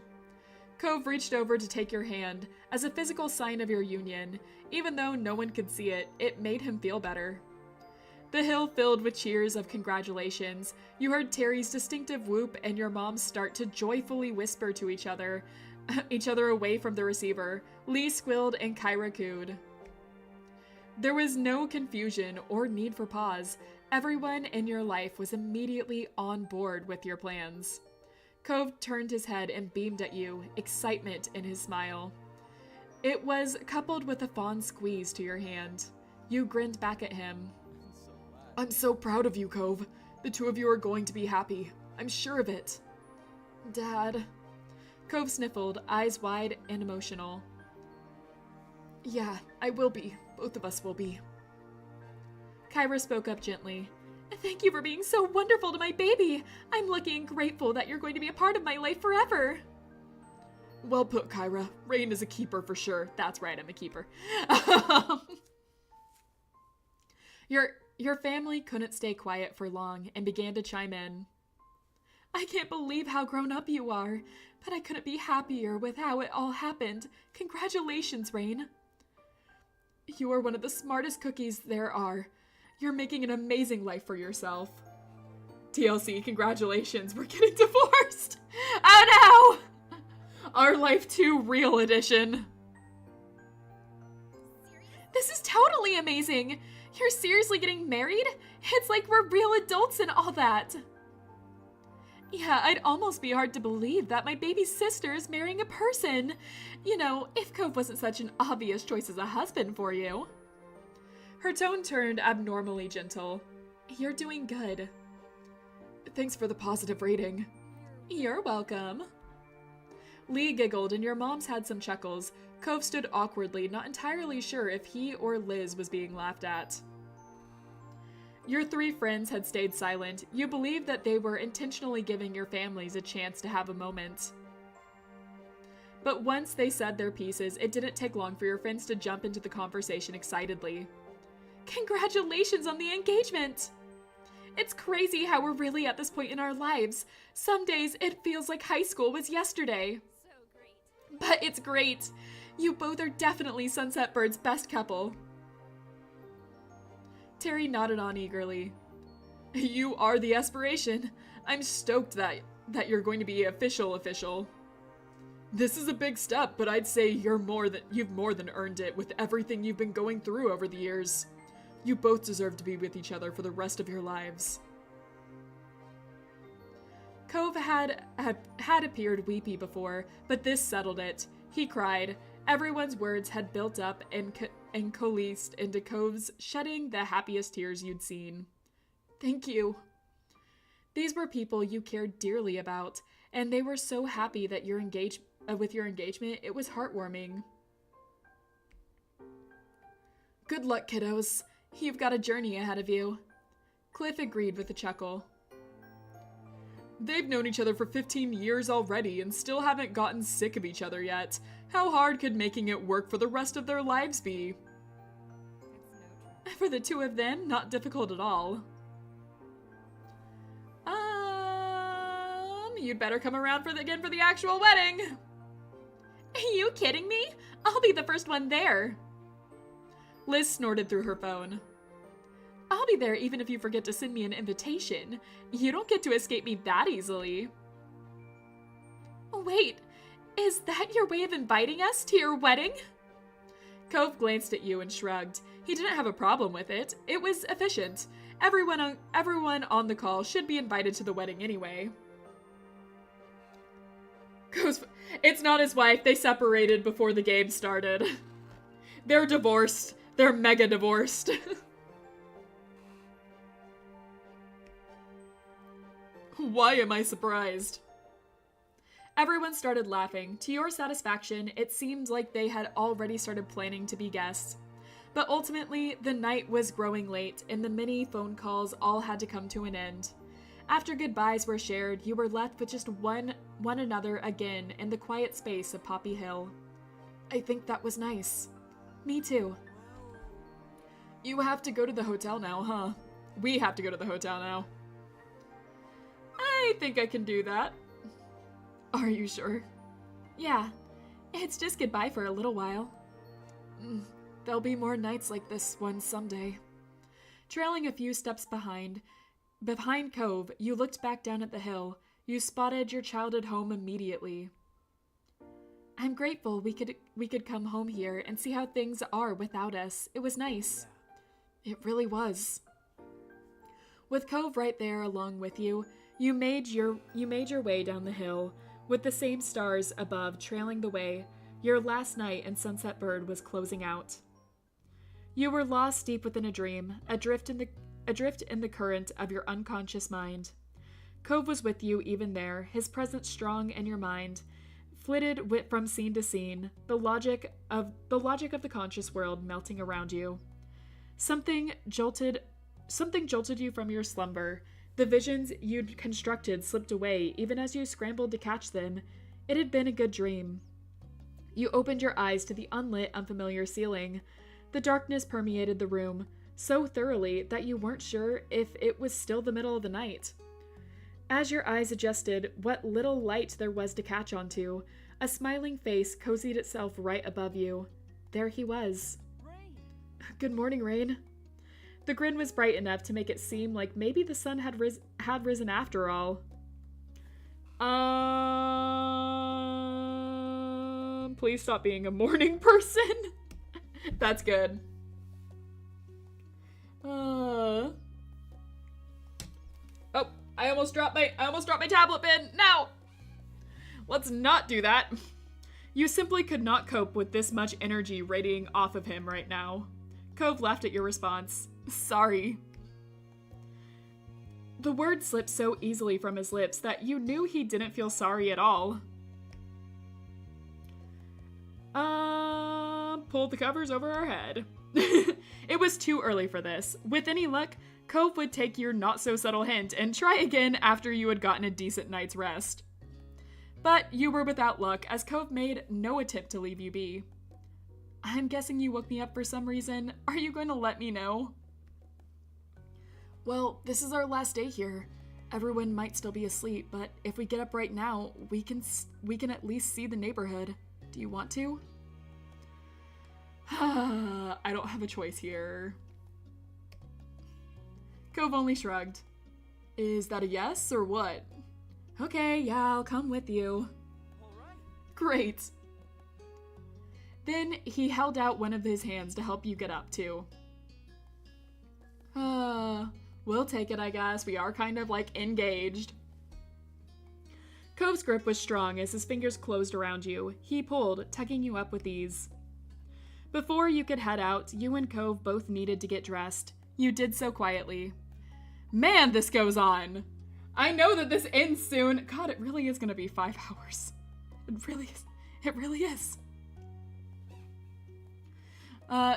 Cove reached over to take your hand as a physical sign of your union. Even though no one could see it, it made him feel better. The hill filled with cheers of congratulations. You heard Terry's distinctive whoop and your mom start to joyfully whisper to each other away from the receiver. Lee squealed and Kyra cooed. There was no confusion or need for pause. Everyone in your life was immediately on board with your plans. Cove turned his head and beamed at you, excitement in his smile. It was coupled with a fond squeeze to your hand. You grinned back at him. I'm so proud of you, Cove. The two of you are going to be happy. I'm sure of it. Dad. Cove sniffled, eyes wide and emotional. Yeah, I will be. Both of us will be. Kyra spoke up gently. Thank you for being so wonderful to my baby. I'm lucky and grateful that you're going to be a part of my life forever. Well put, Kyra. Rain is a keeper for sure. That's right, I'm a keeper. Your family couldn't stay quiet for long and began to chime in. I can't believe how grown up you are, but I couldn't be happier with how it all happened. Congratulations, Rain. You are one of the smartest cookies there are. You're making an amazing life for yourself. TLC, congratulations, we're getting divorced. Oh no! Our Life 2 Real Edition. This is totally amazing. You're seriously getting married? It's like we're real adults and all that. Yeah, I'd almost be hard to believe that my baby's sister is marrying a person. You know, if Cove wasn't such an obvious choice as a husband for you. Her tone turned abnormally gentle. You're doing good. Thanks for the positive rating. You're welcome. Lee giggled and your mom's had some chuckles. Cove stood awkwardly, not entirely sure if he or Liz was being laughed at. Your three friends had stayed silent. You believed that they were intentionally giving your families a chance to have a moment. But once they said their pieces, it didn't take long for your friends to jump into the conversation excitedly. Congratulations on the engagement! It's crazy how we're really at this point in our lives. Some days it feels like high school was yesterday. So great. But it's great. You both are definitely Sunset Bird's best couple. Terry nodded on eagerly. You are the aspiration. I'm stoked that you're going to be official. This is a big step, but I'd say you've more than earned it with everything you've been going through over the years. You both deserve to be with each other for the rest of your lives. Cove had appeared weepy before, but this settled it. He cried. Everyone's words had built up and coalesced into Cove's shedding the happiest tears you'd seen. Thank you. These were people you cared dearly about, and they were so happy that with your engagement. It was heartwarming. Good luck, kiddos. You've got a journey ahead of you. Cliff agreed with a chuckle. They've known each other for 15 years already and still haven't gotten sick of each other yet. How hard could making it work for the rest of their lives be? For the two of them, not difficult at all. You'd better come around again for the actual wedding. Are you kidding me? I'll be the first one there. Liz snorted through her phone. I'll be there even if you forget to send me an invitation. You don't get to escape me that easily. Wait, is that your way of inviting us to your wedding? Cove glanced at you and shrugged. He didn't have a problem with it. It was efficient. Everyone on the call should be invited to the wedding anyway. It's not his wife. They separated before the game started. They're divorced. They're mega divorced. Why am I surprised? Everyone started laughing. To your satisfaction, it seemed like they had already started planning to be guests. But ultimately, the night was growing late, and the many phone calls all had to come to an end. After goodbyes were shared, you were left with just one another again in the quiet space of Poppy Hill. I think that was nice. Me too. You have to go to the hotel now, huh? We have to go to the hotel now. I think I can do that. Are you sure? Yeah, it's just goodbye for a little while. There'll be more nights like this one someday. Trailing a few steps behind Cove, you looked back down at the hill. You spotted your childhood home immediately. I'm grateful we could come home here and see how things are without us. It was nice. It really was. With Cove right there along with you, you made your way down the hill, with the same stars above trailing the way. Your last night in Sunset Bird was closing out. You were lost deep within a dream, adrift in the current of your unconscious mind. Cove was with you even there, his presence strong in your mind, flitted from scene to scene, the logic of the conscious world melting around you. Something jolted you from your slumber. The visions you'd constructed slipped away even as you scrambled to catch them. It had been a good dream. You opened your eyes to the unlit, unfamiliar ceiling. The darkness permeated the room so thoroughly that you weren't sure if it was still the middle of the night. As your eyes adjusted what little light there was to catch onto, a smiling face cozied itself right above you. There he was. Rain! Good morning, Rain. The grin was bright enough to make it seem like maybe the sun had risen after all. Please stop being a morning person. That's good. Oh, I almost dropped my tablet bin. No! Let's not do that. You simply could not cope with this much energy radiating off of him right now. Cove laughed at your response. Sorry. The word slipped so easily from his lips that you knew he didn't feel sorry at all. Pulled the covers over our head. It was too early for this. With any luck, Cove would take your not-so-subtle hint and try again after you had gotten a decent night's rest. But you were without luck, as Cove made no attempt to leave you be. I'm guessing you woke me up for some reason. Are you going to let me know? Well, this is our last day here. Everyone might still be asleep, but if we get up right now, we can at least see the neighborhood. Do you want to? I don't have a choice here. Cove only shrugged. Is that a yes or what? Okay, yeah, I'll come with you. All right. Great. Then he held out one of his hands to help you get up too. We'll take it, I guess. We are kind of like engaged. Cove's grip was strong as his fingers closed around you. He pulled, tugging you up with ease. Before you could head out, you and Cove both needed to get dressed. You did so quietly. Man, this goes on. I know that this ends soon. God, it really is going to be 5 hours. It really is. It really is.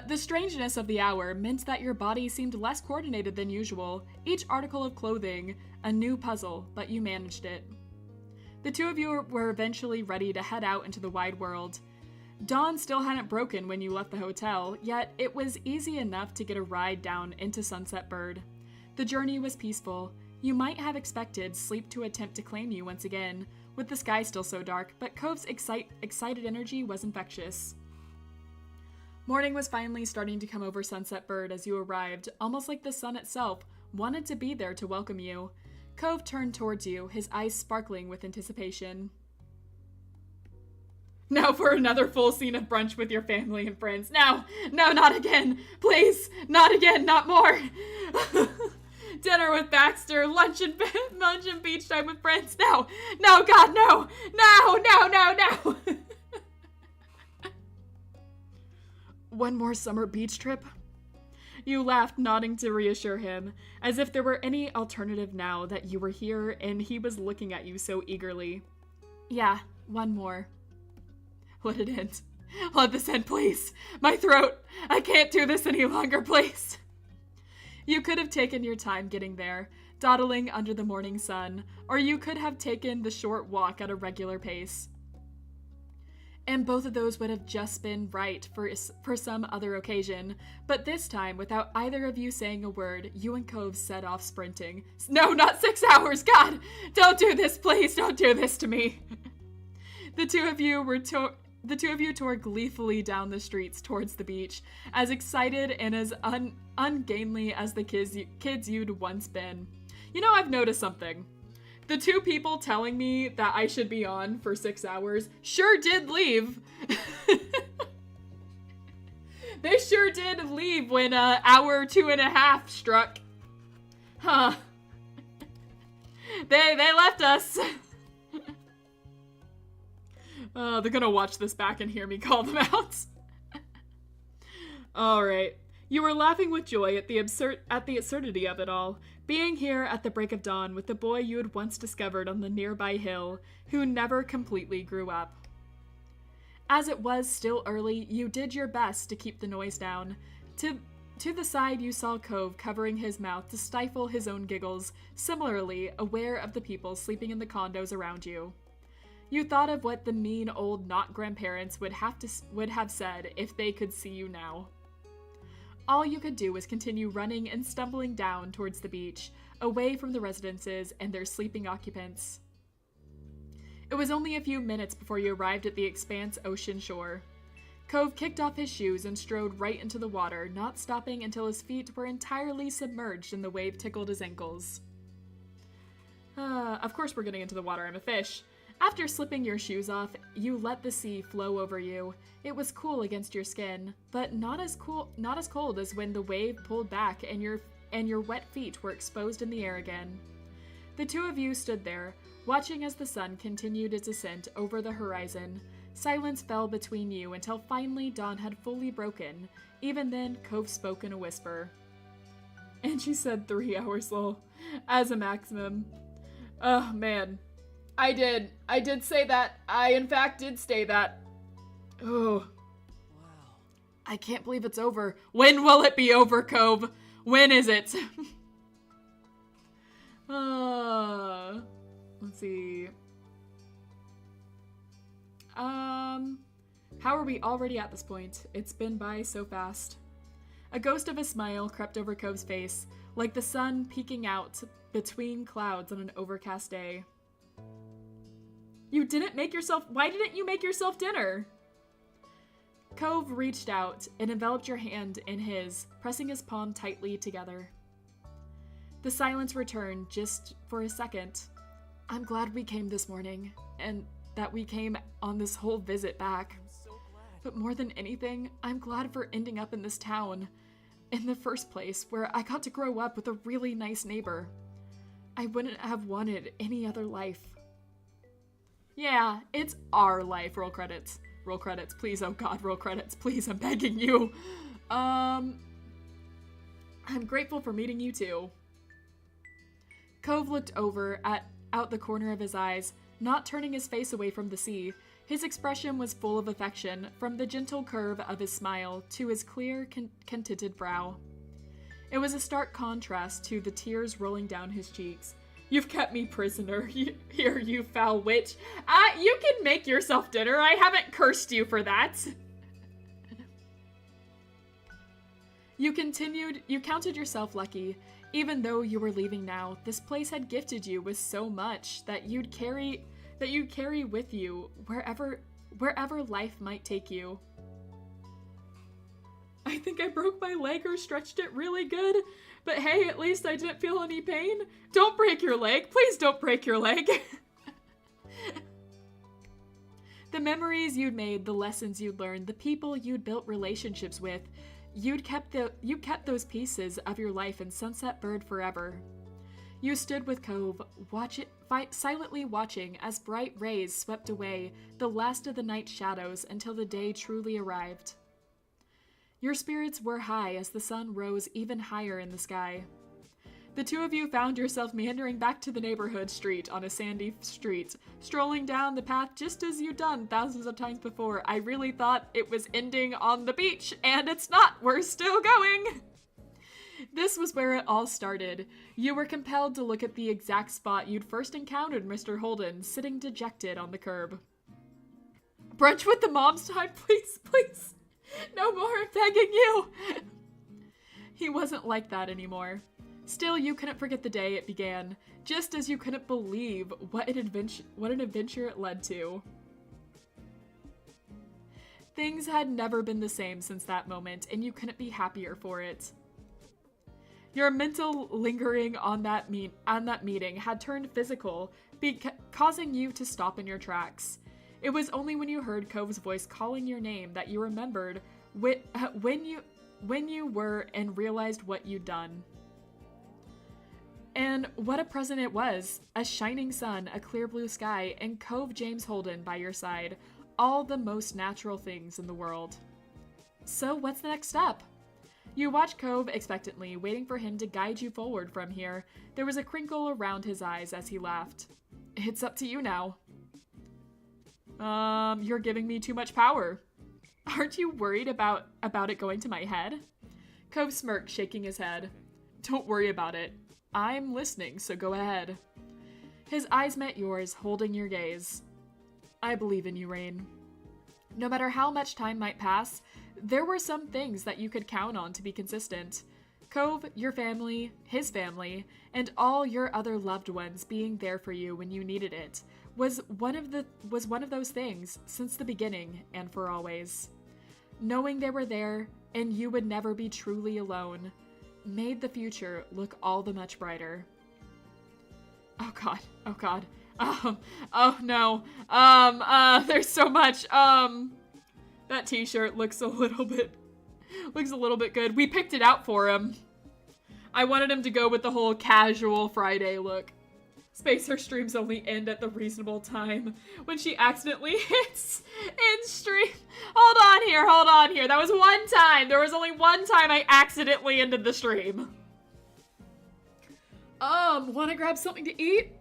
The strangeness of the hour meant that your body seemed less coordinated than usual. Each article of clothing, a new puzzle, but you managed it. The two of you were eventually ready to head out into the wide world. Dawn still hadn't broken when you left the hotel, yet it was easy enough to get a ride down into Sunset Bird. The journey was peaceful. You might have expected sleep to attempt to claim you once again, with the sky still so dark, but Cove's excited energy was infectious. Morning was finally starting to come over Sunset Bird as you arrived, almost like the sun itself wanted to be there to welcome you. Cove turned towards you, his eyes sparkling with anticipation. Now for another full scene of brunch with your family and friends. No, not again. Please, not again, not more. Dinner with Baxter, lunch and beach time with friends. No, God, no. One more summer beach trip? You laughed, nodding to reassure him, as if there were any alternative now that you were here and he was looking at you so eagerly. Yeah, one more. Let it end. Let this end, please. My throat. I can't do this any longer, please. You could have taken your time getting there, dawdling under the morning sun, or you could have taken the short walk at a regular pace. And both of those would have just been right for some other occasion, but this time, without either of you saying a word, you and Cove set off sprinting. No, not 6 hours! God! Don't do this, please! Don't do this to me! The two of you tore gleefully down the streets towards the beach, as excited and as ungainly as the kids you'd once been. You know, I've noticed something. The two people telling me that I should be on for 6 hours sure did leave. They sure did leave when hour 2.5 struck. Huh. They left us. They're gonna watch this back and hear me call them out. Alright. You were laughing with joy at the absurdity of it all, being here at the break of dawn with the boy you had once discovered on the nearby hill, who never completely grew up. As it was still early, you did your best to keep the noise down. To the side, you saw Cove covering his mouth to stifle his own giggles, similarly aware of the people sleeping in the condos around you. You thought of what the mean old not-grandparents would have said if they could see you now. All you could do was continue running and stumbling down towards the beach, away from the residences and their sleeping occupants. It was only a few minutes before you arrived at the expanse ocean shore. Cove kicked off his shoes and strode right into the water, not stopping until his feet were entirely submerged and the wave tickled his ankles. Of course we're getting into the water, I'm a fish. After slipping your shoes off, you let the sea flow over you. It was cool against your skin, but not as cold as when the wave pulled back and your wet feet were exposed in the air again. The two of you stood there, watching as the sun continued its ascent over the horizon. Silence fell between you until finally dawn had fully broken. Even then, Cove spoke in a whisper. And she said 3 hours, lol, as a maximum. Oh, man. I did say that. I, in fact, did say that. Oh. Wow. I can't believe it's over. When will it be over, Cove? When is it? Let's see. How are we already at this point? It's been by so fast. A ghost of a smile crept over Cove's face, like the sun peeking out between clouds on an overcast day. Why didn't you make yourself dinner? Cove reached out and enveloped your hand in his, pressing his palm tightly together. The silence returned just for a second. I'm glad we came this morning, and that we came on this whole visit back. I'm so glad. But more than anything, I'm glad for ending up in this town, in the first place, where I got to grow up with a really nice neighbor. I wouldn't have wanted any other life. Yeah, it's our life. Roll credits. Roll credits, please. Oh god, roll credits, please. I'm begging you. I'm grateful for meeting you too. Cove looked out the corner of his eyes, not turning his face away from the sea. His expression was full of affection, from the gentle curve of his smile to his clear, contented brow. It was a stark contrast to the tears rolling down his cheeks. You've kept me prisoner, here, you foul witch. You can make yourself dinner. I haven't cursed you for that. You counted yourself lucky. Even though you were leaving now, this place had gifted you with so much that you'd carry with you wherever life might take you. I think I broke my leg or stretched it really good, but hey, at least I didn't feel any pain. Don't break your leg. Please don't break your leg. The memories you'd made, the lessons you'd learned, the people you'd built relationships with, you kept those pieces of your life in Sunset Bird forever. You stood with Cove, silently watching as bright rays swept away the last of the night shadows until the day truly arrived. Your spirits were high as the sun rose even higher in the sky. The two of you found yourself meandering back to the neighborhood street on a sandy street, strolling down the path just as you'd done thousands of times before. I really thought it was ending on the beach, and it's not. We're still going. This was where it all started. You were compelled to look at the exact spot you'd first encountered Mr. Holden, sitting dejected on the curb. Brunch with the moms time, please, please. No more, I'm begging you. He wasn't like that anymore. Still, you couldn't forget the day it began, just as you couldn't believe what an adventure it led to. Things had never been the same since that moment, and you couldn't be happier for it. Your mental lingering on that meeting had turned physical, causing you to stop in your tracks. It was only when you heard Cove's voice calling your name that you remembered when you were and realized what you'd done. And what a present it was. A shining sun, a clear blue sky, and Cove James Holden by your side. All the most natural things in the world. So what's the next step? You watch Cove expectantly, waiting for him to guide you forward from here. There was a crinkle around his eyes as he laughed. It's up to you now. You're giving me too much power. Aren't you worried about it going to my head? Cove smirked, shaking his head. Don't worry about it. I'm listening, so go ahead. His eyes met yours, holding your gaze. I believe in you, Rain. No matter how much time might pass, there were some things that you could count on to be consistent. Cove, your family, his family, and all your other loved ones being there for you when you needed it was one of those things since the beginning and for always. Knowing they were there and you would never be truly alone made the future look all the much brighter. Oh god. Oh no. There's so much. That t-shirt looks a little bit good. We picked it out for him. I wanted him to go with the whole casual Friday look. Spacer streams only end at the reasonable time when she accidentally hits in stream. Hold on here. That was one time. There was only one time I accidentally ended the stream. Want to grab something to eat?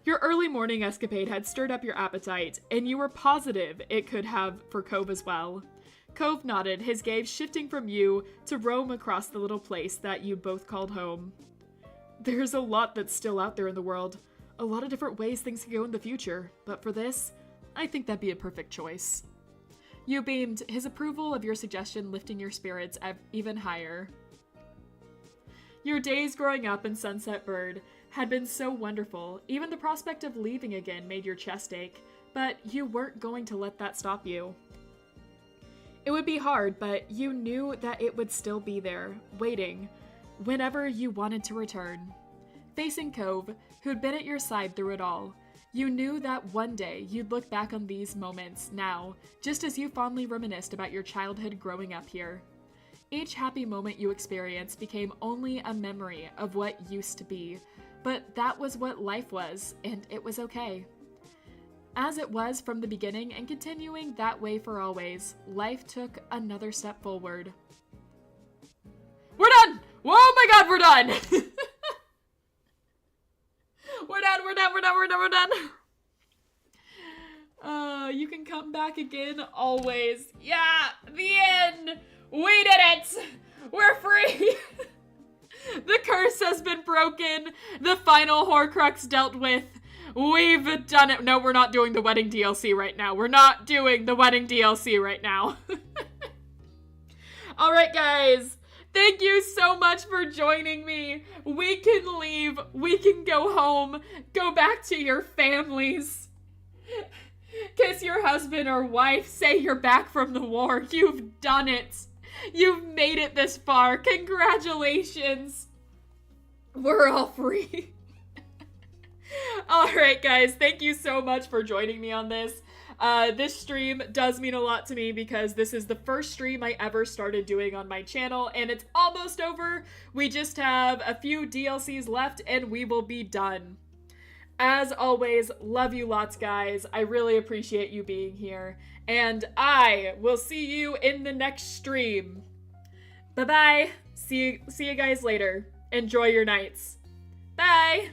Your early morning escapade had stirred up your appetite, and you were positive it could have for Cove as well. Cove nodded, his gaze shifting from you to roam across the little place that you both called home. There's a lot that's still out there in the world. A lot of different ways things can go in the future, but for this, I think that'd be a perfect choice. You beamed, his approval of your suggestion lifting your spirits even higher. Your days growing up in Sunset Bird had been so wonderful. Even the prospect of leaving again made your chest ache, but you weren't going to let that stop you. It would be hard, but you knew that it would still be there, waiting, whenever you wanted to return. Facing Cove, who'd been at your side through it all, you knew that one day you'd look back on these moments now, just as you fondly reminisced about your childhood growing up here. Each happy moment you experienced became only a memory of what used to be, but that was what life was, and it was okay. As it was from the beginning and continuing that way for always, life took another step forward. We're done! Oh my god, we're done! We're done. You can come back again always. Yeah, the end! We did it! We're free! The curse has been broken. The final Horcrux dealt with. We've done it. No, we're not doing the wedding DLC right now. All right, guys. Thank you so much for joining me. We can leave. We can go home. Go back to your families. Kiss your husband or wife. Say you're back from the war. You've done it. You've made it this far. Congratulations. We're all free. All right, guys. Thank you so much for joining me on this. This stream does mean a lot to me because this is the first stream I ever started doing on my channel, and it's almost over. We just have a few DLCs left, and we will be done. As always, love you lots, guys. I really appreciate you being here, and I will see you in the next stream. Bye-bye. See you guys later. Enjoy your nights. Bye.